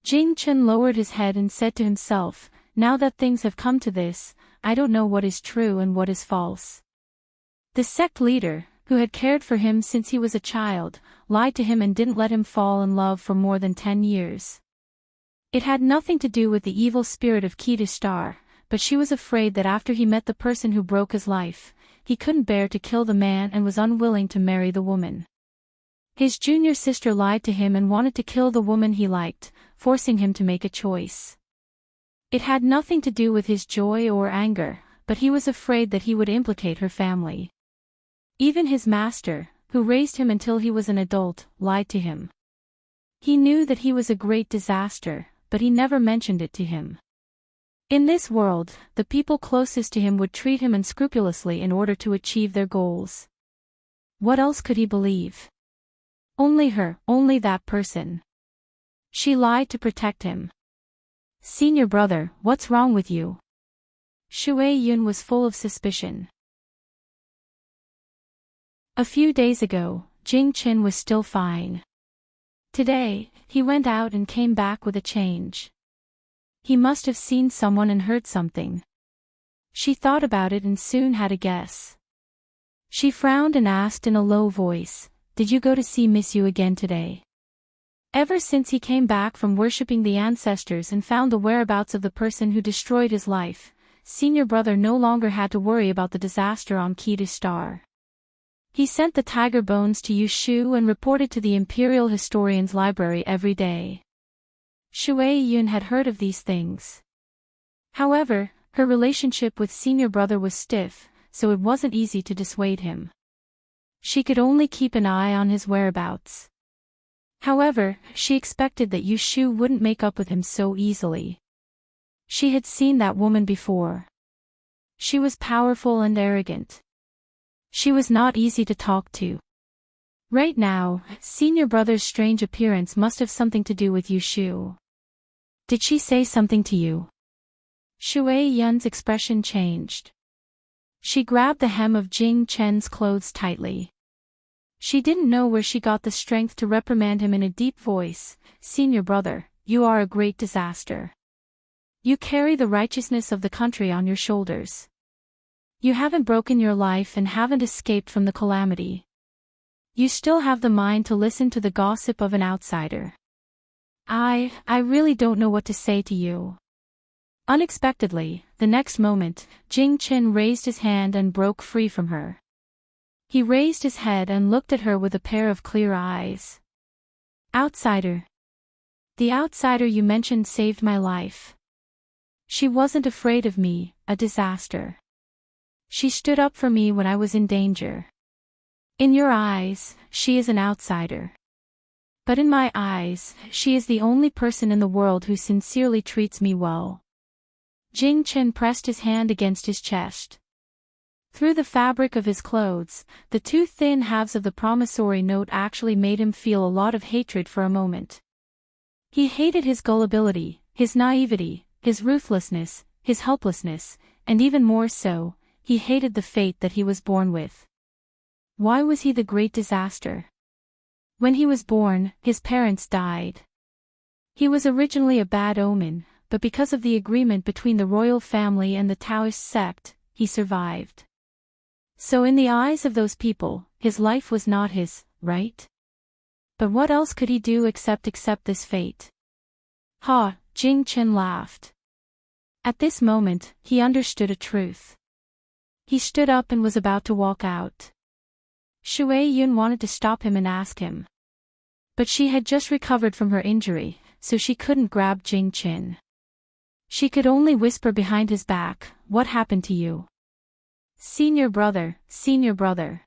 Jing Chen lowered his head and said to himself, "Now that things have come to this, I don't know what is true and what is false. The sect leader, who had cared for him since he was a child, lied to him and didn't let him fall in love for more than 10 years. It had nothing to do with the evil spirit of Key to Star, but she was afraid that after he met the person who broke his life, he couldn't bear to kill the man and was unwilling to marry the woman. His junior sister lied to him and wanted to kill the woman he liked, forcing him to make a choice. It had nothing to do with his joy or anger, but he was afraid that he would implicate her family. Even his master, who raised him until he was an adult, lied to him. He knew that he was a great disaster, but he never mentioned it to him. In this world, the people closest to him would treat him unscrupulously in order to achieve their goals. What else could he believe? Only her, only that person. She lied to protect him. "Senior brother, what's wrong with you?" Shui Yun was full of suspicion. A few days ago, Jing Chen was still fine. Today, he went out and came back with a change. He must have seen someone and heard something. She thought about it and soon had a guess. She frowned and asked in a low voice, "Did you go to see Miss Yu again today?" Ever since he came back from worshipping the ancestors and found the whereabouts of the person who destroyed his life, senior brother no longer had to worry about the disaster on Key to Star. He sent the tiger bones to Yu Shu and reported to the Imperial Historian's Library every day. Shui Yun had heard of these things. However, her relationship with senior brother was stiff, so it wasn't easy to dissuade him. She could only keep an eye on his whereabouts. However, she expected that Yushu wouldn't make up with him so easily. She had seen that woman before. She was powerful and arrogant. She was not easy to talk to. Right now, senior brother's strange appearance must have something to do with Yushu. Did she say something to you? Shui Yun's expression changed. She grabbed the hem of Jing Chen's clothes tightly. She didn't know where she got the strength to reprimand him in a deep voice. Senior brother, you are a great disaster. You carry the righteousness of the country on your shoulders. You haven't broken your life and haven't escaped from the calamity. You still have the mind to listen to the gossip of an outsider. I really don't know what to say to you. Unexpectedly, the next moment, Jing Chen raised his hand and broke free from her. He raised his head and looked at her with a pair of clear eyes. Outsider. The outsider you mentioned saved my life. She wasn't afraid of me, a disaster. She stood up for me when I was in danger. In your eyes, she is an outsider. But in my eyes, she is the only person in the world who sincerely treats me well. Jing Chen pressed his hand against his chest. Through the fabric of his clothes, the two thin halves of the promissory note actually made him feel a lot of hatred for a moment. He hated his gullibility, his naivety, his ruthlessness, his helplessness, and even more so, he hated the fate that he was born with. Why was he the great disaster? When he was born, his parents died. He was originally a bad omen, but because of the agreement between the royal family and the Taoist sect, he survived. So in the eyes of those people, his life was not his, right? But what else could he do except accept this fate? Ha, Jing Chen laughed. At this moment, he understood a truth. He stood up and was about to walk out. Shui Yun wanted to stop him and ask him. But she had just recovered from her injury, so she couldn't grab Jing Chen. She could only whisper behind his back, "What happened to you?" Senior brother, senior brother.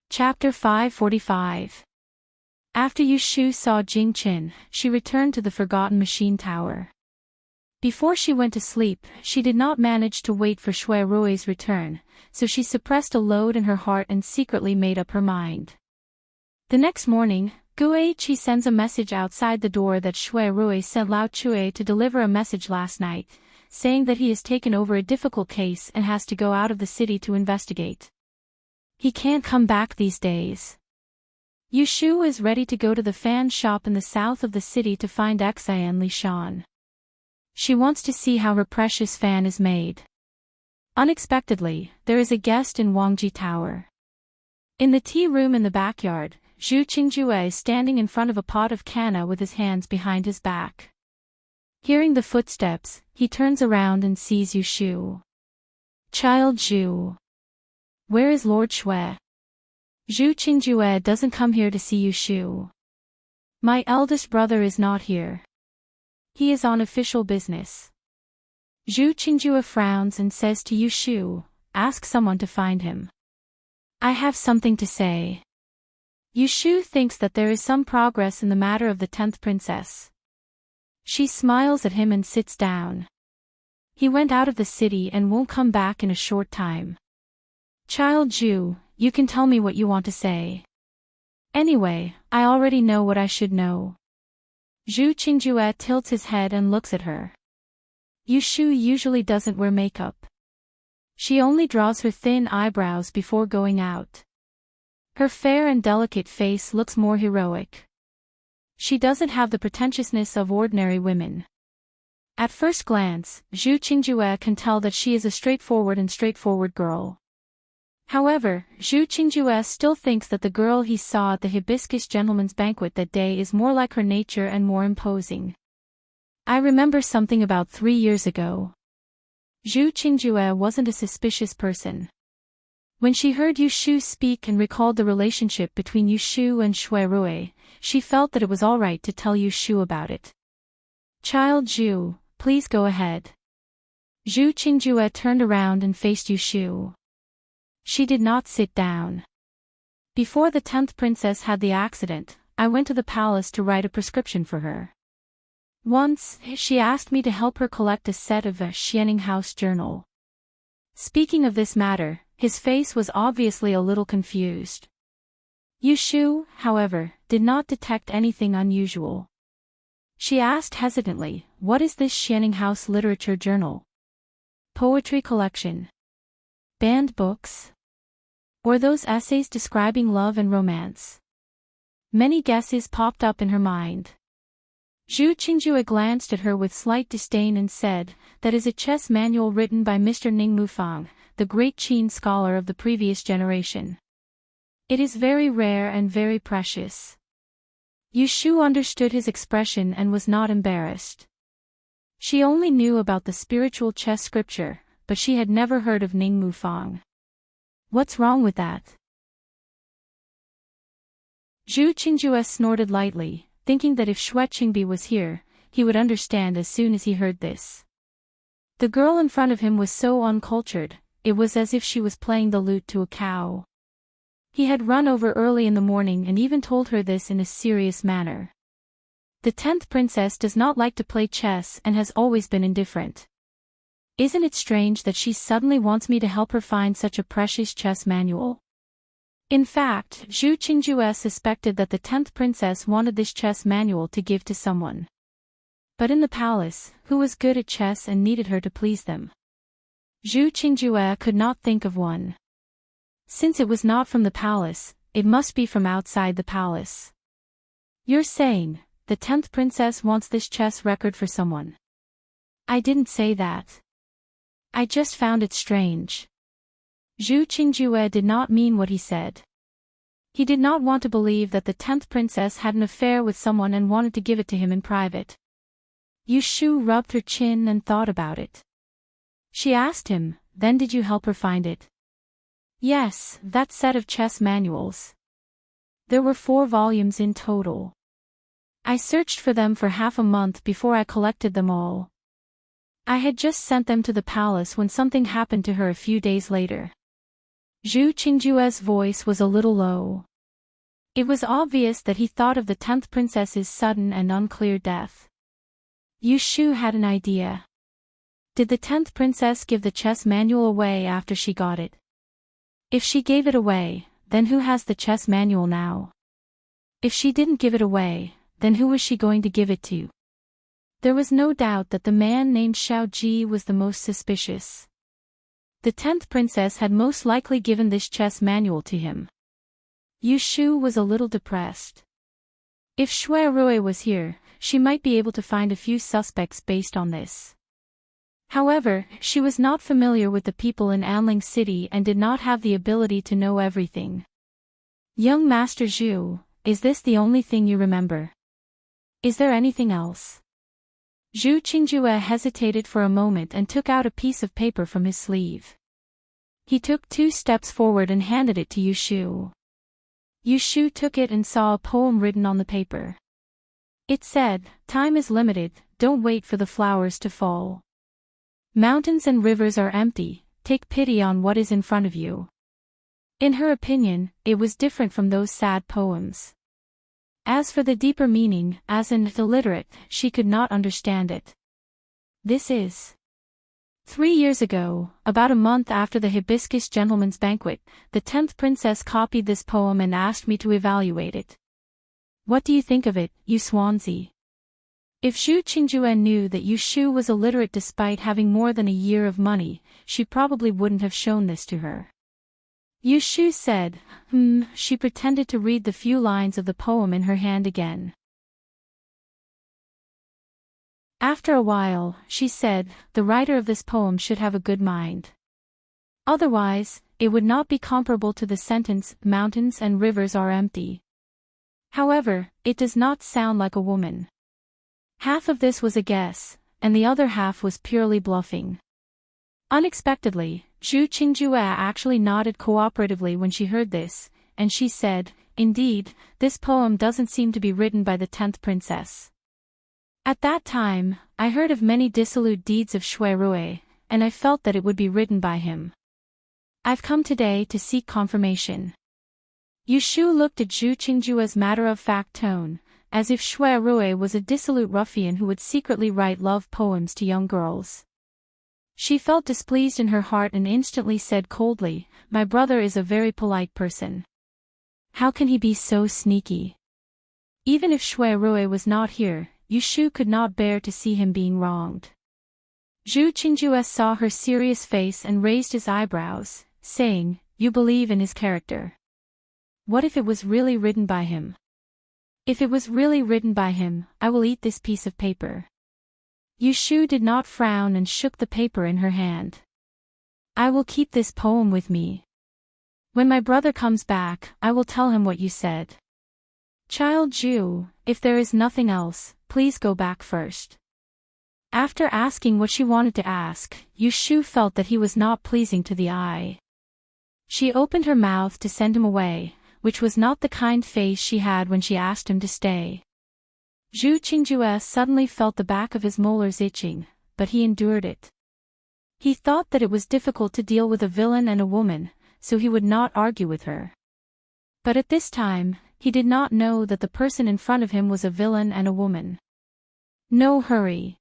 Chapter 545. After Yushu saw Jing Chen, she returned to the Forgotten Machine Tower. Before she went to sleep, she did not manage to wait for Shui Rui's return, so she suppressed a load in her heart and secretly made up her mind. The next morning, Gue Chi sends a message outside the door that Shui Rui sent Lao Chue to deliver a message last night, saying that he has taken over a difficult case and has to go out of the city to investigate. He can't come back these days. Yushu is ready to go to the fan shop in the south of the city to find Xian Lishan. She wants to see how her precious fan is made. Unexpectedly, there is a guest in Wangji Tower. In the tea room in the backyard, Zhu Qingjue is standing in front of a pot of canna with his hands behind his back. Hearing the footsteps, he turns around and sees Yushu. Child Zhu. Where is Lord Shui? Zhu Qingjue doesn't come here to see Yushu. My eldest brother is not here. He is on official business. Zhu Qingjue frowns and says to Yushu, "Ask someone to find him. I have something to say." Yushu thinks that there is some progress in the matter of the 10th princess. She smiles at him and sits down. He went out of the city and won't come back in a short time. Child Zhu, you can tell me what you want to say. Anyway, I already know what I should know. Zhu Qingjue tilts his head and looks at her. Yushu usually doesn't wear makeup. She only draws her thin eyebrows before going out. Her fair and delicate face looks more heroic. She doesn't have the pretentiousness of ordinary women. At first glance, Zhu Qingjue can tell that she is a straightforward girl. However, Zhu Qingjue still thinks that the girl he saw at the Hibiscus Gentleman's Banquet that day is more like her nature and more imposing. I remember something about 3 years ago. Zhu Qingjue wasn't a suspicious person. When she heard Yushu speak and recalled the relationship between Yushu and Shui Rui, she felt that it was alright to tell Yushu about it. Child Zhu, please go ahead. Zhu Qingjue turned around and faced Yushu. She did not sit down. Before the 10th princess had the accident, I went to the palace to write a prescription for her. Once, she asked me to help her collect a set of a Enchanting house journal. Speaking of this matter, his face was obviously a little confused. Yushu, however, did not detect anything unusual. She asked hesitantly, "What is this Enchanting house literature journal? Poetry collection? Banned books? Or those essays describing love and romance?" Many guesses popped up in her mind. Zhu Qingjue glanced at her with slight disdain and said, "That is a chess manual written by Mr. Ning Mufang, the great Qin scholar of the previous generation. It is very rare and very precious." Yushu understood his expression and was not embarrassed. She only knew about the spiritual chess scripture, but she had never heard of Ning Mufang. What's wrong with that? Zhu Qingjue snorted lightly, thinking that if Xue Qingbi was here, he would understand as soon as he heard this. The girl in front of him was so uncultured, it was as if she was playing the lute to a cow. He had run over early in the morning and even told her this in a serious manner. The 10th princess does not like to play chess and has always been indifferent. Isn't it strange that she suddenly wants me to help her find such a precious chess manual? In fact, Zhu Qingjue suspected that the 10th princess wanted this chess manual to give to someone. But in the palace, who was good at chess and needed her to please them? Zhu Qingjue could not think of one. Since it was not from the palace, it must be from outside the palace. You're saying, the 10th princess wants this chess record for someone? I didn't say that. I just found it strange. Zhu Qingjue did not mean what he said. He did not want to believe that the 10th princess had an affair with someone and wanted to give it to him in private. Yushu rubbed her chin and thought about it. She asked him, "Then did you help her find it?" "Yes, that set of chess manuals. There were 4 volumes in total. I searched for them for half a month before I collected them all. I had just sent them to the palace when something happened to her a few days later." Zhu Qingjue's voice was a little low. It was obvious that he thought of the 10th princess's sudden and unclear death. Yushu had an idea. Did the 10th princess give the chess manual away after she got it? If she gave it away, then who has the chess manual now? If she didn't give it away, then who was she going to give it to? There was no doubt that the man named Xiao Ji was the most suspicious. The 10th princess had most likely given this chess manual to him. Yushu was a little depressed. If Xue Rui was here, she might be able to find a few suspects based on this. However, she was not familiar with the people in Anling City and did not have the ability to know everything. "Young Master Zhu, is this the only thing you remember? Is there anything else?" Zhu Qingjue hesitated for a moment and took out a piece of paper from his sleeve. He took 2 steps forward and handed it to Yushu. Yushu took it and saw a poem written on the paper. It said, "Time is limited, don't wait for the flowers to fall. Mountains and rivers are empty, take pity on what is in front of you." In her opinion, it was different from those sad poems. As for the deeper meaning, as an illiterate, she could not understand it. This is 3 years ago, about a month after the Hibiscus Gentleman's Banquet, the 10th princess copied this poem and asked me to evaluate it. What do you think of it, you Swansea? If Zhu Qingjue knew that Yushu was illiterate despite having more than a year of money, she probably wouldn't have shown this to her. Yushu said, She pretended to read the few lines of the poem in her hand again. After a while, she said, "The writer of this poem should have a good mind. Otherwise, it would not be comparable to the sentence, 'Mountains and rivers are empty.' However, it does not sound like a woman." Half of this was a guess, and the other half was purely bluffing. Unexpectedly, Zhu Qingjue actually nodded cooperatively when she heard this, and she said, "Indeed, this poem doesn't seem to be written by the 10th princess. At that time, I heard of many dissolute deeds of Xue Rui, and I felt that it would be written by him." I've come today to seek confirmation. Yushu looked at Zhu Qingjue's matter-of-fact tone, as if Shui Rui was a dissolute ruffian who would secretly write love poems to young girls. She felt displeased in her heart and instantly said coldly, "My brother is a very polite person. How can he be so sneaky?" Even if Shui Rui was not here, Yushu could not bear to see him being wronged. Zhu Qingjue saw her serious face and raised his eyebrows, saying, "You believe in his character. What if it was really written by him?" "If it was really written by him, I will eat this piece of paper." Yushu did not frown and shook the paper in her hand. "I will keep this poem with me. When my brother comes back, I will tell him what you said. Child Zhu, if there is nothing else, please go back first." After asking what she wanted to ask, Yushu felt that he was not pleasing to the eye. She opened her mouth to send him away, which was not the kind face she had when she asked him to stay. Zhu Qingjue suddenly felt the back of his molars itching, but he endured it. He thought that it was difficult to deal with a villain and a woman, so he would not argue with her. But at this time, he did not know that the person in front of him was a villain and a woman. "No hurry.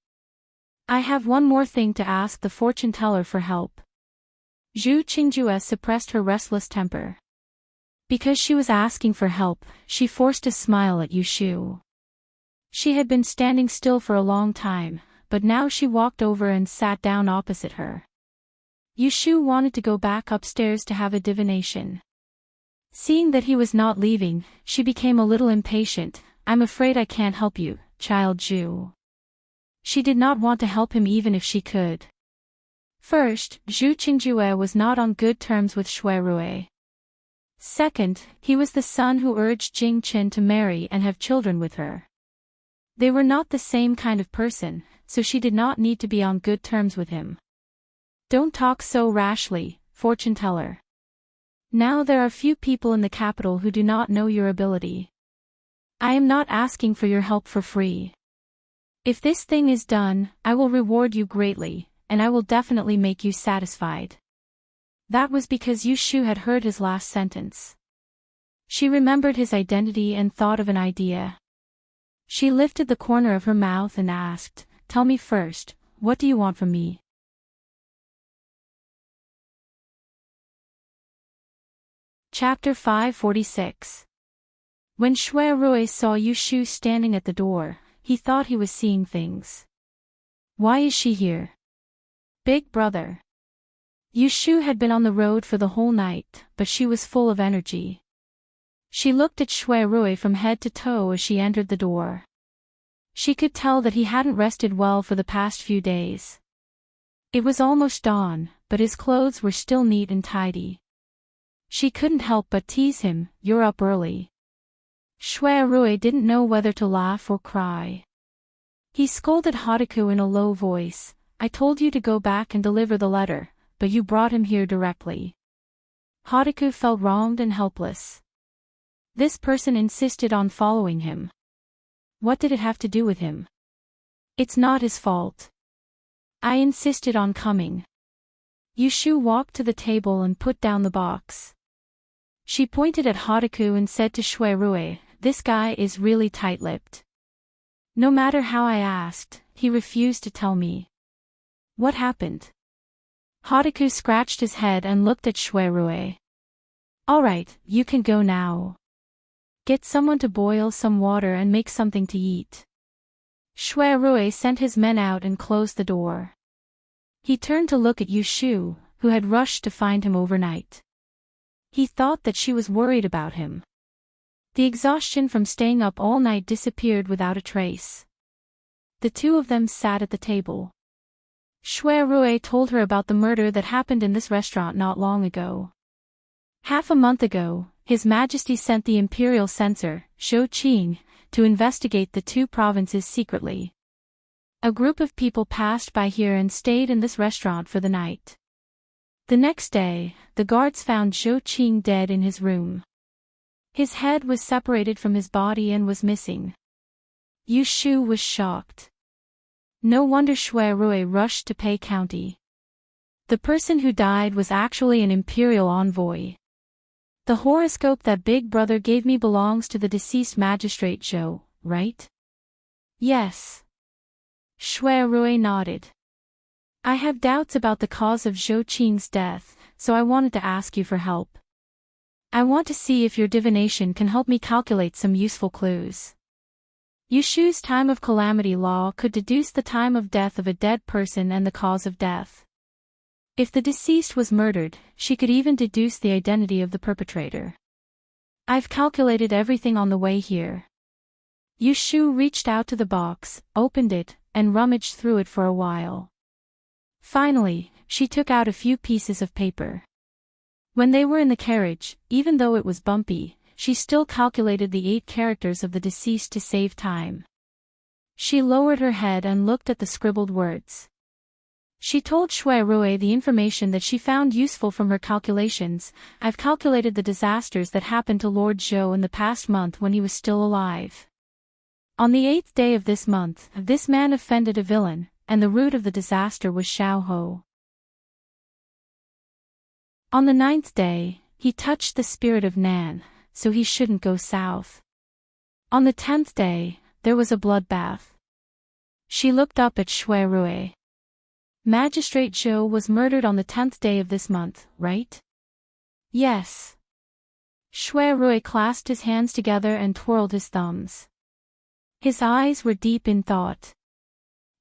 I have one more thing to ask the fortune teller for help." Zhu Qingjue suppressed her restless temper. Because she was asking for help, she forced a smile at Yushu. She had been standing still for a long time, but now she walked over and sat down opposite her. Yushu wanted to go back upstairs to have a divination. Seeing that he was not leaving, she became a little impatient. "I'm afraid I can't help you, child Zhu." She did not want to help him even if she could. First, Zhu Qingjue was not on good terms with Shui Rui. Second, he was the son who urged Jing Qin to marry and have children with her. They were not the same kind of person, so she did not need to be on good terms with him. "Don't talk so rashly, fortune teller. Now there are few people in the capital who do not know your ability. I am not asking for your help for free. If this thing is done, I will reward you greatly, and I will definitely make you satisfied." That was because Yushu had heard his last sentence. She remembered his identity and thought of an idea. She lifted the corner of her mouth and asked, "Tell me first, what do you want from me?" Chapter 546. When Shui Rui saw Yushu standing at the door, he thought he was seeing things. "Why is she here?" "Big brother." Yushu had been on the road for the whole night, but she was full of energy. She looked at Shui Rui from head to toe as she entered the door. She could tell that he hadn't rested well for the past few days. It was almost dawn, but his clothes were still neat and tidy. She couldn't help but tease him, "You're up early." Shui Rui didn't know whether to laugh or cry. He scolded Hotaku in a low voice, "I told you to go back and deliver the letter, but you brought him here directly." Hotaku felt wronged and helpless. This person insisted on following him. What did it have to do with him? It's not his fault. I insisted on coming. Yushu walked to the table and put down the box. She pointed at Hotaku and said to Shui Rui, "This guy is really tight-lipped. No matter how I asked, he refused to tell me. What happened?" Hotaku scratched his head and looked at Shui Rui. "All right, you can go now. Get someone to boil some water and make something to eat." Shui Rui sent his men out and closed the door. He turned to look at Yushu, who had rushed to find him overnight. He thought that she was worried about him. The exhaustion from staying up all night disappeared without a trace. The two of them sat at the table. Shui Rui told her about the murder that happened in this restaurant not long ago. Half a month ago, His Majesty sent the imperial censor, Zhou Qing, to investigate the two provinces secretly. A group of people passed by here and stayed in this restaurant for the night. The next day, the guards found Zhou Qing dead in his room. His head was separated from his body and was missing. Yushu was shocked. No wonder Shui Rui rushed to Pei County. The person who died was actually an imperial envoy. The horoscope that Big Brother gave me belongs to the deceased magistrate Zhou, right? Yes. Shui Rui nodded. I have doubts about the cause of Zhou Qing's death, so I wanted to ask you for help. I want to see if your divination can help me calculate some useful clues. Yushu's time of calamity law could deduce the time of death of a dead person and the cause of death. If the deceased was murdered, she could even deduce the identity of the perpetrator. I've calculated everything on the way here. Yushu reached out to the box, opened it, and rummaged through it for a while. Finally, she took out a few pieces of paper. When they were in the carriage, even though it was bumpy, she still calculated the 8 characters of the deceased to save time. She lowered her head and looked at the scribbled words. She told Shui Rui the information that she found useful from her calculations. I've calculated the disasters that happened to Lord Zhou in the past month when he was still alive. On the 8th day of this month, this man offended a villain, and the root of the disaster was Xiao Ho. On the 9th day, he touched the spirit of Nan, so he shouldn't go south. On the 10th day, there was a bloodbath. She looked up at Shui Rui. Magistrate Zhou was murdered on the 10th day of this month, right? Yes. Shui Rui clasped his hands together and twirled his thumbs. His eyes were deep in thought.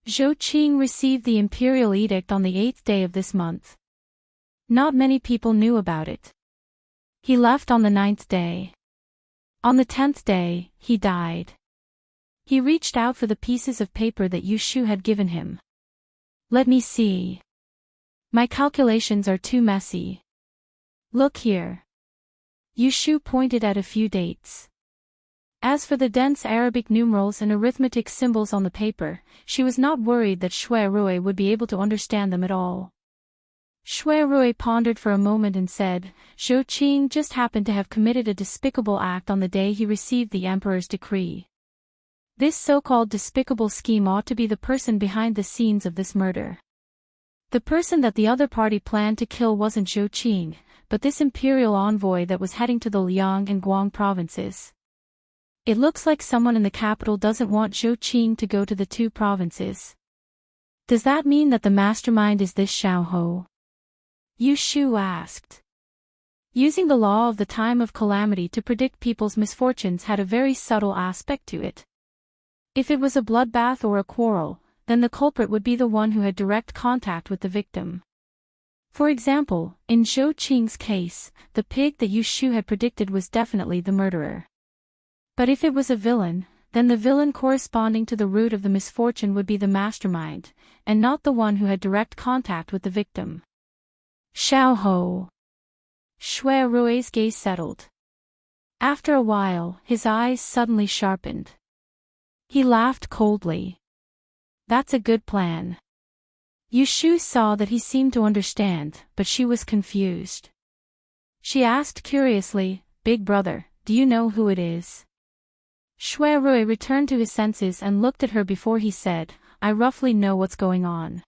Zhou Qing received the imperial edict on the 8th day of this month. Not many people knew about it. He left on the 9th day. On the 10th day, he died. He reached out for the pieces of paper that Yushu had given him. Let me see. My calculations are too messy. Look here. Yushu pointed at a few dates. As for the dense Arabic numerals and arithmetic symbols on the paper, she was not worried that Shui Rui would be able to understand them at all. Shui Rui pondered for a moment and said, Zhou Qing just happened to have committed a despicable act on the day he received the emperor's decree. This so-called despicable scheme ought to be the person behind the scenes of this murder. The person that the other party planned to kill wasn't Zhou Qing, but this imperial envoy that was heading to the Liang and Guang provinces. It looks like someone in the capital doesn't want Zhou Qing to go to the 2 provinces. Does that mean that the mastermind is this Xiao Ho? Yushu asked. Using the law of the time of calamity to predict people's misfortunes had a very subtle aspect to it. If it was a bloodbath or a quarrel, then the culprit would be the one who had direct contact with the victim. For example, in Zhou Qing's case, the pig that Yushu had predicted was definitely the murderer. But if it was a villain, then the villain corresponding to the root of the misfortune would be the mastermind, and not the one who had direct contact with the victim. Xiao Ho. Shui Rui's gaze settled. After a while, his eyes suddenly sharpened. He laughed coldly. That's a good plan. Yushu saw that he seemed to understand, but she was confused. She asked curiously, Big Brother, do you know who it is? Shui Rui returned to his senses and looked at her before he said, I roughly know what's going on.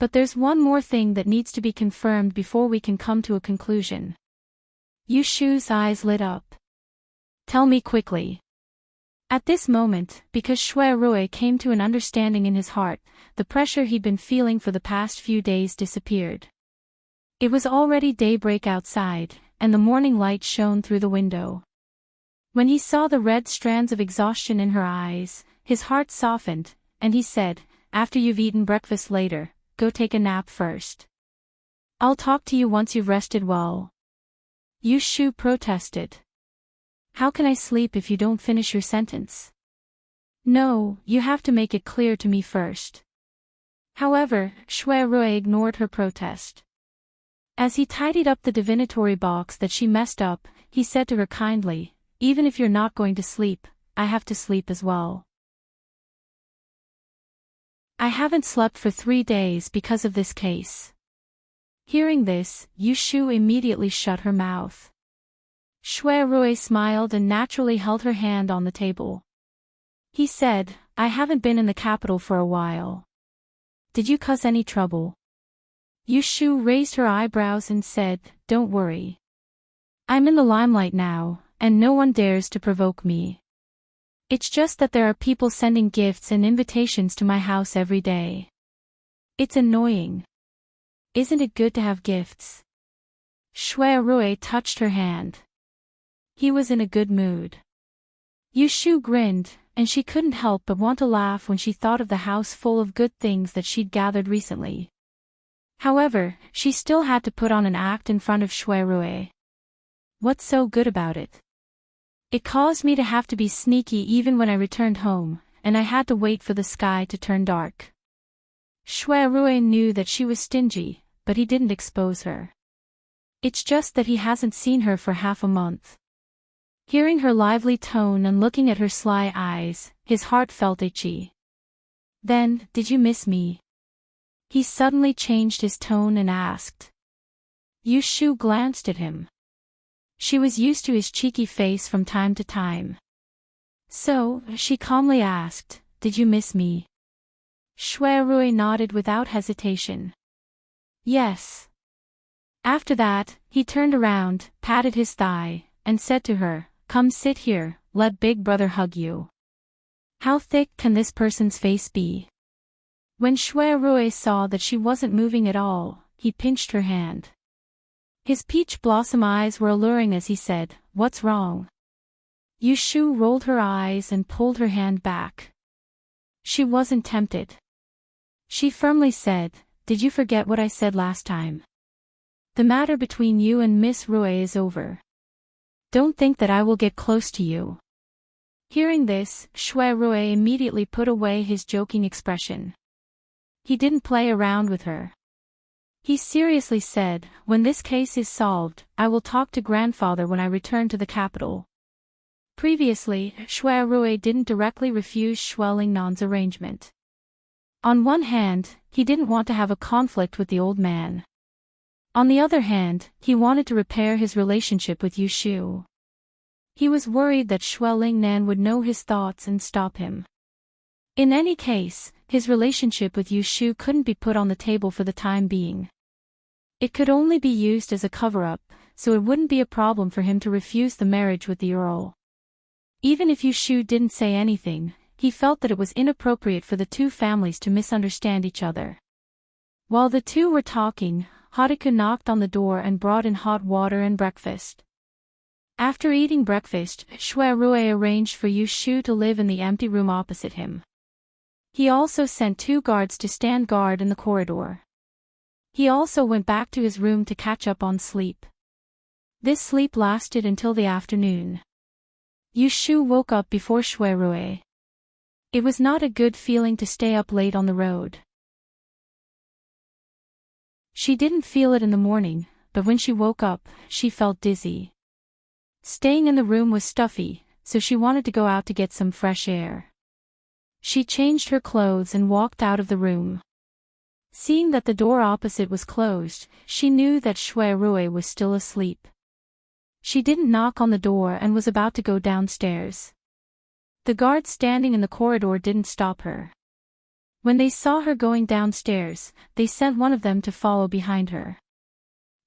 But there's one more thing that needs to be confirmed before we can come to a conclusion. Yushu's eyes lit up. Tell me quickly. At this moment, because Shui Rui came to an understanding in his heart, the pressure he'd been feeling for the past few days disappeared. It was already daybreak outside, and the morning light shone through the window. When he saw the red strands of exhaustion in her eyes, his heart softened, and he said, After you've eaten breakfast later, go take a nap first. I'll talk to you once you've rested well. Yushu protested. How can I sleep if you don't finish your sentence? No, you have to make it clear to me first. However, Shui Rui ignored her protest. As he tidied up the divinatory box that she messed up, he said to her kindly, Even if you're not going to sleep, I have to sleep as well. I haven't slept for 3 days because of this case. Hearing this, Yushu immediately shut her mouth. Shui Rui smiled and naturally held her hand on the table. He said, I haven't been in the capital for a while. Did you cause any trouble? Yushu raised her eyebrows and said, "Don't worry. I'm in the limelight now, and no one dares to provoke me. It's just that there are people sending gifts and invitations to my house every day. It's annoying. Isn't it good to have gifts?" Shui touched her hand. He was in a good mood. Yushu grinned, and she couldn't help but want to laugh when she thought of the house full of good things that she'd gathered recently. However, she still had to put on an act in front of Shui. "What's so good about it? It caused me to have to be sneaky even when I returned home, and I had to wait for the sky to turn dark." Shui knew that she was stingy, but he didn't expose her. "It's just that he hasn't seen her for half a month." Hearing her lively tone and looking at her sly eyes, his heart felt itchy. "Then, did you miss me?" He suddenly changed his tone and asked. Yushu glanced at him. She was used to his cheeky face from time to time. So, she calmly asked, "Did you miss me?" Shui nodded without hesitation. "Yes." After that, he turned around, patted his thigh, and said to her, "Come sit here, let Big Brother hug you." How thick can this person's face be? When Shui saw that she wasn't moving at all, he pinched her hand. His peach blossom eyes were alluring as he said, "What's wrong?" Yushu rolled her eyes and pulled her hand back. She wasn't tempted. She firmly said, "Did you forget what I said last time? The matter between you and Miss Rui is over. Don't think that I will get close to you." Hearing this, Shui immediately put away his joking expression. He didn't play around with her. He seriously said, "When this case is solved, I will talk to grandfather when I return to the capital." Previously, Shui didn't directly refuse Xuelingnan's arrangement. On one hand, he didn't want to have a conflict with the old man. On the other hand, he wanted to repair his relationship with Yushu. He was worried that Xuelingnan would know his thoughts and stop him. In any case, his relationship with Yushu couldn't be put on the table for the time being. It could only be used as a cover-up, so it wouldn't be a problem for him to refuse the marriage with the Earl. Even if Yushu didn't say anything, he felt that it was inappropriate for the two families to misunderstand each other. While the two were talking, Hariku knocked on the door and brought in hot water and breakfast. After eating breakfast, Shui arranged for Yushu to live in the empty room opposite him. He also sent 2 guards to stand guard in the corridor. He also went back to his room to catch up on sleep. This sleep lasted until the afternoon. Yushu woke up before Shui. It was not a good feeling to stay up late on the road. She didn't feel it in the morning, but when she woke up, she felt dizzy. Staying in the room was stuffy, so she wanted to go out to get some fresh air. She changed her clothes and walked out of the room. Seeing that the door opposite was closed, she knew that Shui was still asleep. She didn't knock on the door and was about to go downstairs. The guards standing in the corridor didn't stop her. When they saw her going downstairs, they sent one of them to follow behind her.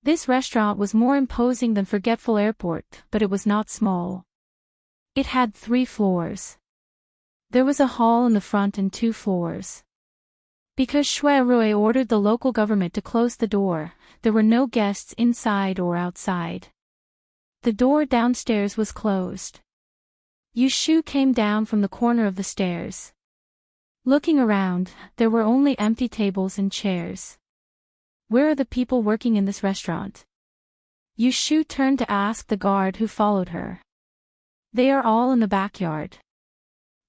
This restaurant was more imposing than Forgetful Airport, but it was not small. It had 3 floors. There was a hall in the front and 2 floors. Because Shui ordered the local government to close the door, there were no guests inside or outside. The door downstairs was closed. Yushu came down from the corner of the stairs. Looking around, there were only empty tables and chairs. Where are the people working in this restaurant? Yushu turned to ask the guard who followed her. They are all in the backyard.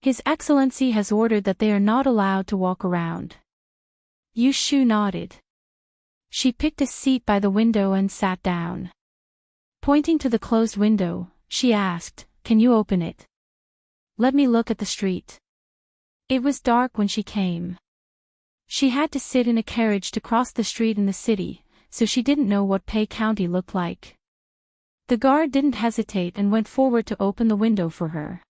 His Excellency has ordered that they are not allowed to walk around. Yushu nodded. She picked a seat by the window and sat down. Pointing to the closed window, she asked, "Can you open it? Let me look at the street." It was dark when she came. She had to sit in a carriage to cross the street in the city, so she didn't know what Pei County looked like. The guard didn't hesitate and went forward to open the window for her.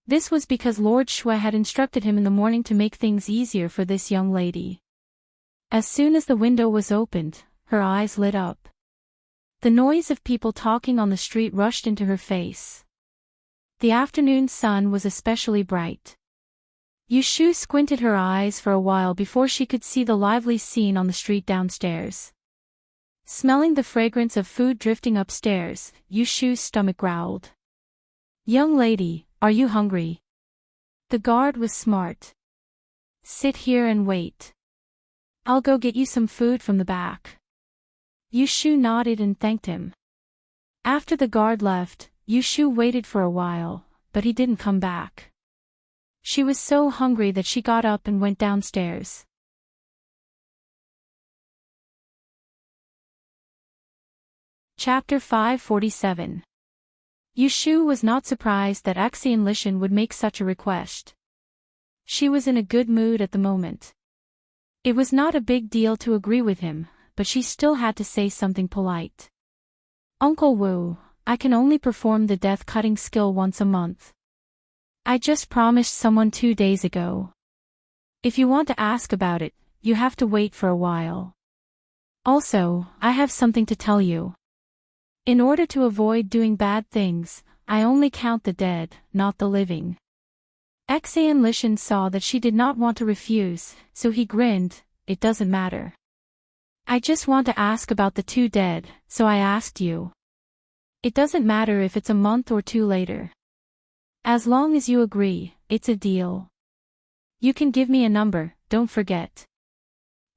This was because Lord Shui had instructed him in the morning to make things easier for this young lady. As soon as the window was opened, her eyes lit up. The noise of people talking on the street rushed into her face. The afternoon sun was especially bright. Yushu squinted her eyes for a while before she could see the lively scene on the street downstairs. Smelling the fragrance of food drifting upstairs, Yushu's stomach growled. "Young lady, are you hungry?" The guard was smart. "Sit here and wait. I'll go get you some food from the back." Yushu nodded and thanked him. After the guard left, Yushu waited for a while, but he didn't come back. She was so hungry that she got up and went downstairs. Chapter 547. Yushu was not surprised that Axian Lishan would make such a request. She was in a good mood at the moment. It was not a big deal to agree with him, but she still had to say something polite. "Uncle Wu, I can only perform the death-cutting skill once a month. I just promised someone 2 days ago. If you want to ask about it, you have to wait for a while. Also, I have something to tell you. In order to avoid doing bad things, I only count the dead, not the living." Axian Lishan saw that she did not want to refuse, so he grinned. "It doesn't matter. I just want to ask about the 2 dead, so I asked you. It doesn't matter if it's a month or 2 later. As long as you agree, it's a deal. You can give me a number, don't forget."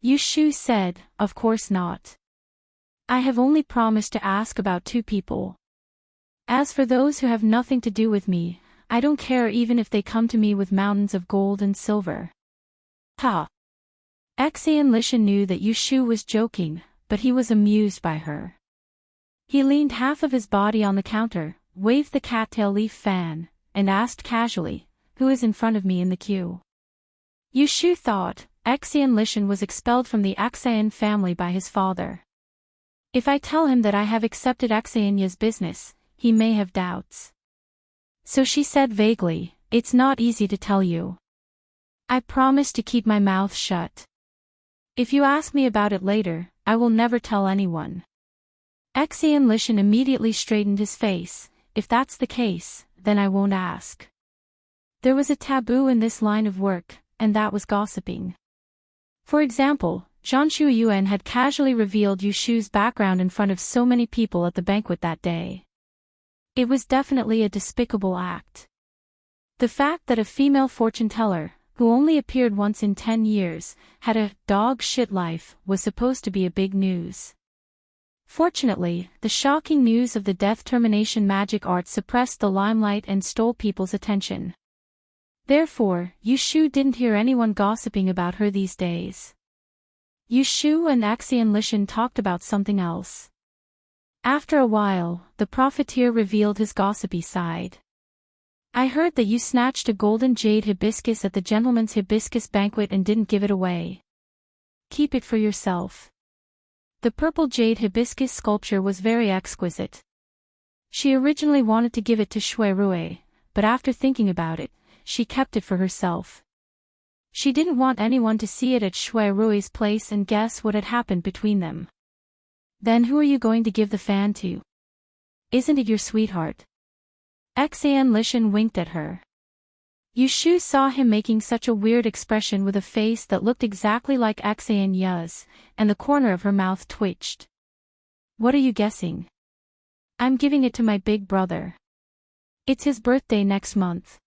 Yushu said, "Of course not. I have only promised to ask about 2 people. As for those who have nothing to do with me, I don't care even if they come to me with mountains of gold and silver." Ha! Axian Lishan knew that Yushu was joking, but he was amused by her. He leaned half of his body on the counter, waved the cattail leaf fan, and asked casually, "Who is in front of me in the queue?" Yushu thought, Axian Lishan was expelled from the Axian family by his father. If I tell him that I have accepted Axianya's business, he may have doubts. So she said vaguely, "It's not easy to tell you. I promise to keep my mouth shut. If you ask me about it later, I will never tell anyone." Axian Lishan immediately straightened his face. "If that's the case, then I won't ask." There was a taboo in this line of work, and that was gossiping. For example, Zhang Shuiyuan had casually revealed Yushu's background in front of so many people at the banquet that day. It was definitely a despicable act. The fact that a female fortune-teller, who only appeared once in 10 years, had a dog-shit life was supposed to be a big news. Fortunately, the shocking news of the death termination magic art suppressed the limelight and stole people's attention. Therefore, Yushu didn't hear anyone gossiping about her these days. Yushu and Axian Lishan talked about something else. After a while, the profiteer revealed his gossipy side. "I heard that you snatched a golden jade hibiscus at the gentleman's hibiscus banquet and didn't give it away. Keep it for yourself." The purple jade hibiscus sculpture was very exquisite. She originally wanted to give it to Shui Rui, but after thinking about it, she kept it for herself. She didn't want anyone to see it at Shui Rui's place and guess what had happened between them. "Then who are you going to give the fan to? Isn't it your sweetheart?" Axian Lishan winked at her. Yushu saw him making such a weird expression with a face that looked exactly like Axian Ya's, and the corner of her mouth twitched. "What are you guessing?" "I'm giving it to my big brother. It's his birthday next month."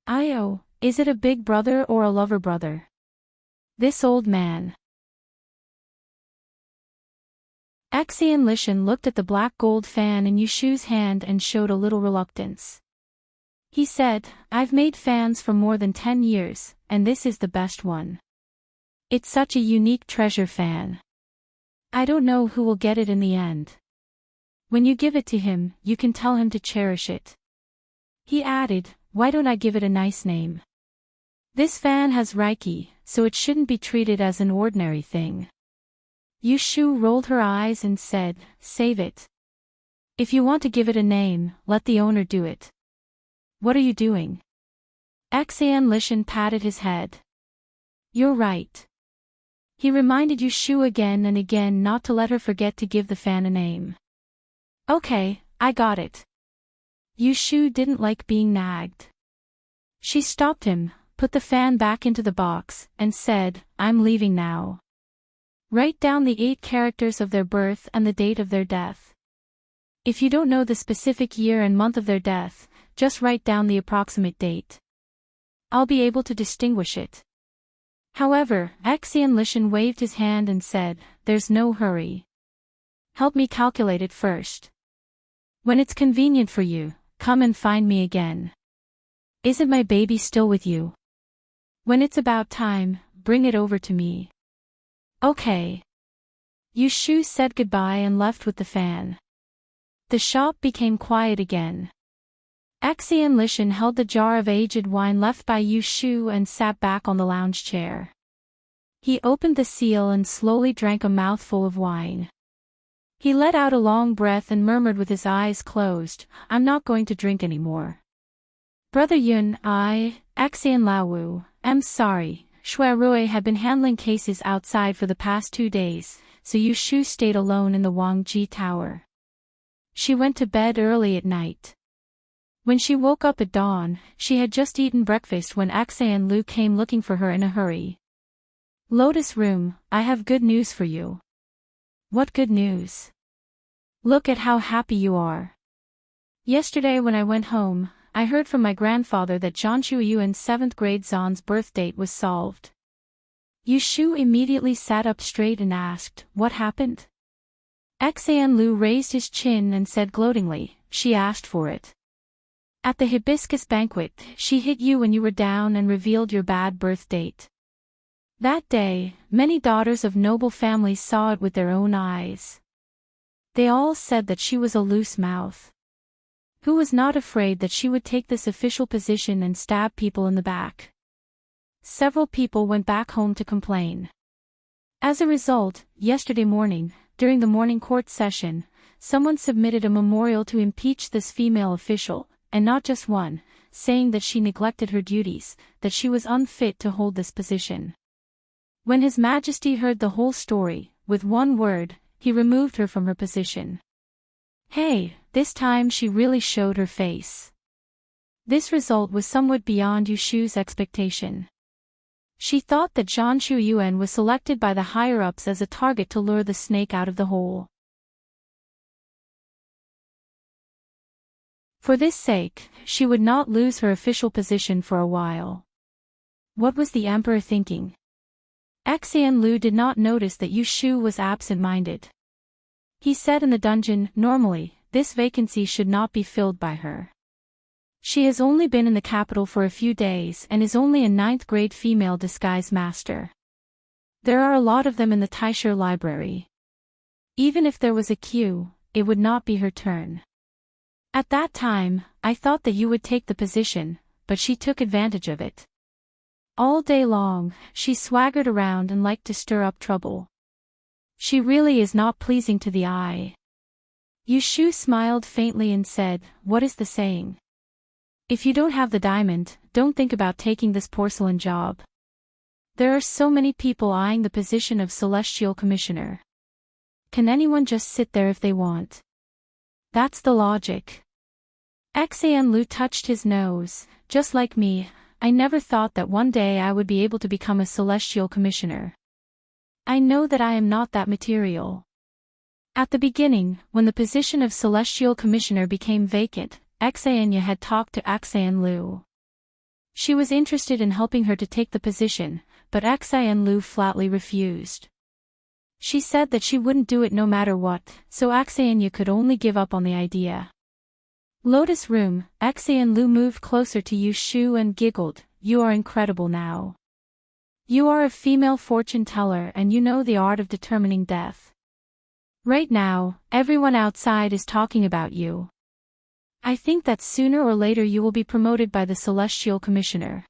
"Oh, is it a big brother or a lover brother?" "This old man." Axian Lishan looked at the black gold fan in Yushu's hand and showed a little reluctance. He said, "I've made fans for more than 10 years, and this is the best one. It's such a unique treasure fan. I don't know who will get it in the end. When you give it to him, you can tell him to cherish it." He added, "Why don't I give it a nice name? This fan has Reiki, so it shouldn't be treated as an ordinary thing." Yushu rolled her eyes and said, "Save it. If you want to give it a name, let the owner do it." "What are you doing?" Axian Lishan patted his head. "You're right." He reminded Yushu again and again not to let her forget to give the fan a name. Okay, I got it. Yushu didn't like being nagged. She stopped him, put the fan back into the box, and said, I'm leaving now. Write down the 8 characters of their birth and the date of their death. If you don't know the specific year and month of their death, just write down the approximate date. I'll be able to distinguish it. However, Xianlishan waved his hand and said, there's no hurry. Help me calculate it first. When it's convenient for you, come and find me again. Isn't my baby still with you? When it's about time, bring it over to me. Okay. Yushu said goodbye and left with the fan. The shop became quiet again. Xianlishan held the jar of aged wine left by Yushu and sat back on the lounge chair. He opened the seal and slowly drank a mouthful of wine. He let out a long breath and murmured with his eyes closed, I'm not going to drink anymore. Brother Yun, Xianlawu, am sorry, Shuai had been handling cases outside for the past 2 days, so Yushu stayed alone in the Wangji Tower. She went to bed early at night. When she woke up at dawn, she had just eaten breakfast when Xianlu came looking for her in a hurry. Lotus Room, I have good news for you. What good news? Look at how happy you are. Yesterday when I went home, I heard from my grandfather that Zhanshu Yuan's 7th grade Zan's birth date was solved. Yushu immediately sat up straight and asked, what happened? Xianlu raised his chin and said gloatingly, she asked for it. At the hibiscus banquet, she hit you when you were down and revealed your bad birth date. That day, many daughters of noble families saw it with their own eyes. They all said that she was a loose mouth, who was not afraid that she would take this official position and stab people in the back. Several people went back home to complain. As a result, yesterday morning, during the morning court session, someone submitted a memorial to impeach this female official, and not just one, saying that she neglected her duties, that she was unfit to hold this position. When His Majesty heard the whole story, with one word, he removed her from her position. Hey, this time she really showed her face. This result was somewhat beyond Yushu's expectation. She thought that Zhanshu Yuan was selected by the higher-ups as a target to lure the snake out of the hole. For this sake, she would not lose her official position for a while. What was the emperor thinking? Xianlu did not notice that Yushu was absent-minded. He said in the dungeon, normally, this vacancy should not be filled by her. She has only been in the capital for a few days and is only a 9th grade female disguise master. There are a lot of them in the LoveLore Library. Even if there was a queue, it would not be her turn. At that time, I thought that you would take the position, but she took advantage of it. All day long, she swaggered around and liked to stir up trouble. She really is not pleasing to the eye. Yushu smiled faintly and said, what is the saying? If you don't have the diamond, don't think about taking this porcelain job. There are so many people eyeing the position of Celestial Commissioner. Can anyone just sit there if they want? That's the logic. Xianlu touched his nose. Just like me, I never thought that one day I would be able to become a Celestial Commissioner. I know that I am not that material. At the beginning, when the position of Celestial Commissioner became vacant, Xianya had talked to Xianlu. She was interested in helping her to take the position, but Xianlu flatly refused. She said that she wouldn't do it no matter what, so Xianya could only give up on the idea. Lotus Room, Xianlu moved closer to Yushu and giggled, you are incredible now. You are a female fortune teller and you know the art of determining death. Right now, everyone outside is talking about you. I think that sooner or later you will be promoted by the Celestial Commissioner.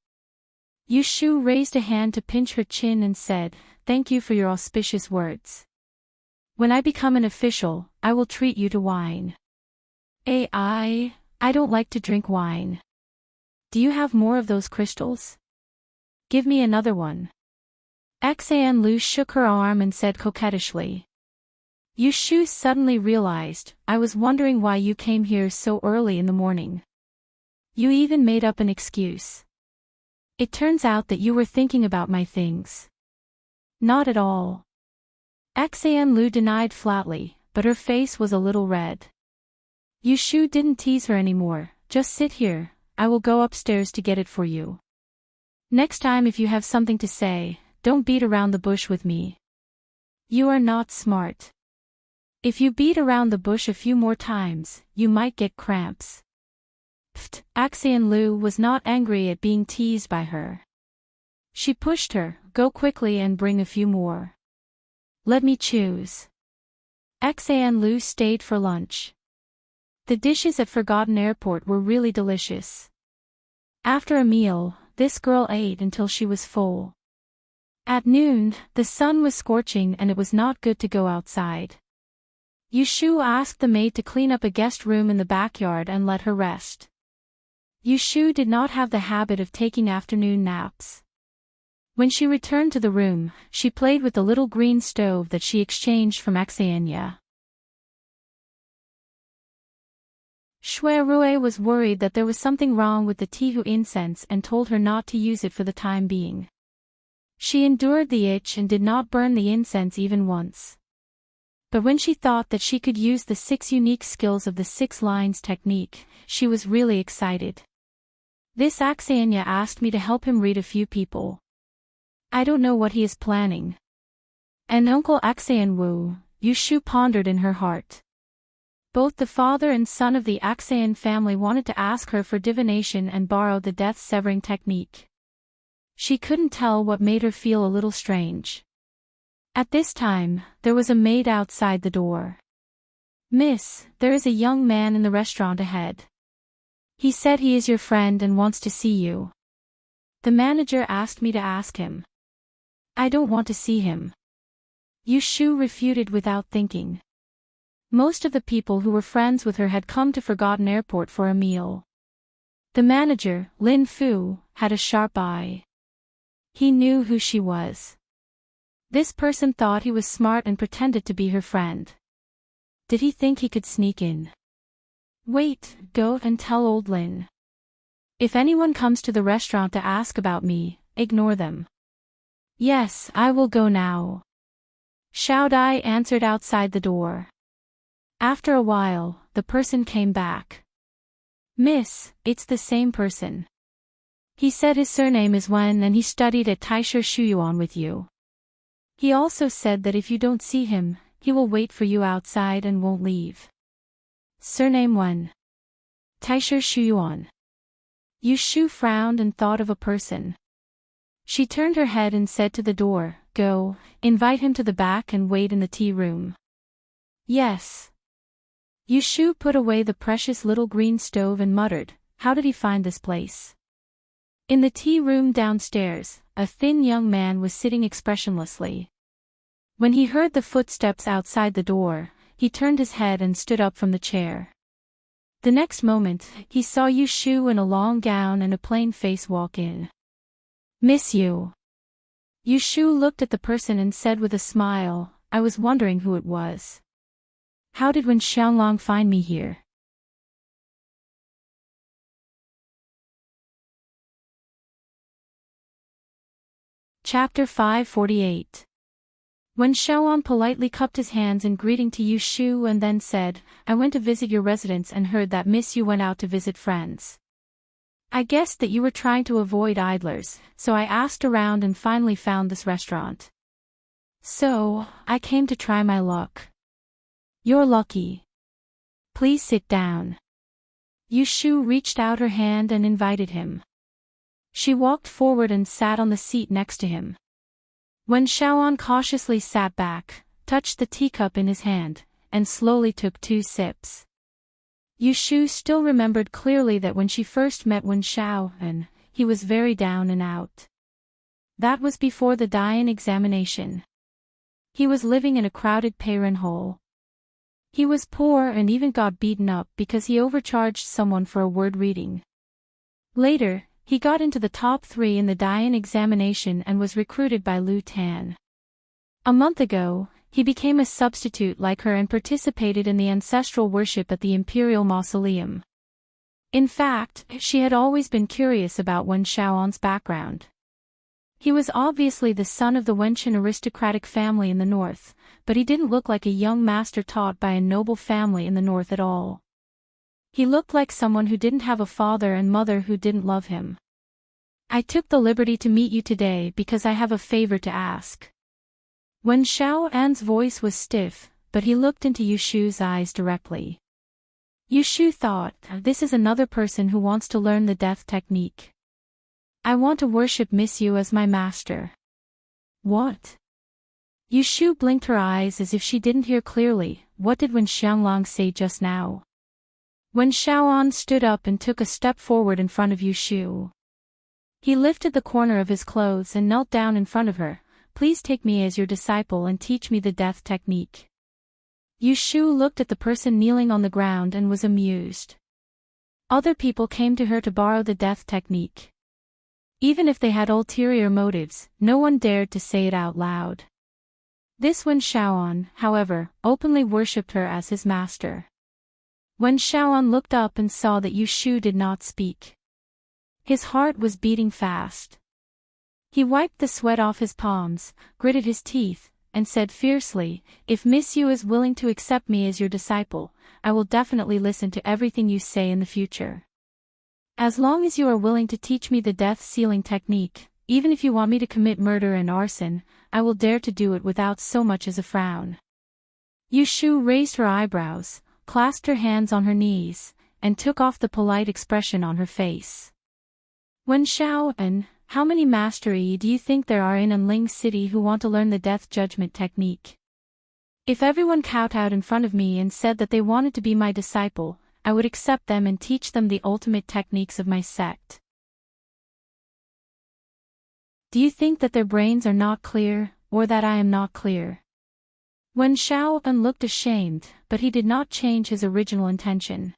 Yushu raised a hand to pinch her chin and said, thank you for your auspicious words. When I become an official, I will treat you to wine. I don't like to drink wine. Do you have more of those crystals? Give me another one. Xan Lu shook her arm and said coquettishly. Yushu suddenly realized, I was wondering why you came here so early in the morning. You even made up an excuse. It turns out that you were thinking about my things. Not at all. Xan Lu denied flatly, but her face was a little red. Yushu didn't tease her anymore. Just sit here, I will go upstairs to get it for you. Next time if you have something to say, don't beat around the bush with me. You are not smart. If you beat around the bush a few more times, you might get cramps. Pfft, Xan Lu was not angry at being teased by her. She pushed her, go quickly and bring a few more. Let me choose. Xan Lu stayed for lunch. The dishes at Forgotten Airport were really delicious. After a meal, this girl ate until she was full. At noon, the sun was scorching and it was not good to go outside. Yushu asked the maid to clean up a guest room in the backyard and let her rest. Yushu did not have the habit of taking afternoon naps. When she returned to the room, she played with the little green stove that she exchanged from Xania. Shuirue was worried that there was something wrong with the Tihu incense and told her not to use it for the time being. She endured the itch and did not burn the incense even once. But when she thought that she could use the 6 unique skills of the 6 lines technique, she was really excited. This Xania asked me to help him read a few people. I don't know what he is planning. And Uncle Xan Wu, Yushu pondered in her heart. Both the father and son of the Xan family wanted to ask her for divination and borrow the death-severing technique. She couldn't tell what made her feel a little strange. At this time, there was a maid outside the door. Miss, there is a young man in the restaurant ahead. He said he is your friend and wants to see you. The manager asked me to ask him. I don't want to see him. Yushu refuted without thinking. Most of the people who were friends with her had come to Forgotten Airport for a meal. The manager, Lin Fu, had a sharp eye. He knew who she was. This person thought he was smart and pretended to be her friend. Did he think he could sneak in? Wait, go and tell old Lin. If anyone comes to the restaurant to ask about me, ignore them. Yes, I will go now. Xiao Dai answered outside the door. After a while, the person came back. Miss, it's the same person. He said his surname is Wen and he studied at Taisha Shuyuan with you. He also said that if you don't see him, he will wait for you outside and won't leave. Surname Wen. Taisha Shuyuan. Yushu frowned and thought of a person. She turned her head and said to the door, Go, invite him to the back and wait in the tea room. Yes. Yushu put away the precious little green stove and muttered, How did he find this place? In the tea room downstairs, a thin young man was sitting expressionlessly. When he heard the footsteps outside the door, he turned his head and stood up from the chair. The next moment, he saw Yushu in a long gown and a plain face walk in. Miss you. Yushu looked at the person and said with a smile, I was wondering who it was. How did Wen Xiaolong find me here? Chapter 548. Wen Xiaolong politely cupped his hands in greeting to Yushu and then said, I went to visit your residence and heard that Miss you went out to visit friends. I guessed that you were trying to avoid idlers, so I asked around and finally found this restaurant. So, I came to try my luck. You're lucky. Please sit down. Yushu reached out her hand and invited him. She walked forward and sat on the seat next to him. Wen Xiaolong cautiously sat back, touched the teacup in his hand, and slowly took 2 sips. Yushu still remembered clearly that when she first met Wen Xiaolong, he was very down and out. That was before the Dian examination. He was living in a crowded Peiren hole. He was poor and even got beaten up because he overcharged someone for a word reading. Later, He got into the top 3 in the Dian examination and was recruited by Lu Tan. A month ago, he became a substitute like her and participated in the ancestral worship at the Imperial Mausoleum. In fact, she had always been curious about Wen Shaoan's background. He was obviously the son of the Wenqian aristocratic family in the north, but he didn't look like a young master taught by a noble family in the north at all. He looked like someone who didn't have a father and mother who didn't love him. I took the liberty to meet you today because I have a favor to ask. Wen Shaoan's voice was stiff, but he looked into Yushu's eyes directly. Yushu thought, this is another person who wants to learn the death technique. I want to worship Miss Yu as my master. What? Yushu blinked her eyes as if she didn't hear clearly. What did Wen Xianglong say just now? Wen Shaoan stood up and took a step forward in front of Yushu. He lifted the corner of his clothes and knelt down in front of her. Please take me as your disciple and teach me the death technique. Yushu looked at the person kneeling on the ground and was amused. Other people came to her to borrow the death technique. Even if they had ulterior motives, no one dared to say it out loud. This Wen Shaoan, however, openly worshipped her as his master. Wen Shaoan looked up and saw that Yushu did not speak. His heart was beating fast. He wiped the sweat off his palms, gritted his teeth, and said fiercely, if Miss Yu is willing to accept me as your disciple, I will definitely listen to everything you say in the future. As long as you are willing to teach me the death sealing technique, even if you want me to commit murder and arson, I will dare to do it without so much as a frown. Yushu raised her eyebrows, clasped her hands on her knees, and took off the polite expression on her face. Wen Shaoan, how many mastery do you think there are in Anling City who want to learn the death judgment technique? If everyone kowtowed in front of me and said that they wanted to be my disciple, I would accept them and teach them the ultimate techniques of my sect. Do you think that their brains are not clear, or that I am not clear? Wen Shaoan looked ashamed, but he did not change his original intention.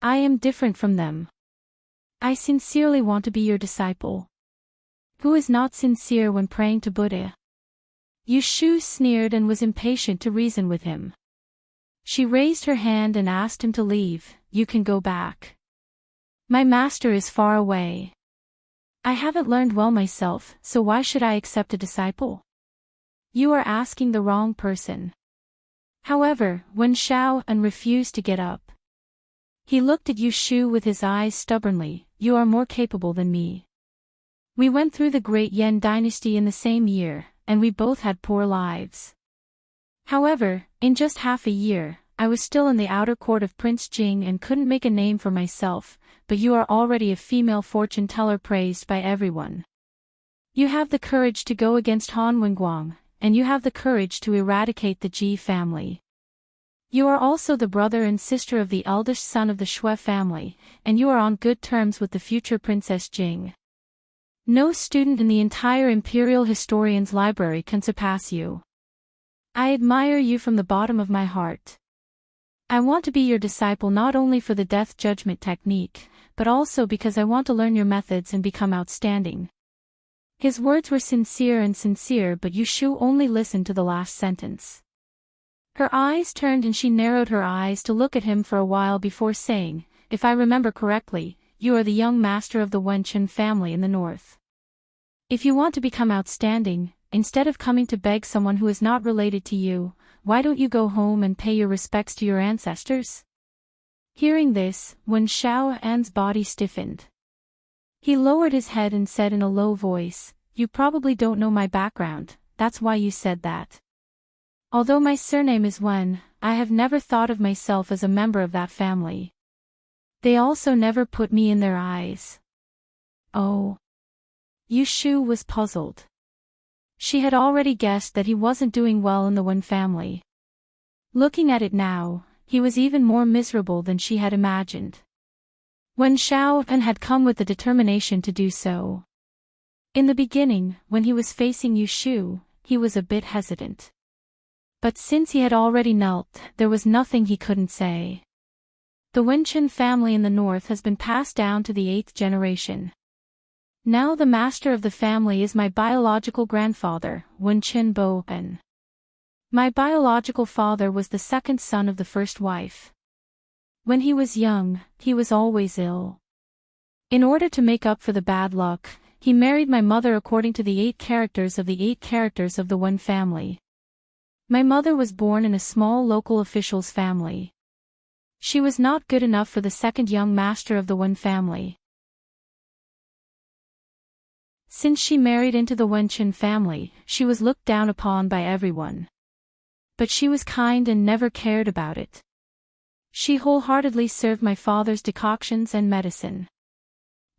I am different from them. I sincerely want to be your disciple. Who is not sincere when praying to Buddha? Yushu sneered and was impatient to reason with him. She raised her hand and asked him to leave. You can go back. My master is far away. I haven't learned well myself, so why should I accept a disciple? You are asking the wrong person. However, Wen Shaoan refused to get up. He looked at Yushu with his eyes stubbornly. You are more capable than me. We went through the Great Yan dynasty in the same year, and we both had poor lives. However, in just half a year, I was still in the outer court of Prince Jing and couldn't make a name for myself, but you are already a female fortune teller praised by everyone. You have the courage to go against Han Wenguang, and you have the courage to eradicate the Ji family. You are also the brother and sister of the eldest son of the Shui family, and you are on good terms with the future Princess Jing. No student in the entire Imperial Historians Library can surpass you. I admire you from the bottom of my heart. I want to be your disciple not only for the death judgment technique, but also because I want to learn your methods and become outstanding. His words were sincere, but Yushu only listened to the last sentence. Her eyes turned and she narrowed her eyes to look at him for a while before saying, if I remember correctly, you are the young master of the Wenqian family in the north. If you want to become outstanding, instead of coming to beg someone who is not related to you, why don't you go home and pay your respects to your ancestors? Hearing this, Wen Shaoan's body stiffened. He lowered his head and said in a low voice, you probably don't know my background, that's why you said that. Although my surname is Wen, I have never thought of myself as a member of that family. They also never put me in their eyes. Oh. Yushu was puzzled. She had already guessed that he wasn't doing well in the Wen family. Looking at it now, he was even more miserable than she had imagined. Wen Shaoan had come with the determination to do so. In the beginning, when he was facing Yushu, he was a bit hesitant. But since he had already knelt, there was nothing he couldn't say. The Wenqian family in the north has been passed down to the 8th generation. Now the master of the family is my biological grandfather, Wen Bo-en. My biological father was the second son of the first wife. When he was young, he was always ill. In order to make up for the bad luck, he married my mother according to the 8 characters of the Wen family. My mother was born in a small local official's family. She was not good enough for the second young master of the Wen family. Since she married into the Wen family, she was looked down upon by everyone. But she was kind and never cared about it. She wholeheartedly served my father's decoctions and medicine.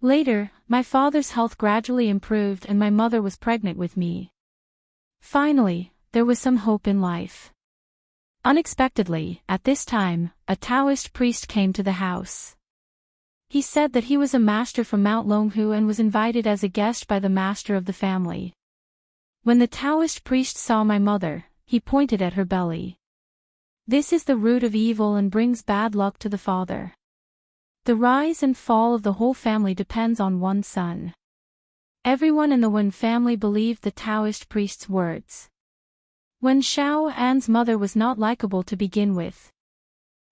Later, my father's health gradually improved and my mother was pregnant with me. Finally, there was some hope in life. Unexpectedly, at this time, a Taoist priest came to the house. He said that he was a master from Mount Longhu and was invited as a guest by the master of the family. When the Taoist priest saw my mother, he pointed at her belly. This is the root of evil and brings bad luck to the father. The rise and fall of the whole family depends on one son. Everyone in the Wen family believed the Taoist priest's words. Wen Xiaoan's mother was not likable to begin with.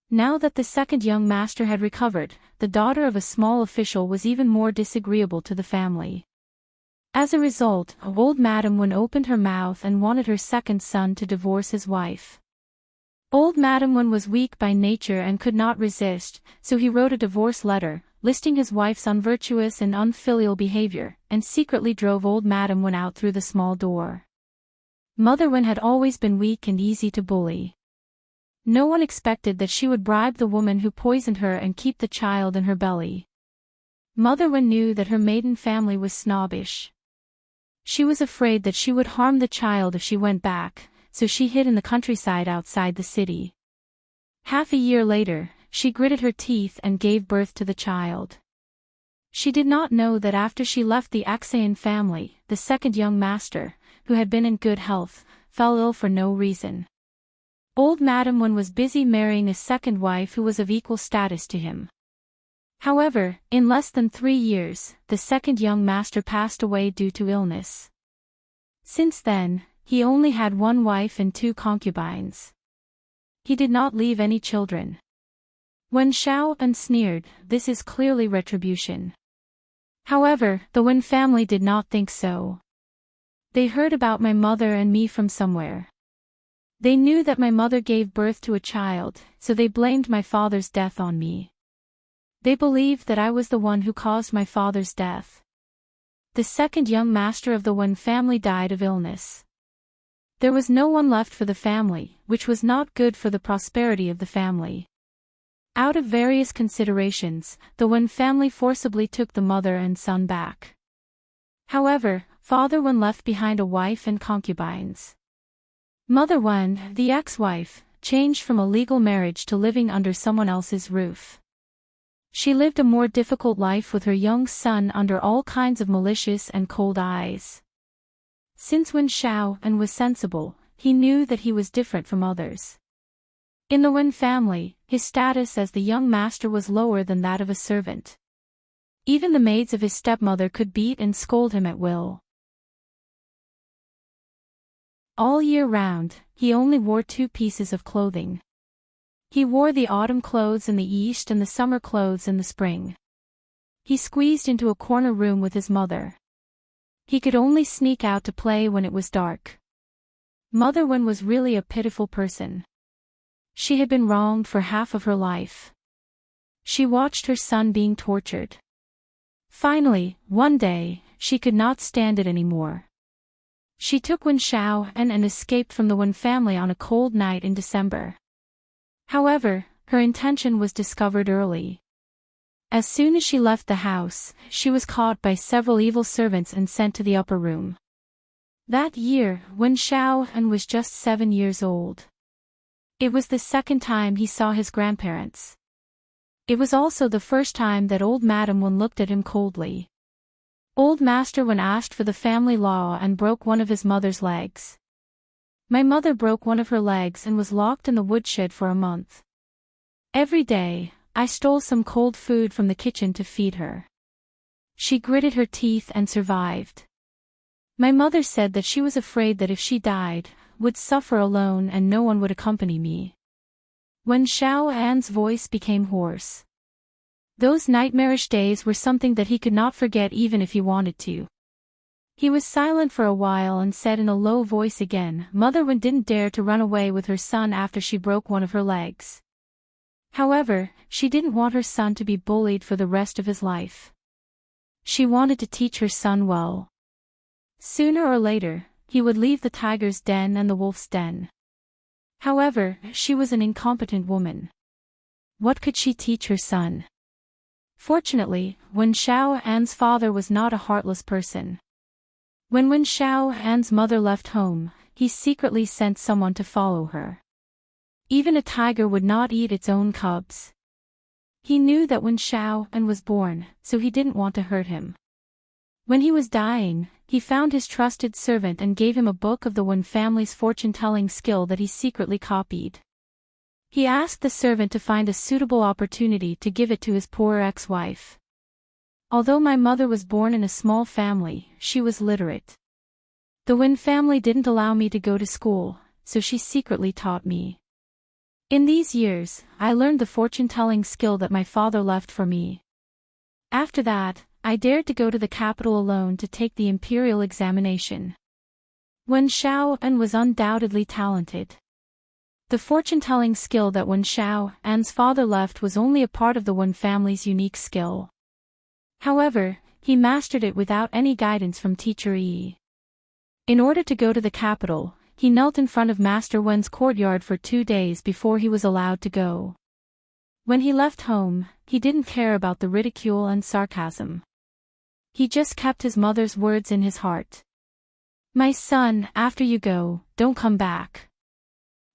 Now that the second young master had recovered, the daughter of a small official was even more disagreeable to the family. As a result, old Madam Wen opened her mouth and wanted her second son to divorce his wife. Old Madam Wen was weak by nature and could not resist, so he wrote a divorce letter, listing his wife's unvirtuous and unfilial behavior, and secretly drove old Madam Wen out through the small door. Mother Wen had always been weak and easy to bully. No one expected that she would bribe the woman who poisoned her and keep the child in her belly. Mother Wen knew that her maiden family was snobbish. She was afraid that she would harm the child if she went back, so she hid in the countryside outside the city. Half a year later, she gritted her teeth and gave birth to the child. She did not know that after she left the Axayan family, the second young master, who had been in good health, fell ill for no reason. Old Madam Wen was busy marrying a second wife who was of equal status to him. However, in less than 3 years, the second young master passed away due to illness. Since then, he only had 1 wife and 2 concubines. He did not leave any children. Wen Xiaoan sneered, "This is clearly retribution." However, the Wen family did not think so. They heard about my mother and me from somewhere. They knew that my mother gave birth to a child, so they blamed my father's death on me. They believed that I was the one who caused my father's death. The second young master of the Wen family died of illness. There was no one left for the family, which was not good for the prosperity of the family. Out of various considerations, the Wen family forcibly took the mother and son back. However, Father Wen left behind a wife and concubines. Mother Wen, the ex-wife, changed from a legal marriage to living under someone else's roof. She lived a more difficult life with her young son under all kinds of malicious and cold eyes. Since Wen Xiaoan was sensible, he knew that he was different from others. In the Wen family, his status as the young master was lower than that of a servant. Even the maids of his stepmother could beat and scold him at will. All year round, he only wore 2 pieces of clothing. He wore the autumn clothes in the east and the summer clothes in the spring. He squeezed into a corner room with his mother. He could only sneak out to play when it was dark. Mother Wen was really a pitiful person. She had been wronged for half of her life. She watched her son being tortured. Finally, one day, she could not stand it anymore. She took Wen Xiaoan and escaped from the Wen family on a cold night in December. However, her intention was discovered early. As soon as she left the house, she was caught by several evil servants and sent to the upper room. That year, Wen Xiaoan was just 7 years old. It was the second time he saw his grandparents. It was also the first time that old Madam Wen looked at him coldly. Old Master Wen asked for the family law and broke one of his mother's legs. My mother broke one of her legs and was locked in the woodshed for a month. Every day, I stole some cold food from the kitchen to feed her. She gritted her teeth and survived. My mother said that she was afraid that if she died, would suffer alone and no one would accompany me. Wen Xiaoan's voice became hoarse. Those nightmarish days were something that he could not forget even if he wanted to. He was silent for a while and said in a low voice again, Mother Wen didn't dare to run away with her son after she broke one of her legs. However, she didn't want her son to be bullied for the rest of his life. She wanted to teach her son well. Sooner or later, he would leave the tiger's den and the wolf's den. However, she was an incompetent woman. What could she teach her son? Fortunately, Wen Xiaoan's father was not a heartless person. When Wen Xiaoan's mother left home, he secretly sent someone to follow her. Even a tiger would not eat its own cubs. He knew that Wen Xiaoan was born, so he didn't want to hurt him. When he was dying, he found his trusted servant and gave him a book of the Wen family's fortune-telling skill that he secretly copied. He asked the servant to find a suitable opportunity to give it to his poor ex-wife. Although my mother was born in a small family, she was literate. The Wen family didn't allow me to go to school, so she secretly taught me. In these years, I learned the fortune-telling skill that my father left for me. After that, I dared to go to the capital alone to take the imperial examination. Wen Xiaoan was undoubtedly talented. The fortune-telling skill that Wen Xiaoan's father left was only a part of the Wen family's unique skill. However, he mastered it without any guidance from teacher Yi. In order to go to the capital, he knelt in front of Master Wen's courtyard for 2 days before he was allowed to go. When he left home, he didn't care about the ridicule and sarcasm. He just kept his mother's words in his heart. My son, after you go, don't come back.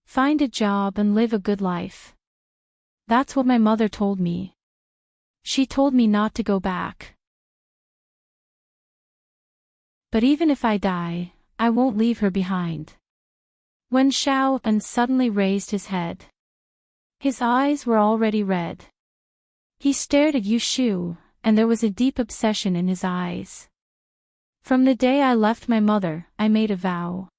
Find a job and live a good life. That's what my mother told me. She told me not to go back. But even if I die, I won't leave her behind. Wen Xiaoan suddenly raised his head. His eyes were already red. He stared at Yu Shu, and there was a deep obsession in his eyes. From the day I left my mother, I made a vow.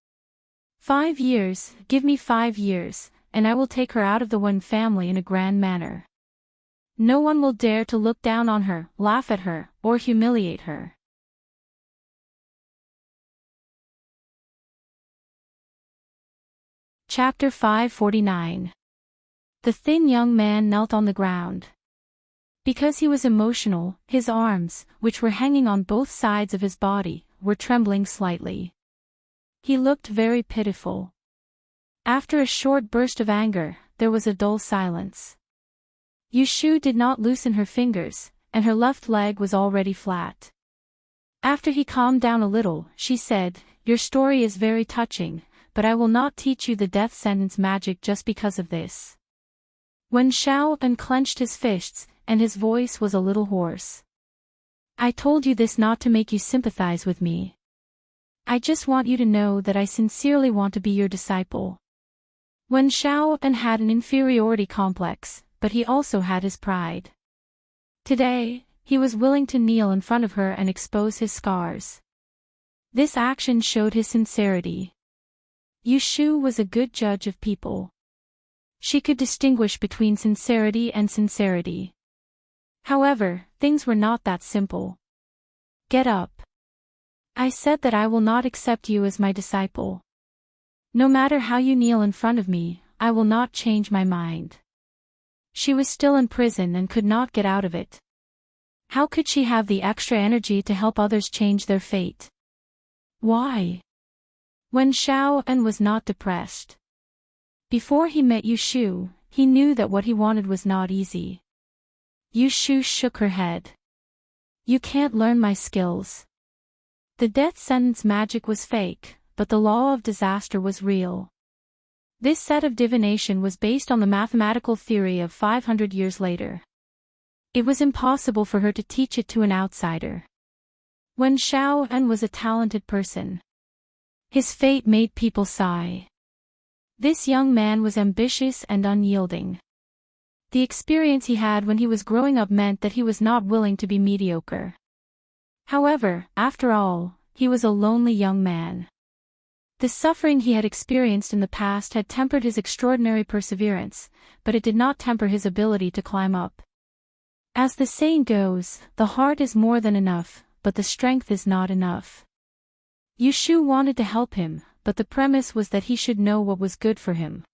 5 years, give me 5 years, and I will take her out of the Wen family in a grand manner. No one will dare to look down on her, laugh at her, or humiliate her. Chapter 549. The thin young man knelt on the ground. Because he was emotional, his arms, which were hanging on both sides of his body, were trembling slightly. He looked very pitiful. After a short burst of anger, there was a dull silence. Yu Shu did not loosen her fingers, and her left leg was already flat. After he calmed down a little, she said, Your story is very touching, but I will not teach you the death sentence magic just because of this. Wen Xiaoan clenched his fists, and his voice was a little hoarse. I told you this not to make you sympathize with me. I just want you to know that I sincerely want to be your disciple. Wen Xiaoan had an inferiority complex, but he also had his pride. Today, he was willing to kneel in front of her and expose his scars. This action showed his sincerity. Yu Shu was a good judge of people. She could distinguish between sincerity and sincerity. However, things were not that simple. Get up. I said that I will not accept you as my disciple. No matter how you kneel in front of me, I will not change my mind. She was still in prison and could not get out of it. How could she have the extra energy to help others change their fate? Why? Wen Xiaoan was not depressed. Before he met Yu Shu, he knew that what he wanted was not easy. Yu Shu shook her head. You can't learn my skills. The death sentence magic was fake, but the law of disaster was real. This set of divination was based on the mathematical theory of 500 years later. It was impossible for her to teach it to an outsider. Wen Xiaoan was a talented person. His fate made people sigh. This young man was ambitious and unyielding. The experience he had when he was growing up meant that he was not willing to be mediocre. However, after all, he was a lonely young man. The suffering he had experienced in the past had tempered his extraordinary perseverance, but it did not temper his ability to climb up. As the saying goes, the heart is more than enough, but the strength is not enough. Yushu wanted to help him, but the premise was that he should know what was good for him.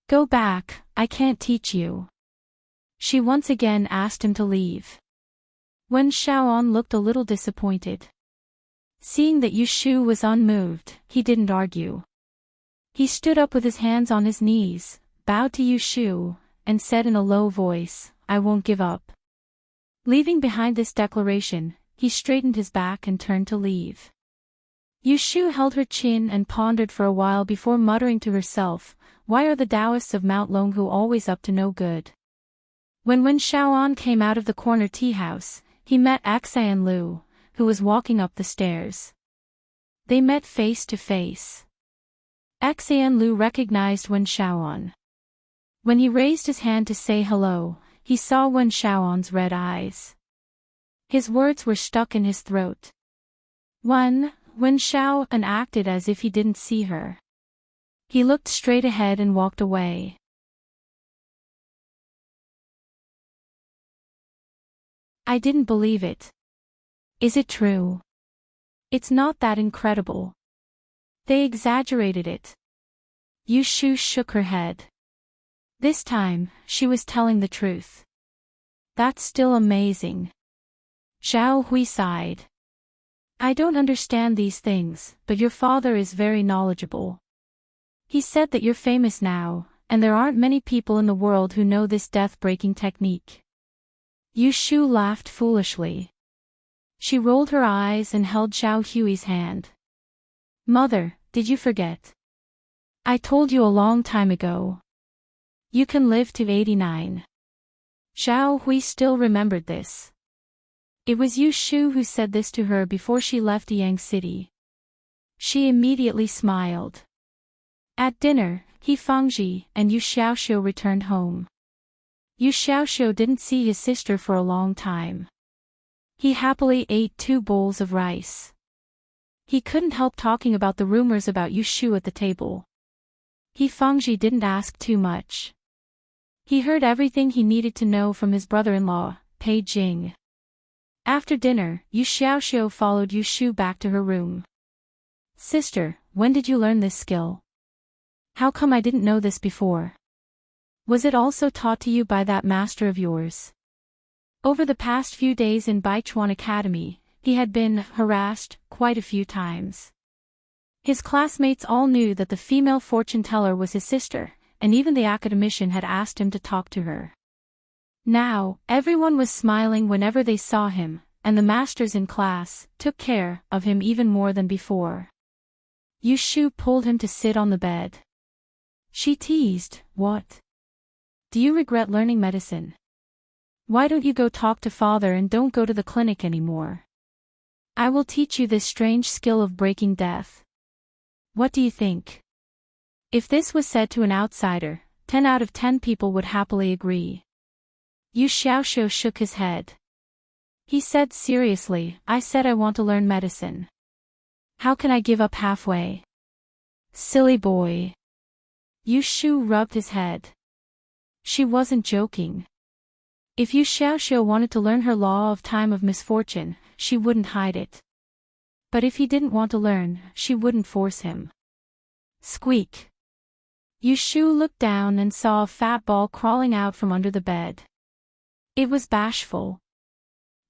Go back, I can't teach you. She once again asked him to leave. Wen Xiaoan looked a little disappointed. Seeing that Yushu was unmoved, he didn't argue. He stood up with his hands on his knees, bowed to Yushu, and said in a low voice, I won't give up. Leaving behind this declaration, he straightened his back and turned to leave. Yushu held her chin and pondered for a while before muttering to herself, why are the Taoists of Mount Longhu always up to no good? When Wen Xiaoan came out of the corner tea house, he met Axan Lu, who was walking up the stairs. They met face to face. Axan Lu recognized Wen Xiaoan. When he raised his hand to say hello, he saw Wen Xiaoan's red eyes. His words were stuck in his throat. Wen Xiaoan acted as if he didn't see her. He looked straight ahead and walked away. I didn't believe it. Is it true? It's not that incredible. They exaggerated it. Yushu shook her head. This time, she was telling the truth. That's still amazing. Zhao Hui sighed. I don't understand these things, but your father is very knowledgeable. He said that you're famous now, and there aren't many people in the world who know this death-breaking technique. Yushu laughed foolishly. She rolled her eyes and held Zhao Hui's hand. Mother, did you forget? I told you a long time ago. You can live to 89. Zhao Hui still remembered this. It was Yushu who said this to her before she left Yang City. She immediately smiled. At dinner, He Fangji and Yu Xiaoxiu returned home. Yu Xiaoxiu didn't see his sister for a long time. He happily ate 2 bowls of rice. He couldn't help talking about the rumors about Yushu at the table. He Fangji didn't ask too much. He heard everything he needed to know from his brother-in-law, Pei Jing. After dinner, Yu Xiaoxiu followed Yushu back to her room. Sister, when did you learn this skill? How come I didn't know this before? Was it also taught to you by that master of yours? Over the past few days in Baichuan Academy, he had been harassed quite a few times. His classmates all knew that the female fortune teller was his sister, and even the academician had asked him to talk to her. Now, everyone was smiling whenever they saw him, and the masters in class took care of him even more than before. Yushu pulled him to sit on the bed. She teased, What? Do you regret learning medicine? Why don't you go talk to father and don't go to the clinic anymore? I will teach you this strange skill of breaking death. What do you think? If this was said to an outsider, 10 out of 10 people would happily agree. Yu Xiaoxiu shook his head. He said seriously, I said I want to learn medicine. How can I give up halfway? Silly boy. Yushu rubbed his head. She wasn't joking. If Yu Xiaoxiu wanted to learn her law of time of misfortune, she wouldn't hide it. But if he didn't want to learn, she wouldn't force him. Squeak. Yushu looked down and saw a fat ball crawling out from under the bed. It was bashful.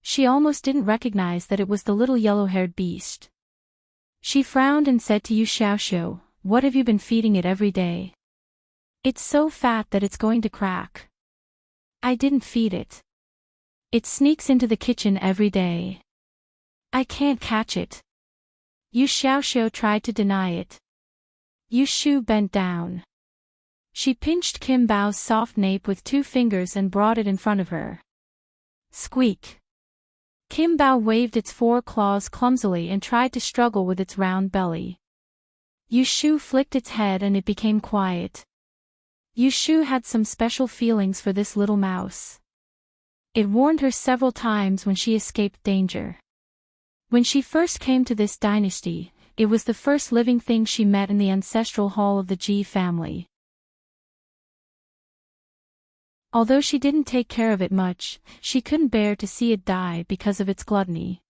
She almost didn't recognize that it was the little yellow-haired beast. She frowned and said to Yu Xiaoxiu, What have you been feeding it every day? It's so fat that it's going to crack. I didn't feed it. It sneaks into the kitchen every day. I can't catch it. Yu Xiaoxiu tried to deny it. Yushu bent down. She pinched Kim Bao's soft nape with 2 fingers and brought it in front of her. Squeak. Kim Bao waved its 4 claws clumsily and tried to struggle with its round belly. Yushu flicked its head and it became quiet. Yushu had some special feelings for this little mouse. It warned her several times when she escaped danger. When she first came to this dynasty, it was the first living thing she met in the ancestral hall of the Ji family. Although she didn't take care of it much, she couldn't bear to see it die because of its gluttony.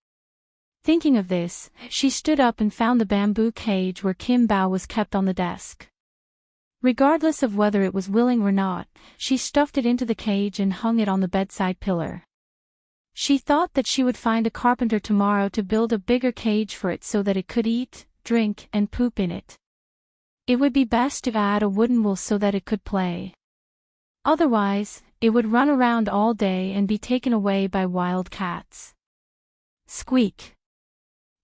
Thinking of this, she stood up and found the bamboo cage where Kim Bao was kept on the desk. Regardless of whether it was willing or not, she stuffed it into the cage and hung it on the bedside pillar. She thought that she would find a carpenter tomorrow to build a bigger cage for it so that it could eat, drink, and poop in it. It would be best to add a wooden wool so that it could play. Otherwise, it would run around all day and be taken away by wild cats. Squeak!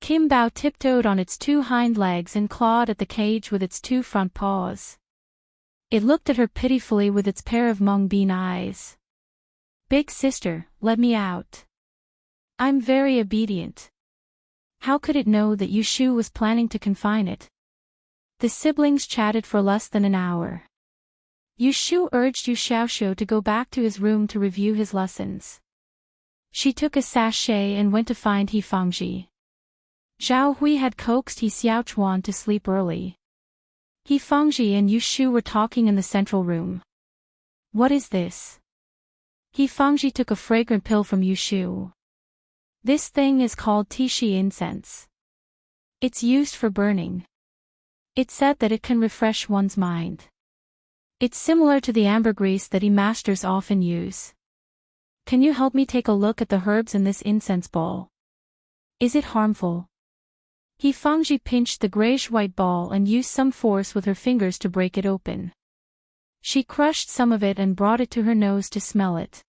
Kim Bao tiptoed on its 2 hind legs and clawed at the cage with its 2 front paws. It looked at her pitifully with its pair of mung bean eyes. "Big sister, let me out. I'm very obedient." How could it know that Yushu was planning to confine it? The siblings chatted for less than an hour. Yushu urged Yu Xiaoxiu to go back to his room to review his lessons. She took a sachet and went to find He Fangji. Zhao Hui had coaxed He Xiaochuan to sleep early. He Fangji and Yushu were talking in the central room. "What is this?" He Fangji took a fragrant pill from Yushu. "This thing is called Tishi incense. It's used for burning. It said that it can refresh one's mind. It's similar to the ambergris that masters often use. Can you help me take a look at the herbs in this incense ball? Is it harmful?" He Fangji pinched the grayish-white ball and used some force with her fingers to break it open. She crushed some of it and brought it to her nose to smell it.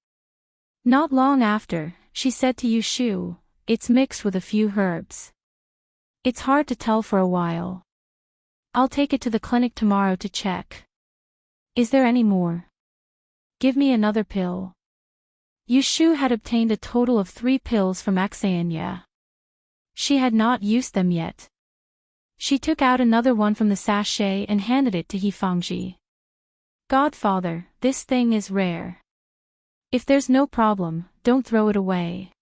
Not long after, she said to Yushu, "It's mixed with a few herbs. It's hard to tell for a while. I'll take it to the clinic tomorrow to check. Is there any more? Give me another pill." Yushu had obtained a total of 3 pills from Axayanya. She had not used them yet. She took out another one from the sachet and handed it to He Fangji. "Godfather, this thing is rare. If there's no problem, don't throw it away."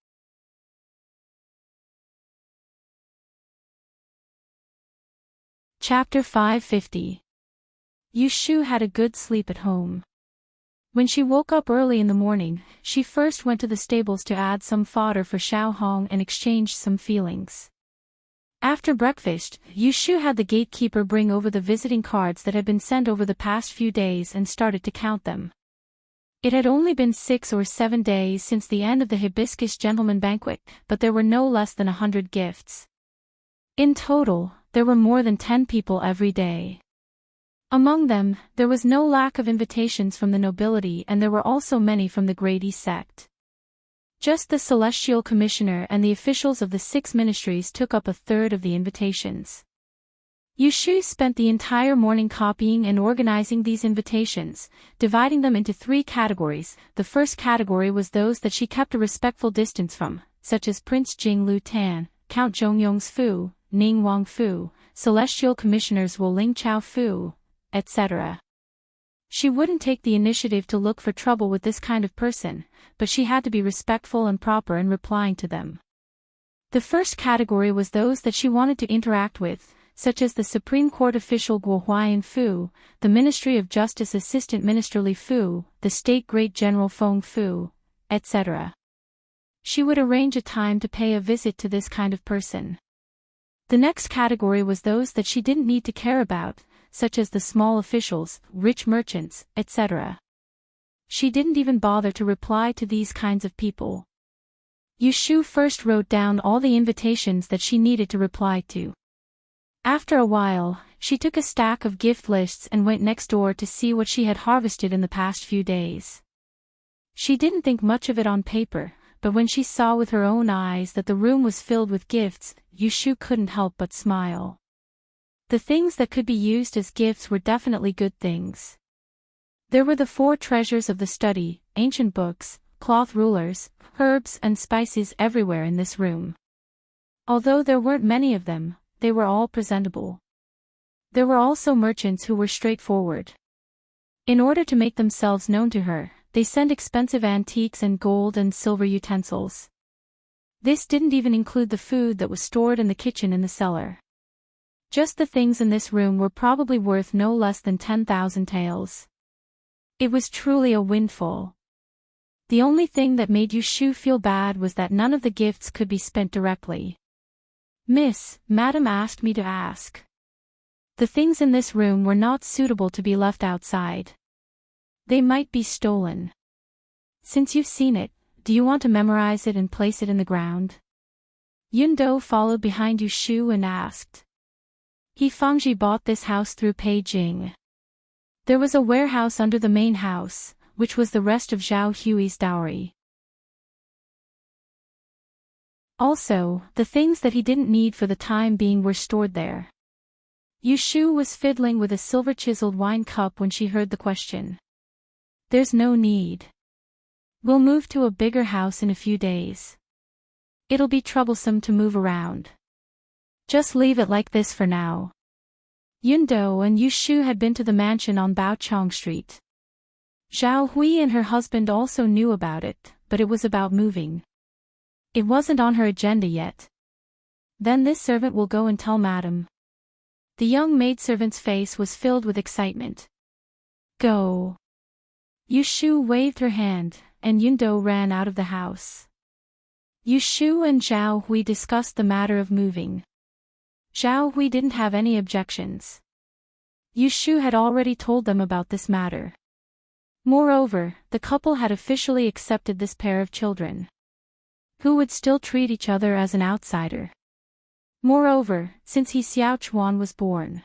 Chapter 550. Yushu had a good sleep at home. When she woke up early in the morning, she first went to the stables to add some fodder for Xiao Hong and exchanged some feelings. After breakfast, Yushu had the gatekeeper bring over the visiting cards that had been sent over the past few days and started to count them. It had only been 6 or 7 days since the end of the Hibiscus Gentleman Banquet, but there were no less than 100 gifts. In total, there were more than 10 people every day. Among them, there was no lack of invitations from the nobility, and there were also many from the Grady sect. Just the Celestial Commissioner and the officials of the 6 ministries took up a third of the invitations. Yushu spent the entire morning copying and organizing these invitations, dividing them into 3 categories. The first category was those that she kept a respectful distance from, such as Prince Jing Lu Tan, Count Zhongyong's Fu, Ning Wang Fu, Celestial Commissioners Wu Ling Chao Fu, etc. She wouldn't take the initiative to look for trouble with this kind of person, but she had to be respectful and proper in replying to them. The first category was those that she wanted to interact with, such as the Supreme Court official Guo Huayan Fu, the Ministry of Justice Assistant Minister Li Fu, the State Great General Feng Fu, etc. She would arrange a time to pay a visit to this kind of person. The next category was those that she didn't need to care about, such as the small officials, rich merchants, etc. She didn't even bother to reply to these kinds of people. Yushu first wrote down all the invitations that she needed to reply to. After a while, she took a stack of gift lists and went next door to see what she had harvested in the past few days. She didn't think much of it on paper, but when she saw with her own eyes that the room was filled with gifts, Yushu couldn't help but smile. The things that could be used as gifts were definitely good things. There were the 4 treasures of the study, ancient books, cloth rulers, herbs and spices everywhere in this room. Although there weren't many of them, they were all presentable. There were also merchants who were straightforward. In order to make themselves known to her, they sent expensive antiques and gold and silver utensils. This didn't even include the food that was stored in the kitchen in the cellar. Just the things in this room were probably worth no less than 10,000 taels. It was truly a windfall. The only thing that made Yushu feel bad was that none of the gifts could be spent directly. "Miss, Madam asked me to ask. The things in this room were not suitable to be left outside. They might be stolen. Since you've seen it, do you want to memorize it and place it in the ground?" Yundo followed behind Yushu and asked. He Fangji bought this house through Pei Jing. There was a warehouse under the main house, which was the rest of Zhao Hui's dowry. Also, the things that he didn't need for the time being were stored there. Yushu was fiddling with a silver-chiseled wine cup when she heard the question. "There's no need. We'll move to a bigger house in a few days. It'll be troublesome to move around. Just leave it like this for now." Yundo and Yushu had been to the mansion on Baochong Street. Zhao Hui and her husband also knew about it, but it was about moving. It wasn't on her agenda yet. "Then this servant will go and tell Madam." The young maidservant's face was filled with excitement. "Go." Yushu waved her hand, and Yundo ran out of the house. Yushu and Zhao Hui discussed the matter of moving. Zhao Hui didn't have any objections. Yushu had already told them about this matter. Moreover, the couple had officially accepted this pair of children, who would still treat each other as an outsider. Moreover, since He Xiaochuan was born,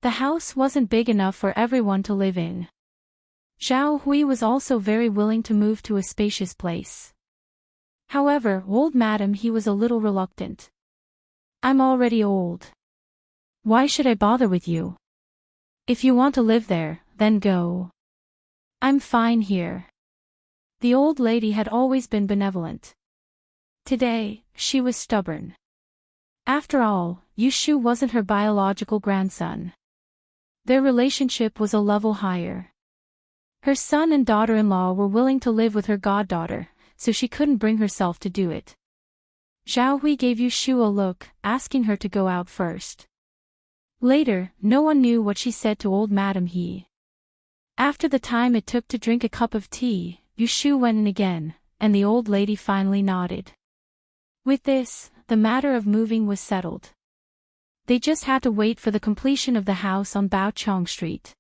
the house wasn't big enough for everyone to live in. Zhao Hui was also very willing to move to a spacious place. However, old Madam he was a little reluctant. "I'm already old. Why should I bother with you? If you want to live there, then go. I'm fine here." The old lady had always been benevolent. Today, she was stubborn. After all, Yushu wasn't her biological grandson. Their relationship was a level higher. Her son and daughter-in-law were willing to live with her goddaughter, so she couldn't bring herself to do it. Zhao Hui gave Yushu a look, asking her to go out first. Later, no one knew what she said to old Madam He. After the time it took to drink a cup of tea, Yushu went in again, and the old lady finally nodded. With this, the matter of moving was settled. They just had to wait for the completion of the house on Baochong Street.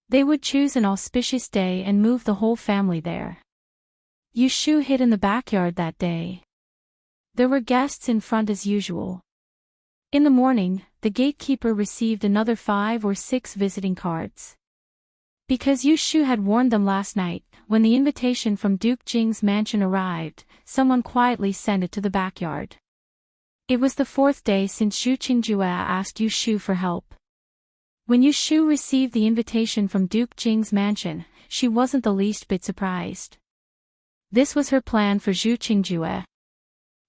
They would choose an auspicious day and move the whole family there. Yushu hid in the backyard that day. There were guests in front as usual. In the morning, the gatekeeper received another 5 or 6 visiting cards. Because Yushu had warned them last night, when the invitation from Duke Jing's mansion arrived, someone quietly sent it to the backyard. It was the 4th day since Zhu Qingjue asked Yushu for help. When Yushu received the invitation from Duke Jing's mansion, she wasn't the least bit surprised. This was her plan for Zhu Qingjue.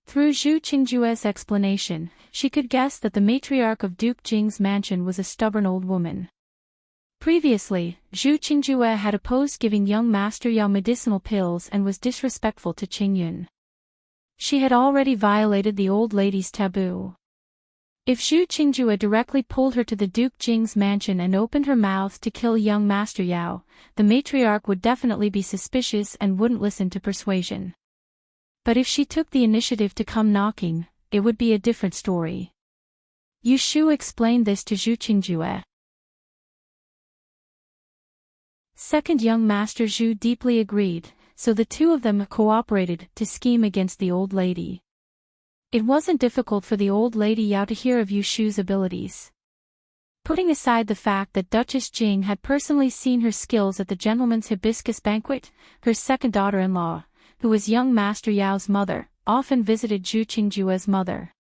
Through Zhu Qingjue's explanation, she could guess that the matriarch of Duke Jing's mansion was a stubborn old woman. Previously, Zhu Qingjue had opposed giving young Master Yao medicinal pills and was disrespectful to Qingyun. She had already violated the old lady's taboo. If Zhu Qingjue directly pulled her to the Duke Jing's mansion and opened her mouth to kill young Master Yao, the matriarch would definitely be suspicious and wouldn't listen to persuasion. But if she took the initiative to come knocking, it would be a different story. Yushu explained this to Zhu Qingjue. Second young Master Zhu deeply agreed, so the two of them cooperated to scheme against the old lady. It wasn't difficult for the old lady Yao to hear of Yushu's abilities. Putting aside the fact that Duchess Jing had personally seen her skills at the gentleman's hibiscus banquet, her second daughter-in-law, who was young Master Yao's mother, often visited Zhu Qingjue's mother.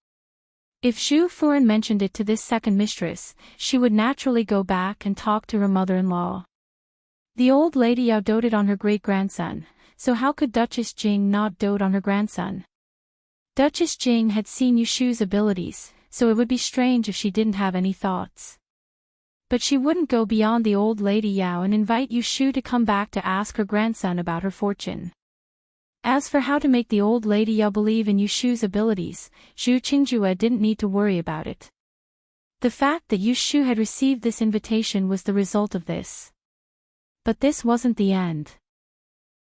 If Zhu Furan mentioned it to this second mistress, she would naturally go back and talk to her mother-in-law. The old lady Yao doted on her great-grandson, so how could Duchess Jing not dote on her grandson? Duchess Jing had seen Yushu's abilities, so it would be strange if she didn't have any thoughts. But she wouldn't go beyond the old lady Yao and invite Yushu to come back to ask her grandson about her fortune. As for how to make the old lady Yao believe in Yushu's abilities, Zhu Qingjue didn't need to worry about it. The fact that Yushu had received this invitation was the result of this. But this wasn't the end.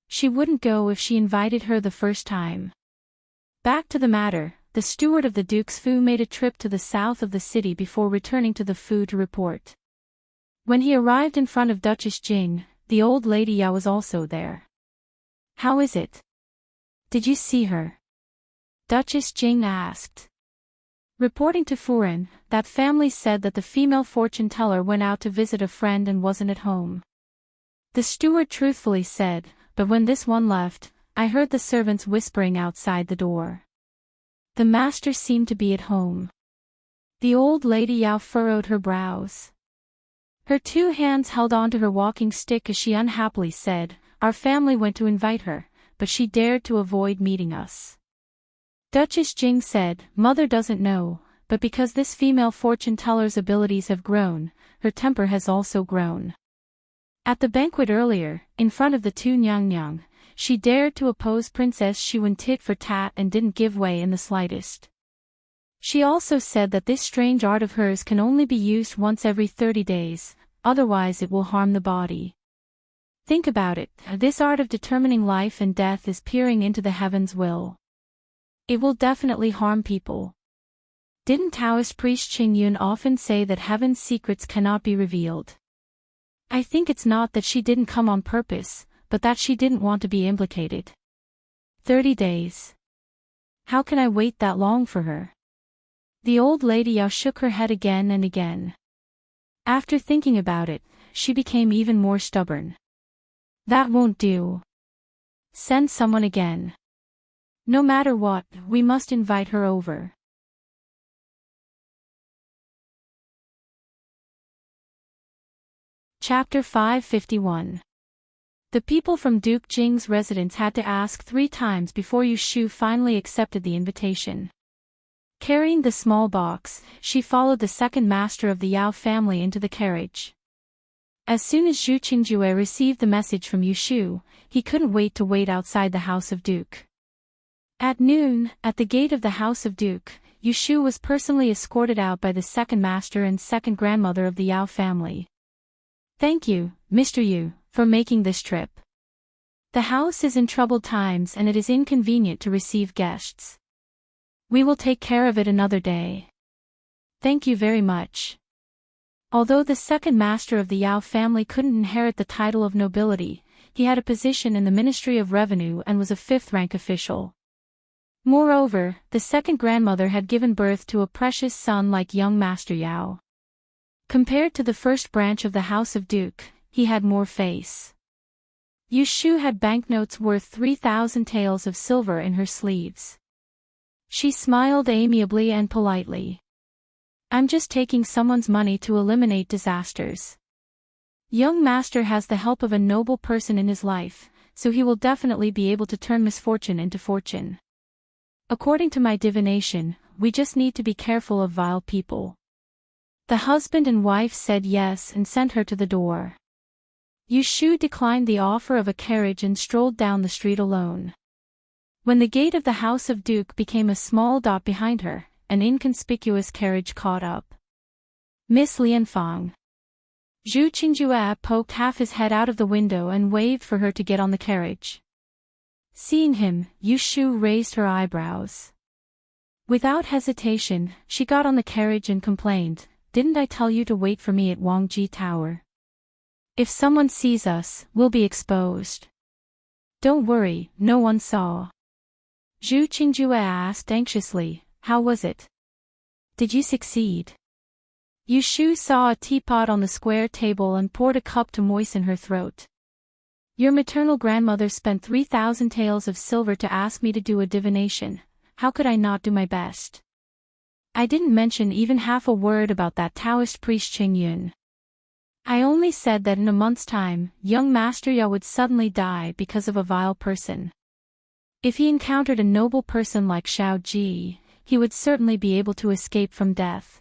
She wouldn't go if she invited her the first time. Back to the matter, the steward of the Duke's Fu made a trip to the south of the city before returning to the Fu to report. When he arrived in front of Duchess Jing, the old lady Yao was also there. "How is it? Did you see her?" Duchess Jing asked. Reporting to Furen, that family said that the female fortune teller went out to visit a friend and wasn't at home. The steward truthfully said, "But when this one left, I heard the servants whispering outside the door. The master seemed to be at home." The old lady Yao furrowed her brows. Her two hands held onto her walking stick as she unhappily said, "Our family went to invite her, but she dared to avoid meeting us." Duchess Jing said, "Mother doesn't know, but because this female fortune teller's abilities have grown, her temper has also grown. At the banquet earlier, in front of the two Nyang, she dared to oppose Princess Xuan tit for tat and didn't give way in the slightest. She also said that this strange art of hers can only be used once every 30 days, otherwise it will harm the body. Think about it, this art of determining life and death is peering into the heavens' will. It will definitely harm people. Didn't Taoist priest Qing Yun often say that heaven's secrets cannot be revealed? I think it's not that she didn't come on purpose, but that she didn't want to be implicated. 30 days. How can I wait that long for her?" The old lady Yao shook her head again and again. After thinking about it, she became even more stubborn. "That won't do. Send someone again. No matter what, we must invite her over." Chapter 551. The people from Duke Jing's residence had to ask 3 times before Yushu finally accepted the invitation. Carrying the small box, she followed the second master of the Yao family into the carriage. As soon as Zhu Qingjue received the message from Yushu, he couldn't wait to wait outside the House of Duke. At noon, at the gate of the House of Duke, Yushu was personally escorted out by the second master and second grandmother of the Yao family. "Thank you, Mr. Yu, for making this trip. The house is in troubled times and it is inconvenient to receive guests. We will take care of it another day." "Thank you very much." Although the second master of the Yao family couldn't inherit the title of nobility, he had a position in the Ministry of Revenue and was a 5th-rank official. Moreover, the second grandmother had given birth to a precious son like young Master Yao. Compared to the first branch of the House of Duke, he had more face. Yushu had banknotes worth 3,000 taels of silver in her sleeves. She smiled amiably and politely. "I'm just taking someone's money to eliminate disasters. Young Master has the help of a noble person in his life, so he will definitely be able to turn misfortune into fortune. According to my divination, we just need to be careful of vile people." The husband and wife said yes and sent her to the door. Yushu declined the offer of a carriage and strolled down the street alone. When the gate of the House of Duke became a small dot behind her, an inconspicuous carriage caught up. "Miss Lianfang." Zhu Qingjue poked half his head out of the window and waved for her to get on the carriage. Seeing him, Yushu raised her eyebrows. Without hesitation, she got on the carriage and complained, "Didn't I tell you to wait for me at Wangji Tower? If someone sees us, we'll be exposed." "Don't worry, no one saw." Zhu Qingjue asked anxiously, "How was it? Did you succeed?" Yushu saw a teapot on the square table and poured a cup to moisten her throat. "Your maternal grandmother spent 3,000 taels of silver to ask me to do a divination. How could I not do my best? I didn't mention even half a word about that Taoist priest Qing Yun. I only said that in a month's time, young Master Yao would suddenly die because of a vile person. If he encountered a noble person like Xiao Ji, he would certainly be able to escape from death."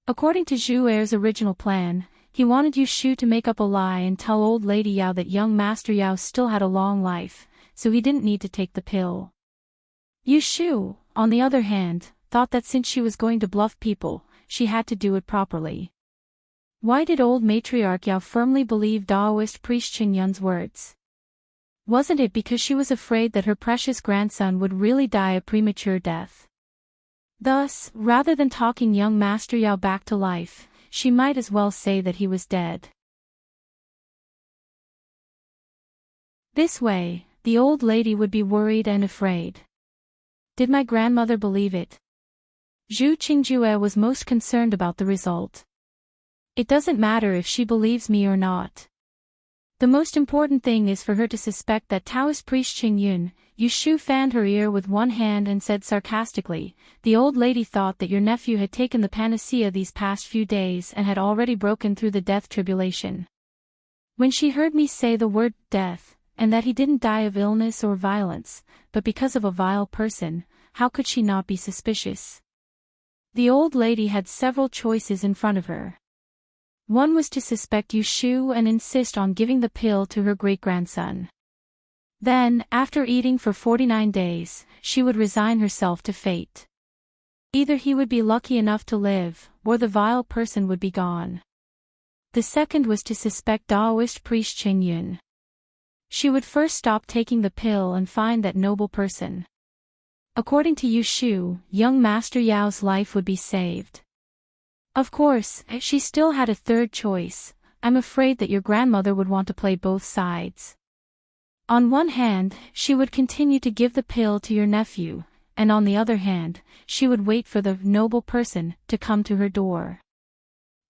According to Zhu Er's original plan, he wanted Yushu to make up a lie and tell old lady Yao that young Master Yao still had a long life, so he didn't need to take the pill. Yu Shu, on the other hand, thought that since she was going to bluff people, she had to do it properly. Why did old matriarch Yao firmly believe Daoist priest Qing Yun's words? Wasn't it because she was afraid that her precious grandson would really die a premature death? Thus, rather than talking young Master Yao back to life, she might as well say that he was dead. This way, the old lady would be worried and afraid. Did my grandmother believe it? Zhu Qingjue was most concerned about the result. It doesn't matter if she believes me or not. The most important thing is for her to suspect that Taoist priest Qing Yun. Yu Shu fanned her ear with one hand and said sarcastically, "The old lady thought that your nephew had taken the panacea these past few days and had already broken through the death tribulation. When she heard me say the word death, and that he didn't die of illness or violence, but because of a vile person, how could she not be suspicious?" The old lady had several choices in front of her. One was to suspect Yu Shu and insist on giving the pill to her great-grandson. Then, after eating for 49 days, she would resign herself to fate. Either he would be lucky enough to live, or the vile person would be gone. The second was to suspect Daoist priest Qing Yun. She would first stop taking the pill and find that noble person. According to Yu Shu, young Master Yao's life would be saved. Of course, she still had a third choice. I'm afraid that your grandmother would want to play both sides. On one hand, she would continue to give the pill to your nephew, and on the other hand, she would wait for the noble person to come to her door.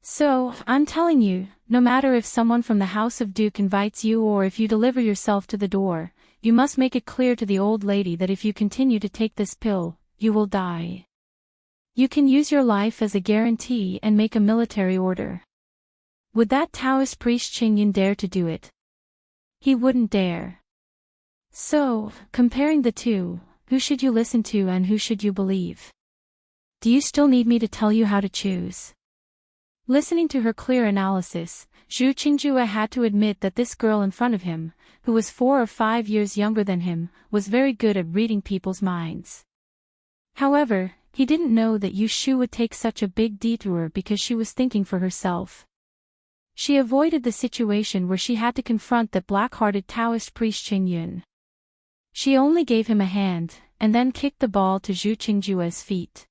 So, I'm telling you, no matter if someone from the House of Duke invites you or if you deliver yourself to the door, you must make it clear to the old lady that if you continue to take this pill, you will die. You can use your life as a guarantee and make a military order. Would that Taoist priest Qing Yun dare to do it? He wouldn't dare. So, comparing the two, who should you listen to and who should you believe? Do you still need me to tell you how to choose? Listening to her clear analysis, Zhu Qingjue had to admit that this girl in front of him, who was 4 or 5 years younger than him, was very good at reading people's minds. However, he didn't know that Yu Shu would take such a big detour because she was thinking for herself. She avoided the situation where she had to confront that black-hearted Taoist priest Qing Yun. She only gave him a hand, and then kicked the ball to Zhu Qingjue's feet.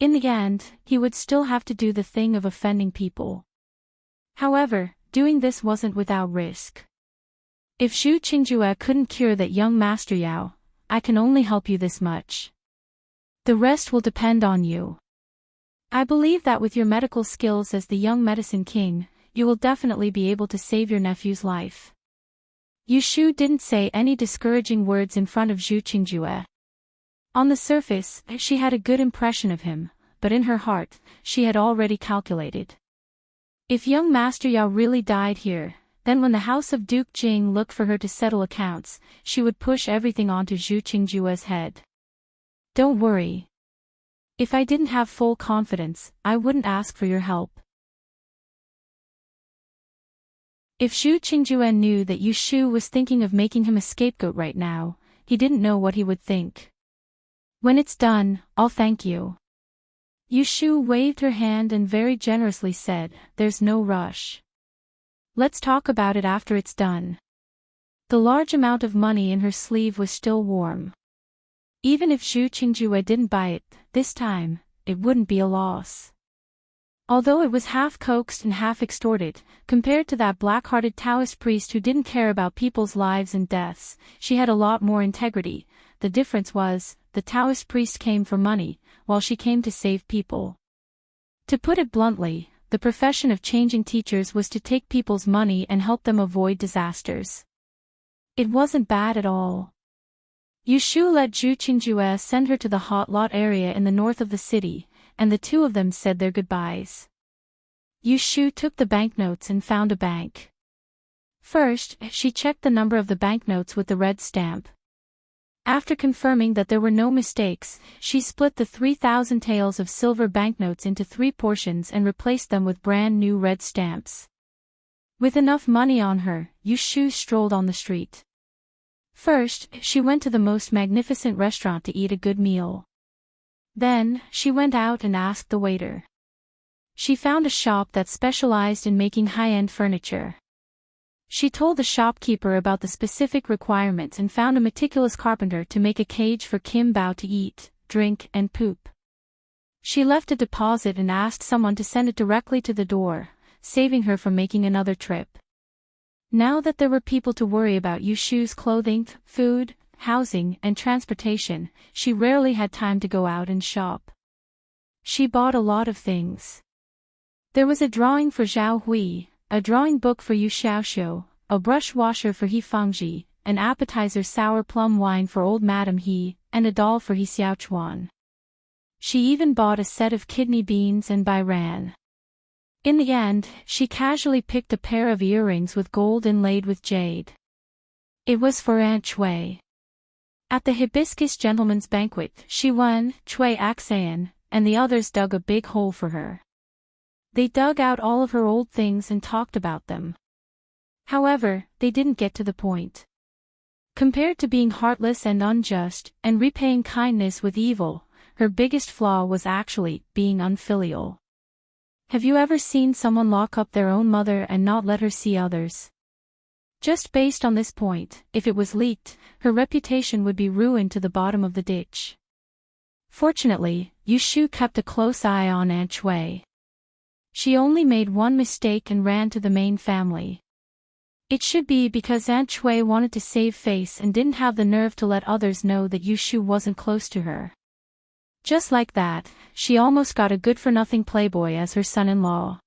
In the end, he would still have to do the thing of offending people. However, doing this wasn't without risk. If Zhu Qingjue couldn't cure that young Master Yao, I can only help you this much. The rest will depend on you. I believe that with your medical skills as the young medicine king, you will definitely be able to save your nephew's life. Yu Shu didn't say any discouraging words in front of Zhu Qingjue. On the surface, she had a good impression of him, but in her heart, she had already calculated. If young Master Yao really died here, then when the House of Duke Jing looked for her to settle accounts, she would push everything onto Zhu Qingjue's head. Don't worry. If I didn't have full confidence, I wouldn't ask for your help. If Zhu Qingjue knew that Yu Shu was thinking of making him a scapegoat right now, he didn't know what he would think. When it's done, I'll thank you. Yu Shu waved her hand and very generously said, "There's no rush. Let's talk about it after it's done." The large amount of money in her sleeve was still warm. Even if Zhu Qingjue didn't buy it, this time, it wouldn't be a loss. Although it was half coaxed and half extorted, compared to that black-hearted Taoist priest who didn't care about people's lives and deaths, she had a lot more integrity. The difference was, the Taoist priest came for money, while she came to save people. To put it bluntly, the profession of changing teachers was to take people's money and help them avoid disasters. It wasn't bad at all. Yu Shu let Zhu Qingjue send her to the hot lot area in the north of the city, and the two of them said their goodbyes. Yu Shu took the banknotes and found a bank. First, she checked the number of the banknotes with the red stamp. After confirming that there were no mistakes, she split the 3,000 taels of silver banknotes into 3 portions and replaced them with brand new red stamps. With enough money on her, Yu Shu strolled on the street. First, she went to the most magnificent restaurant to eat a good meal. Then, she went out and asked the waiter. She found a shop that specialized in making high-end furniture. She told the shopkeeper about the specific requirements and found a meticulous carpenter to make a cage for Kim Bao to eat, drink, and poop. She left a deposit and asked someone to send it directly to the door, saving her from making another trip. Now that there were people to worry about Yushu's clothing, food, housing, and transportation, she rarely had time to go out and shop. She bought a lot of things. There was a drawing for Zhao Hui, a drawing book for Yu Xiaoxiu, a brush washer for He Fangji, an appetizer sour plum wine for old Madam He, and a doll for He Xiaochuan. She even bought a set of kidney beans and bairan. In the end, she casually picked a pair of earrings with gold inlaid with jade. It was for Aunt Chui. At the Hibiscus Gentleman's Banquet, she won, Chui Axayan, and the others dug a big hole for her. They dug out all of her old things and talked about them. However, they didn't get to the point. Compared to being heartless and unjust, and repaying kindness with evil, her biggest flaw was actually being unfilial. Have you ever seen someone lock up their own mother and not let her see others? Just based on this point, if it was leaked, her reputation would be ruined to the bottom of the ditch. Fortunately, Yushu kept a close eye on Aunt Chui. She only made one mistake and ran to the main family. It should be because Aunt Chui wanted to save face and didn't have the nerve to let others know that Yushu wasn't close to her. Just like that, she almost got a good-for-nothing playboy as her son-in-law.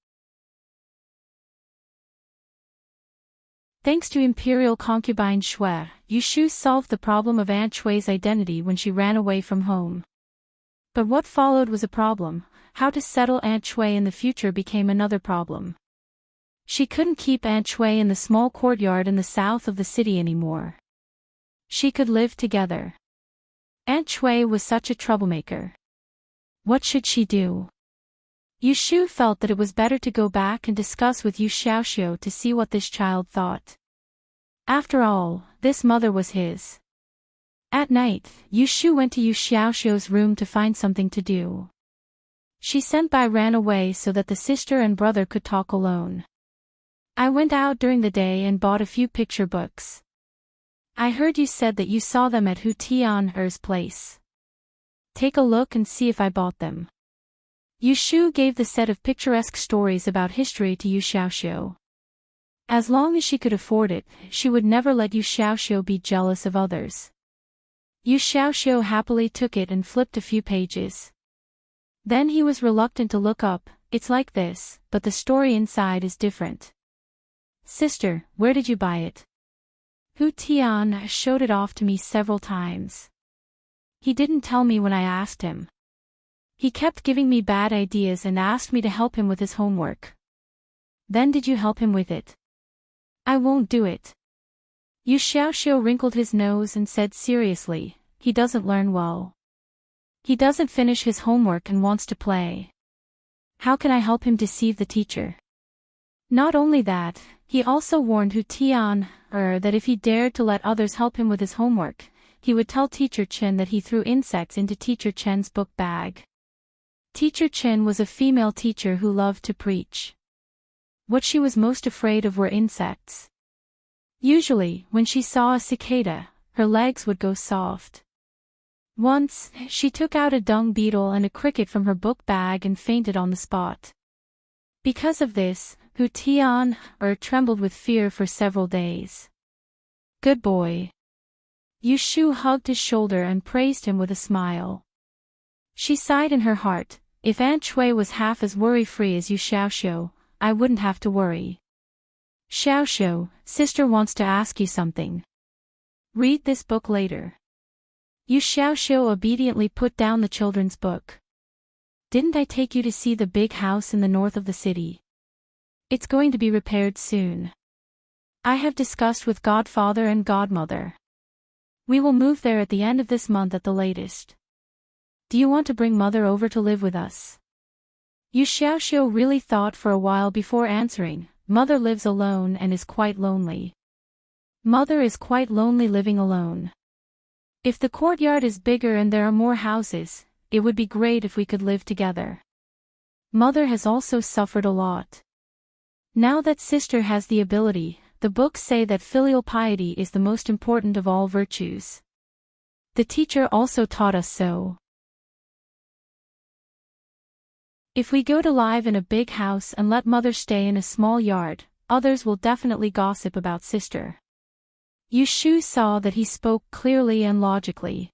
Thanks to Imperial concubine Shui, Yushu solved the problem of Aunt Chui's identity when she ran away from home. But what followed was a problem. How to settle Aunt Chui in the future became another problem. She couldn't keep Aunt Chui in the small courtyard in the south of the city anymore. She could live together. Aunt Chui was such a troublemaker. What should she do? Yushu felt that it was better to go back and discuss with Yu Xiaoxiu to see what this child thought. After all, this mother was his. At night, Yushu went to Yu Xiaoxiu's room to find something to do. She sent Bai Ran away so that the sister and brother could talk alone. I went out during the day and bought a few picture books. I heard you said that you saw them at Hu Tian'er's place. Take a look and see if I bought them. Yushu gave the set of picturesque stories about history to Yu Xiaoxiu. As long as she could afford it, she would never let Yu Xiaoxiu be jealous of others. Yu Xiaoxiu happily took it and flipped a few pages. Then he was reluctant to look up. It's like this, but the story inside is different. Sister, where did you buy it? Hu Tian showed it off to me several times. He didn't tell me when I asked him. He kept giving me bad ideas and asked me to help him with his homework. Then did you help him with it? I won't do it. Yu Xiaoxiu wrinkled his nose and said seriously, he doesn't learn well. He doesn't finish his homework and wants to play. How can I help him deceive the teacher? Not only that, he also warned Hu Tian that if he dared to let others help him with his homework, he would tell Teacher Chen that he threw insects into Teacher Chen's book bag. Teacher Chen was a female teacher who loved to preach. What she was most afraid of were insects. Usually, when she saw a cicada, her legs would go soft. Once, she took out a dung beetle and a cricket from her book bag and fainted on the spot. Because of this, Hu Tian trembled with fear for several days. Good boy. Yushu hugged his shoulder and praised him with a smile. She sighed in her heart, if Aunt Chui was half as worry-free as Yu Xiaoxiu, I wouldn't have to worry. Xiaoxiu, sister wants to ask you something. Read this book later. Yu Xiaoxiu obediently put down the children's book. Didn't I take you to see the big house in the north of the city? It's going to be repaired soon. I have discussed with Godfather and Godmother. We will move there at the end of this month at the latest. Do you want to bring Mother over to live with us? Yu Xiaoxiu really thought for a while before answering. Mother lives alone and is quite lonely. Mother is quite lonely living alone. If the courtyard is bigger and there are more houses, it would be great if we could live together. Mother has also suffered a lot. Now that sister has the ability, the books say that filial piety is the most important of all virtues. The teacher also taught us so. If we go to live in a big house and let mother stay in a small yard, others will definitely gossip about sister. Yushu saw that he spoke clearly and logically.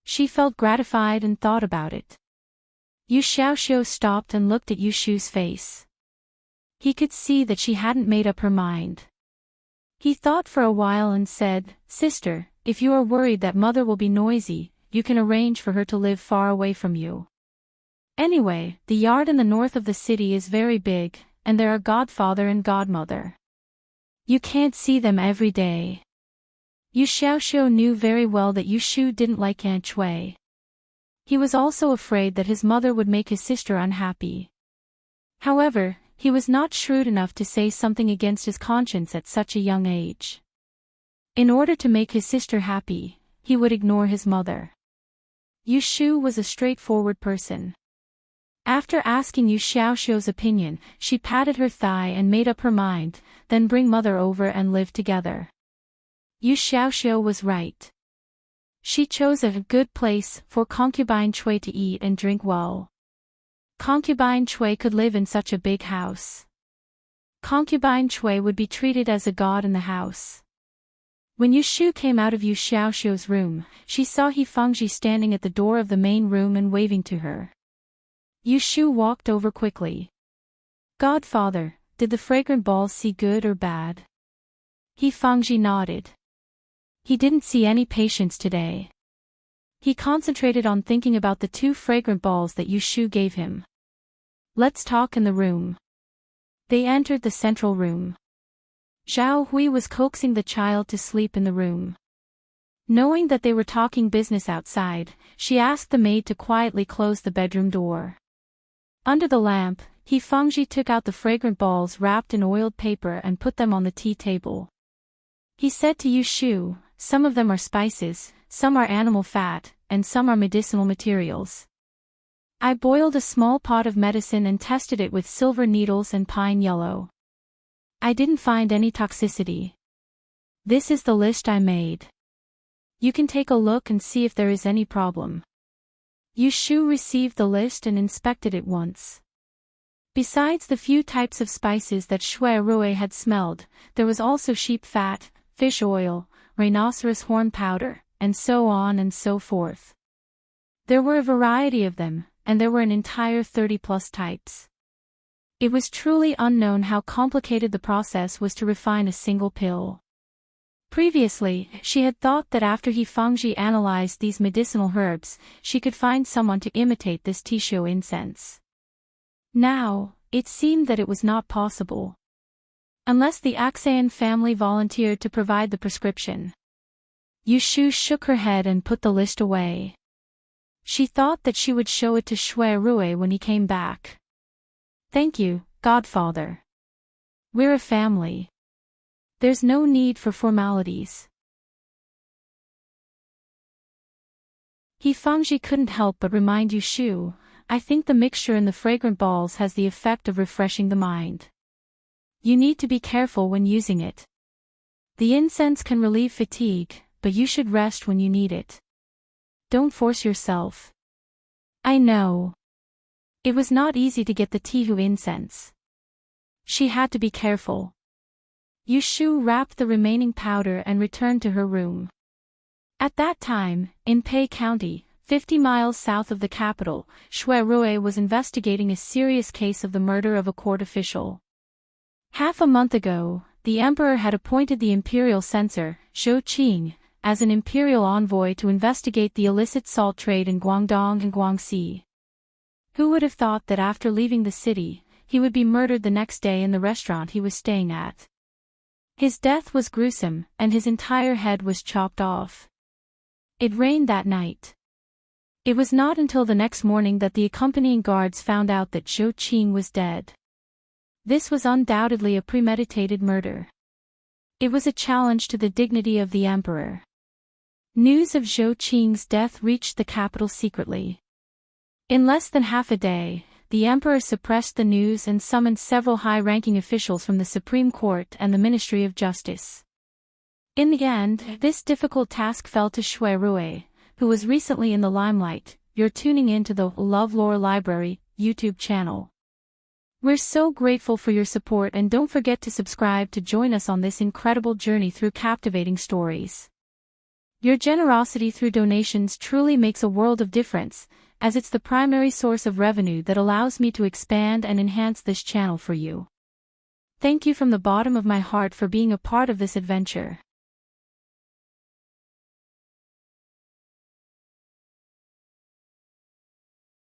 She felt gratified and thought about it. Yu Xiaoxiu stopped and looked at Yushu's face. He could see that she hadn't made up her mind. He thought for a while and said, "Sister, if you are worried that mother will be noisy, you can arrange for her to live far away from you. Anyway, the yard in the north of the city is very big, and there are godfather and godmother. You can't see them every day." Yu Xiaoxiu knew very well that Yushu didn't like Aunt Shui. He was also afraid that his mother would make his sister unhappy. However, he was not shrewd enough to say something against his conscience at such a young age. In order to make his sister happy, he would ignore his mother. Yushu was a straightforward person. After asking Yu Xiaoxiu's opinion, she patted her thigh and made up her mind, then bring mother over and live together. Yu Xiaoxiu was right. She chose a good place for concubine Chui to eat and drink well. Concubine Chui could live in such a big house. Concubine Chui would be treated as a god in the house. When Yushu came out of Yu Xiaoxiu's room, she saw He Fengji standing at the door of the main room and waving to her. Yushu walked over quickly. "Godfather, did the fragrant balls see good or bad?" He Fengji nodded. He didn't see any patience today. He concentrated on thinking about the 2 fragrant balls that Yushu gave him. "Let's talk in the room." They entered the central room. Zhao Hui was coaxing the child to sleep in the room. Knowing that they were talking business outside, she asked the maid to quietly close the bedroom door. Under the lamp, He Fengji took out the fragrant balls wrapped in oiled paper and put them on the tea table. He said to Yushu, "Some of them are spices, some are animal fat, and some are medicinal materials. I boiled a small pot of medicine and tested it with silver needles and pine yellow. I didn't find any toxicity. This is the list I made. You can take a look and see if there is any problem." Yushu received the list and inspected it once. Besides the few types of spices that Shui Rui had smelled, there was also sheep fat, fish oil, rhinoceros horn powder, and so on and so forth. There were a variety of them, and there were an entire 30+ types. It was truly unknown how complicated the process was to refine a single pill. Previously, she had thought that after He Fengji analyzed these medicinal herbs, she could find someone to imitate this Tissho incense. Now, it seemed that it was not possible. Unless the Axean family volunteered to provide the prescription. Yushu shook her head and put the list away. She thought that she would show it to Shui Rui when he came back. "Thank you, Godfather. We're a family. There's no need for formalities." He Fengji couldn't help but remind Yushu, "I think the mixture in the fragrant balls has the effect of refreshing the mind. You need to be careful when using it. The incense can relieve fatigue, but you should rest when you need it. Don't force yourself." "I know." It was not easy to get the Tihu incense. She had to be careful. Yushu wrapped the remaining powder and returned to her room. At that time, in Pei County, 50 miles south of the capital, Shui Rui was investigating a serious case of the murder of a court official. Half a month ago, the emperor had appointed the imperial censor, Zhou Qing, as an imperial envoy to investigate the illicit salt trade in Guangdong and Guangxi. Who would have thought that after leaving the city, he would be murdered the next day in the restaurant he was staying at? His death was gruesome, and his entire head was chopped off. It rained that night. It was not until the next morning that the accompanying guards found out that Zhou Qing was dead. This was undoubtedly a premeditated murder. It was a challenge to the dignity of the emperor. News of Zhou Qing's death reached the capital secretly. In less than half a day, the emperor suppressed the news and summoned several high-ranking officials from the Supreme Court and the Ministry of Justice. In the end, this difficult task fell to Shui Rui, who was recently in the limelight. You're tuning in to the LoveLore Library YouTube channel. We're so grateful for your support, and don't forget to subscribe to join us on this incredible journey through captivating stories. Your generosity through donations truly makes a world of difference, as it's the primary source of revenue that allows me to expand and enhance this channel for you. Thank you from the bottom of my heart for being a part of this adventure.